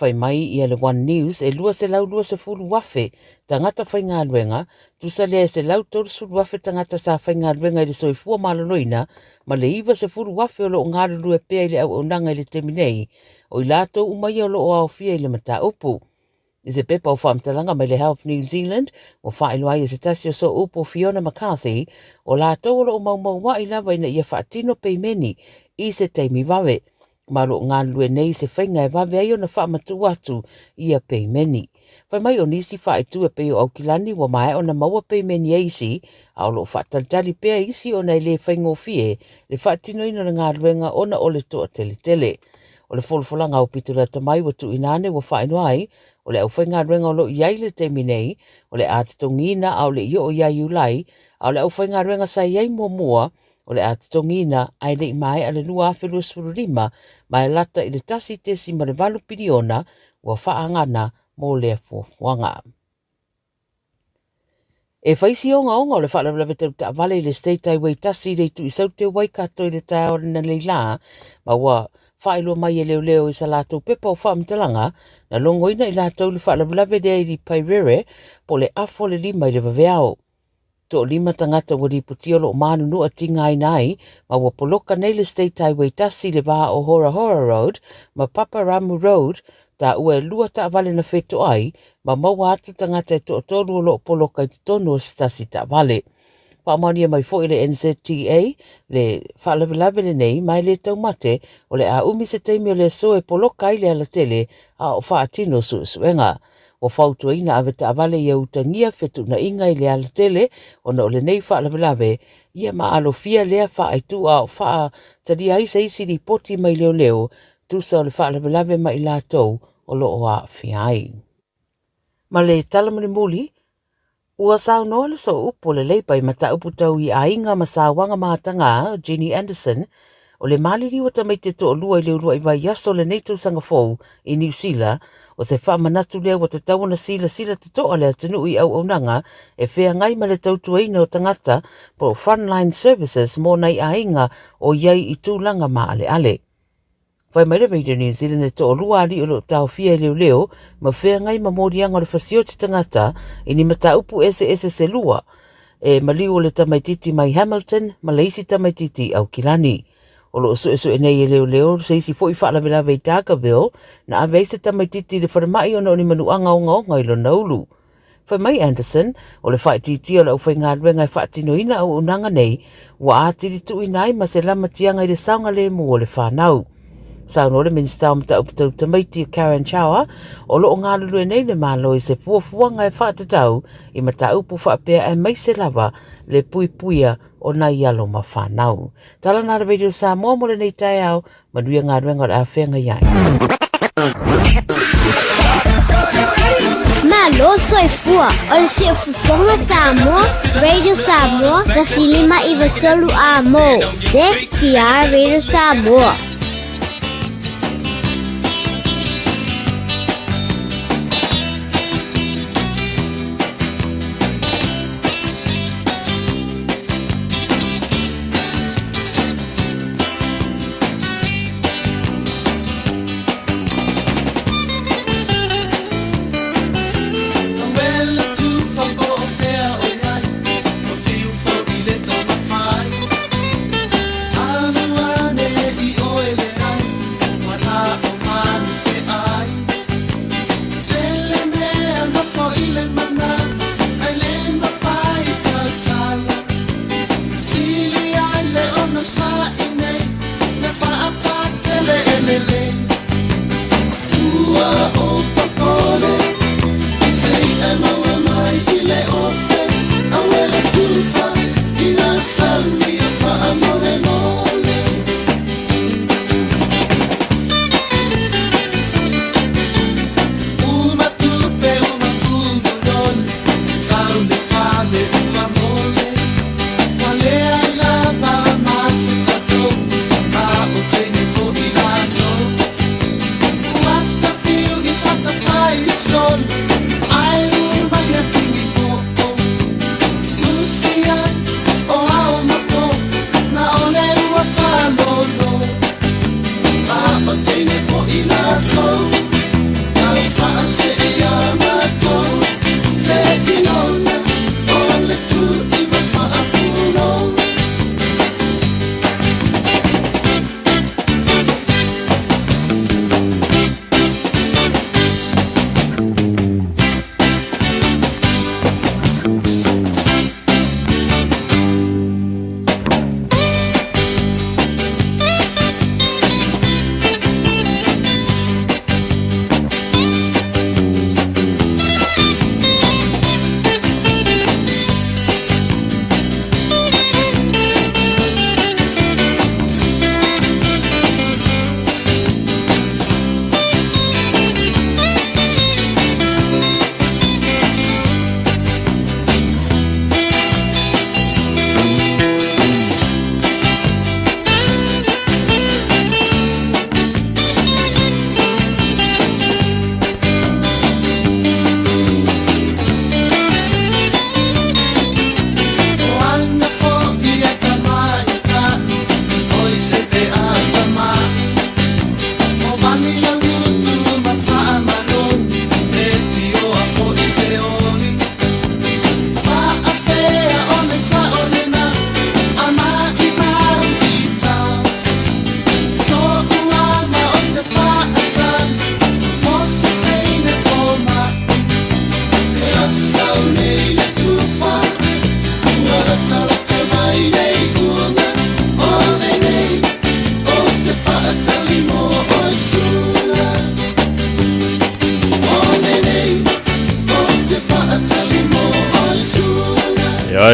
H: Whai mai I le One News e lua se lau lua se fulu wafe tangata whaingaruenga, tu sa lea se lau toru sulu wafe tangata sa whaingaruenga I le soifua maloloina, ma le iwa se fulu wafe o lo ngāru lue pea I le au onanga I le teminei, o I lato umai o lo o au fia I le mata upu. I se pepa o whaamtalanga mai le Health New Zealand, o whaeloa I se tasi o so upo Fiona McCarthy, o la taulo o maumau wa I lawa ina ia whaatino peimeni I se teimi wawe. Maro ngālue nei se whainga e wawe ai o na whaamatu atu ia peimeni. Whai mai o nisi whaetu e peo au kilani wa mai o na maua peimeni eisi, au lo whaataltali pea isi o na le whaingo fie, le whaatino ino na ngāluenga o na ole toa tele. O le folfolanga o pitura tamai wa tu inane wa whaino ai, o le au whainga ruenga o lo iai le temi nei, o le atitongina au le io o iai ulai, au le au whainga ruenga sa iai mua, o le atitongina ai le mai ale lua awhilu sururima, mai lata I le tasi tesi ma le valu piriona, wa whaangana mo le fuafuanga. E whaisi o o le whaalawalawe tau ta vale le state ai wei tasi le tu I saute wai kato I le tae ora na leila, ma wa whaelo mai e leo I sa lātou pepa o whaamtalanga, na longoina I lātou le whaalawalawe dea I li pairere, po le afo le lima I le waweao. To 5 tangata wari putio lo manu no atinga nai ma wa poloka nei le State Highway tasi le ba o Hora Hora Road ma Papa Ramu Road ta ue lua ta vale na fetu ai ma maua atu tangata e to tolu lo poloka i tonu o stasi ta vale. Paamania mai fo ile NZTA le whaalawelawe le nei mai le taumate o le a umi se teimi o le so e poloka i le ala tele a o whaatino suenga. O fautua ina ave ta avale ia utangia fetu na inga i le ala tele o na o le nei whaalawelawe ia ma alofia lea whaaitu a o wha tadi aisa isi di poti mai leo leo tusa o le whaalawelawe mai la tau o lo o a whiai. Ma le talamani muli, ua sao noa le so upo le leipai ma ta upu tau i a inga ma sa wanga maatanga Jenny Anderson o le maliri wata mai te to o lua i leo lua i vai yaso le neito sanga fou i New Zealand o se wha manatu lea wata tau na sila te toa lea tunu i au aunanga e whea ngai ma le tautuaina o tangata po Frontline Services mō nei a inga o iai i tūlanga ma ale ale. Whai mai le Radio New Zealand e to o lua ali o lo tau fia leo leo ma whea ngai ma mōrianga le whasio te tangata i ni mata upu ese se lua e maliu o le tamaititi mai Hamilton ma le isi tamaititi au Kilani. O lo so e nei e leo se isi fo i whaalawelawe i Dargaville na ave se tamaititi le wharamai o ni manuanga o ngaonga i lo naulu. Whai mai Anderson o le whaititi o le au whainga ruenga i whaatinoina au unanga nei wa atiri tu inai ma se lama tianga i le saunga le mu o le whanau. Sauno le minsta o mta upatau tamaiti Karen Chower o lo o ngā lulu e nei le malo i se fuafuanga e whaatatau i mata upu whaapea e mai se lava le puipuia o nai alo ma whanau. Tala nā Radio Samoa mo le nei tai au, manuia ngā ruenga o le awhenga iai.
A: Malo soifua o le si ufufonga Samoa, Radio Samoa, tasilima i vatolu a mo, se ki a Radio Samoa.
K: Oil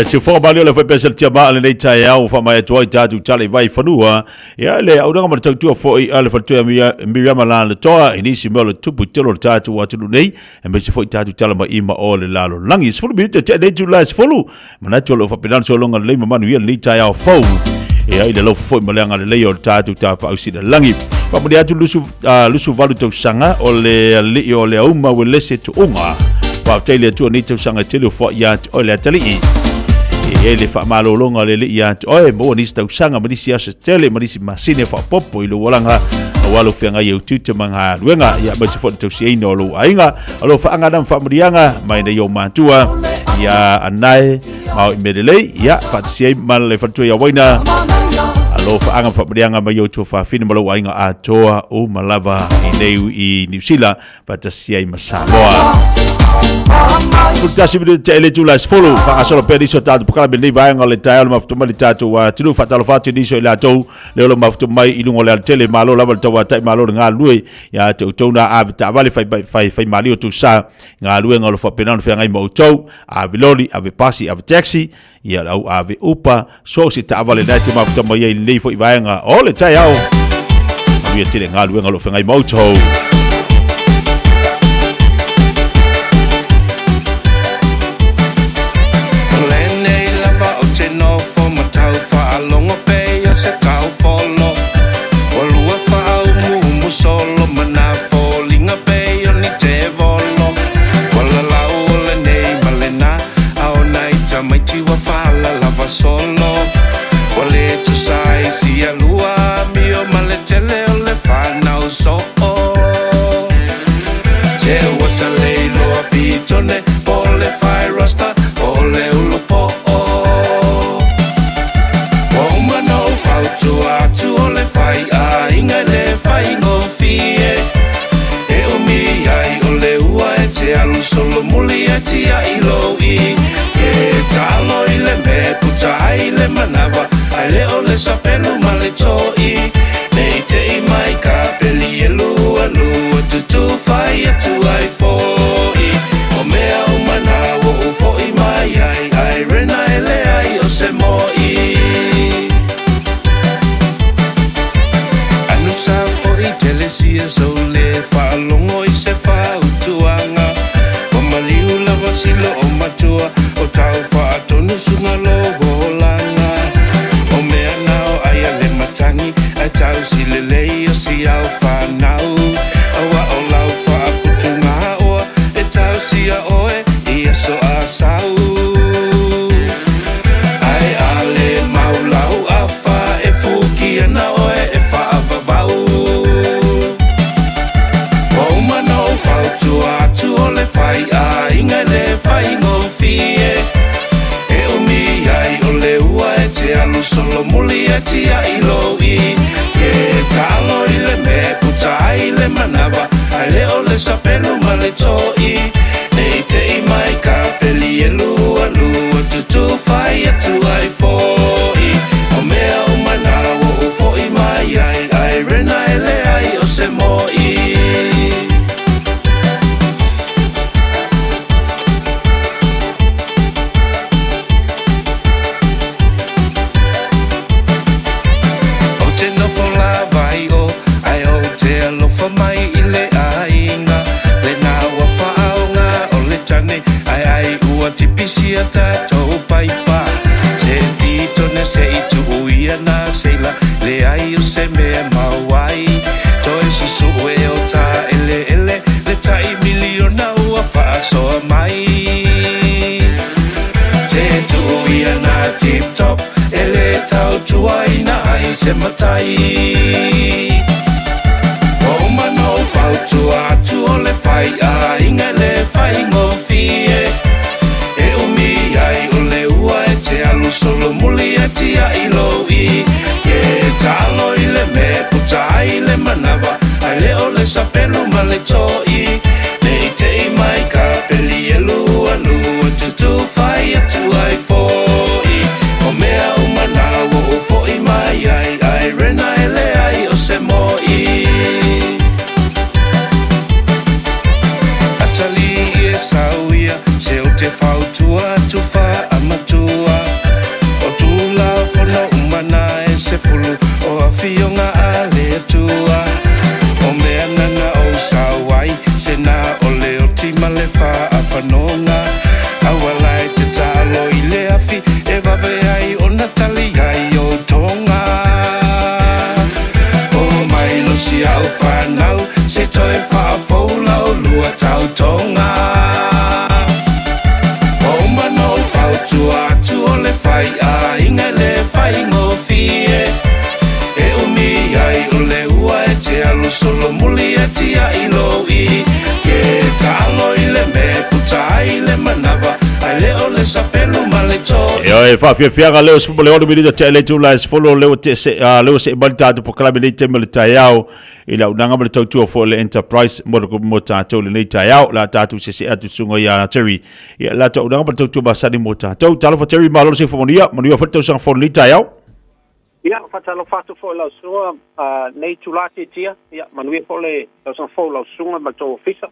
M: Se fo bali le foi pesel tia ba le nei tai au fa mai toi tatu chale vai fanua ya le au nga mata tu fo i ale fa tu mi mala le toa ini si melo tupu telo tatu wa tu nei e me se fo tatu chale ma ima o le lalo langi se fo bi te nei tu la se fo mana tu lo fa pedan so longa le manu ya nei tai au fo e ai le lo fo ma le nga le o tatu ta pa usi le langi pa mo dia tu lusu valu tu sanga o le o le uma we le se tu unga pa tele tu ni tu sanga tele fo ya o le tali ele fa malolonga le ia oe mo ni sta usanga mo ni sia se tele mo ni si masine fa popo i lo walanga walo fenga ye tutu manga luenga ya ba se fo to si no lo ainga alo fa anga dam fa mrianga mai ne yo matua ya anai mau medele ya fa si mal le fa tu ya waina alo fa anga fa mrianga mai yo to fa fini mo lo ainga atoa o malava i nei i New Zealand pa ta si ai Samoa Kutasi bidu tele tu las follow fa asolo pediso tatu pakala beli vai ngale tayo maftu mali tatu wa tilu fatalo fatu diso ila to le maftu mai ilungo le tele malo la tawa tai malo nga lui ya te utona abta vale fai mali tu sa nga lui ngalo fa penan fa ngai mo to abiloli ave pasi ave taxi ya au ave upa so si ta vale dai maftu mai le fo vai nga ole tayo vi tele nga lui ngalo fa ngai mo to
S: solo manafo linga pe oni te volo wala lau le nei malena au nai tamai tiwa fala lava solo wale tu sai si alua mio male tele ole fana so je wata le lo pitone ole fai rasta ole ulopo o mano fau tu atu ole fai a inga le fai alu solo mulia tia iloi e talo ile me puta ile manava ale ole sapelu male toi nei te mai kapeli elu alu tu fai tu ai foi o mea o manawo o foi mai ai rena ele ai o se moi anu sa foi telesia so le fa longo i se fa utuanga maliu lava silo o matua o tau fa tonu sunga logo langa o mea nao ai ale matangi a tau sile lei o si au fa nau awa o lau fa putunga oa e tau sia oe ia so a sau ai ale mau lau a fa e fuki ana oe e fa avavau o manao fa tua tu ole fai inga le fai ngo fie e umi ai ole ua e te alu solo muli e tia iloi e talo ile me puta ile manava ale ole sapelu male toi nei te mai kapeli elu alu tu fai atu ai foi o mea o manawo o foi mai ai rena ele ai o se moi mai ile ainga le na wa faunga ole tane ai ua tipisia tato paipa se tito ne se itu uia na seila le ai o se me mawai to eso su e o ta ele le tai miliona ua fa so mai se tu uia na tip top ele tau tuai na ai se matai tu atu ole fai a inga le fai ngo fie e umi ai ole ua e te alu solo muli e tia iloi e talo ile me puta ile manava ale ole sapelu male toi nei te mai kapeli elu alu tu fai atu ai foi o mea o manawo o foi mai ai rena ele ai o se moi sauia se o te fautua tu fa amatua
O: fulu o a fionga a le tua o mea nana o sawai se na o le o tima le fa a whanonga awalai te talo i le afi e wawe ai o na tali ai o tonga o mai lo si au whanau se toi wha faulau lua tau tonga o mano whautu atu o le whai a inga le whai ngofie e umi ai o le ua e te alu solo muli e tia ilo i ke talo i le me puta ai le manava ai le o le sapelu ma le to
M: e whawhiawhianga leo se fumo le ono minita te ele tūla e se folo leo se imali tātu po kalami nei te mele tai au i la unanga mele tautua fo le Enterprise mo tātou le nei tai au la tātou se atu sunga i a Terry la tātou unanga mele tautua basani mo tātou talo fa Terry malolo se fumonia manuia whatau sanga fo nei tai au
R: Ia, whatalo whatu fo lau sunga nei tūlati tia ia, manuia fo le lau sanga fo lau sunga ma tō fisa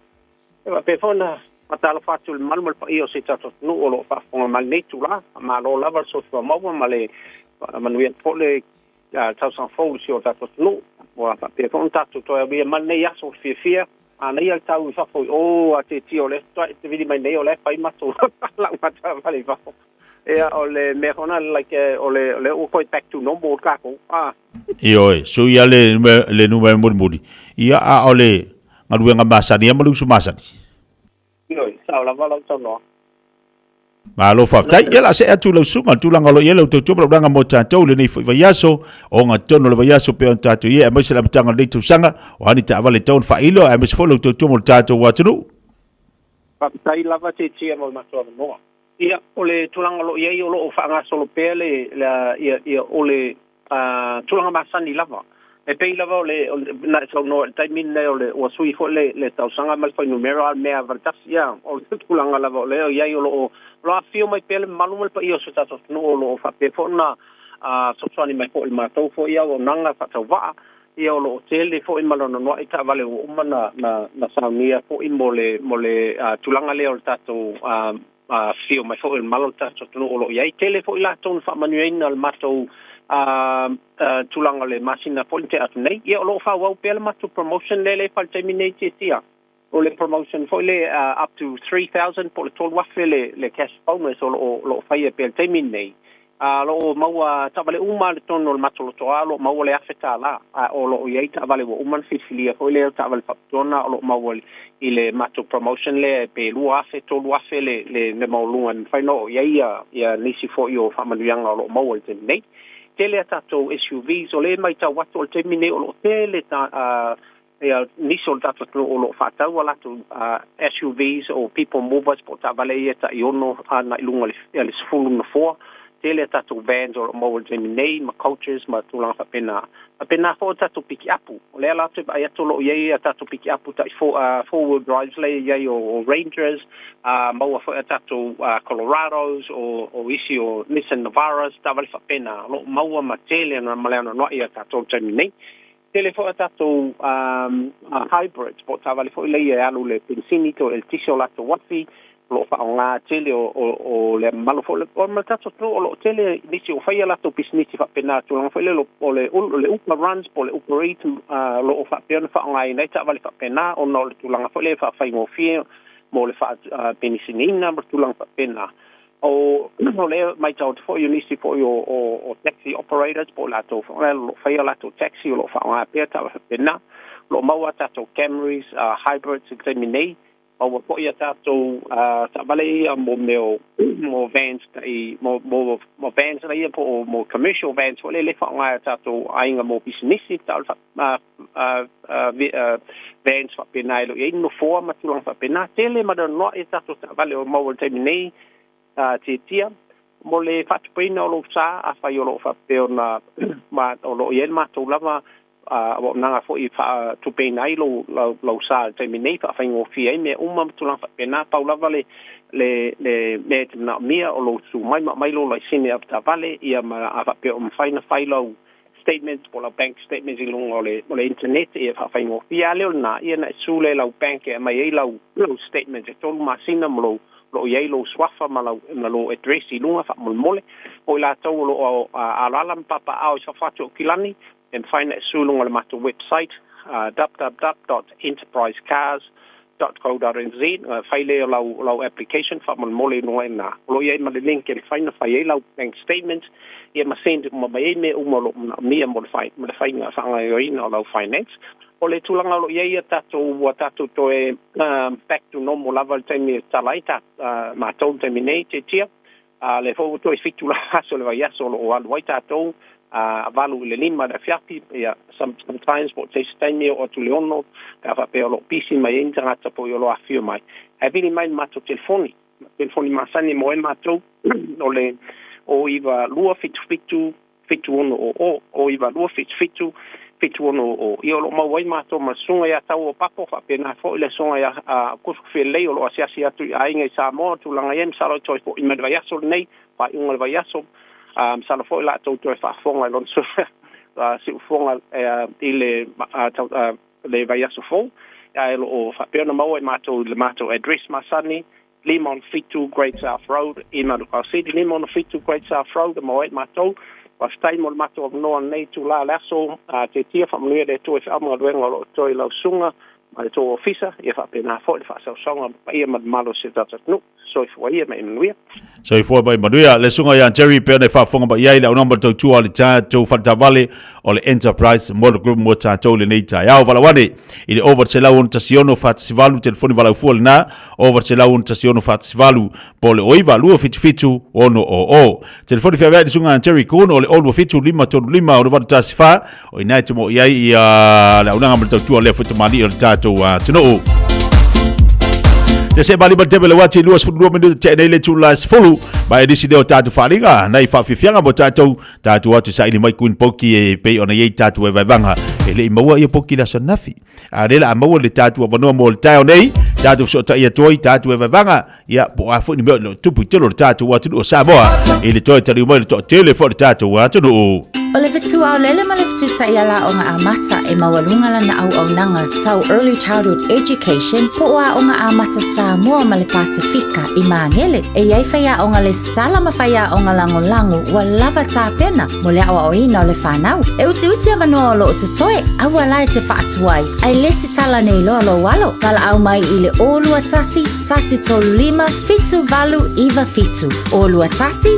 R: ewa pe fona matalo fatu le malu pa io se tato no o lo fa fonga mal nei tula ma lo lava so fa maua ma le manuia fo le tau san fo si o tato no o fa pe fona tato to ia mal nei aso fia nei al tau fa fo o a te tio le to te vidi mai nei o le fai mato la mata vale fa o le mehona like o le o koi back to normal ka ko
M: io so ia le nume muri ia a ole ngaluenga masani ia malu su masani Malo fa tai ela se atu lo sunga tu langa lo yelo to tu blanga mo tatou le nei fa yaso o nga tono le yaso pe on tatou ye mai se la tanga le tu sanga o ani ta vale ton fa ilo ai mes folo to tu mo tatou watunu
R: pa tai lava te tia mo mato no ia ole tu langa lo ye lo fa nga solo pele la ia ole tu langa masani lava e pei lava ole na so no tai min le ole o sui fo le tau sanga mal fa numero al mea vertasia o tu langa lava ole ia lo fio mai pele malu mal pa io so tato no lo fa pe fo na so soni mai fo il mato fo ia o nanga fa tau va ia lo tele fo in malo no i ta vale o mana na samia fo in mole tu langa le o tato fio mai fo il malo tato no lo ia tele fo ila ton fa manuina al mato tulanga le masina ponte at nei ia lo fa wa pele matu promotion le fa terminate tia o le promotion for le up to 3,000 por tol wa le cash bonus o lo fa ia pele terminate lo maua tabale uma le tono le matu lo toalo maua le afeta la o lo ia ta vale wo uman fifilia fo le ta vale fatona o lo maua i le matu promotion le pe lu afe to lu afe le maulunga fa no ia nisi fo io fa manuanga lo maua terminate tele tato SUVs o le mai tau watu o te mine o lo tele ta nisol tato o lo fatau ala tu SUVs o people movers po ta vale ia ta iono na ilunga le sfulu na foa tele tato vans o mo o te mine ma coaches ma tulanga fa pena fo tato piki apu o le ala te ai ato lo ia tato piki apu ta forward drives le ia o Rangers maua fo tato Colorados o isi o Nissan Navaras ta vale fa pena lo maua ma tele na malena no ia tato terminate tele fo tato hybrids po ta vale fo le ia alu le pensinito el tiso lato wafi lo fa nga tele o le malo fo le o ma tato o lo tele nisi o fa ia lato business fa pena tu nga fo le le upa runs po le operate lo fa pena fa nga nei ta vale fa pena o no le tu nga fo le fa mo fie mo le fa penisinina mo tu nga fa pena o le mai tau fo you nisi fo o taxi operators po lato lo fa ia lato taxi lo fa nga pena fa pena lo maua tato Camrys hybrids examine o po ia tato ta vale mo vans tai mo vans ia po mo commercial vans o le fa nga tato ainga mo business tal vans fa penailo e no forma tu lang fa pena tele ma no e tato ta vale o mo terminate tia mo le fa pena lo sa a fa yo lo fa peona ma o lo yen ma tu lava o nanga fo I fa tu penai lo sa terminate fa ngo fi me uma tu lang fa pena paula vale le me na mia o lo su mai lo la sine up ta vale ia ma fa pe o fina filo statements por la bank statements ilung o le internet ia fa ngo fi ale na ia na su le la bank e mai lo statements e tolu ma sina mo lo iai lo swafa ma lo address I lunga whamole o I lātou lo alala mpapa au I whawhatu o Kilani and find that sulunga le mato website www.enterprisecars.co.nz whaile lau application whamole noa na lo iai ma le link e le whaina whaile lau bank statement ia ma send ma mai me umolo mia mo le whainga whangaioina o lau finance o le tulanga lo ia tatou toe back to normal level time talai ta ma tau terminate tia le fo to fitu la so le vai so lo al vai tatou avalu le lima da fiapi ia sometimes what they stay me o tu leono ka fa pe lo pisi mai entra ta po yo lo afio mai having in mind mato telefoni masani mo en mato o le o iva lua fitu ono o iva lua fitu ono o iolo ma wai mato ma sunga ya tau o papo fa pena fo le sunga ya ko fe le o asiasi atu ainga sa mo tu langa yem sa lo toi fo i medva yaso nei fa inga va yaso sa lo fo la to fa fonga lon so si fonga ile le va yaso fo ya lo fa pena ma wai mato le mato address masani Limon Fitu Great South Road in Manuka City Limon Fitu Great South Road ma wai mato was time on matter of no nei tu la laso te tia family de to fa ma luenga lo to I lo sunga ma to officer e fa pena fo fa so songa ia ma malo se dat no so if wa ia me nuia
M: so if wa manuia le sunga ya Jerry pe ne fa fonga ba ia le number to tu ali cha to fa vale o le enterprise model group mo cha to le nei cha ya vala wani ile over se la un tasiono fa sivalu telefoni vala fu na over se la un tasiono fa sivalu pole oiva lu fitu ono o telefoni fa va sunga Jerry kun o le all fitu lima to lima o va tasifa o ina te mo ia la una ngam to le fu mali o tato tino Te se bali batebe le wati luas fu 2 minuto te nei le tu las fulu ba edisi de tatu falinga nei fa fifianga mo tatu watu sa ili mai kuin poki e pe ona ye tatu e vanga ele maua ye poki la sonafi arela maua le tatu abono mo le tao nei tatu so ta ye toi tatu e vanga ya bo afu ni lo tupu telo tatu watu o samoa ele toi tali mo le to telefone tatu watu no
J: O le vitu au lele ma le vitu ta iala o ngā amata e mawalunga lana au nanga tau early childhood education po ua o ngā amata Samoa ma le Pasifika I Mangele e iai whaia o ngā le stala ma whaia o ngā lango wa lava tā pena mo le awa o ina o le whanau. E uti avanua o lo o tutoe awa lai te whaatuai ai lesi tala nei loa lo walo kala au mai I le olua tasi tolu lima fitu valu iwa fitu olua tasi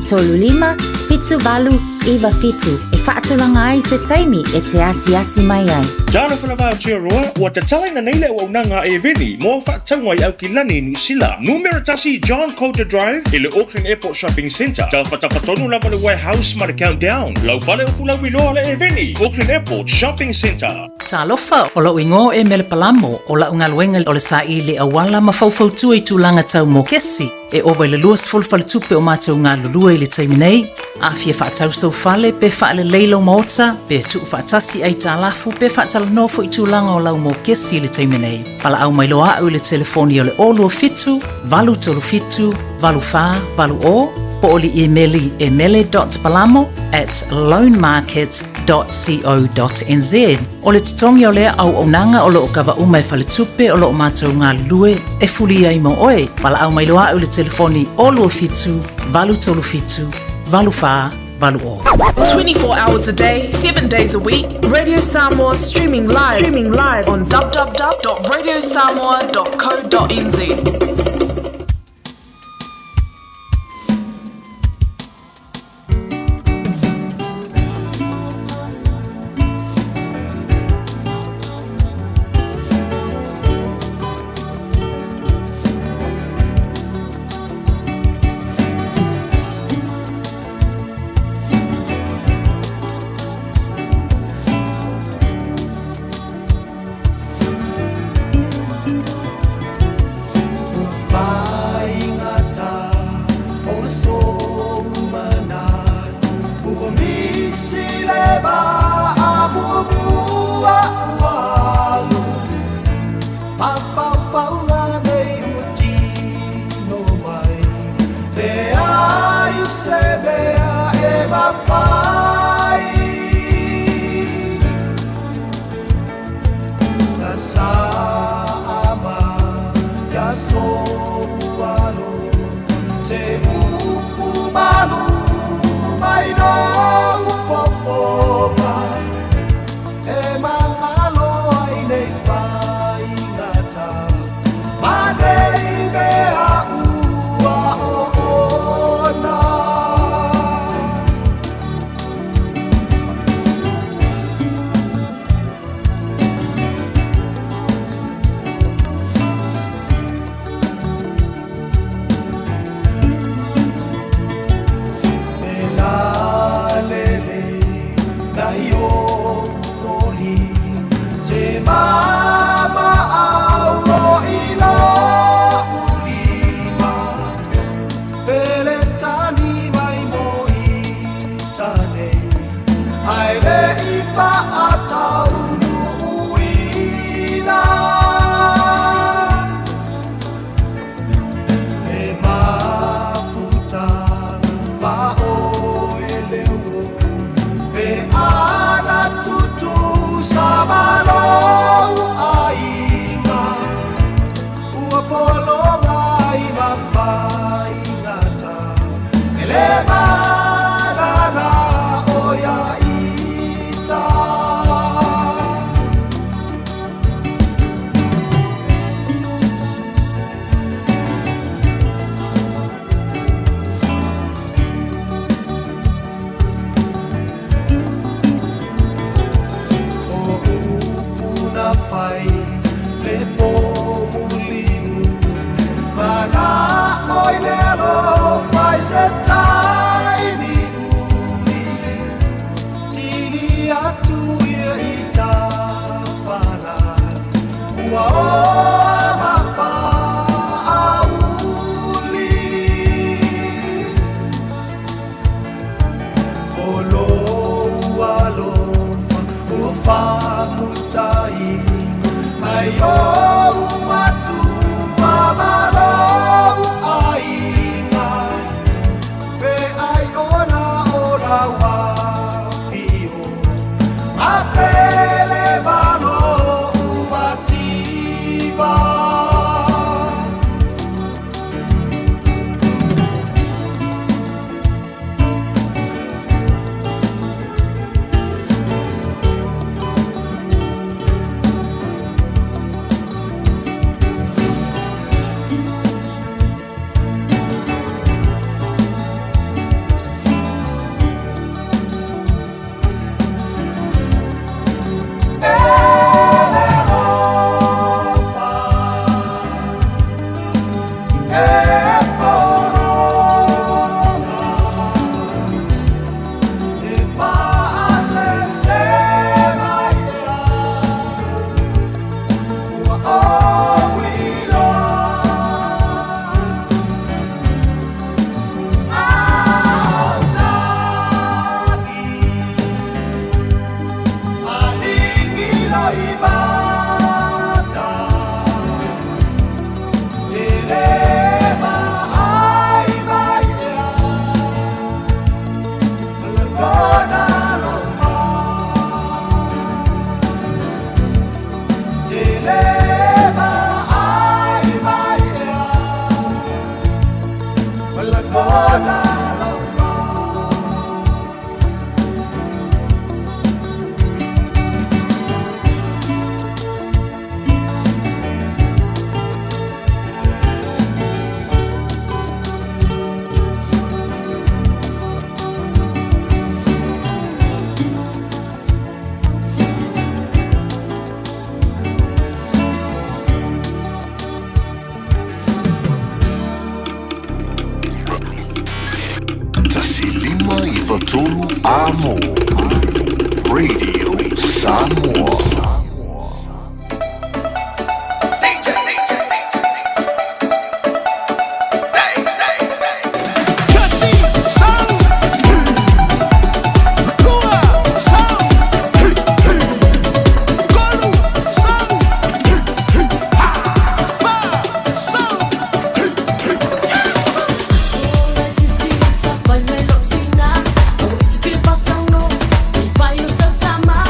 J: tolu lima fitu valu iwa fitu e whaatulanga ai se taimi e te asi mai ai.
Q: Jana whanawha tia roa, ua te talaina neile o unanga e veni, mō whaatangwa I Aukilani New Zealand. Numera tasi John Coulter Drive, I le Auckland Airport Shopping Centre. Tau whatawhatonu lava le warehouse ma le countdown. Lau whale o kula wiloa le e veni, Auckland Airport Shopping Centre.
F: Ta lofa o lau ingo e mele palamo o la unga luenga o le sa I le awala ma faufautu I tūlanga tau mō kesi. E owa le luas fulfal tupe o mātou ngā lulua I le taiminei. A fia whaatau sau fale, pe whaale leilo maota, pe tuu whaatasi ai tā lafu, pe whaatala nofo I tūlanga o lau mō kesi le taiminei. Pala au mai loa au le telefoni o le olua fitu, valu tolu fitu, valu wha, valu o, po o li emaili emele.palamo@loanmarket.co.nz. O le tutongi o lea au onanga o loo kawa umai whale tupe o loo mātou ngā lue e fuli ai mo oe. Pala au mai loa au le telefoni olua fitu, valu tolu fitu, valu wha, valu o.
U: 24 hours a day, 7 days a week, Radio Samoa streaming live on www.radiosamoa.co.nz.
P: Ai le i whaatau nuuina. E mafuta pa o e leo. Pe ana tutu sa malou ainga. Ua polo mai mawhai ngata. Ele manana o ia ita. O upuna fai le pomulimu. Mana oi lelo fai se taimi uli. Tini atu ia ita whana. Ua o mawha auli. O lo ua lofa ua whamutai. Mai o matu mamalou ainga. Pe ai ona ora wafio. A pele vano umativa.
T: Tasilima i Vatolu Amo. Radio Samoa.
B: Vai o seu sama,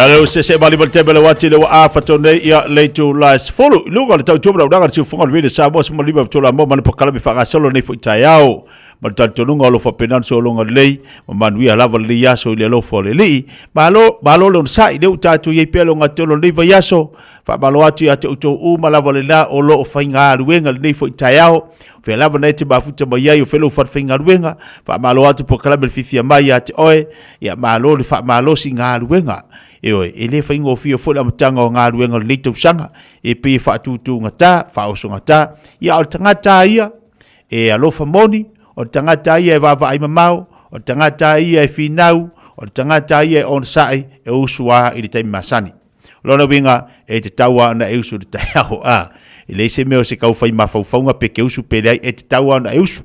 M: Ya le se bali bal tebele wati le wa fatone ya le to last follow lugo le tau tubra udanga si funga le Samoa se maliba to la mo man pokala be faga solo ne fuita yao mal tanto nunga lo fa penan so longa le man wi ala le yaso le lo fo le li malo le sai de utatu ye pelo ngatolo le va yaso fa malo atu ya to u mala le la o lo fa nga ruenga le fuita yao fe la bana te ba futa ba ya fe lo fa finga ruenga fa malo atu pokala be fifia mai ya te oe ya malo le fa malo singa ruenga ele fa ingo fio fo la mtanga nga ruenga le tu sanga e pe fa tu ngata fa o ngata ya o tangata ia e alofa moni o tangata ia e vava ai mamau o tangata ia e finau o tangata ia on sai e usua i te masani lona winga e te taua na e usu te tau a ele se meo se kau fai mafaufaunga pe ke usu pe e te taua na e usu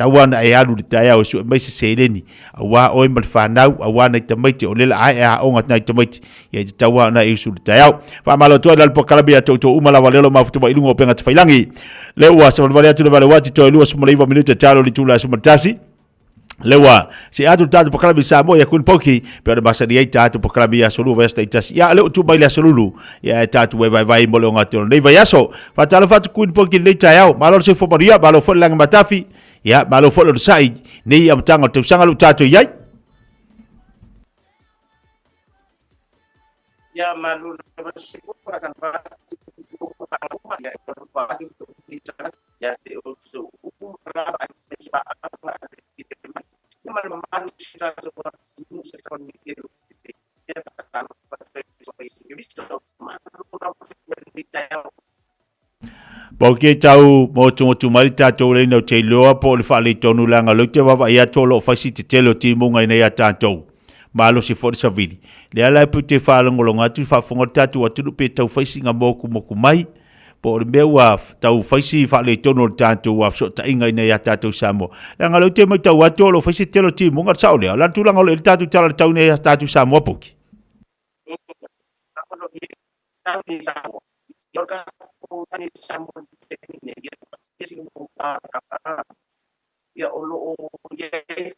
M: tawana e alu te ai o su mai se seleni awa o mal fanau awa na te mai te o lela ai a o ngat te mai e te tawana e su te ai fa malo to dal pokala bia to umala walelo mafutu ba ilungo penga te failangi lewa se vale atu vale wati to lu su mo liva minuto talo li tula su matasi lewa se atu tatu pokala bi Samoa ya kun poki pe ba sa di tatu pokala bi solu vesta itasi ya le tu baila solulu ya tatu vai mo lo ngato nei vai aso fa talo fa kun poki le tayao malo se fo maria malo fo lang matafi ya malo fo lo sai nei am tanga tu sanga lu tatu yai
R: ya malu se ko pa tan pa ya te usu para pa
M: Porque tau mo tu mari tatou le no te loa po le fale tonu langa lo te vava ia tolo fasi te telo ti munga ina ia tatou malo se for savili le ala pu te fala ngolonga tu fa fonga tatu atu pe tau fasi nga moku mai po le meua tau faisi fale tonu tatou wa so ta inga ina ia tatou Samoa langa lo te mai tau atu lo fasi telo ti munga sao le la tu langa lo tatou tala tau ne tatou Samoa poki
R: ya olo ya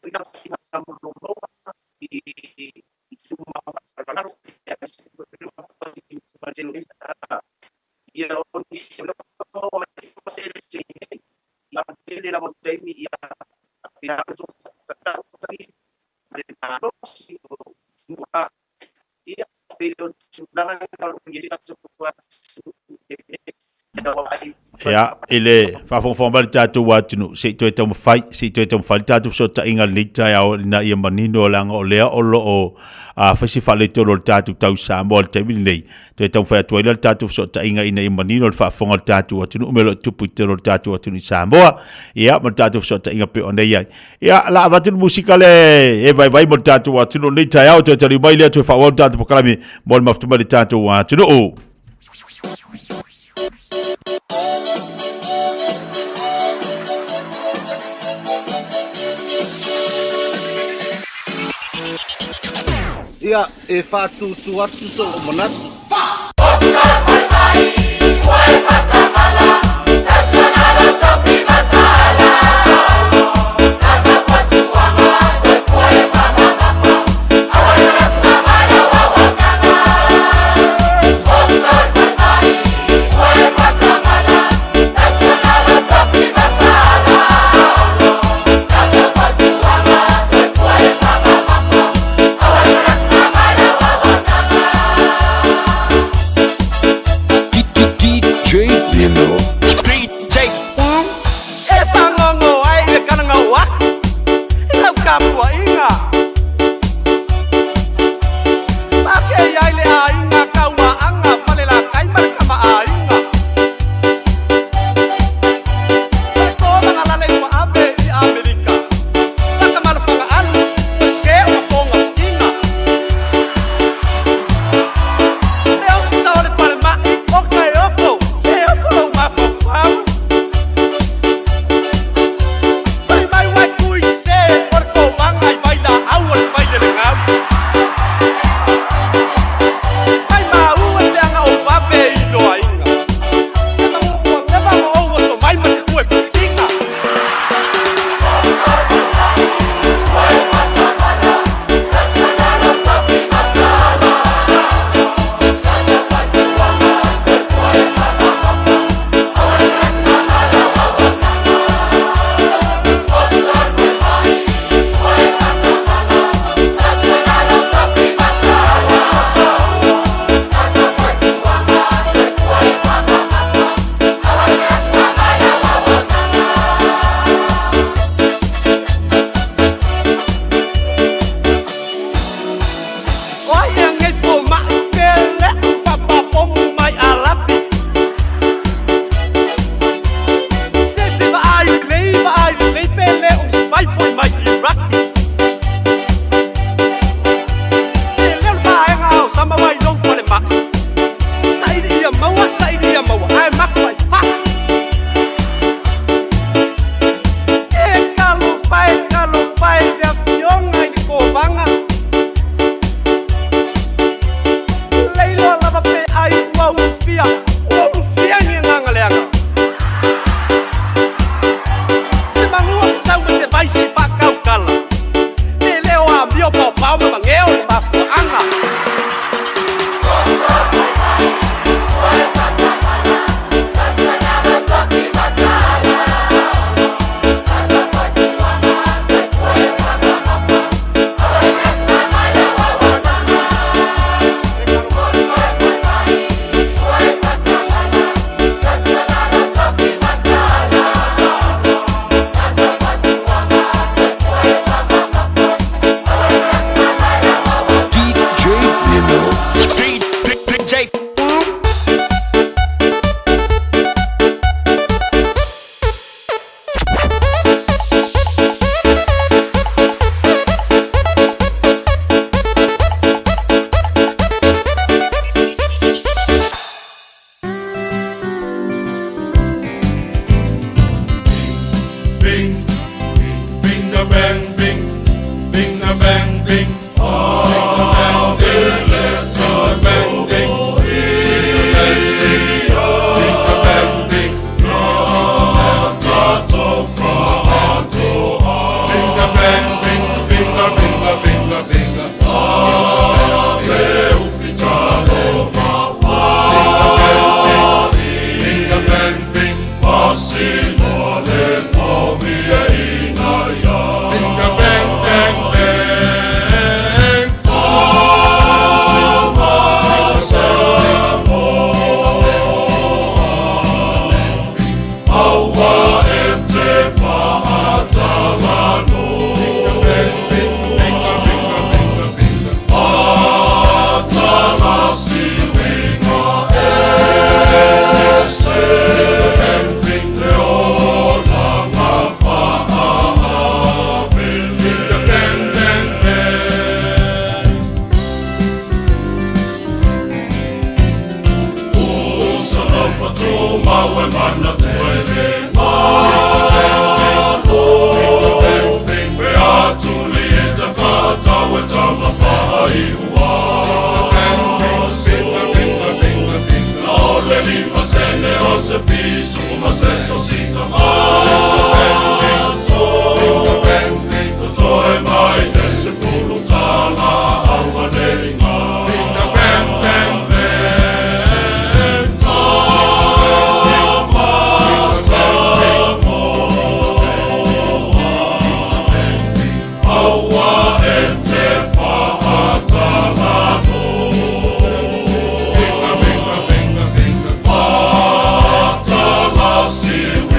R: frida
M: ya ele fa fon bal tatu watunu se to etam fai tatu so ta inga lita ya na ia manino langa o lea o lo o a fasi fale to lo tatu tau Samoa te nei to etam fai to ile tatu so ta inga ina manino fa fon tatu watunu melo tupu te lo tatu watunu Samoa ya mo tatu so ta inga pe ona ya la watunu musikale e vai mo tatu watunu nei ta ya to tali mai le to fa wa tatu pokalami mo maftu mai tatu watunu o
B: ia e fatu tu atu so monatu
E: Sing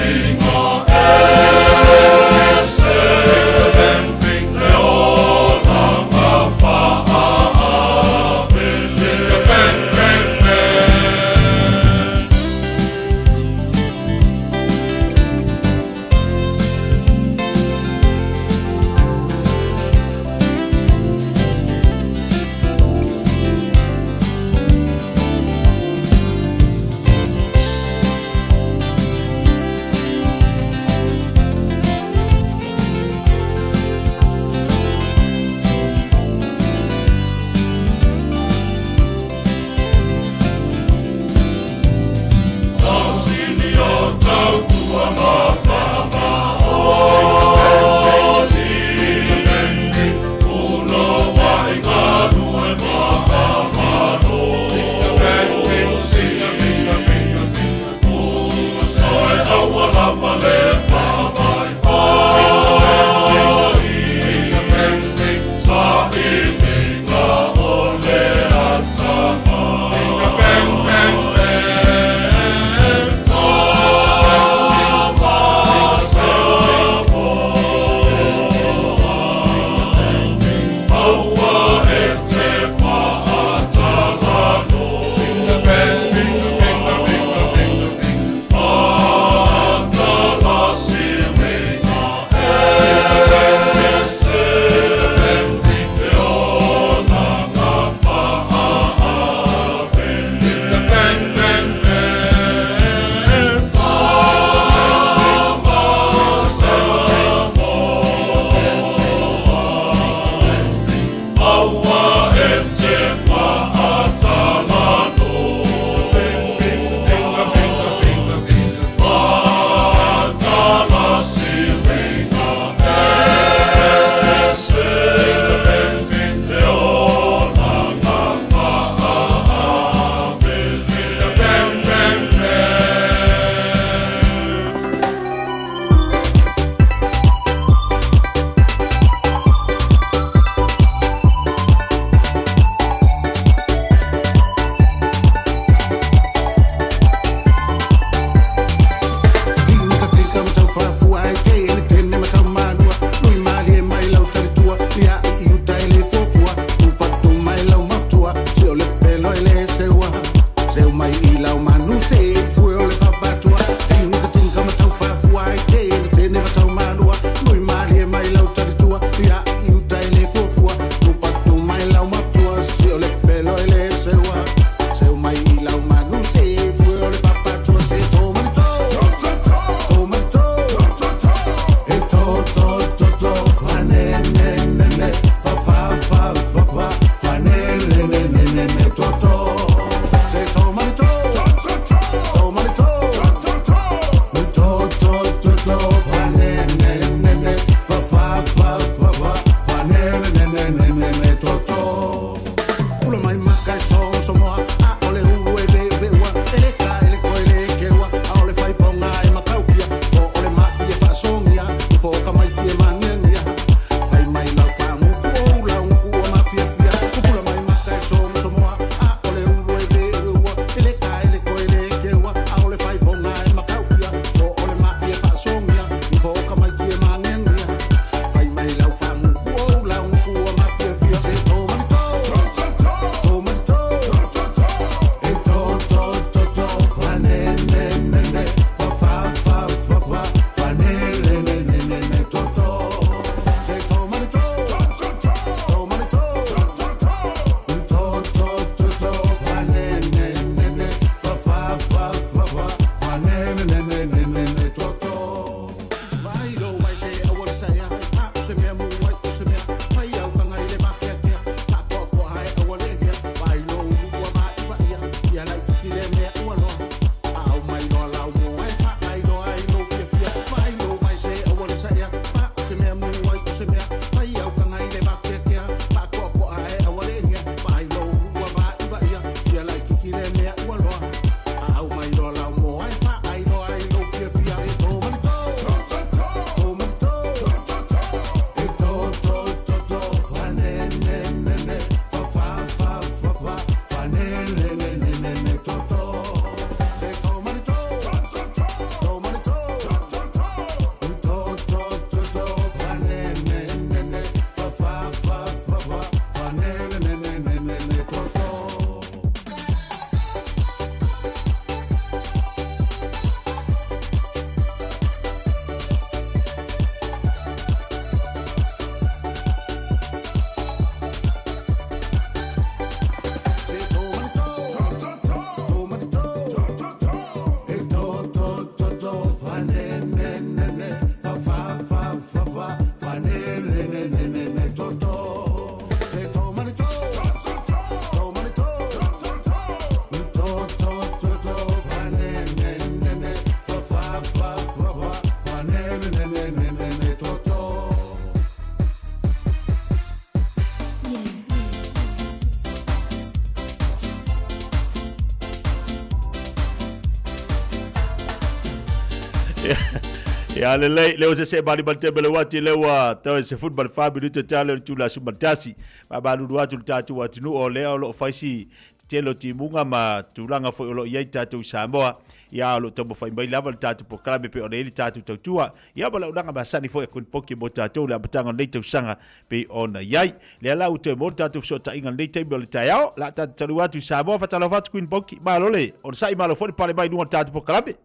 M: Ya le o se bali bal tebele wati le wa tawe se football fa minuto tale tula sumantasi ba balu watu tatu watu no ole o faisi telo timunga ma tulanga fo lo yai tatu Samoa ya lo tomo fai mai lava tatu po klabe pe ona ili tatu tautua ya bala udanga basani fo e kun poki mo tatu le batanga nei tau sanga pe ona yai le la uto mo tatu so ta inga nei tau le tayao la tatu talu watu Samoa fatalo fatu kun poki malole on sai malo fo pale mai no tatu po klabe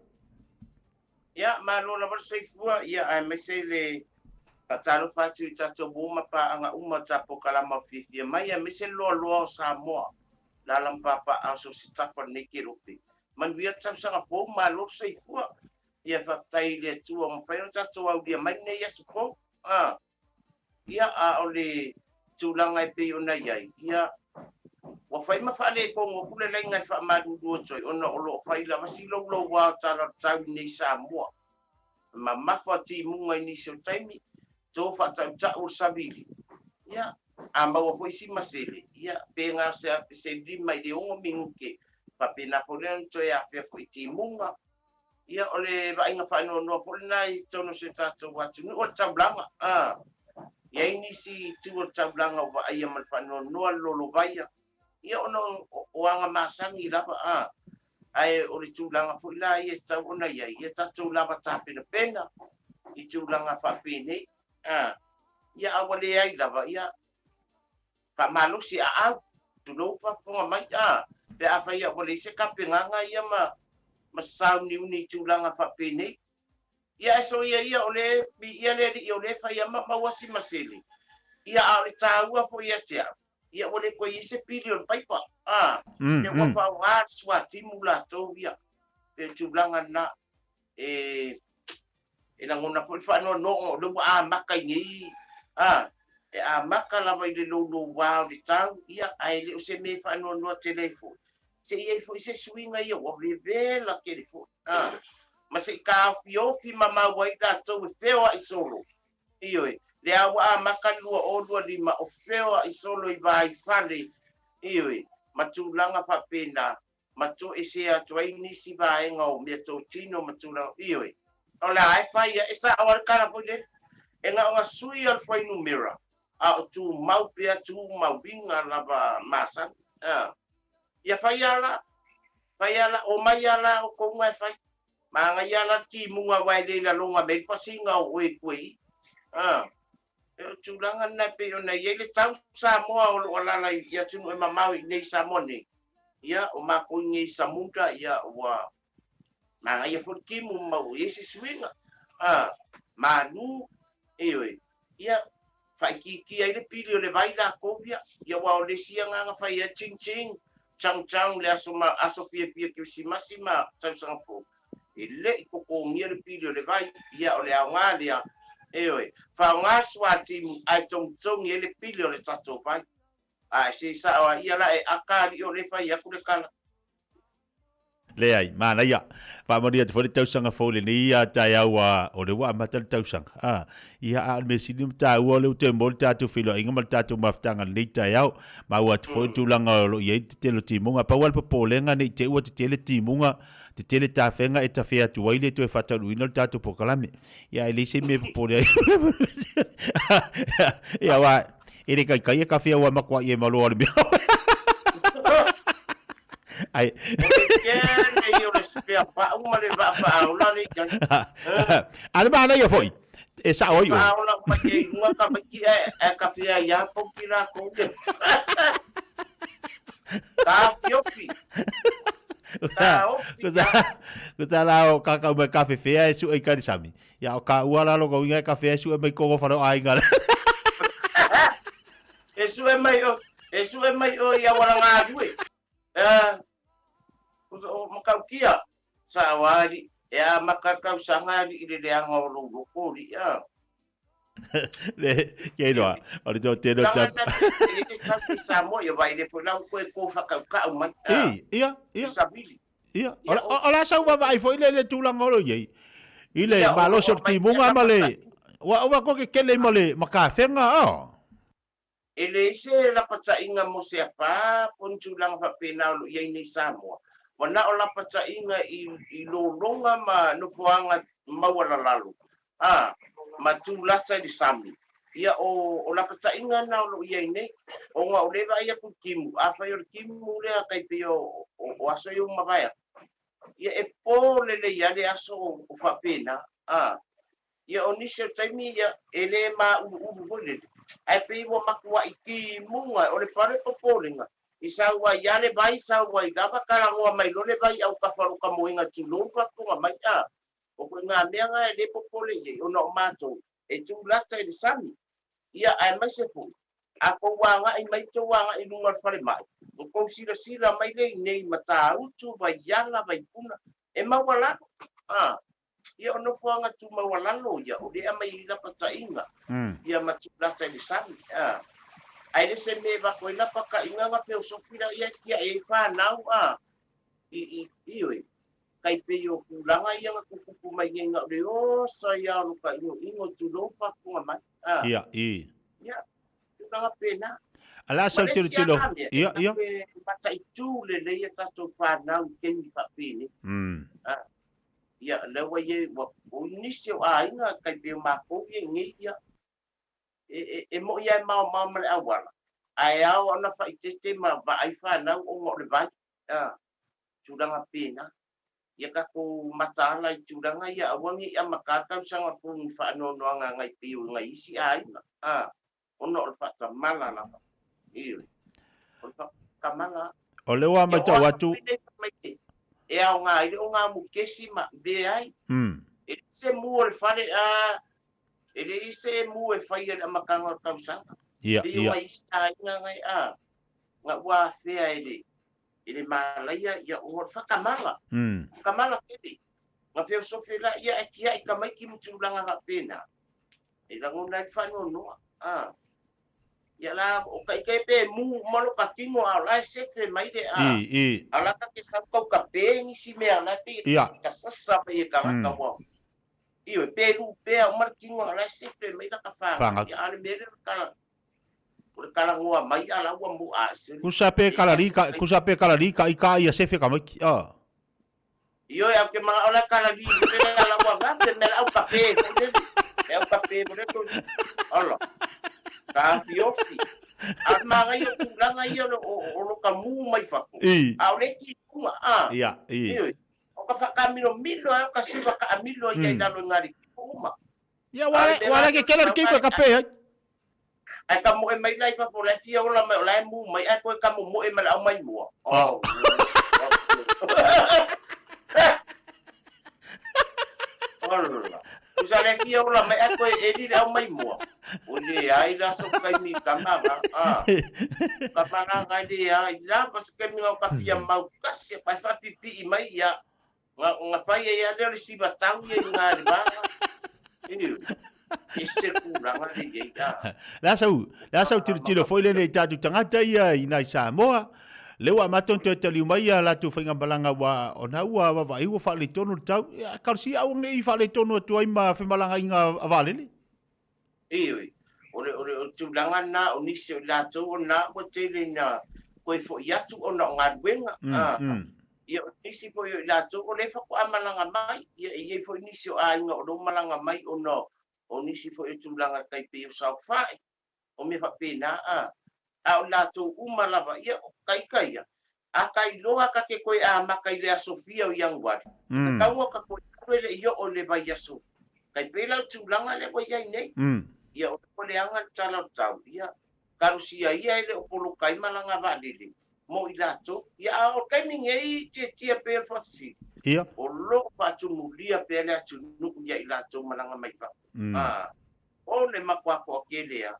C: ya malo la bal sai fua ya ai me se le patalo fatu tatu buma pa anga uma tapo kalama fifi mai ya me se lo Samoa dalam papa aso sitapa neki rupi man biar sam sanga fo malo sai fua ya fatai le tu am fa no tato au dia mai ne ya suko ya a ole tulangai pe ona yai ya wa fai ma fa le ko ngo kule le ngai fa ma du do choi ona olo fai la masilo lo wa tala tau ni Samoa ma fa ti munga ni so taimi to fa tau sabili ya amba wa foi si masele ia penga se di mai de un minke pa pena folen to ya pe ko timunga ia ole va inga fa no folnai to no se tato wa tu o tablanga ia ini si tu o tablanga wa ia mal fa no lo vaya ia ono o anga masangi la pa ai ole tu langa folai ia ta ona ia tato la ba ta pena i tu langa fa pene ia awale ai la ia pa malu si a tu lo fa fonga mai pe a fa ia wole se kapenganga ia masau ni uni tulanga fa pene ia so ia ole bi ia le ole fa ia ma wasi maseli ia a taua fo ia tia ia wole ko ise pilion pai pa ia wa fa wa swati mulato ia pe tulanga na ina ngona fo fa no lo makai ni maka la vai de lo wa de tau ia ai le se me fa no telefone se ia fo se swinga ia o vive la telefone ma se ka fio fi mama wai da to feo ai solo io le awa maka lu o lu di ma o feo ai solo I vai fale io ma tu langa fa pena ma tu ese a tu ai ni si vai ngo me to tino ma tu la io ola ai fa ia esa awal kala po de nga sui al foi numera tu mau pia tu mau binga lava masan ya fayala o mayala o ko mai fai manga yala ki munga wai le la longa me pasinga o e kui tu langan na pe ona yele tau Samoa o la ya tu no mamau nei Samone ya o ma ko ni samunta ya wa manga ya furki mu mau ese swinga manu ya fai ki ai le pili o le vai la kovia ia wa o le sia nga fai ching chang le aso pia ki masima tau sang fo ile ko mi le pili o le vai ia o le anga dia fa nga swati ai tong le pili o le tato vai se sa wa ia la akari o le fai aku le kala
M: le ai mana ia pa mo dia te fo tau sanga fo le ni ia ta ia wa o le wa mata tau sanga ia a me sinim ta o le te mo ta tu filo inga mal ta tu maftanga ni ta ia ma wa fo tu langa lo ia te lo timunga pa wal po lenga ni te wa te le timunga te tele ta fenga e ta fea tu waile tu e fata luino ta tu po kalame ia ele se me po le ia wa ele kai ka fea wa makwa ye malo al ai
C: io le spia pa uma le va fa una le kan
M: ana ba na yo foi e sa o yo
C: ona pa ke uma ka ki e ka fia ya po kila ko ta fiofi
M: Kusa la o kaka me kafe fea su e kari sami. Ya o ka ua la lo ko inga kafe su e me ko fa no ai ngala.
C: Esu e mai o ya wala nga due. O makaukia sa wali ya makakau sanga di le anga o lo ko di ya.
M: Le ke no o le te no ta.
C: Sa mo ya vai le fo la ko fa ka mai.
M: Ia.
C: Sabili.
M: Ia. Ola sa wa vai fo le tulang ngolo ye. Ile malo so ti munga male. Wa ko ke le male makafenga
C: Ele se la pata inga mo se pa pon tulang fa pena lo ye ni Samoa. Wana o lapa ta inga I lolonga ma nufuanga mawala lalu. Ma tulasa di sami. Ia o lapa ta inga na lo ia ine. O nga o lewa ia ku kimu. Afa yor kimu lea kai pe o aso yung mabaya. Ia e po lele ia le aso o whapena. Ia o nisio taimi ia ele ma ulu bolele. Ai pe iwa makua I kimu nga. O le pare popolinga. Isa wa yale bai sa wa daba kala ngo mai lo le bai au ka faru ka moinga tulung ka ko mai o ko nga me nga le popole ye o no mato e tu lata de sami ia ai mai se fu a ko wa nga I mai to wa nga I lunga fare mai o ko sila mai le nei mata utu wa yala bai puna e ma wala ia no fo nga tu ma wala lo ia o le mai la pata inga ia ma tu lata de sami ai le se me va koina paka inga nga filosofia ia kia e fa nau iwe kai pe yo kulanga ia nga kuku mai nga le o sa ia lu ka ingo tu lo pa ko mai ia tu nga pena
M: ala sa tiro ia
C: pata itu le ia ta to fa nau ke mi fa pini ia le wa ye wa unisio inga kai pe ma ko ngi ia e mo ia mau le awala ai au ona fa iteste ma ba ai fa na o mo le vai chudanga pina ia ka ko matala chudanga ia awangi ia makata sanga fun fa no no nga ngai piu ngai isi ai ono le fa tamala la iyo o fa kamala
M: o le wa ma watu
C: e au ngai o nga mu kesi ma be ai e se mu le fa ele ise mu e fai le makanga tausanga
M: ia
C: isa ngai nga wa fea ele malaya ia o fakamala kamala kedi nga feo sofela ia kia I kamai ki mutulanga ha pena ila ngona fa no ia la o kai pe mu malo katingo ala se fe mai de ala ka ke sa ko ka pe ni si me ala te ka sasa pe ka ka wa io peru pe o markingo ala sepe mai la ka fa ya ale mere kala ngua mai ala wa mu ase
M: kusape kala rika ika ia sefe ka mai
C: io ya ke ma ala kala di pe ala wa ga pe me au ka pe bole to ala ka fiofi ma ga io tulanga io o ka mu mai fa au le ki kuma
M: ia
C: ka kamilo milo ka siba ka milo ia dalo ngari uma
M: ya wala ke kela ki ka pe
C: ai ka mo mai lai fa fo la fia ola mai la mu mai ai ko ka mo mai au mai mo usa le fia ola mai ai ko e di au mai mo ole ai la so kai mi kamanga ka pana ga dia ila pas ke mi ka fia mau kasi pa fa pipi mai ya nga fai ia le si batau ia ngari ba ese kula ngari ia
M: la sau tiro foi le tatu tangata ia ina Samoa le wa maton te li mai la tu finga balanga wa ona wa va i fa le tonu tau ka si au ngi fa le tonu tu ai ma fe malanga inga avale
C: ole tu langa na onisi la tu na mo te le na ko fo ia tu ona ngadwenga ia isi po la to o le fa ko amalanga mai ia fo inisio ainga o malanga mai o no o nisi fo e tulanga kai pe sa fai o me fa pena a la to umalava ia kai a kai loa ka ke ko a makai le Sofia o yang wat ka ngo ka ko le yo o le vai aso kai pe la tulanga le ko ia nei ia o ko le anga tala tau ia karusia ia le o polo kai malanga va dili mo ilato ya o kai mingai tia pe fasi
M: ia
C: o lo fa tu mulia pe le tu nu ya ilato malanga mai fa o le makwa ko kelea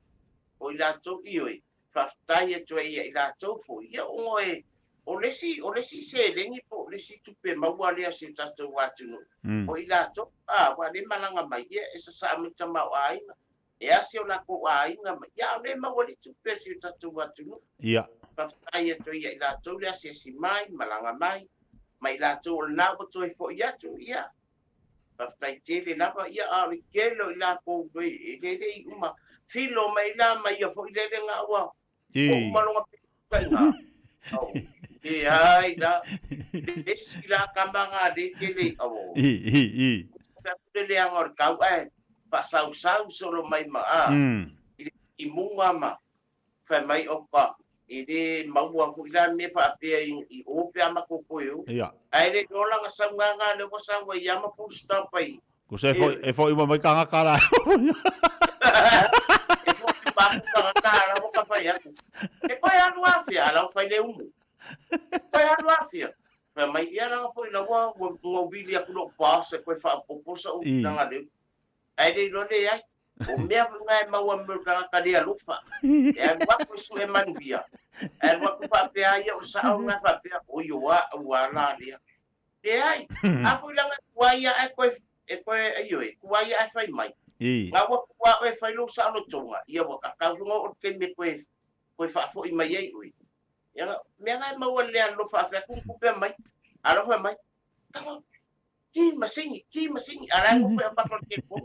C: o ilato ioi fa tai e tu ia ilato fo ia o lesi se lengi po lesi tu pe mawale se tato watu no o ilato wa le malanga mai ia esa sa amita ma ai ya se o la ko ai nga ya le mawale tu pe se tato watu no
M: ia
C: ai to ia la to le se si mai malanga mai la to na bo to fo ia to ia pa tai te le na ia a le kelo la ko be le uma filo mai la mai fo le nga wa o malonga pe nga ai da. Sila kamanga de kele awo. Ka le angor kau pa sau solo mai ma imunga ma. Fa mai opa. Ini maua fuilan me fa pe I o pe ama kokoyo.
M: Ia.
C: Ai le dola nga sanga le ko sanga yama full stop pai.
M: Ko se foi ima mai kanga kala.
C: Kala mo ka fai aku. E ko ya no afia, la fai le umu. Ko ya no afia. Fa mai dia la foi la wa mobili aku no passe ko fa proposa u nga le. Ai le lo le ai. O mea ngai mau am ka dia lufa. E wa ko su e manubia. E wa ko fa pe ai o sa o nga fa pe o yo wa la dia. De ai. A foi la wa ya e ko ayo e ko ya fai mai. Nga wa e fai lo sa no tonga. Ia wa ka ngo o ke me ko fa fo I mai ai ui. Ya me ngai mau le lo fa fa ku pe mai. Alo fa mai. Ki masingi ara ko fa pa for telefon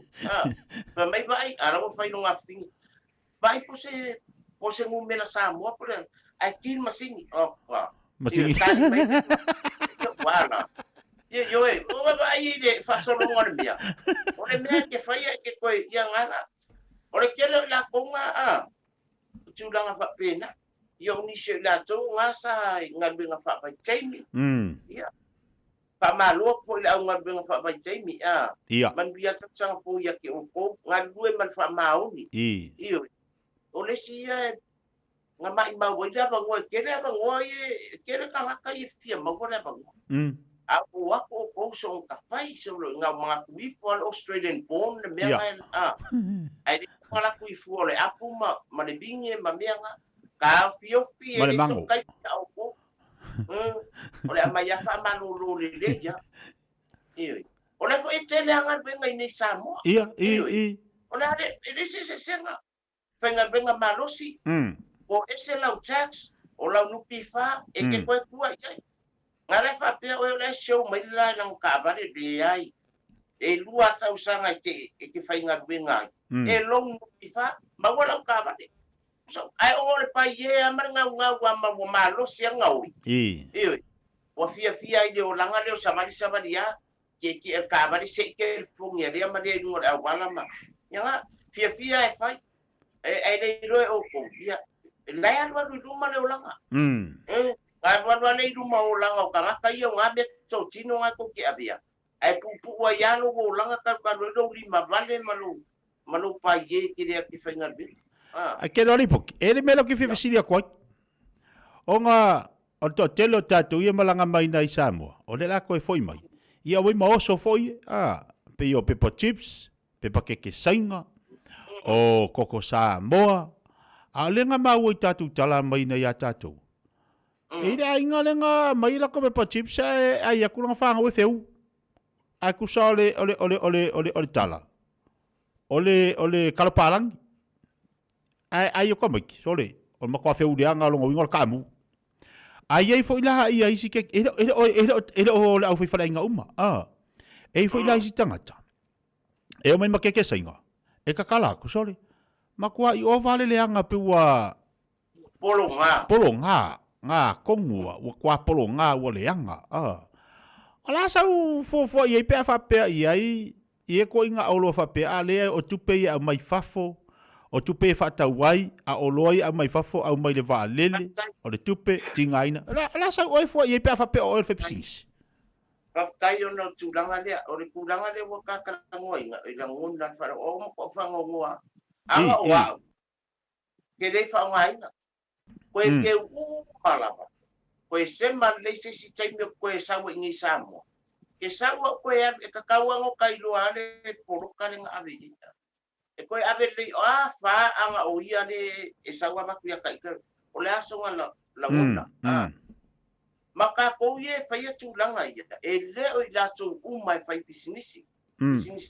C: pa mai vai ara ko fai nunga fing vai po se mo mela sa mo por ai ki masingi
M: masingi
C: wala yo o vai de fa solo ngor mia o le me ke fai ke ko yang ana o le kele la konga tu langa fa pena yo ni se la to ngasa ngabe nga fa pa chaimi ya Pamalo po la nga benga fa ba Jamie man biya sang po ya ki upo nga duwe man fa mauni iyo ole siya nga mai ma wala ba ngo kere ba ngo kere ka ka ifia ma wala ba ngo ako ko so ka fai so nga mga kuifo Australian born na me ai di kala kuifo le apu ma le binge ma me nga ka fio so kai ta upo Ole amaya fa manulu le ya. Ole fo itele angan benga ini Samoa.
M: Iya.
C: Ole ade ese senga. Fenga benga malosi. O ese lau tax, o lau nupifa, e ke koe kua ia. Ngale fa pe o le show mai la nang ka bare de ai. E lua tau sanga te e ke fainga benga. E long nupifa, ma wala ka bare. So ai ore pa ye amar nga wa malo sia ngawi wa fia ile o langa le o samali ya ke ka bari se ke fung ya dia ma de ngor awala ma ya fia e fai ai le ro o ko ya la ya wa du ma le o langa ai wa le du ma o langa ka ka yo nga be to tino nga ko ke abia ai pu wa ya lo o langa ka do lima vale malu pa ye ke dia ki fainga be
M: Ke lori poki. Ele melo ki whiwhisiria koi. O ngā, o to telo tātou ia malanga mai nei Samoa. O le la koe foi mai. Ia wai ma oso foi. Pe o pepa chips, pepa keke sainga, o koko Samoa. A lenga mau i tātou tala mai nei a tātou. E rea inga lenga mai la ko pepa chips ai aku langa whanga we feu. Aku sa ole tala. Ole kalaparangi. Ai o kamai sole o ma ko fe uri anga longo ngol kamu ai foi la ai si ke ele o la foi fala inga uma foi la si tangata e o mai ma ke sainga e ka kala ku sole ma ko I o vale le anga pe wa polonga nga kongua wa kwa polonga wa le anga ala sa fo ye pe fa pe ai e ko inga o lo fa pe ale o tupe ya mai fafo o tupe fata wai a oloi a mai fafo a mai le va lele o le tupe tingaina la sa oi fo ye pa fa pe o fe psis
C: tai no tulanga le o le kulanga le wa ka ngoi nga I la ngunda fa o mo ko fa ngoa anga wa ke le fa ngai nga ko ke u palava ko semba le se si tai me ko sa wa ngi Samoa ke sa wa ko e ka ka wa ngo kai lo ale por ka le nga avita e koe ave le fa anga o ia le e sawa maku ia kai o le aso nga la una maka ko ye fa ia tulanga ia e le o ila tu mai fa pisinisi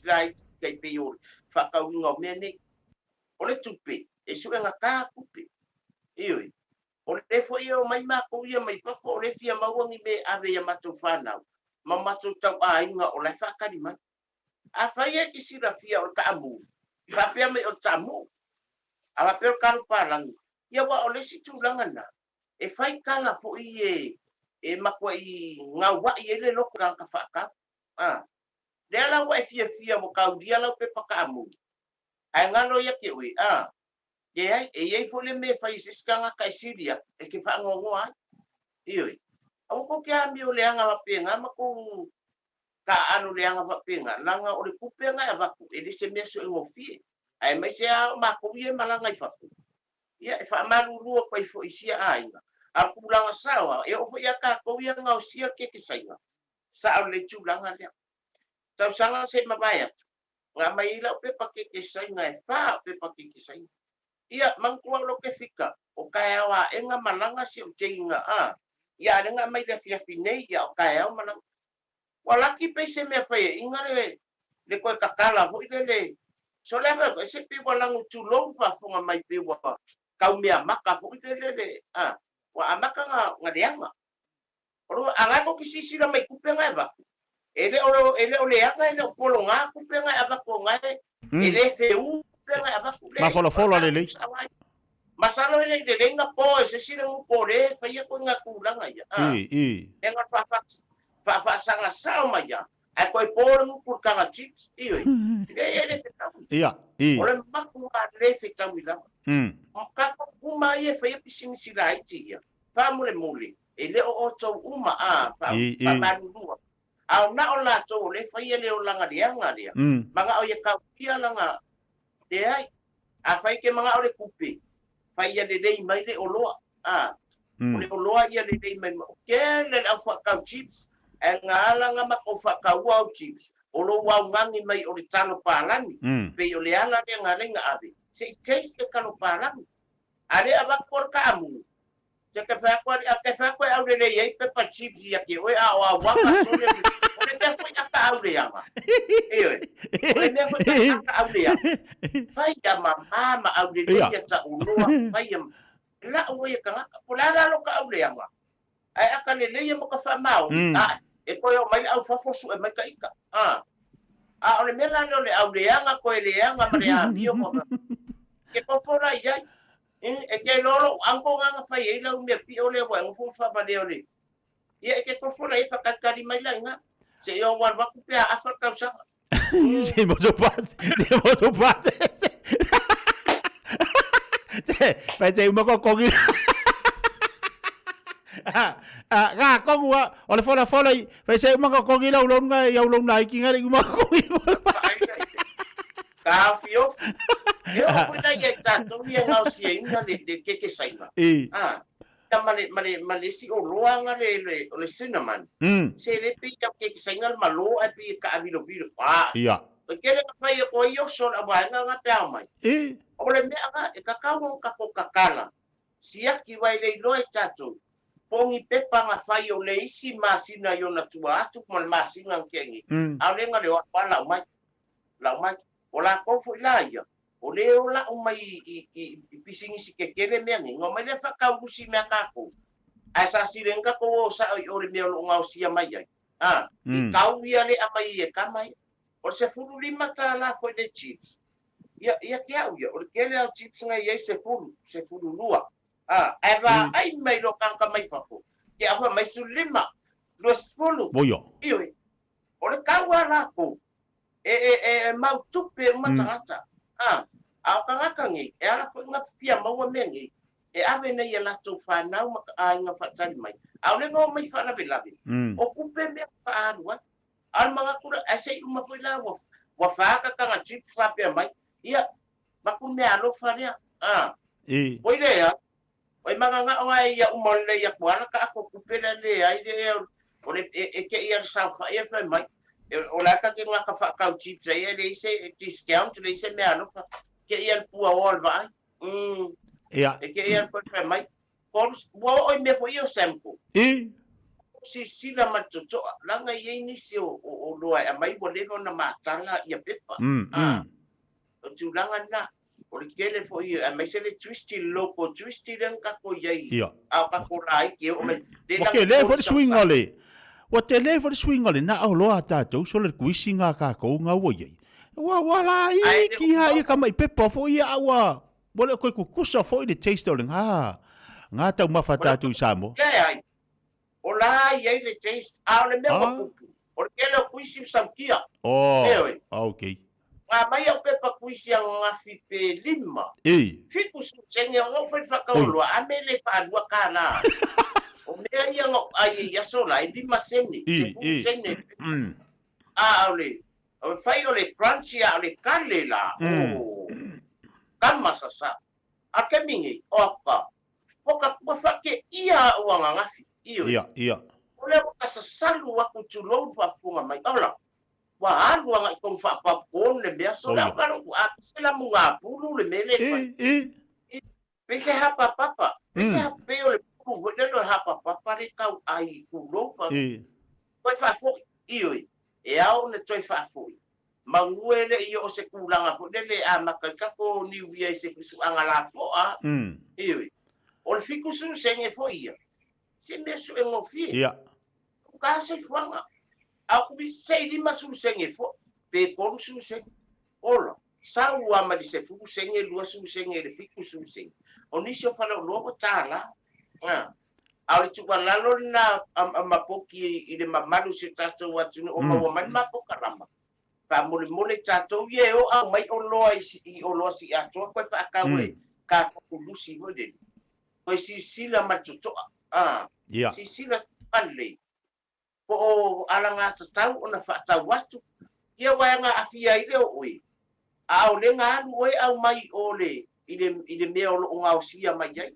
C: lai kai pe yo fa ka winga mene o le tupe e su nga ka kupe iyo o le fo ia mai ma ko ia mai pa fo le fia mawangi me ave ia matu fana mamato tau ainga o le fa ka di mai a fa ia ki sira fia o ka amu Rapia me o tamu. Ala pe o kalu parang. Ia wa ole si tulanga na. E fai kala fo I e makua i ngau wa i ele loko ka whaka. Le ala wa e fia mo kaudia lau pe pakamu. Ai ngalo ia ke ui. E ei fo le me fai siskanga kai siria e ke whaangongo ai. Ioi. Au ko kia mi o leanga wapenga maku ka anu leanga wapenga. Langa o le kupenga e waku e le se meso e ngofie. Ai mai se a mako ie malanga i fafu. Ia e whaamaru rua kwa i fo isia ainga. A pulanga sawa e ofo ia ka kou ia ngau sia ke sainga. Sa au le tūlanga lea. Tau sanga se mabaya. Ngā mai ila o pepa ke sainga e wha o pepa ke sainga. Ia mangkua lo ke fika. O kai awa e ngā malanga si o teinga Ia ada ngā mai le fiafi nei ia o kai au malanga. Walaki pe se mea whaia inga le koe kakala ho i le. So lewa koe se pe walangu tūlong whafunga mai pe wa kau mea maka ho i le. Wa amaka ngā reanga. Oro angango ki sisira mai kupenga e waku. Ele o leanga ele o polo ngā kupenga e waku ngai. Ele feu kupenga e waku.
M: Ma folo le le.
C: Masalo ele de lenga po e se sira ngu pore whaia koe ngā kūranga ia. Enga wha sanga sao mai ia. Ai koe pōra ngu kurkanga chips. Ioi. Ele whetau.
M: Ia.
C: Ore maku ngā le whetau i lama. Kako uma ia whaia pisini sira aiti ia. Whamule mule. E leo o tau uma whamarurua. Au na o la tau le whaia leo langa leanga lea. Mga o ia kau kia langa. Le ai. A whai ke mga o le kupe. Whaia le rei mai le oloa. O le oloa ia le rei mai. Ke le au whakau chips. E ngā langa mak o whakau au chips. O lo wau ngangi mai o le talo pālani. Pe o le ala le ngā renga ave. Se i taste le kalo pālani. Ale abakor ka amu. Se ke whakua au le rei ei pepa chips ia ke oe a o a waka sole. O le mea fwoi aka au le ama. Eoi. O le mea fwoi aka au le ama. Whai a mama au le rei a ta unoa. Whai a la ua ia ka ngaka. Po la lalo ka au le ama. Ai aka le leia mo ka whamau. E koe o mai au whafosu e mai ka ika. O le mea lalo le au le anga koe le anga ma le a mio mo. Ke kofora i jai. E ke lolo anko nga whai e lau mea pi o le wa ngufo whapa le o le. Ia e ke kofora e whakakari mai lai nga. Se i o wan waku pia awha kau sanga.
M: Se moso pate. Pai te umako kongi. Ngā kongu o le whona i. Pai se umako kongi lau longa i au longa i ki ngare umako kongi.
C: Ka fiofi. E o kuina ia i tātou ia ngau sia inga le keke saima. Ka male si o loanga le cinnamon. Se le pi ka keke sainga le malo a pi ka avilo.
M: Ia.
C: O kele ka whai o i o son a waenga ngā pēo mai. O le mea ngā e kakao ngā kako kakala. Siaki wai le loe tātou. Pongi pepa ngā whai o le isi masina i o na tua atu kuma le masina nkengi. Au le ngā le wa lau mai. Lau mai. O la kofo i la ia. O le o la o mai i pisingisi ke kere mea ngi. Ngā mai le whakau kusi mea kako. Ai sa sirenga ko o sa o le mea lo ngā o sia mai ai. I kau ia le a mai e ka mai. O se furu lima ta la foi le chips. Ia ke au ia. O le kele au chips ngai ei se furu lua. Eva ai mai lo kanka mai fafo. Ke afa mai su lima. Lo spulu.
M: Boyo.
C: Ioi. O le kaua la ko. E mau tupe matangata. Au kangaka ngi. E ala foi nga fia maua mea ngi. E ave nei e lato whanau maka a inga whatari mai. Au le ngau mai whanabe labe. O kupe mea whaarua. Al mga kura, ase uma foi la wa whaka kanga chips whapea mai. Ia, maku mea alofa rea. Oi rea. Oi mga nga o ia umole ia kuala ka ako kupela le ai le o le e ke ia sa whaia whai mai. O la ka ke nga ka whakau chips ai le ise discount le ise mea alofa. Ke ia pua ol vai.
M: Ia.
C: E ke ia po whai mai. Koros, oi me foi o sample. Si sila matoto langa ye ni si o loa a mai bo lego na matala ia pepa o tulanga na o le kele fo ia a mai se le twisty loco twisty ren ka ko ye a ka ko rai ke o me
M: le fo swing ole o te le fo swing ole na o loa ta to so le kuisinga ka ko nga wo ye wa i ki ha ia ka mai pepa fo ia wa bo le ko kusa fo i le taste ole nga ta mafata tu samo
C: o la ia le taste a le me kupu o le kuisi samkia
M: okay
C: nga mai au pepa kuisi ang ngafi pe lima fiku senge o foi whakaolo a me le whaadua kāna o mea ia ngau ai ia sola i lima sene sene a ole o fai ole crunchy a ole kale la kama sasa a kemingi oka poka whake ia uanga ngafi
M: ia
C: ole kasasalu aku tulou whafunga mai ola wa alu anga kong whapapon le mea so la karo sela munga pulu le mele pese hapa papa pese hapa ole pulu vodelo hapa papa le kau ai tulou fa koi whafo ioi e au ne toi whafo manguele iyo o se kulanga vodele a makakako ni wia se kusu anga la poa ioi ole fikusu senge fo ia se mesu e ngofie ka se fuanga aku bisa lima susenge fo pe kon suseng ola sa ua ma di se fu senge lua susenge le fiku suseng onisio fala lo tala au tu lalo na mapoki ile mamalu se tato watu o ma mapoka rama pa mole tato ye o au mai o lo si ato ko fa kawe ka ko lusi vode ko si sila matuto si sila panle po alanga tau ona fa wastu ia wanga afia ile oi au le nga oi au mai ole ile me o nga usia mai ai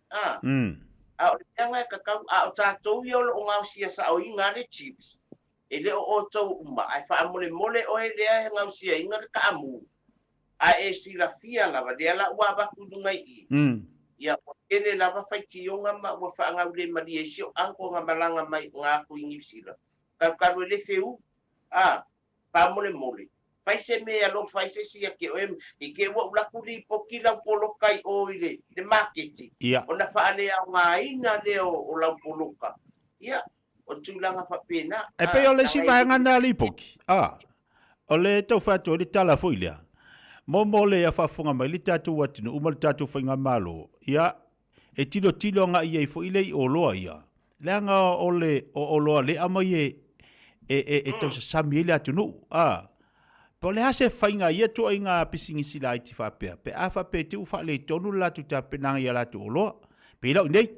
C: au le nga ka au tato yo o nga usia sa o inga le chips ele o to uma ai fa mole o ele nga usia inga ka amu a e sila fia la va de la wa ba ku ngai ia ele la va faiti yo nga ma wa fa nga le ma di esio anko nga malanga mai nga ku ingi sila karu le feu pa mole fai se me alo fai se sia ke o i ke wa la kuli pokila polo kai o ile le market ona fa ale nga ina le o la poloka ia o tulanga fa pena
M: e pe ole si va ngana li poki ole to fa to le tala fo ile mole ya fa funga mai li tatu watinu umal tatu fa nga malo ia e tilo nga ia fo ile o loa ia langa ole o loa le amaye e tau sa samile atunu po le hase fainga ia to inga pisingi sila iti fa pe afa pe tu fa le tonu la tu ta penang ia la tu lo pe la nei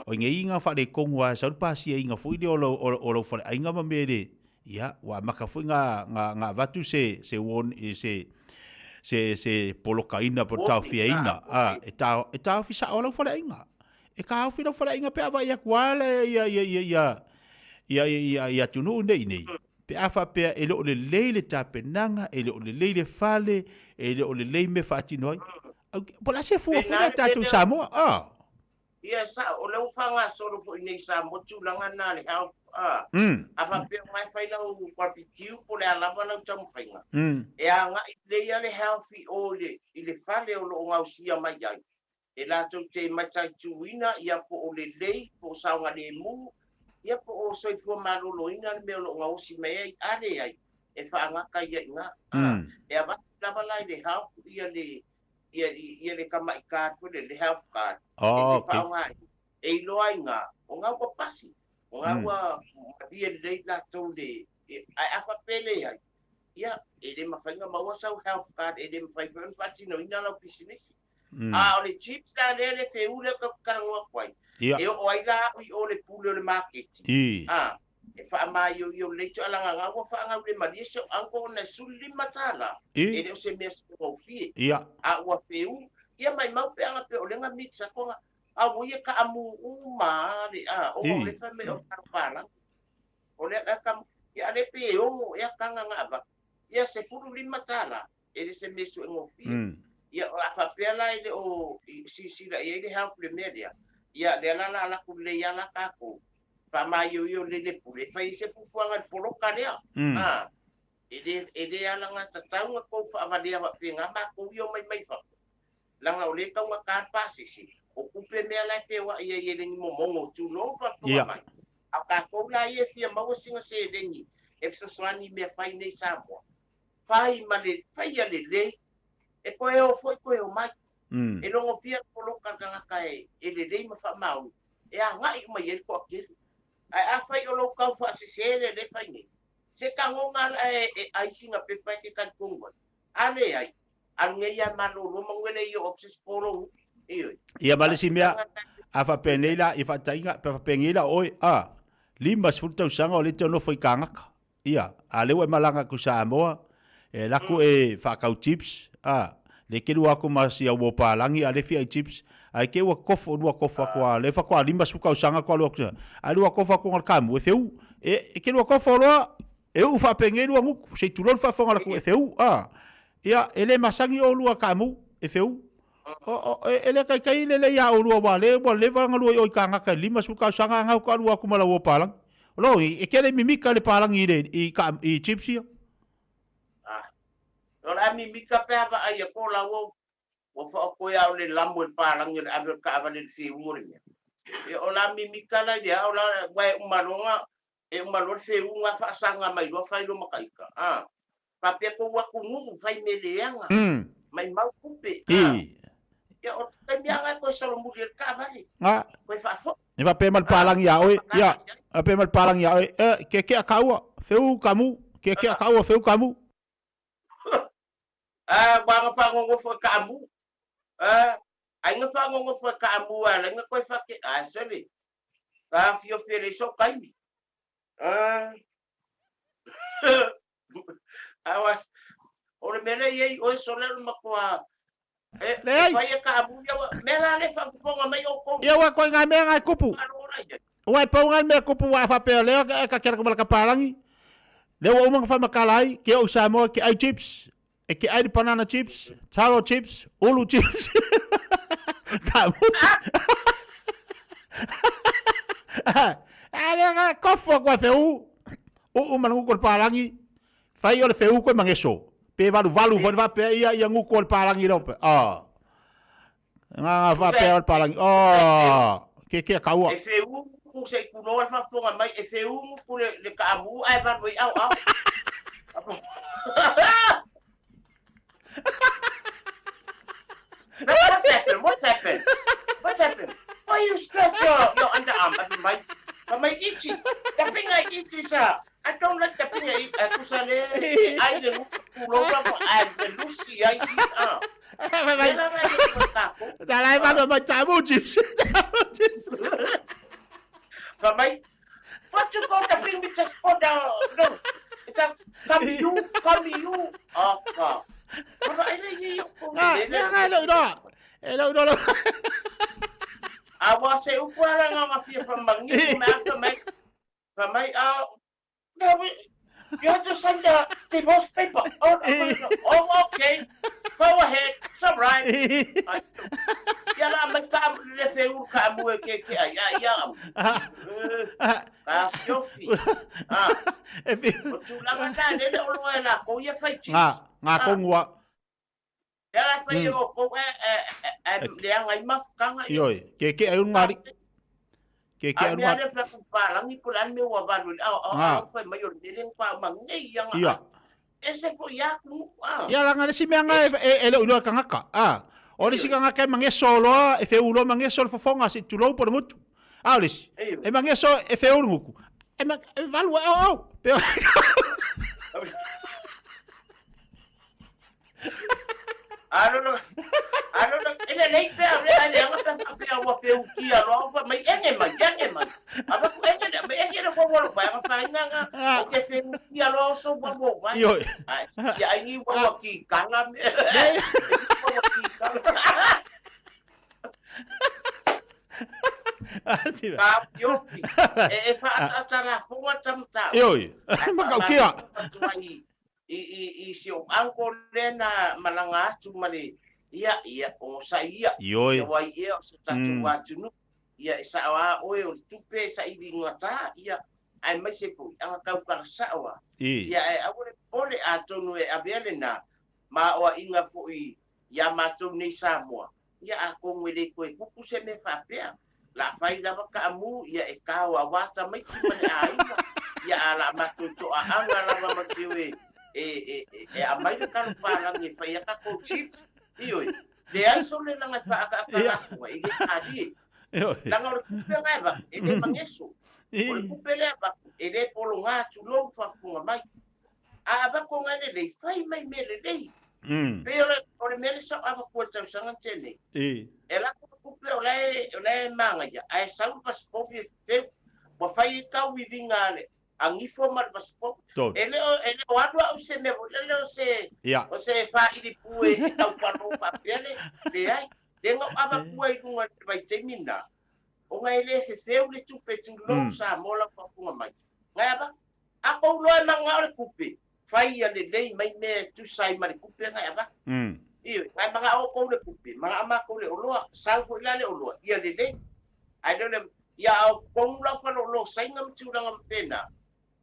M: o inga fa le kongwa sa pa si inga fu ile o fa inga ma mere ia wa maka fu nga vatu se won se polokaina por tau fiaina e tau fi sa o fa inga e ka fi no fa inga pe ava ia kwale ia tunu nei pe afa pe ele o le leile tapenanga ele o le leile fale ele o le leime fatinoi po la se fu tatu samo
C: ia sa o le ufanga solo fo nei samo tulanga na le afa pe mai fai la barbecue po le alava la tamu fainga e anga ile le healthy o le fale o lo ngausia mai ai e la to te matai tuina ia po o le lei po saunga le mu ia po o soifua maloloina le meo lo ngausi mai ale ai e whaangaka ia inga e a vatu lava lai le health ia le kamai card le health card e whaonga e iloa inga o ngau papasi o ngau ia le la tau le ai afa pele ai ia e le mawhainga maua sau health card e le mawhainga whatino ina lau pisinisi o le chips la le feu le karangua kwai e o ai la o le pule o le market e fa mai yo le to alanga nga wa fa nga le malisho anko na suli matala e le o se mes o fi wa feu ia mai mau pe anga pe o le nga mix ko a wo ye ka amu uma le o le fa me o karpala o le ka ya le pe o ya ka nga ba ia se fulu li matala e le se mes o fi ia fa pe la ile o si la ile half le media ia le la ku le ya la ka ko pa mai yo le pule fa ise fu fuanga poloka le ele ala nga tatanga ko fa avalia wa pinga ma ko yo mai fa langa o le ka wa ka pasi si o kupe me la fe wa ia ye le mo mongo tu lo fa ko mai a ka ko la ye fi ma wo singa se dengi e so swani me fa nei sambo fai male fai ya le e ko e o foi ko e o mai e longo fia poloka nga kai ele le ma fa mau e a ngai mai e ko ke Ai afai o lo kau fa sesele le fai ni. Se kangonga ai singa pepa ke kan kongo. Ale ai. Ange ia malolo mangwele yo obses poro.
M: Ia malisi mea afa penela ifa tainga pa pengila oi lima sfulta usanga o le tono foi kangaka. Ia ale wa malanga ku Samoa e laku e fa kau chips le kelu aku masi au palangi ale fi chips ai ke wa kof o wa kof ko le fa ko lima suka usanga ko lo ale wa kof ko ngal kamu e feu e kelu kof lo e u fa pengelu ngu se tulol fa fonga la ku e feu ia ele masangi o lua kamu e feu ele kai le ya o lua wale bo le va ngalu o kanga ka lima suka usanga nga ko lua ku mala wo palang lo e kele mimika le palang i chips ia
C: Ora mi mika pe ava ai ko la wo fa ko ya le lambo palang ni abe ka ava le fi umurnya e ola mi mika la dia ola wai umalonga e umalor fe unga fa sanga mai do fa lo makaika pa pe ko wa kungu fa meleanga mai mau kupe ya o tembianga ko solo mulir ka vale ko fa fo
M: e va pe mal palang ya oi ya a pe mal palang ya oi ke akawa feu kamu ke akawa feu kamu
C: bang fa ngo fo kamu ai nga fa ngo fo kamu ala nga ko fa ke asali fio fere so kaimi awa ora mele ye o solel makwa vai kamu ya mela le fa fo mai o ko
M: ya wa ko nga me nga kupu wa pa nga me kupu wa fa pe le ka kera ko ka palangi le wa umang fa makalai ke o Samoa ke ai chips e ke ai banana chips, taro chips, ulu chips. Kamu. Ada kofo kwa feu. O mangu kol palangi. Fai ole feu ko mangeso. Pe valu va pe ia ngu kol palangi lo pe. Nga va pe ol palangi. Ke kaua.
C: E feu ku se ku no fa fonga mai e feu ku le kamu ai va voi au. What's happened? Why you scratch your underarm? My itchy. The finger itchy, sir. I don't like the finger itchy. Aku sale. I don't pulau apa? I Lucy. I
M: Dalai mana macam chips.
C: Mamai, what you got the finger just go down? No, it's a come you. Oh. Awa se upara nga mafia pambangi famai you have to send the divorce paper. Oh, okay. Go ahead. It's all right. Yala magka le feu ka mu ke ya. Yofi. Tu la manda le o lo la ko ya fai chi.
M: Nga kongwa.
C: Yala fai o ko le ngai mafkanga.
M: Yoi, ke ai un ngari. Ke ai un ngari.
C: Ada fa palang ikulan me wa balu. Fa mayor dileng pa mangai yang.
M: Iya.
C: Ese po ya ku.
M: Ya la ngari si me nga ele uno kangaka. Ori si kangaka mangeso lo e feu lo mangeso fo fonga si tu lo por mutu. Alis. E mangeso e feu nguku. E valu I don't know. Ele nei pe ale anga pe wa pe ukia lo fa mai enge mai. Aba ku enge no ko lo pa fa nga. O ke fe ukia lo so wa bo wa. Ya ai wa ki kala me. Yofi. E fa atara fo wa tamta. Yoi. Makau kia.
C: I si o anko lena malanga atu male ia o sa ia wa ia o sa tatu watu nu ia sa wa o tupe sa ibi ngata ia ai mai se fu anga kau kala sa wa ia ai ole atonu e abele na ma o inga fu i ia matu ni Samoa ia ako ngwele ko ku se me fa pe la fai la ka amu ia e ka wa wata mai ku mane ai ia ala matu to anga la ma tiwe a mai ka palang ni fa ya ka ko chips iyo le ai sole lang fa ka ko ile adi lang or pe nga ba ile mangeso O le kupe lea baku, e le polo ngā tu lou whafunga mai. A bako ngai le lei, whai mai me le lei. Pe o le mele sa ava kua tau sanga tene. E la kupe o le manga ia, a e sau pasipopi e feu, wa whai e kau i vinga le, a ngifo ma le pasipopi. E le o adua au se me, le o se wha iri pue e tau pano papiale, le ai. Le ngau ava kua i runga le vai temina. O ngai le feu le tupe tu lou sa mola whafunga mai. Ngai ava, a kou loe manga o le kupe. Fai a le lei mai me tu sai ma le kupe ngai ava. Iyo, ngai manga o kou le kupe, manga ama kou le oloa, sau ko ila le oloa, ia le lei. Ai le, ia au kou lau whano lo, sai ngam tūranga pena.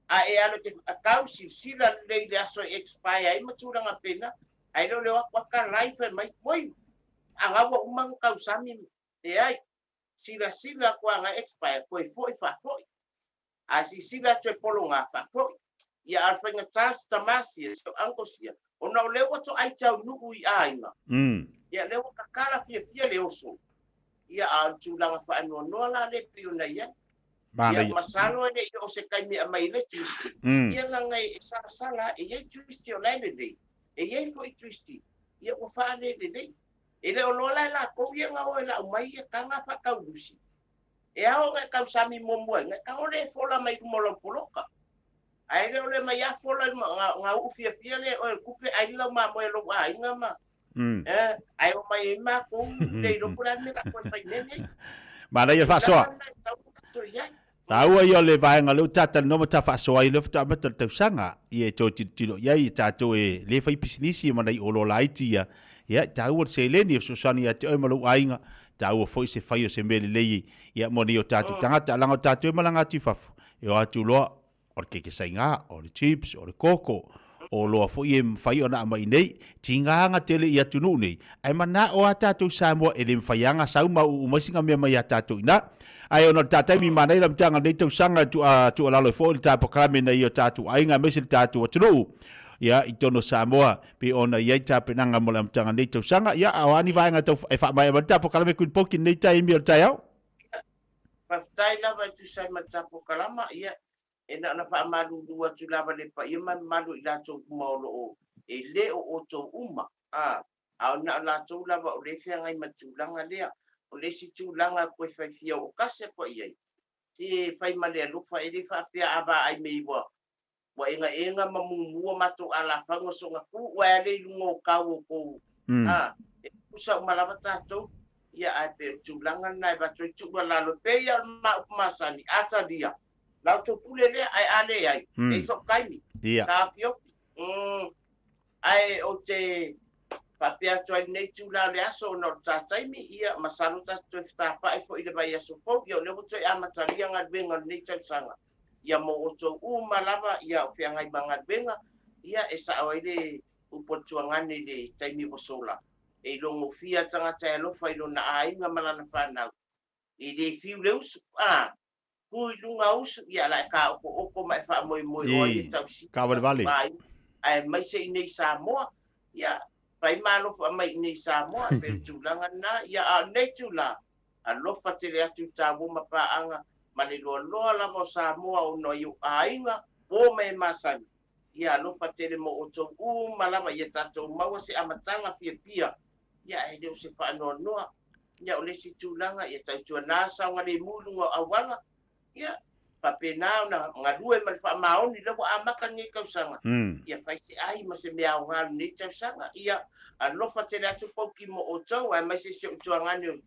C: A e alo te kau sila lei le aso expire, ai ma tūranga pena. Ai le waka life mai, moi, angawa umang kau sami, e ai, sila kua nga expire, koe foi fa foi. A sila tue polo nga fa foi. Ia alwhainga Charles Tamasi, so angosia. O nao lewa to ai tau nuku i ainga. Ia lewa kakala fia le oso. Ia al tūlanga wha anua noa la le pio na ia. Ia masalo ene i o se kai mea mai le twisti. Ia langai e sala e iei twisti o lai le lei. E iei fo i twisti. Ia o wha ane le lei. E le o lola la kou ia ngā oe la umai ia kanga wha kau lusi. E ao ngai kau sami momua. Ngai kau le fola mai kumolo poloka. Ai le ole mai afola nga ufia le o kupe ai la ma mo lo ai nga ma ai o mai ma ko le lo pura me la ko fai nene
M: ma la fa so Tau ai le vai nga lu tata no mata fa so ai le fa mata tau sanga i to tilo ia i tato e le fai business ma nei o lo laiti ia tau se le ni so sani ate o malu ai nga tau foi se fai o se mele le ia mo ni o tato tanga langa tato ma langa ti fa e o atu lo o ke sainga o le chips o le koko o lo fo i fai ona mai nei tinga nga tele ia tunu nei ai mana o ata tu samo e le faianga sau ma u masinga me mai ata tu ina ai ona tata mi mana lam tanga nei tu sanga tu la lo fo ta po kame nei o tatu ai nga mesil tatu o tunu ia i tono Samoa pe ona ia ta penanga mo lam tanga nei tu sanga ia awani vai nga tu e fa mai ta po kame kun pokin nei tai mi o tai au
C: pa tai la vai tu sai ma ta po kalama ia e na wha malu lua tu lava le pa ia malu i lato kumaulo o e le o to uma a na lato lava o le fia ngai matulanga lea o le si tulanga koe fai fia o kase ko iai ti fai male lufa e le fa pia aba ai mei wa inga mamumua mato ala fango so nga ku wa le lungo kawo ko e usa malava tato ia ai pe tulanga nai ba tu la lo pe ia masani ata dia lau to pule le ai ale ai e so kaimi ka fio ai o te papia to nei tu la le aso no tataimi ia masalo ta to sta pa fo ile vai aso fo yo le to amataria nga benga nei tu sanga ia mo o to malava ia o fia ngai banga benga ia esa o ile u potuangani le taimi o sola e longo fia tanga tai lo fai lo na ai nga malana fa na i le fiu le kui lunga usu ia la ka o mai fa moi o i tau si
M: ka vale
C: ai mai se nei Samoa ia pai malo fa mai nei Samoa pe tulanga na ia nei tula a lo fa te le atu tabu ma pa anga mani lo la mo Samoa o no yu ainga o mai masani ia lo fa te le mo o to malama ia tato maua se amatanga pia ia e de se fa no ia o le si tulanga ia tau na sa ngale mulu awala ia papena na ngadue mal fa maoni lo amakan ni kausanga ia fai se ai ma se mea ngal ni kausanga ia a lo fa te la tu poki mo o to ai mai se se tu ngani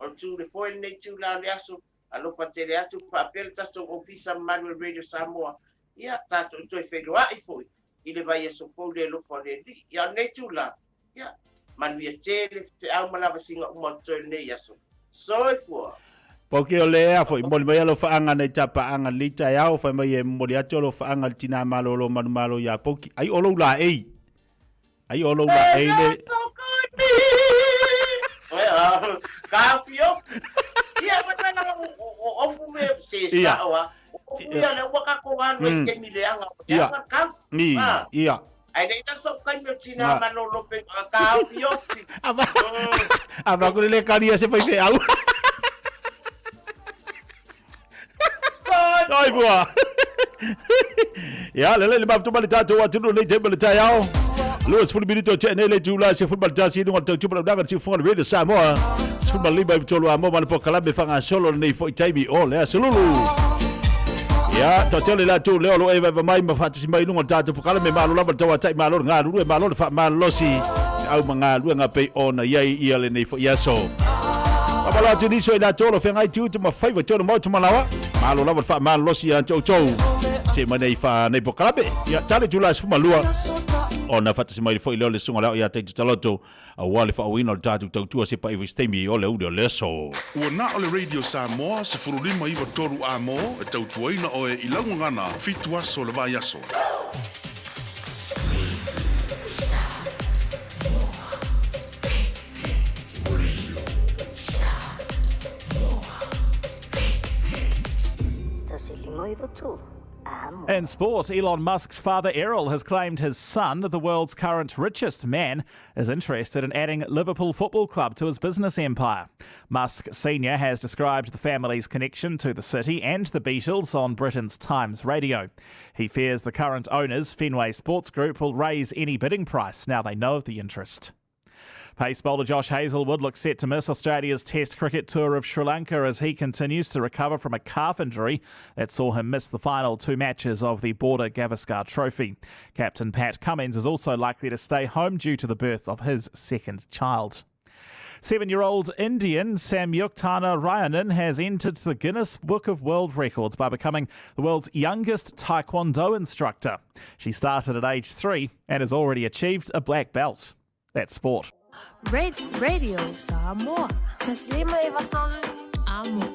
C: o tu le foi ni tu la le aso a lo fa te la tu papel ta sto office Manuel Radio Samoa ia ta tu fe lo ai foi ile vai so po le lo fa le ia ne tu la ia man vi tele te au mala singa mo to ne ia so foi
M: Porque o lea foi mo mai lo faanga nei tapa anga lita ya o fa mai mo dia tolo faanga tina malo lo manu malo ya poki ai o lo la ei ai o lo la ei le
C: Kafio ia batana o fume se sawa o fume le waka ko anu ke mi le anga
M: ia ia
C: ai dei na so kai me tina malo lo pe Kafio
M: aba ko le karia se fai au mai bua. Ya, le mafu mali tatu wa tunu le tembele tayao. Luas full minute che ne le jula se football tasi no tau chupa danga si fon radio Samoa. Football liba vitolo amo man po kala be fanga solo nei fo itaibi ole asululu. Ya, totele la tu leo lo eva mai mafati si mai no tatu po kala me malo la tawa tai malo ngaru e malo fa malo si. Au manga lu nga pe ona yai ia le nei fo yaso. Abala tu ni so ina tolo fe ngai tu ma fai tolo mo tu malawa. Malo la fa malo si an chou chou. Se manei fa nei po kala be. Ya tale jula si malua. Ona fata se mai foi le sunga la ia te taloto a wale fa wino tatu tautua se pa iwi stemi o le ude leso.
D: Ua na ole Radio Samoa se furulima iwa toru amo e tautuaina o e ilangu ngana fitua so le vai aso.
G: In sport, Elon Musk's father Errol has claimed his son, the world's current richest man, is interested in adding Liverpool Football Club to his business empire. Musk Sr. has described the family's connection to the city and the Beatles on Britain's Times Radio. He fears the current owners, Fenway Sports Group, will raise any bidding price now they know of the interest. Pace bowler Josh Hazlewood looks set to miss Australia's Test cricket tour of Sri Lanka as he continues to recover from a calf injury that saw him miss the final 2 matches of the Border Gavaskar Trophy. Captain Pat Cummins is also likely to stay home due to the birth of his second child. 7-year-old Indian Samyuktana Rayanan has entered the Guinness Book of World Records by becoming the world's youngest Taekwondo instructor. She started at age 3 and has already achieved a black belt. That's sport.
U: Radio Samoa. Taslima Ivatolu Amo.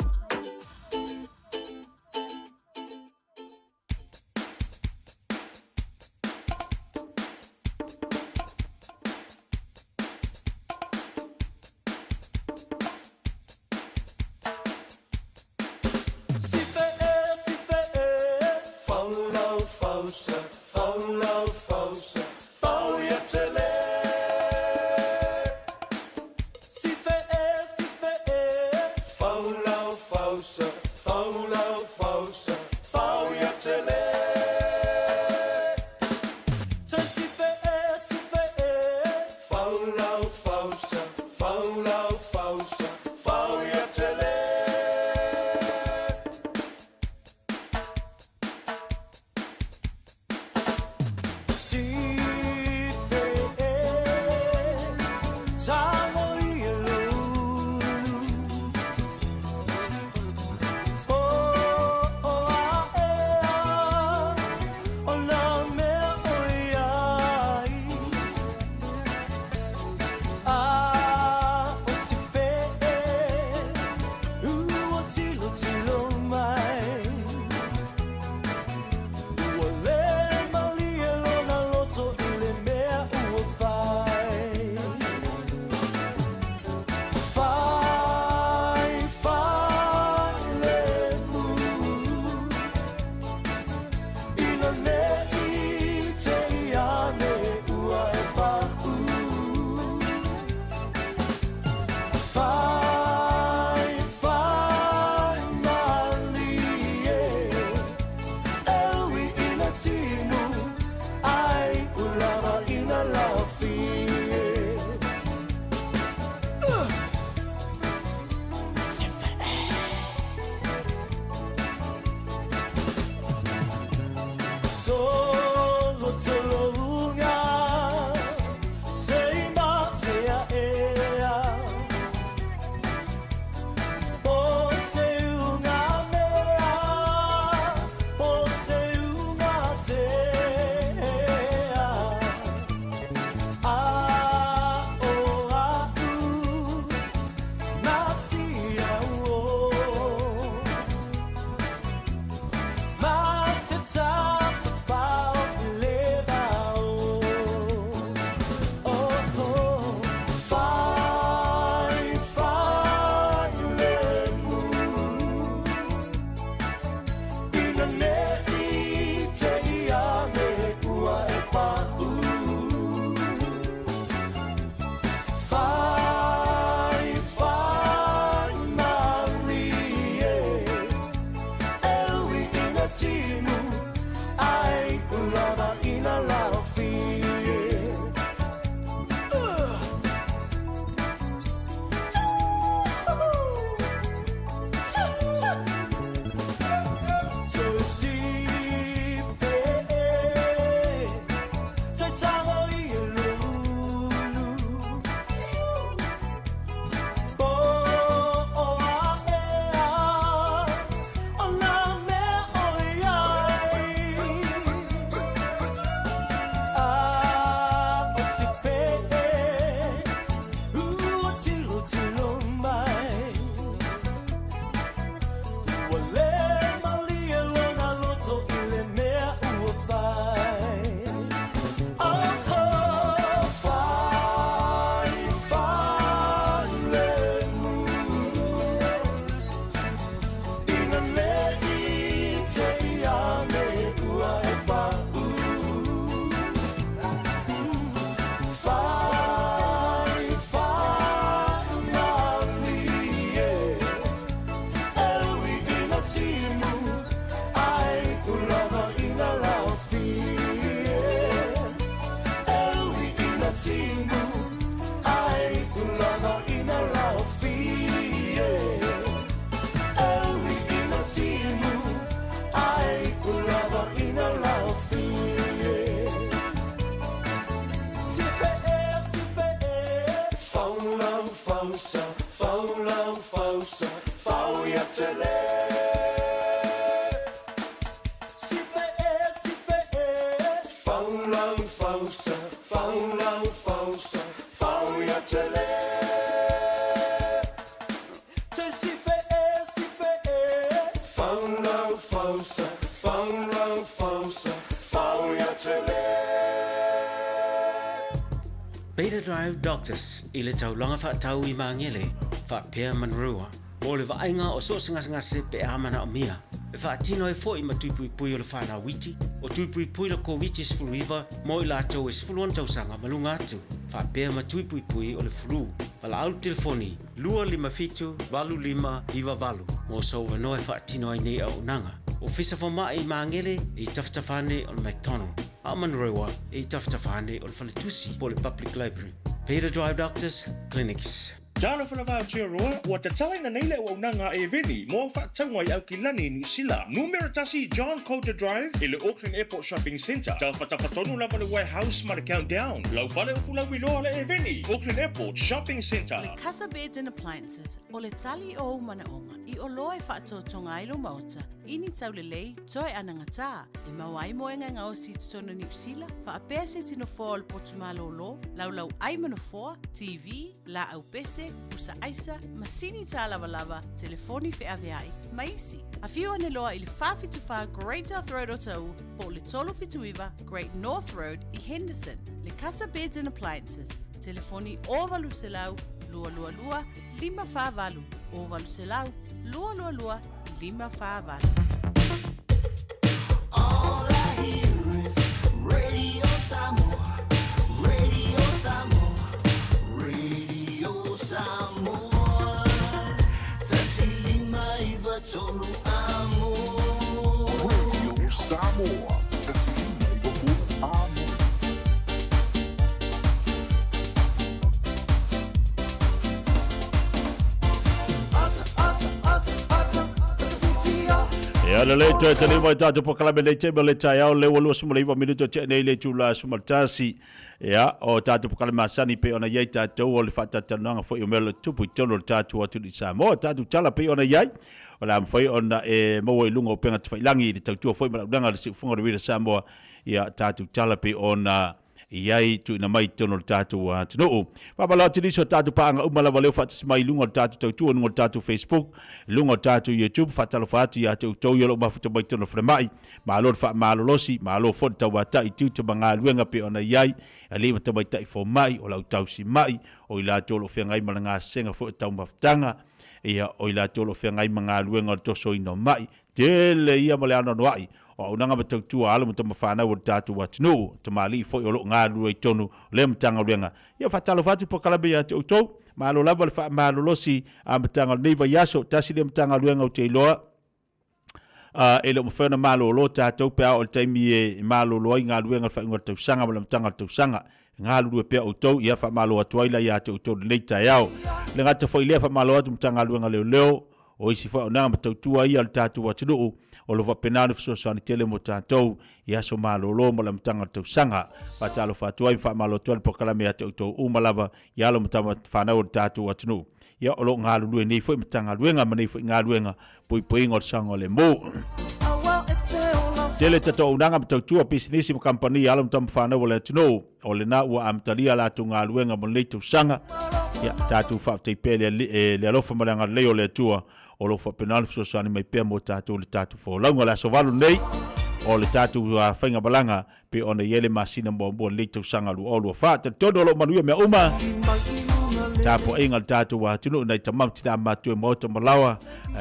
N: Follow timu ai ulava ina laufi Ewi ina timu ai ulava ina laufi Sife Faulau fausa Faulau fausa Fau ya tele Faulau fausa Faulau fausa Fau ya tele Te sife Faulau fausa Faulau fausa Fau ya tele
I: Beta Drive Doctors ile tau longa fa tau I mangele fa pia manrua o le vainga o so ngase pe amana o mia e fa tino e foi ma tui o le fa na witi o tui le COVID is fluiva mo I lato is fluon tau sanga malunga atu fa pia ma tui o le flu pala au telefoni lua lima fitu valu lima iwa valu mo so no e fa tino I nei au nanga o fisa fo mai mangele I taftafane o McDonald Amanrewa e taftafane o le falitusi po le Public Library Beta Drive Doctors Clinics
Q: Jalo fana va tia roa wa te tala na neile wa unanga e veni mo fa tangwa I au kilani New Zealand numero tasi John Coulter Drive ile Auckland Airport Shopping Centre ta fatonu lava le warehouse ma le countdown lau fale o fula wilo le e veni Auckland Airport Shopping Centre
F: Le Casa Beds and Appliances o le tali o manaonga I o loe whaatotonga ilo mauta ini tau le lei toi ananga tā e mawai moenga ngau si tutono New Zealand wha a pese tino fōa le potumalo lo lau ai manofoa TV la au pese usa aisa, masini tā lava, telefoni fe aveai, maisi. A whiu ane loa I le whawhituwha Great North Road o tau, po le tolo whituiwa Great North Road I Henderson. Le Casa Beds and Appliances, telefoni o valu se lau, lua, lima whavalu, o valu se lau, lua, lima whavalu.
K: All I hear is Radio Samoa, Radio Samoa, Radio Samoa, tasilima iwa tolu amo. Radio Samoa, tasilima iwa tolu amo.
M: Ya le leto te le vai tatu pokala me le te me le tai au le walu sumule va minuto te nei le tula sumaltasi ya o tatu pokala masani pe ona yai tatu o le fata tananga fo imelo tupu tono tatu atu di Samoa tatu tala pe ona yai ola foi ona e mo i lungo penga te langi di tatu foi ma danga le sifunga de Samoa ya tatu tala pe ona Iai tu ina mai tono tatu wa tino pa bala tini so tatu pa nga umala valeu fat mai lungo tatu tu lungo tatu Facebook lungo tatu YouTube fatalo fati ya tu to yolo ba futo mai tono fremai ma lo fa ma lo losi ma lo fo ta wa ta itu te banga luenga pe ona iai ali ta mai ta fo mai o la tau si mai o ila tolo fe ngai malanga senga fo ta maftanga ia o ila tolo fe ngai manga luenga to so ino mai tele ia male ana noai o unanga batau tua ala mta mafana o tatu watino te mali fo o lo ngalu e tonu le mtanga luenga ia fatalo fatu po kalabe ya te utou ma lo lava le fa ma lo losi a mtanga neiva yaso tasi le mtanga luenga o te iloa ele mo fena ma lo tatu pe o taimi e ma lo lo inga luenga fa inga tau sanga ma le mtanga tau sanga ngalu pe utou ia fa ma lo atuaila ya te utou leita yao le ngata fo ile fa ma lo mtanga luenga leo o isi fa ona batau tua ia le tatu watino o lo vapenano fso sani tele mo tatou ia so malolo mo le mtanga tau sanga patalo fatuai fa malo tole pokala me atu to umalava ia lo mtama fana o tatu watino ia o lo ngalu lu nei foi mtanga luenga mane foi ngaluenga poi ngor sanga le mo tele tato unanga batau tua business mo company ia lo mtama fana o le tino o le na wa amtalia la tu ngaluenga mo le tau sanga ia tatu fa te pele le alofa malanga le o le tua o lo fa penal so sani mai pe mo tatu le tatu fo longa la so valu nei o le tatu fainga balanga pe ona yele masina bombo le tu sanga lu o lo fa te todo lo manu me uma tapo inga tatu wa tinu nei tamam tina matu mo to malawa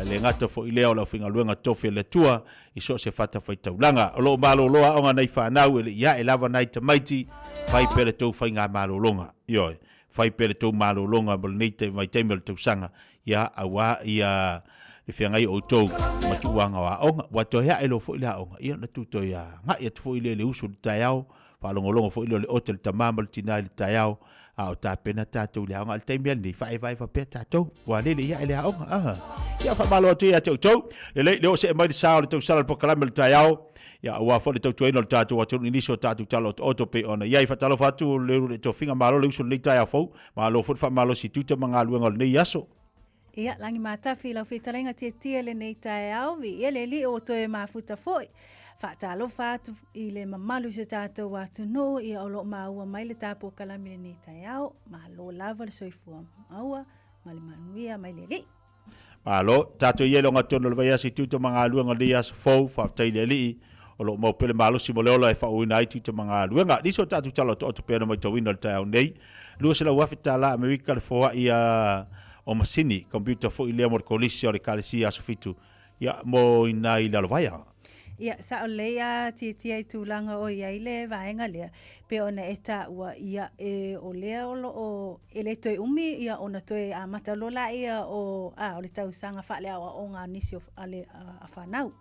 M: le ngata fo ile o la finga luenga tofe le tua iso se fata fa taulanga o lo malo lo onga nei fa na ele ya elava nei tamaiti fai pele to fainga malo longa yo fai pele to malo longa bol nei te mai temel tu sanga ya awa ia le fiangai o tou matuanga wa onga wa to ya elo fo ila onga ia na tu to ya nga ia fo ile le usu tayao whaalongolongo fo ilo le otel tamama le tina le taiao, a o tāpena tātou le aonga, le taimia ni whae vai whapea tātou, wa lele ia ele aonga, ia whamalo atu ia tau, le o se e mai le sao le tau sala le pokalame le taiao, ia ua fo le tau tuaino le tātou atu iniso tātou talo oto pe ona, ia i whatalo whatu le to finga malo le uso le taiao fau, malo fo le whamalo si tuta mga luenga le nei aso.
L: Ia, langi matafi lau whetalenga tia le nei tae au, vi ia le li o toe mafuta foi. Whaatalo whatu i le mamalu se tātou watu no, ia olo maua mai le tāpō kalami le nei tae au, ma lo lava le soifua maua, ma le manuia mai le li.
M: Malo, tātou ia longa tono le vai asi tuta mga luenga le aso fau, whaftai le li, olo mau pele malo si moleola e whauina ai tuta mga luenga. Niso tātou talo to oto pēna mai tawina le tae au nei, lua se la wafita la Amerika le foa ia o masini, computer fo i lea mo le kolisi o le kalesi aso fitu, ia mo ina i lalo vaya.
L: Ia, sa o lea tia i tūlanga o ia i le vaenga lea, pe ona e tā ua ia e o lea olo o ele toi umi, ia ona toi a matalola ia o le tau sanga whalea o ngā nisi o ale a whanau.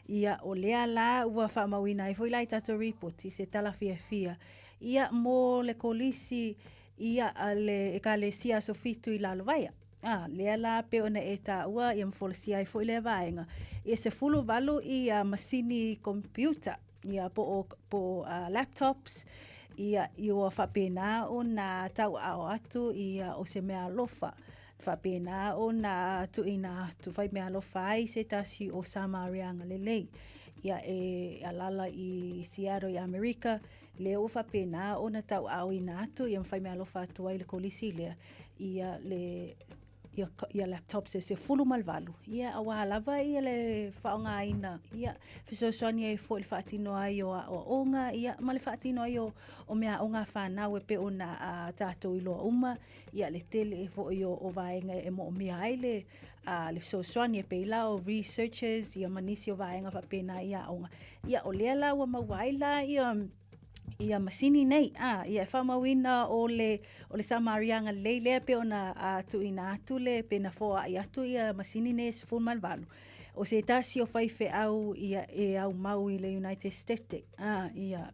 L: Ia o lea la ua whamawina i fwoi lai tato ripoti se tala fia. Ia mo le kolisi ia ale e ka le sia so fitu i lalo vaya. Lea la pe ona e tā ua i mfolisia i fo i le vaenga. Ia se fulu valu i masini computer, ia po laptops, ia i o whapena o na tau ao atu ia o se mea lofa. Whapena o na tu ina tu whai mea lofa ai se tasi o Samarianga lelei. Ia e alala i Seattle i Amerika, leo whapena o na tau ao ina atu, ia mwhai mea lofa atu ai le kolisi lea, ia le ia laptop se fulu malvalu. Ia awa lava ia le whaonga aina. Ia fisosoani ai fo le whaatino ai o onga. Ia ma le whaatino ai o mea onga whanau e pe o na tātou i loa uma. Ia le tele fo i o vaenga e mo mea ai le fisosoani e pe ila o researchers. Ia manisi o vaenga whapena ia onga. Ia o lea la ua mawaila ia masini nei, ia whamawina o le Samarianga leilea pe ona atu ina atu le pe na foa i atu ia masini nei se fulman valu. O se tasi o whaife au ia e au mau i le United States, ia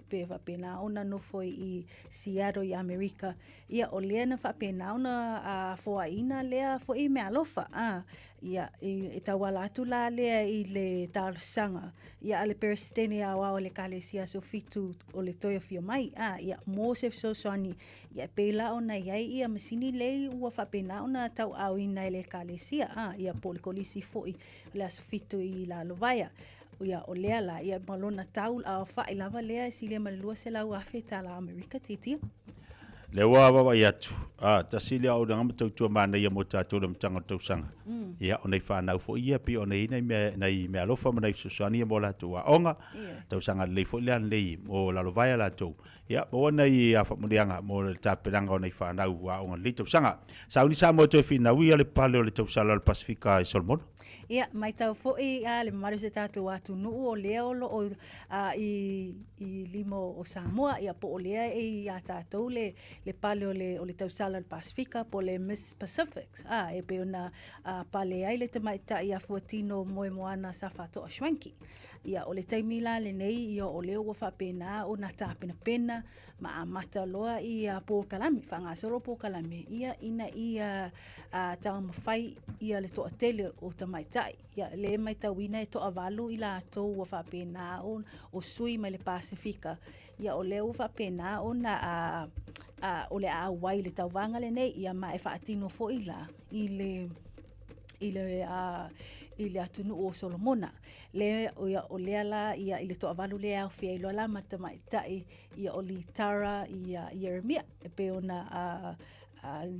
L: pe whapena ona no foi i Seattle i Amerika, ia o lea na whapena ona foa ina lea fo i mea lofa, ia e tawala atu la lea i le talusanga, ia ale peristene au au le kalesia so fitu o le toia fio mai, ia Mosef Sosoani, ia pela ona iai ia masini lei ua whapena ona tau au ina le kalesia, ia po le kolisi foi le asofitu i la lovaya. Ia o lea la, ia malona tau a wha i lava lea si le malua se lau afe ta la Amerika titia.
M: Le wawa i atu. Tasile au na ngamatau tua mana ia mo tātou na mtanga tausanga. Ia o nei whanau fo ia pi o nei nei mea lofa ma nei susani mo la tua onga. Tausanga lei fo lean lei mo la lovaya la tou. Ia mo nei a whamurianga mo le tāperanga o nei whanau wa onga le tausanga. Sauni sa mo toi fina wia le pale o le tausala le Pasifika i Solomon.
L: Ia, mai tau fo i le mamaru se tātou atu nuu o lea olo o i limo o Samoa, ia po o lea i a tātou le pale o le tausala le Pasifika po le Miss Pacifics. E pe ona pale ai le tamaita i a fuatino moe moana sa whātoa Schwenki. Ia o le taimila le nei ia o leo wa whapena o na tāpena pena ma a mata loa i a po kalame, whangasoro po kalame. Ia ina i a tau mawhai ia le toa tele o tamaita. Ia le mai tauina e toa walu i la atou wa whapena o sui mai le Pasifika. Ia o leo whapena o na o le a wai le tauwanga le nei ia ma e whaatino fo i la i le atunu o Solomona. Le o lea la ia i le toa walu le au fia ilo la matamaitai ia o li Tara ia Jeremia e pe ona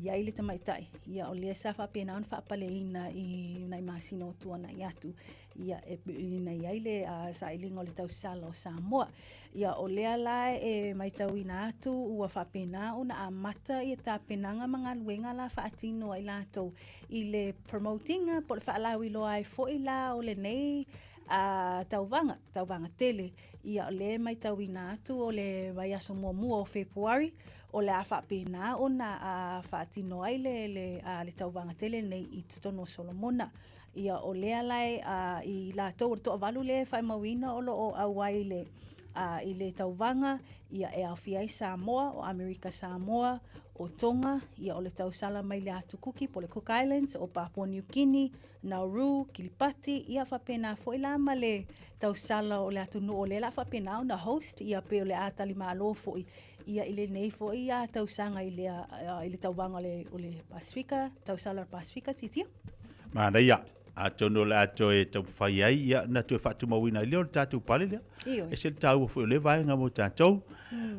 L: ia ile tamaitai ia o lea sa whapena on whapale ina i nai masino tuana i atu ia e ina ia ile sa ilingo le tau sala o Samoa ia o lea la e mai tau ina atu ua whapena ona a mata i ta penanga mga luenga la whaatino i lato i le promotinga po le whaalau i loa e fo i la o le nei tauwanga tele ia o le mai tau ina atu o le vai aso mua o Februari o le a whapena ona a whaatino ai le tauwanga tele nei i tutono Solomona ia o lea lai i la tau o toa walu le whai mawina o lo o awai le I le tauvanga ia e awhia i Samoa o Amerika Samoa o Tonga ia o le tausala mai le atu kuki po le Cook Islands o Papua New Guinea, Nauru, Kiribati ia whapena fo i lama le tausala o le atu no o le la whapena na host ia pe o le atali malo fo ia i le nei fo ia tausanga i le tauvanga o le Pasifika, tausala Pasifika titia.
M: Mana ia, a tono le ato e tau whai ai, ia na tu e whatu mawina i leo le tātou pale lea. E se le tāu wafo le vaenga mo tātou.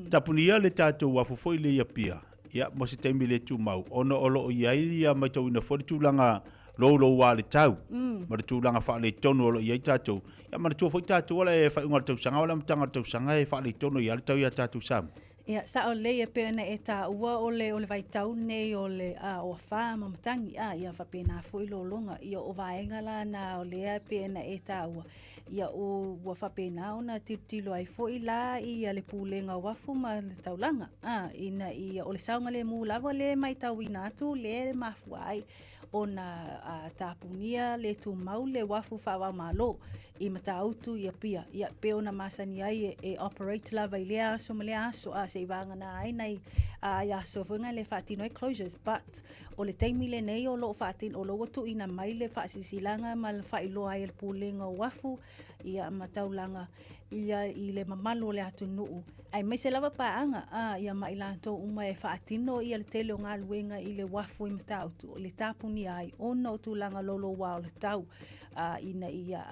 M: Tapuni ia le tātou wafo fo i le ia pia. Ia, mo se teimi le tū mau. Ono olo o iai ia mai tau ina fo le tūlanga lolo wā le tau. Ma le tūlanga wha le tono olo iai tātou. Ia, ma le tū fo i tātou ala e whai unga le tau sanga, ala mtanga le tau sanga e wha le tono ia le tau ia tātou samu.
L: Ia, sa o le e pēna e tā ua o le vai tau nei o le o wha mamatangi ia whapena fui lo longa ia o vaenga la na o lea pēna e tā ua ia o ua whapena o na tilo ai fui la ia le pūlenga wafu ma le taulanga ina ia o le saunga le mū lava le mai tau ina atu le mafua ai o na tāpunia le tu mau le wafu whawa malo i mata autu ia pia ia pe o na masani ai e operate lava i lea aso ma lea aso se vanga na ai nei ia so funga le fatino closures but o le taimi le nei o lo fatin o lo tu ina mai le fasisilanga mal failo ai le pulinga wafu ia mataulanga ia i le mamalo le atu nuu ai mai se lava paanga ia mai lanto uma e fatino ia le tele o ngaluenga i le wafu i matautu le tapuni ai ono tulanga lolo wa le tau ina ia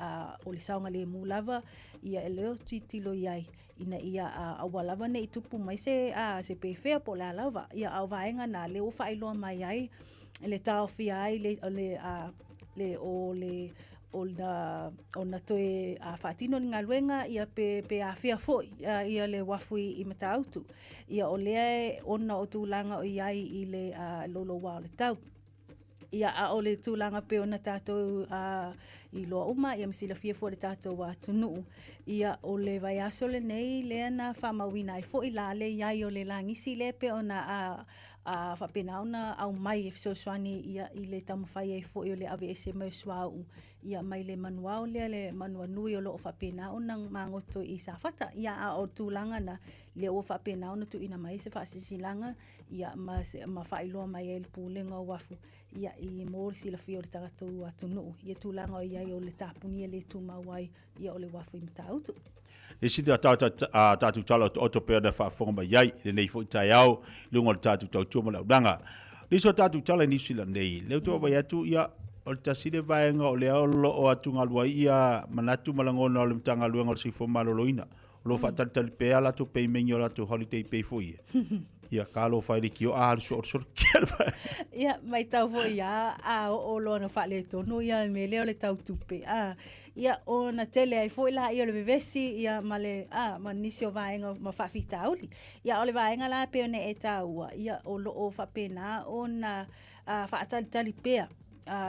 L: o le saunga le mulava ia leo titilo iai ina ia awalava nei tupu mai se PFA po la lava ia au vaenga na le ufa ilo mai ai le tau fi ai le ona toe fatino ni ngaluenga ia pe afia foi ia le wafui i matautu ia o lea ona o tūlanga o iai i le lolo wa le tau ia o le tūlanga pe ona tātou i loa uma ia masila fia fo le tātou wa tunu ia o le vai aso le nei lea na whamawina i fo i la le iai o le langisi le pe ona whapena ona au mai e fisoswani ia i le tamawhai e fo i o le AVS mai suau ia mai le manuao lea le manua nui o loo whapena ona mangoto i sa whata ia o tūlanga na le o whapena ona tu ina mai se whaasisilanga ia ma whailoa mai e le pūlenga o wafu ia i mōri sila fio le tagatou atunu ia tūlanga o iai o le tāpuni e le tūmauai ia o le wafu i matautu.
M: E sidi a tātou tala o to pēr na whaafonga mai iai, le nei fo i tai au, lunga le tātou tau tūma lau danga. Niso tātou tala ni sila nei, leo tō vai atu ia o le tasile vaenga o le aolo o atu ngalua ia manatu malangona o le mtanga luenga o le sifo maloloina. O lo whaatalitali pēa lato pei mengi o lato holiday pei fo ia. Ia kālo whaere ki o so kia rwa.
L: Ia mai tau fo ia o lo na whaale tonu ia me leo le tau tupe. Ia o na tele ai fo ila ia le vevesi ia ma le ma nisi o vaenga ma whawhita uli. Ia o le vaenga la peo ne e taua. Ia o lo o whapena o na whaatalitali pēa.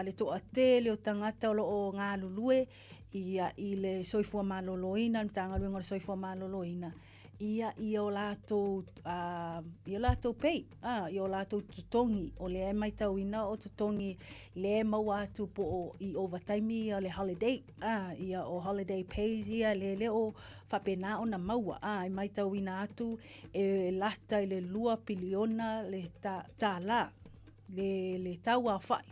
L: Le toa te le o tangata o lo o ngā lulue ia i le soifua maloloina, tanga luenga le soifua maloloina. Ia o lātou pei, i o lātou tutongi, o le mai tauina o tutongi le mau atu po i overtime ia le holiday, ia o holiday pays ia le o whapena o na maua, i mai tauina atu e lata i le 2 piliona le tā la, le tau a whai.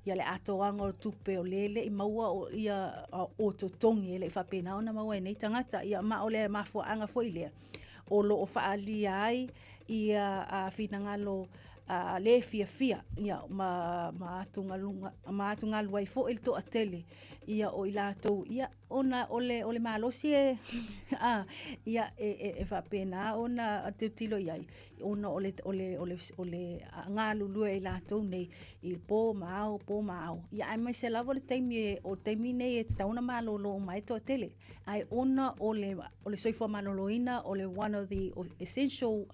L: Ia le atoanga o tupe o lele i maua o ia o totongi le whapena o na maua e nei tangata ia ma o le mafua anga fo i lea. O lo o whaali ai ia whinangalo le fia ia ma atunga luai fo il to atele ia o ilatou ia ona ole malosi ia e whapena ona te tilo iai ona ole ngā lulu e ilatou nei i po mao ia ai mai se lavo le taimi o taimi nei e tauna malolo mai to atele ai ona ole soifua maloloina ole one of the essential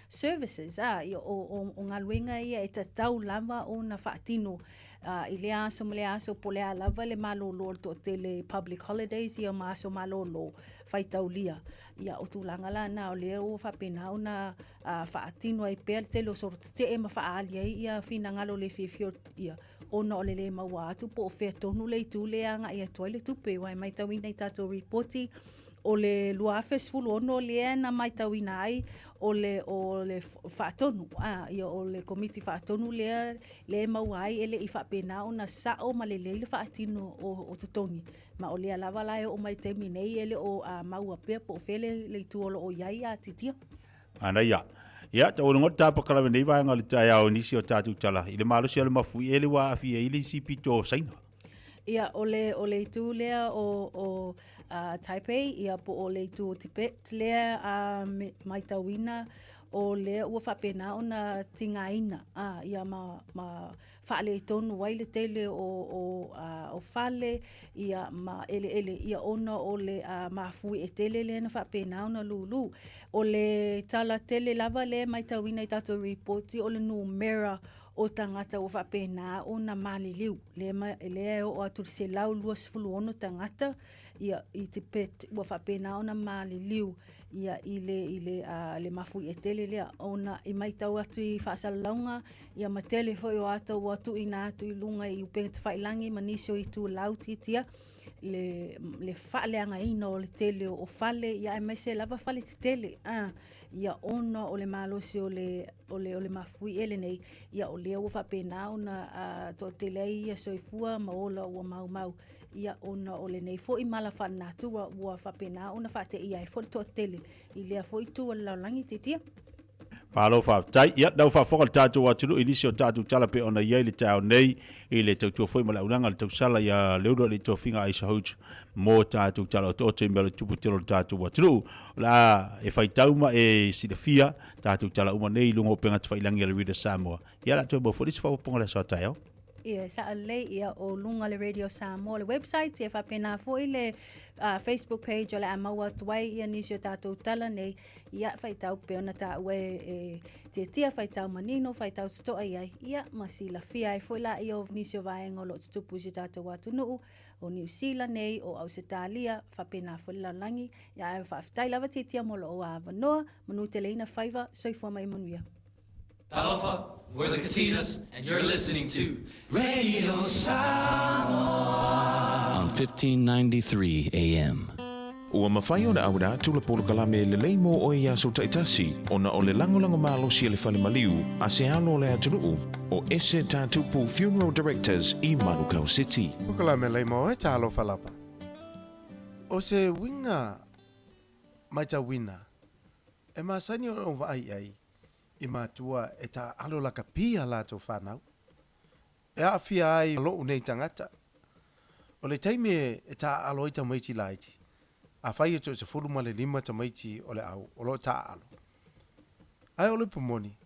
L: services o ngaluenga ia e tatau lava o na whaatino i le aso po le lava le malolo to tele public holidays ia maso malolo whaitaulia ia o tūlanga la na o leo whapena o na whaatino ai pēr tele o soro te e mawhaalia ia whinangalo le whiwhio ia ona o le maua atu po o whea tonu le tu le anga ia toile tupe wai mai tawina i tato reporti o le luafe sfulu ono le na mai tauina ai o le whaatonu. Ia o le komiti whaatonu le mau ai ele i whapena o na sao ma le leile whaatino o tutongi. Ma o lea lava lai o mai teimi nei ele o maua pia po fele le tuolo o iai a titia.
M: Ana ia. Ia, ta ono ngota pakala me nei vaenga le tai au nisi o tātou tala. I le malo se ale mafui ele wa afi e ili si pito saina.
L: Ia o le tu lea o Taipei, ia po o le tu o Tibet lea mai tauina o lea ua whapena o na tingaina. Ia ma whaale tonu wai le tele o whale, ia ma ele ia ona o le mafui e tele le na whapena o na lulu. O le tala tele lava le mai tauina i tato reporti o le numera o tangata o whapena o na maliliu. Le o atu se lau lua sifulu ono tangata ia i Tibet ua whapena o na maliliu ia i le mafui e tele lea ona i mai tau atu i whaasalaunga ia ma tele fo o atu ina atu i lunga i upenga te whailangi manisio i tu lau titia le whaaleanga ina o le tele o whale ia e mai se lava whale te tele ia ona o le malosi o le mafui ele nei ia o lea ua whapena o na to telei ia soifua maola ua mau ia ona o le nei fo i mala whanatu ua whapena o na whate ia e fo le to tele i lea fo i tu o laulangi titia.
M: Palo fa tai ia dau fa fokal tātou atulu inisio tātou tala pe ona ia le tau nei i le tautua foi mala unanga le tausala ia leudo le tofinga aisa hout mo tātou tala o te mele tupu telo tātou atulu la e fai tauma e sidafia tātou tala uma nei lungo penga te whailangi le Rida Samoa ia la tue mo fodisi fa ponga le sa tai au.
L: Ia, sa ale ia o lunga le Radio Samoa le website ia whapena fo i le Facebook page o le amaua tuai ia nisio tātou tala nei ia whaitau peona tā ue tia whaitau manino whaitau stoa iai ia masila fia e fo i la ia o nisio vaenga lo tupu si tātou watu nuu o New Zealand nei o Australia whapena fo i la langi ia e whaftai lava tia molo o a wanoa manu te leina whaiva soifua mai manuia.
H: Talofa, we're the Katinas, and you're listening to Radio Samoa on 1593 AM.
V: Ua mawhai o na awina tula polo kalame le leimo o ia so taitasi o na o le lango malo si le whale maliu a se alo le atunuu o ese tātupu Funeral Directors i Manukau City.
W: Kalame leimo e talo falapa. O se winga maita wina e masani o vai ai i matua e ta alo la kapia la to whanau. E a fia ai lo unei tangata. O le taimi e ta alo i ta maiti laiti. A whai e to se fulu ma le lima ta maiti o le au, o lo ta alo. Ai o le pumoni,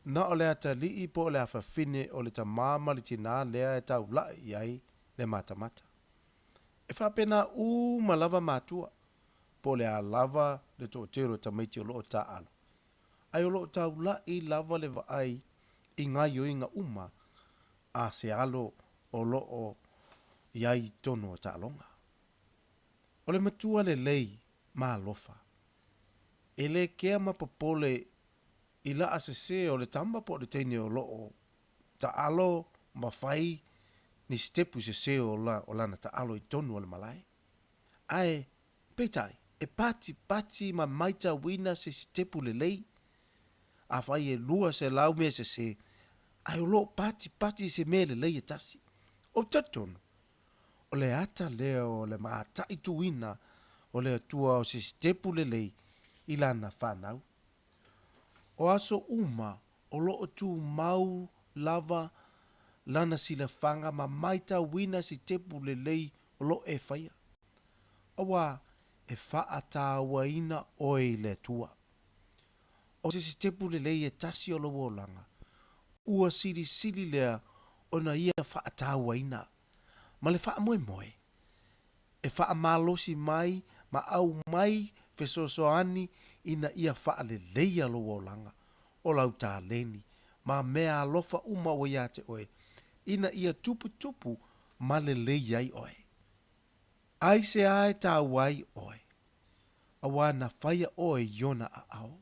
W: na o le ata li i po le afa fine o le ta mama le tina lea e tau la i ai le mata. E whapena ma lava matua, po le a lava le to tero ta maiti o lo ta alo. Ai o lo tau la i lava le vaai i ngā yoinga uma a se alo o lo o iai tono o tālonga. O le matua le lei mā lofa. E le kea mapapole i la asese o le tamba po le teine o lo o ta alo mawhai ni stepu se o lana ta alo i tono o le malai. Ai, peitai, e pati ma maita wina se stepu le lei a fai e lua se lau me se ai o lo pati se mele lei e tasi. O tatonu, o le ata leo le maata i tuina o le atua o se stepu le lei i lana whanau. O aso uma o lo o tu mau lava lana sila whanga ma maita wina si tepu le lei o lo e whaia. Awa e whaata waina oi le tua. O se tepu le lei e tasi o lo wolanga. Ua siri lea o na ia whaata waina. Ma le wha moe. E wha malosi mai, ma au mai fesosoani ina ia wha le leia lo wolanga. O lau tā leni, ma mea alofa uma o ia te oe. Ina ia tupu ma le leia i oe. Ai se ae tā wai oe. Awa na whaia oe yona a ao.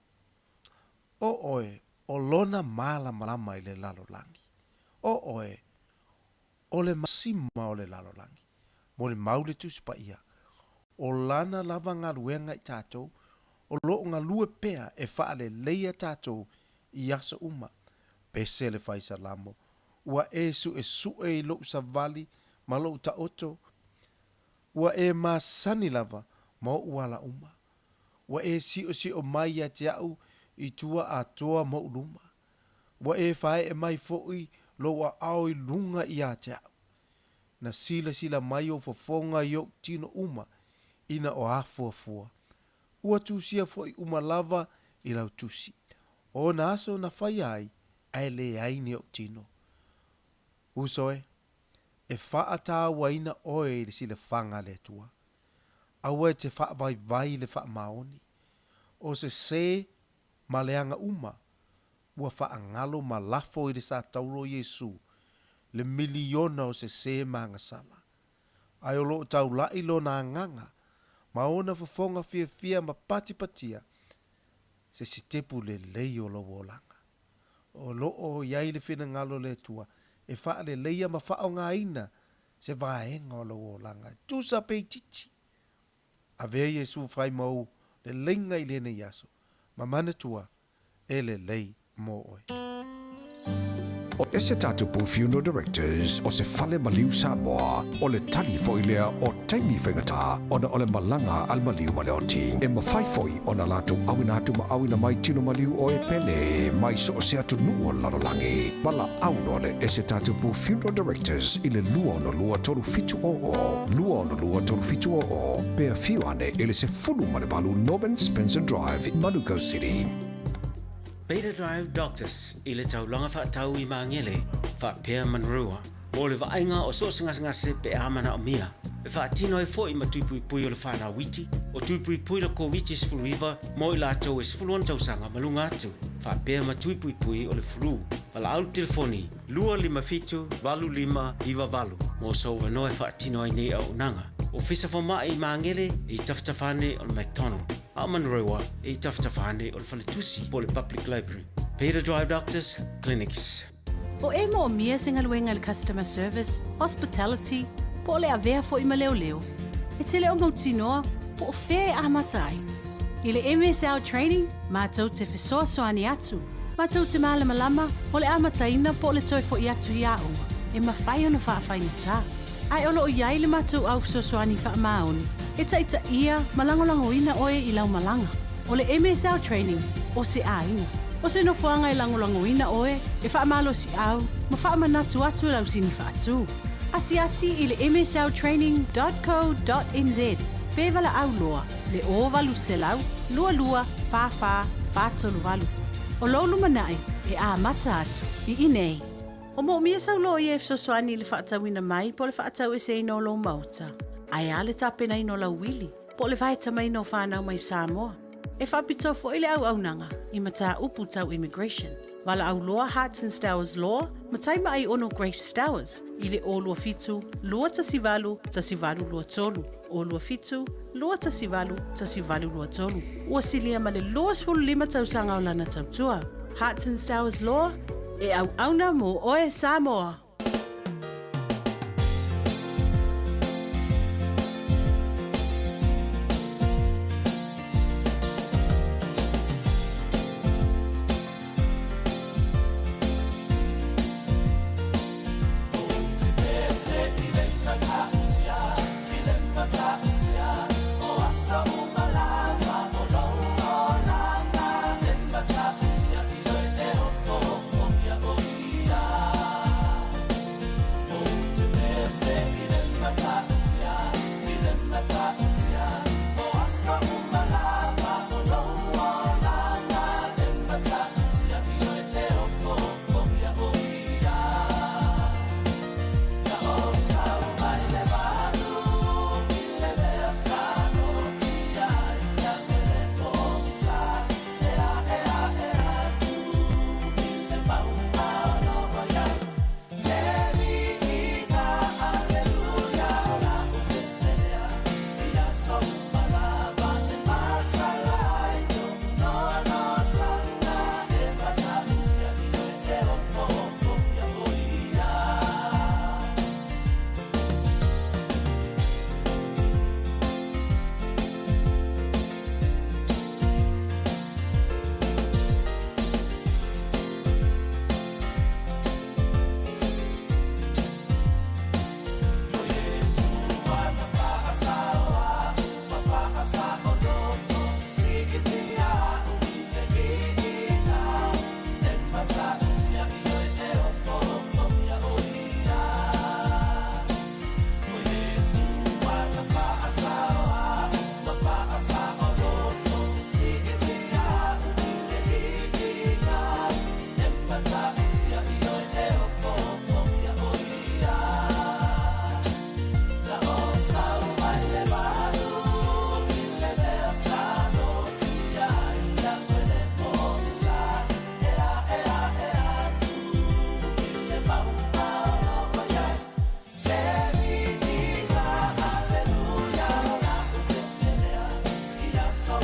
W: O oe, o lona mala malama i le lalo langi. O oe, o le masima o le lalo langi. Mo le maule tuspa ia. o lana lava ngā ruenga i tātou, o lo ngā lue pea e whaale leia tātou i asa uma, pese le whaisa lamo, ua e su e lo sa vali, ma lo ta oto, ua e masani lava, ma uala uma, ua e si o mai a te au, i tua a toa ma uluma, ua e whae e mai fo'i, lo wa au i lunga i a te au, na sila mai o fafonga i o tino uma, ina o afua. Ua tusia foi uma lava i lau tusi. O na aso na whai ai, ai le aini o tino. Usoe, e wha ata waina oe le sile whanga le tua. Aua e te wha vai le wha maoni. O se ma leanga uma, ua wha angalo ma lafo i le sa tauro Yesu, le miliona o se maanga sala. Ai o lo tau lai lo na nganga, ma ona fafonga fia ma patia, se tepu le lei o lo wolanga. O lo o iai le whina ngalo le tua, e wha le leia ma wha o ngā ina, se vaenga o lo wolanga. Tusa pei titi. A vea Yesu whai mau, le lenga i lene yaso, ma mana tua, e le lei mo oi.
A: O ese tatu pu funeral directors o se fale maliu Samoa o le tali foi lea o taimi whengata o na ole malanga al maliu maleoti e mawhai foi o na lato awina atu ma awina mai tino maliu o e pele mai so o se atu nuo lalolangi mala auno le ese tatu pu funeral directors i le lua no lua toru fitu o pea fiuane ele se fulu manebalu Norman Spencer Drive Manuka City.
I: Beta Drive Doctors i le taulanga whaatau i maangele, whaapea manrua, o le vaenga o so ngase pe amana o mia, e whaatino e fo i matupui pui o le whanau witi, o tupui pui la COVID is flu river, mo i lātou e sifuluan tausanga malunga atu, whaapea matupui pui o le flu, wala au telefoni, 255-25 mo so wano e whaatino ai nei au nanga, o fisa whama i maangele i taftafane o le McDonald. Amanrewa e taftafane o le Faletusi po le Public Library. Beta Drive Doctors Clinics.
F: O e mo mia singa luenga le customer service, hospitality, po le avea fo i maleo. E te leo mautinoa po o fea a matai. I le MSL training, mātou te fesoa soani atu. Mātou te malama o le amataina po le toi fo i atu hi au. E mawhai ono whaafai ta. Ai olo o iai le mātou au soani wha maoni. E taita ia malangolangoina oe i lau malanga. O le MSL training, o se ainga. O se no fuanga i langolangoina oe, e wha amalo si au, ma wha amanatu atu lau sini wha atu. Asi i le msltraining.co.nz. Pevala au loa, le o valu se lau, lua, fa, tolu valu. O lolu manai, e a mata atu, i inei. O mo mia sau lo i soani le wha atawina mai, po le wha atau e se ino lo mauta. Ai ale tapena ino la wili, po le vai tama ino whanau mai Samoa. E whapito fo ile au nanga, i mata upu tau immigration. Wala au loa Hearts and Stowers Law, mataima ai ono Grace Stowers, ile o lua fitu, lua tasivalu lua tolu. O lua fitu, lua tasivalu lua tolu. Ua silia ma le loas fulu 5 tausanga o lana tautua. Hearts and Stowers Law, e au auna mo oe Samoa.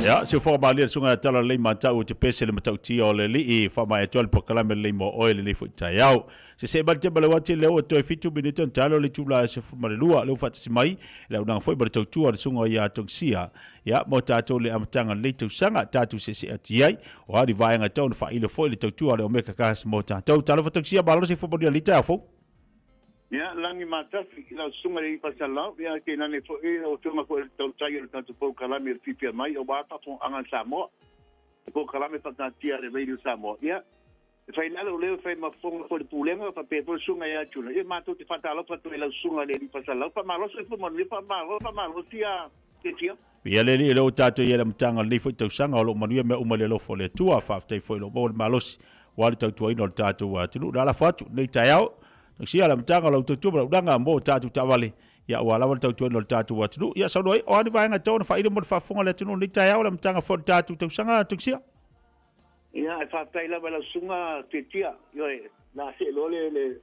M: Ya, se fo ba le sunga tala le mata o te pese le mata ti o le li fa mai to le proclame le mo o le fu taiao. Se ba te bale wati le o to fitu minuto talo le tula se fu mare lua le fa tsi mai le unang foi ba to tu o sunga ya tongsia. Ya, mo tato le amtanga le tu sanga tatu se atiai o ali vai nga ton fa ile foi le to tu o le o meka kas mo tato talo fa tongsia ba lo se fu bodia lita fo.
J: Ya, langi mata la sunga le pasala ya ke nane fo o tuma ko to tayo tanto po kalame fifi mai o ba ta fo angan samo po kalame fa tia le radio samo ya fai nalo le fai ma fo ko le pulenga fa pe po sunga ya chula e ma to te fa talo fa to le sunga le pasala fa malo se fo mo le fa malo tia ke tia
M: Ia le le o tato ia le mtanga le fo to sanga o lo manuia me o male lo fo le tua fa te fo lo bo malos wa le to ino tato wa tu la fatu nei taiao si ala mtanga lo tutu bra danga mo tatu tavale ya wala wala tatu no tatu watu ya so doi o ani vai nga tona fa ile mo fa fonga le tunu ni taya wala mtanga fo tatu tu sanga tu sia
J: ya fa taila bala sunga tetia yo na se lo le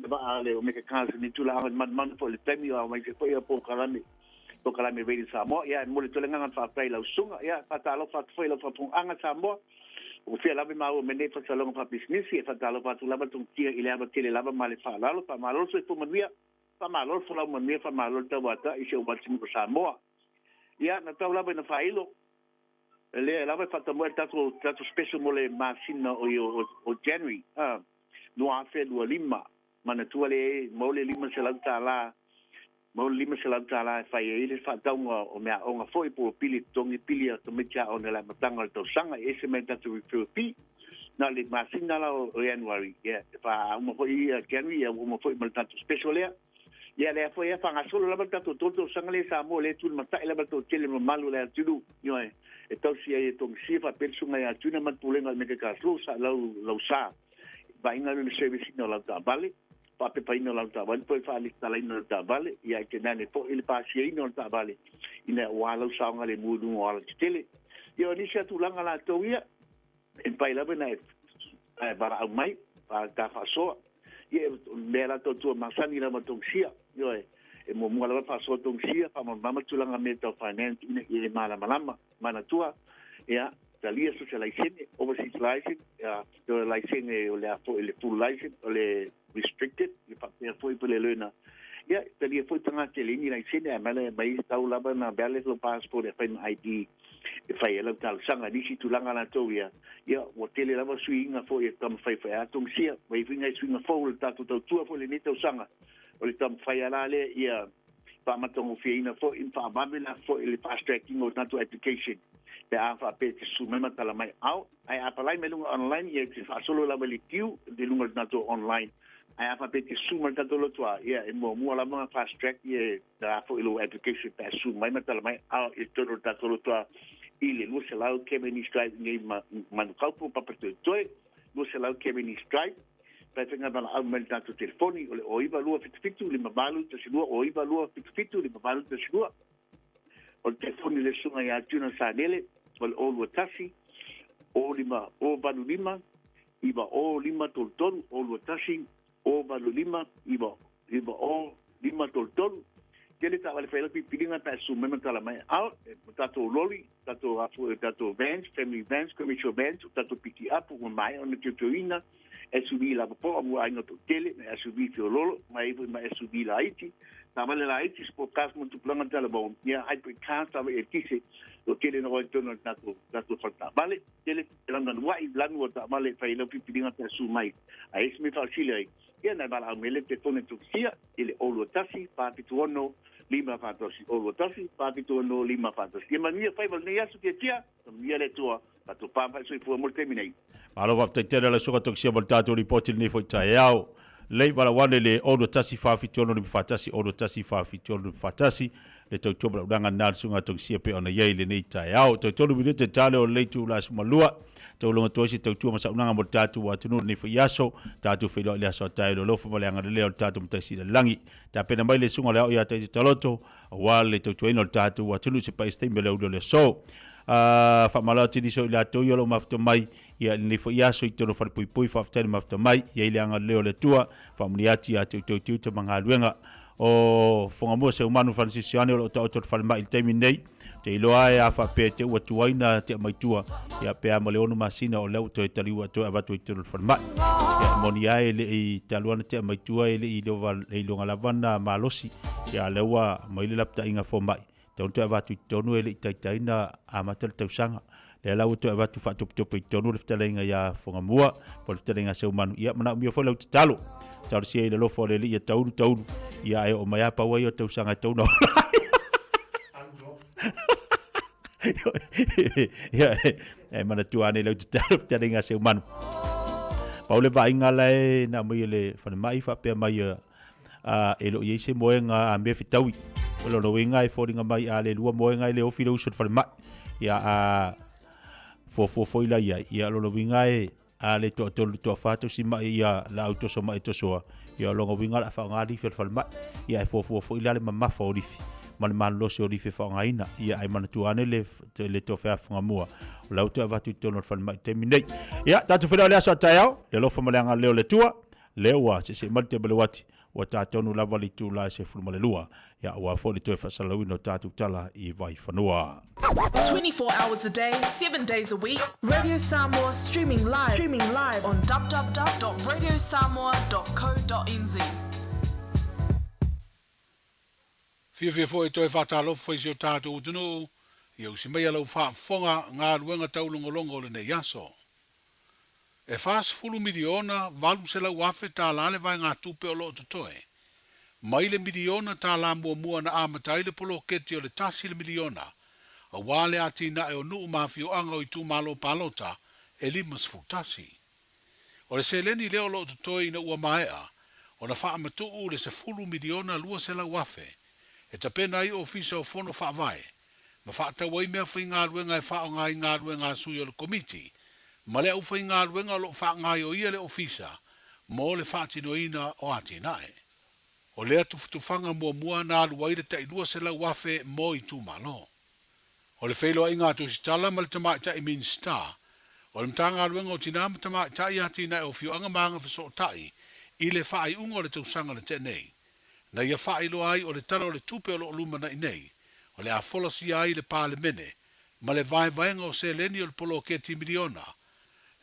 J: ba le o me ka ni tu la man fo le temi o mai se foi po kalame vedi samo ya mo le tolenga fa taila sunga ya fa talo fa foi lo fa pung anga samo o fia lava mau mene fa salong fa business e fa talo fa tu lava tu tia ile aba tele lava male fa lalo fa malo so fu mania fa malo fu la mania fa malo ta wata i se o batsi mo Samoa ya na tau lava na failo le lava fa ta muerta tu special mo le masina o January no a fe do lima mana tu le mo le lima se la tala mo lima se la tala fa ile fa taunga o mea o nga foi po pili tongi pili to mecha o la matanga to sanga ese menta to pi na le masina la o January ya fa mo foi January o mo foi malta special ya le foi fa nga solo la malta to sanga le sa mo le tu mata la malta tele mo malu le tu yo e to si e to si fa pensunga ya tu na matulenga me ka so sa lo sa va inga le service no la vale pape paino la ta van po fa li tala ino ta vale ya ke nane po il pa si ino ta vale ina wala sa nga le mudu wala tele yo ni sa tu langa la to ya en pa ila bena bara au mai pa ta fa so ye me la to tu masani la matongsia yo e mo mo la fa so tongsia pa mo mama tu langa me to finance ina e mala malama mana tua ya talia socialization overseas license the license o le full license o le restricted le papel foi por lena ya talia foi tanga tele ni license mala mai tau laba na bale lo passport e pen ID e fai ela tal sanga disi tulanga na toia ya o tele laba swinga foi tam fai fai atung sia vai vinga swinga foi tatu tu foi le nito sanga o le tam fai ala le ya pa matongo fiina foi in pa babela foi le fast tracking o tatu application pe a fa pe su mema tala mai au ai apply me lunga online ye ti fa solo la belitiu de lunga nato online ai fa pe su ma tato lo tua ye mo la ma fast track ye da fo ilo application pe su mema tala mai au e todo tato lo tua ile lo se la ke meni stripe ni ma kaupo pa pe toi lo se la ke meni stripe pe tenga bala au mel tato telefoni o iba lua fitu le mabalu te silua o iba lua fitu le mabalu te silua o telefoni le sunga ya tuna sa dele o luatasi o lima o balu lima iba o lima toltol o luatasi o balu lima iba o lima toltol kele ta vale fela pilinga ta su mema tala mai out tato loli tato vans family vans commercial vans tato piki up o mai on the tuina SUV la po mo ai no tele SUV fiololo mai SUV la iti ta vale la iti spo cas mo tu planga tala bon ya ai pe cas ta e tise lo tele no tono tato falta vale tele langa wai lanu ta vale fa ilo pilinga ta su mai ai mi fa sile ya na bala mele te tone tu sia ile olo tasi pa pituono lima fatosi olo tasi pa pituono lima fatosi ye mania fa val ne yasu ke tia mia le tua pa tu pa so fu mo terminei
M: alo va te tele la so to sia voltato riporti ni foi taiao lei bala wane le olo tasi fa pituono ni fatasi olo tasi fa pituono fatasi le to tobra danga na sunga to sia pe ona ye le nei taiao to tolu bi te tale o le tu la sumalua to lo to si to tu masa unanga mo tatu wa tunu ni yaso tatu fe lo le so tai lo fo le anga le tatu mtasi le langi ta pena mai le sunga le ya te taloto wa le to tu ino tatu wa tunu se pa este me le so fa malati ni so la to yo lo mafto mai ya ni fo yaso i tono fa pui fa tele mafto mai ya ile anga le tua fa mliati ya to te manga luenga o fonga mo se umanu Francisco o to fa mai temi nei te iloa e a whape te ua tuaina te maitua ia pea ma leono masina o leu toi taliwa toi avatu i tunu whanmai ia moni ai le i taluana te maitua e le i longa lavana malosi ia leua mai le lapta inga fo mai te on toi avatu i tonu e le i taitaina a matal tausanga le lau toi avatu whaatopotopo i tonu le ftalenga ia whangamua po le ftalenga seumanu ia mana umia fo lau te talo tau sia i le lofo le li ia tauru ia e o mai apa wai o tausanga tauna ya e mana tuane lau te talo ftalenga seumanu Paule va inga lai na mai le fa mai fa pe mai e lo ye se moenga a me fitawi lo lo winga e foringa mai a le lua moenga le ofilo usut fa mai ya a fo ila ya lo winga e a le to fa to si mai ya la auto so mai to so ya lo winga la fa ngali fa mai ya fo ila le mama fa orifi man lo se orifi fa ngaina ya ai man tuane le to fa ngamua la auto va tu tono fa mai terminate ya tatu fa le aso tayao le lo fa malanga leo le tua lewa se malte belwati wa tatonu la vali tu la se fulma le lua ya wa fo le to fa salawino tatu tala I vai fanua
U: 24 hours a day, 7 days a week. Radio Samoa streaming live on www.radiosamoa.co.nz.
O: Fia foi toi fatalo foi jo tato utunu. Yo si mai lo fa fonga nga luenga taulongolongo le ne yaso. E fas fulu miliona valu se la wafe ta la le vai nga tupe o lo totoe. Mai le miliona ta la mua na amatai le polo keti o le tasi le miliona. A wale ati na e o nuu mafio anga o I tu malo palota e limas futasi. O le seleni leo lo totoe ina ua maea o na faa matuu le se fulu miliona lua se la wafe. E tapena I ofisa o fono faa vai. Ma faa tawai mea fai ngā luenga e faa o ngā I ngā luenga sui o le komiti. Ma le au fai ngā luenga lo faa ngā o ia le ofisa. Mo le faa tino ina o ati nae. O lea tufanga mua na aluaire ta ilua se la wafe mo I tu malo. O le feilo ai ngā tu si tala ma le tamai ta I min star. O le mtanga aluenga o tina ma tamai ta I ati nae o fio anga maanga fiso tai. I le faa I unga o le tausanga le tenei. Na ia faa ilo ai o le tala o le tupe o lo luma na inei. O le a folasi ai le pāle mene. Ma le vai vaenga o se leni o le polo ke ti miliona.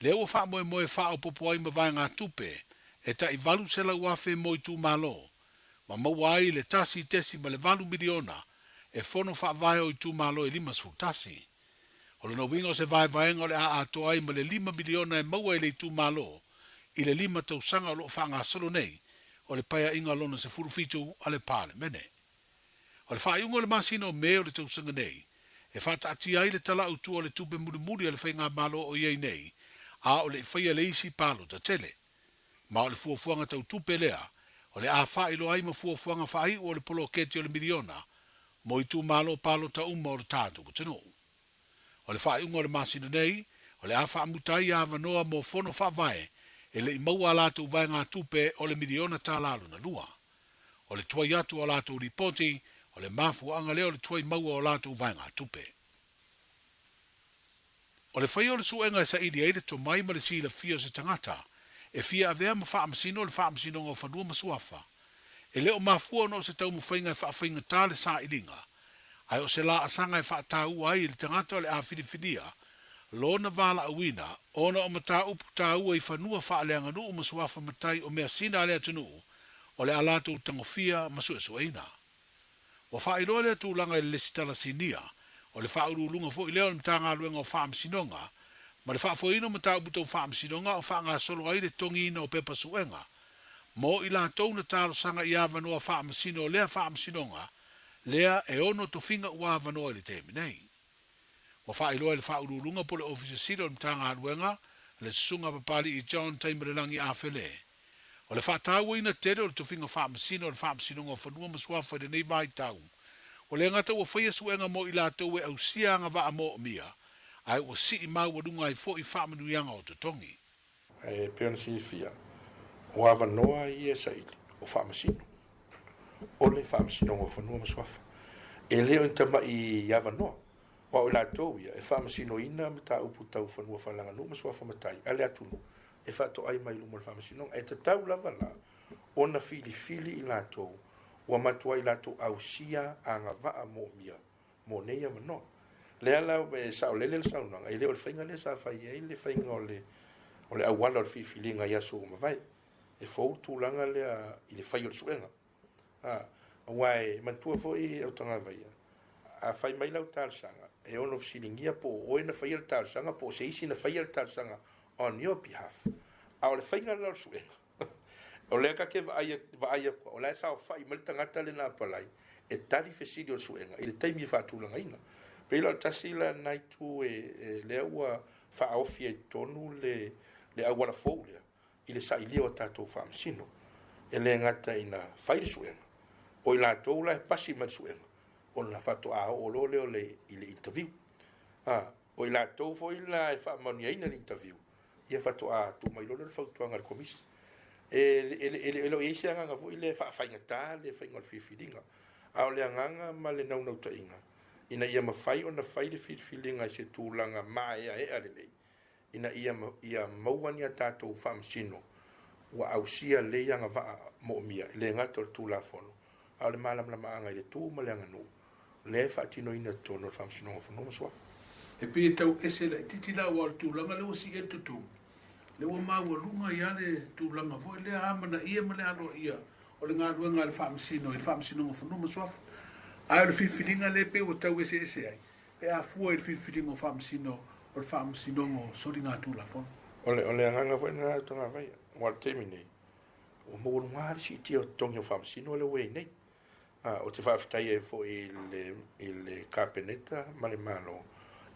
O: Le ua faa moe faa o popo ai ma vai ngā tupe. E ta I valu se la wafe mo I tu malo. Ma maua ai le tasi tesi ma le valu miliona. E fono faa vai o I tu malo e lima sfutasi. O le no winga o se vai vaenga o le a ato ai ma le 5 miliona e maua I le tu malo. I le 5 tausanga o lo faa ngā salo nei. O le paia inga lona se furufitu a le pāle mene. O le whaiunga o le masino me o le tausanga nei. E whata ati ai le tala utu o le tupe muri a le whainga malo o iei nei. A o le whaia le isi palo ta tele. Ma o le fuafuanga tau tupe lea. O le a whailo ai ma fuafuanga whai o le polo keti o le miliona. Mo I tu malo palo ta uma o le tātu kutino. O le whaiunga o le masino nei. O le a whaamutai a vanoa mo fono whaavae. E le maua lātou vai ngā tupe o le miliona tā lalo na lua. O le tuai atu o lātou ripoti, o le mafu anga leo le tuai maua o lātou vai ngā tupe. O le whai o le suenga e sa ili eire to mai ma le sila fia se tangata, e fia avea ma wha amasino le wha amasino ngā whanua masuafa. E leo mafua no se tau mwhainga e wha whainga tā le sa ilinga. Ai o se la asanga e wha tāu ai le tangata o le a whiriwhiria, Lona vala awina, ona o mata upu ta ua I whanua whaaleanga nuu masuafa matai o mea sina alea tunu, o le alato tangofia masue sueina. Wa whaeroa lea tūlanga I le lesitala sinia, o le whaurulunga fo I leo le mtanga aluenga o whaam sinonga, ma le whaafoino mata upu tau whaam sinonga o whaanga solo ai le tongi ina o pepa suenga. Mo I la tauna talo sanga I avanoa whaam sino o lea whaam sinonga, lea e ono to finga ua avanoa I le teminei. Wa whaeroa le whaurulunga po le ofisa siro o mtanga aluenga, le sunga papali I John Taimrelangi Afele. O le whaataua ina tere o le tofinga whaamasino o le whaamasinonga o whanua masuafa de nei vai tau. O le ngata ua whaia suenga mo I lātou e au sianga wa mo o mia. Ai ua si I mau wadunga I fo I whaamanuianga o tutongi.
P: E peona si fia. O avanoa I e saili o whaamasino. O le whaamasinonga o whanua masuafa. E leo intama I avanoa. Wa o lātou ia e whaamasino ina me tā upu tau whanua whalanga no masuafa matai. Ale atunu. E whaato ai mai lumo le whaamasinonga. E te tau lava la. Ona fili I lātou. Ua matua I lātou au sia a ngā waa mo mia. mo nei ia no le ala e sa le le sa no ai le o finga le sa fa ia le finga o le awala o fifilinga ia so ma vai e fou tūlanga lea i le whai o suenga. Wai, man tua fo i au tanga vai. A whai mai lau tārsanga, e ono fisilingia po oe na whai al tārsanga, po se isi na whai al tārsanga on your behalf. A o le whai ngā lau suenga. O lea ka ke vaaya, o lea sao whai mali tangata le nā palai, e tari fesiri o suenga, i le taimi whātūlanga ina. Pela tasi la nai tu e lea ua whaofi e tonu le awara fou lea. I le sailia o tātou whaamsino, e le ngata ina whaire suenga. O i lātou la e pasi mari suenga, o na whato a o leo i le interview. O i lātou fo i la e whaamania ina le interview, i e whato a tu mai lolo le whautuanga le komisi. E lo eisi anganga fo i le whaafaiga tā, le whainga le whiwhiringa. A o le anganga ma le naunau ta inga. Ina ia mawhai o na whai le whiwhiringa i se tūlanga maa ea le lei. Ina ia mauani a tātou whaamsino wa ausia le anga vaa mo'omia le ngata o le tūla fono a le malamlama anga i le tū ma le anganu le whaatino ina tono le whaamsino o whanoma soa
O: e pi tau ese la titila wa le tūlanga le o si e tutu le o maua lunga ia le tūlanga fo le amana ia ma le alo ia o le ngā luenga le whaamsino i le whaamsino o whanoma soa a le whiwhiringa le pe o tau ese ai pe a fua i le whiwhiringa o whaamsino o whaamsinongo sori ngā tūla fono.
P: Ole anganga fo ina tonga vai, wal temi nei. O mo ngari si tio tonga whaamsino le wei nei. O te whaafitai e fo i le kapeneta ma le mano.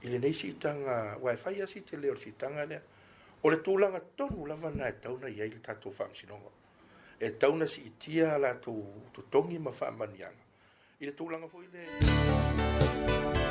P: I le nei si tanga, wifi a si te leo si tanga lea. O le tūlanga tonu lava na e tauna i eile tātou whaamsinongo. E tauna si tia la tu tongi ma whaamanianga. I le tūlanga fo i le...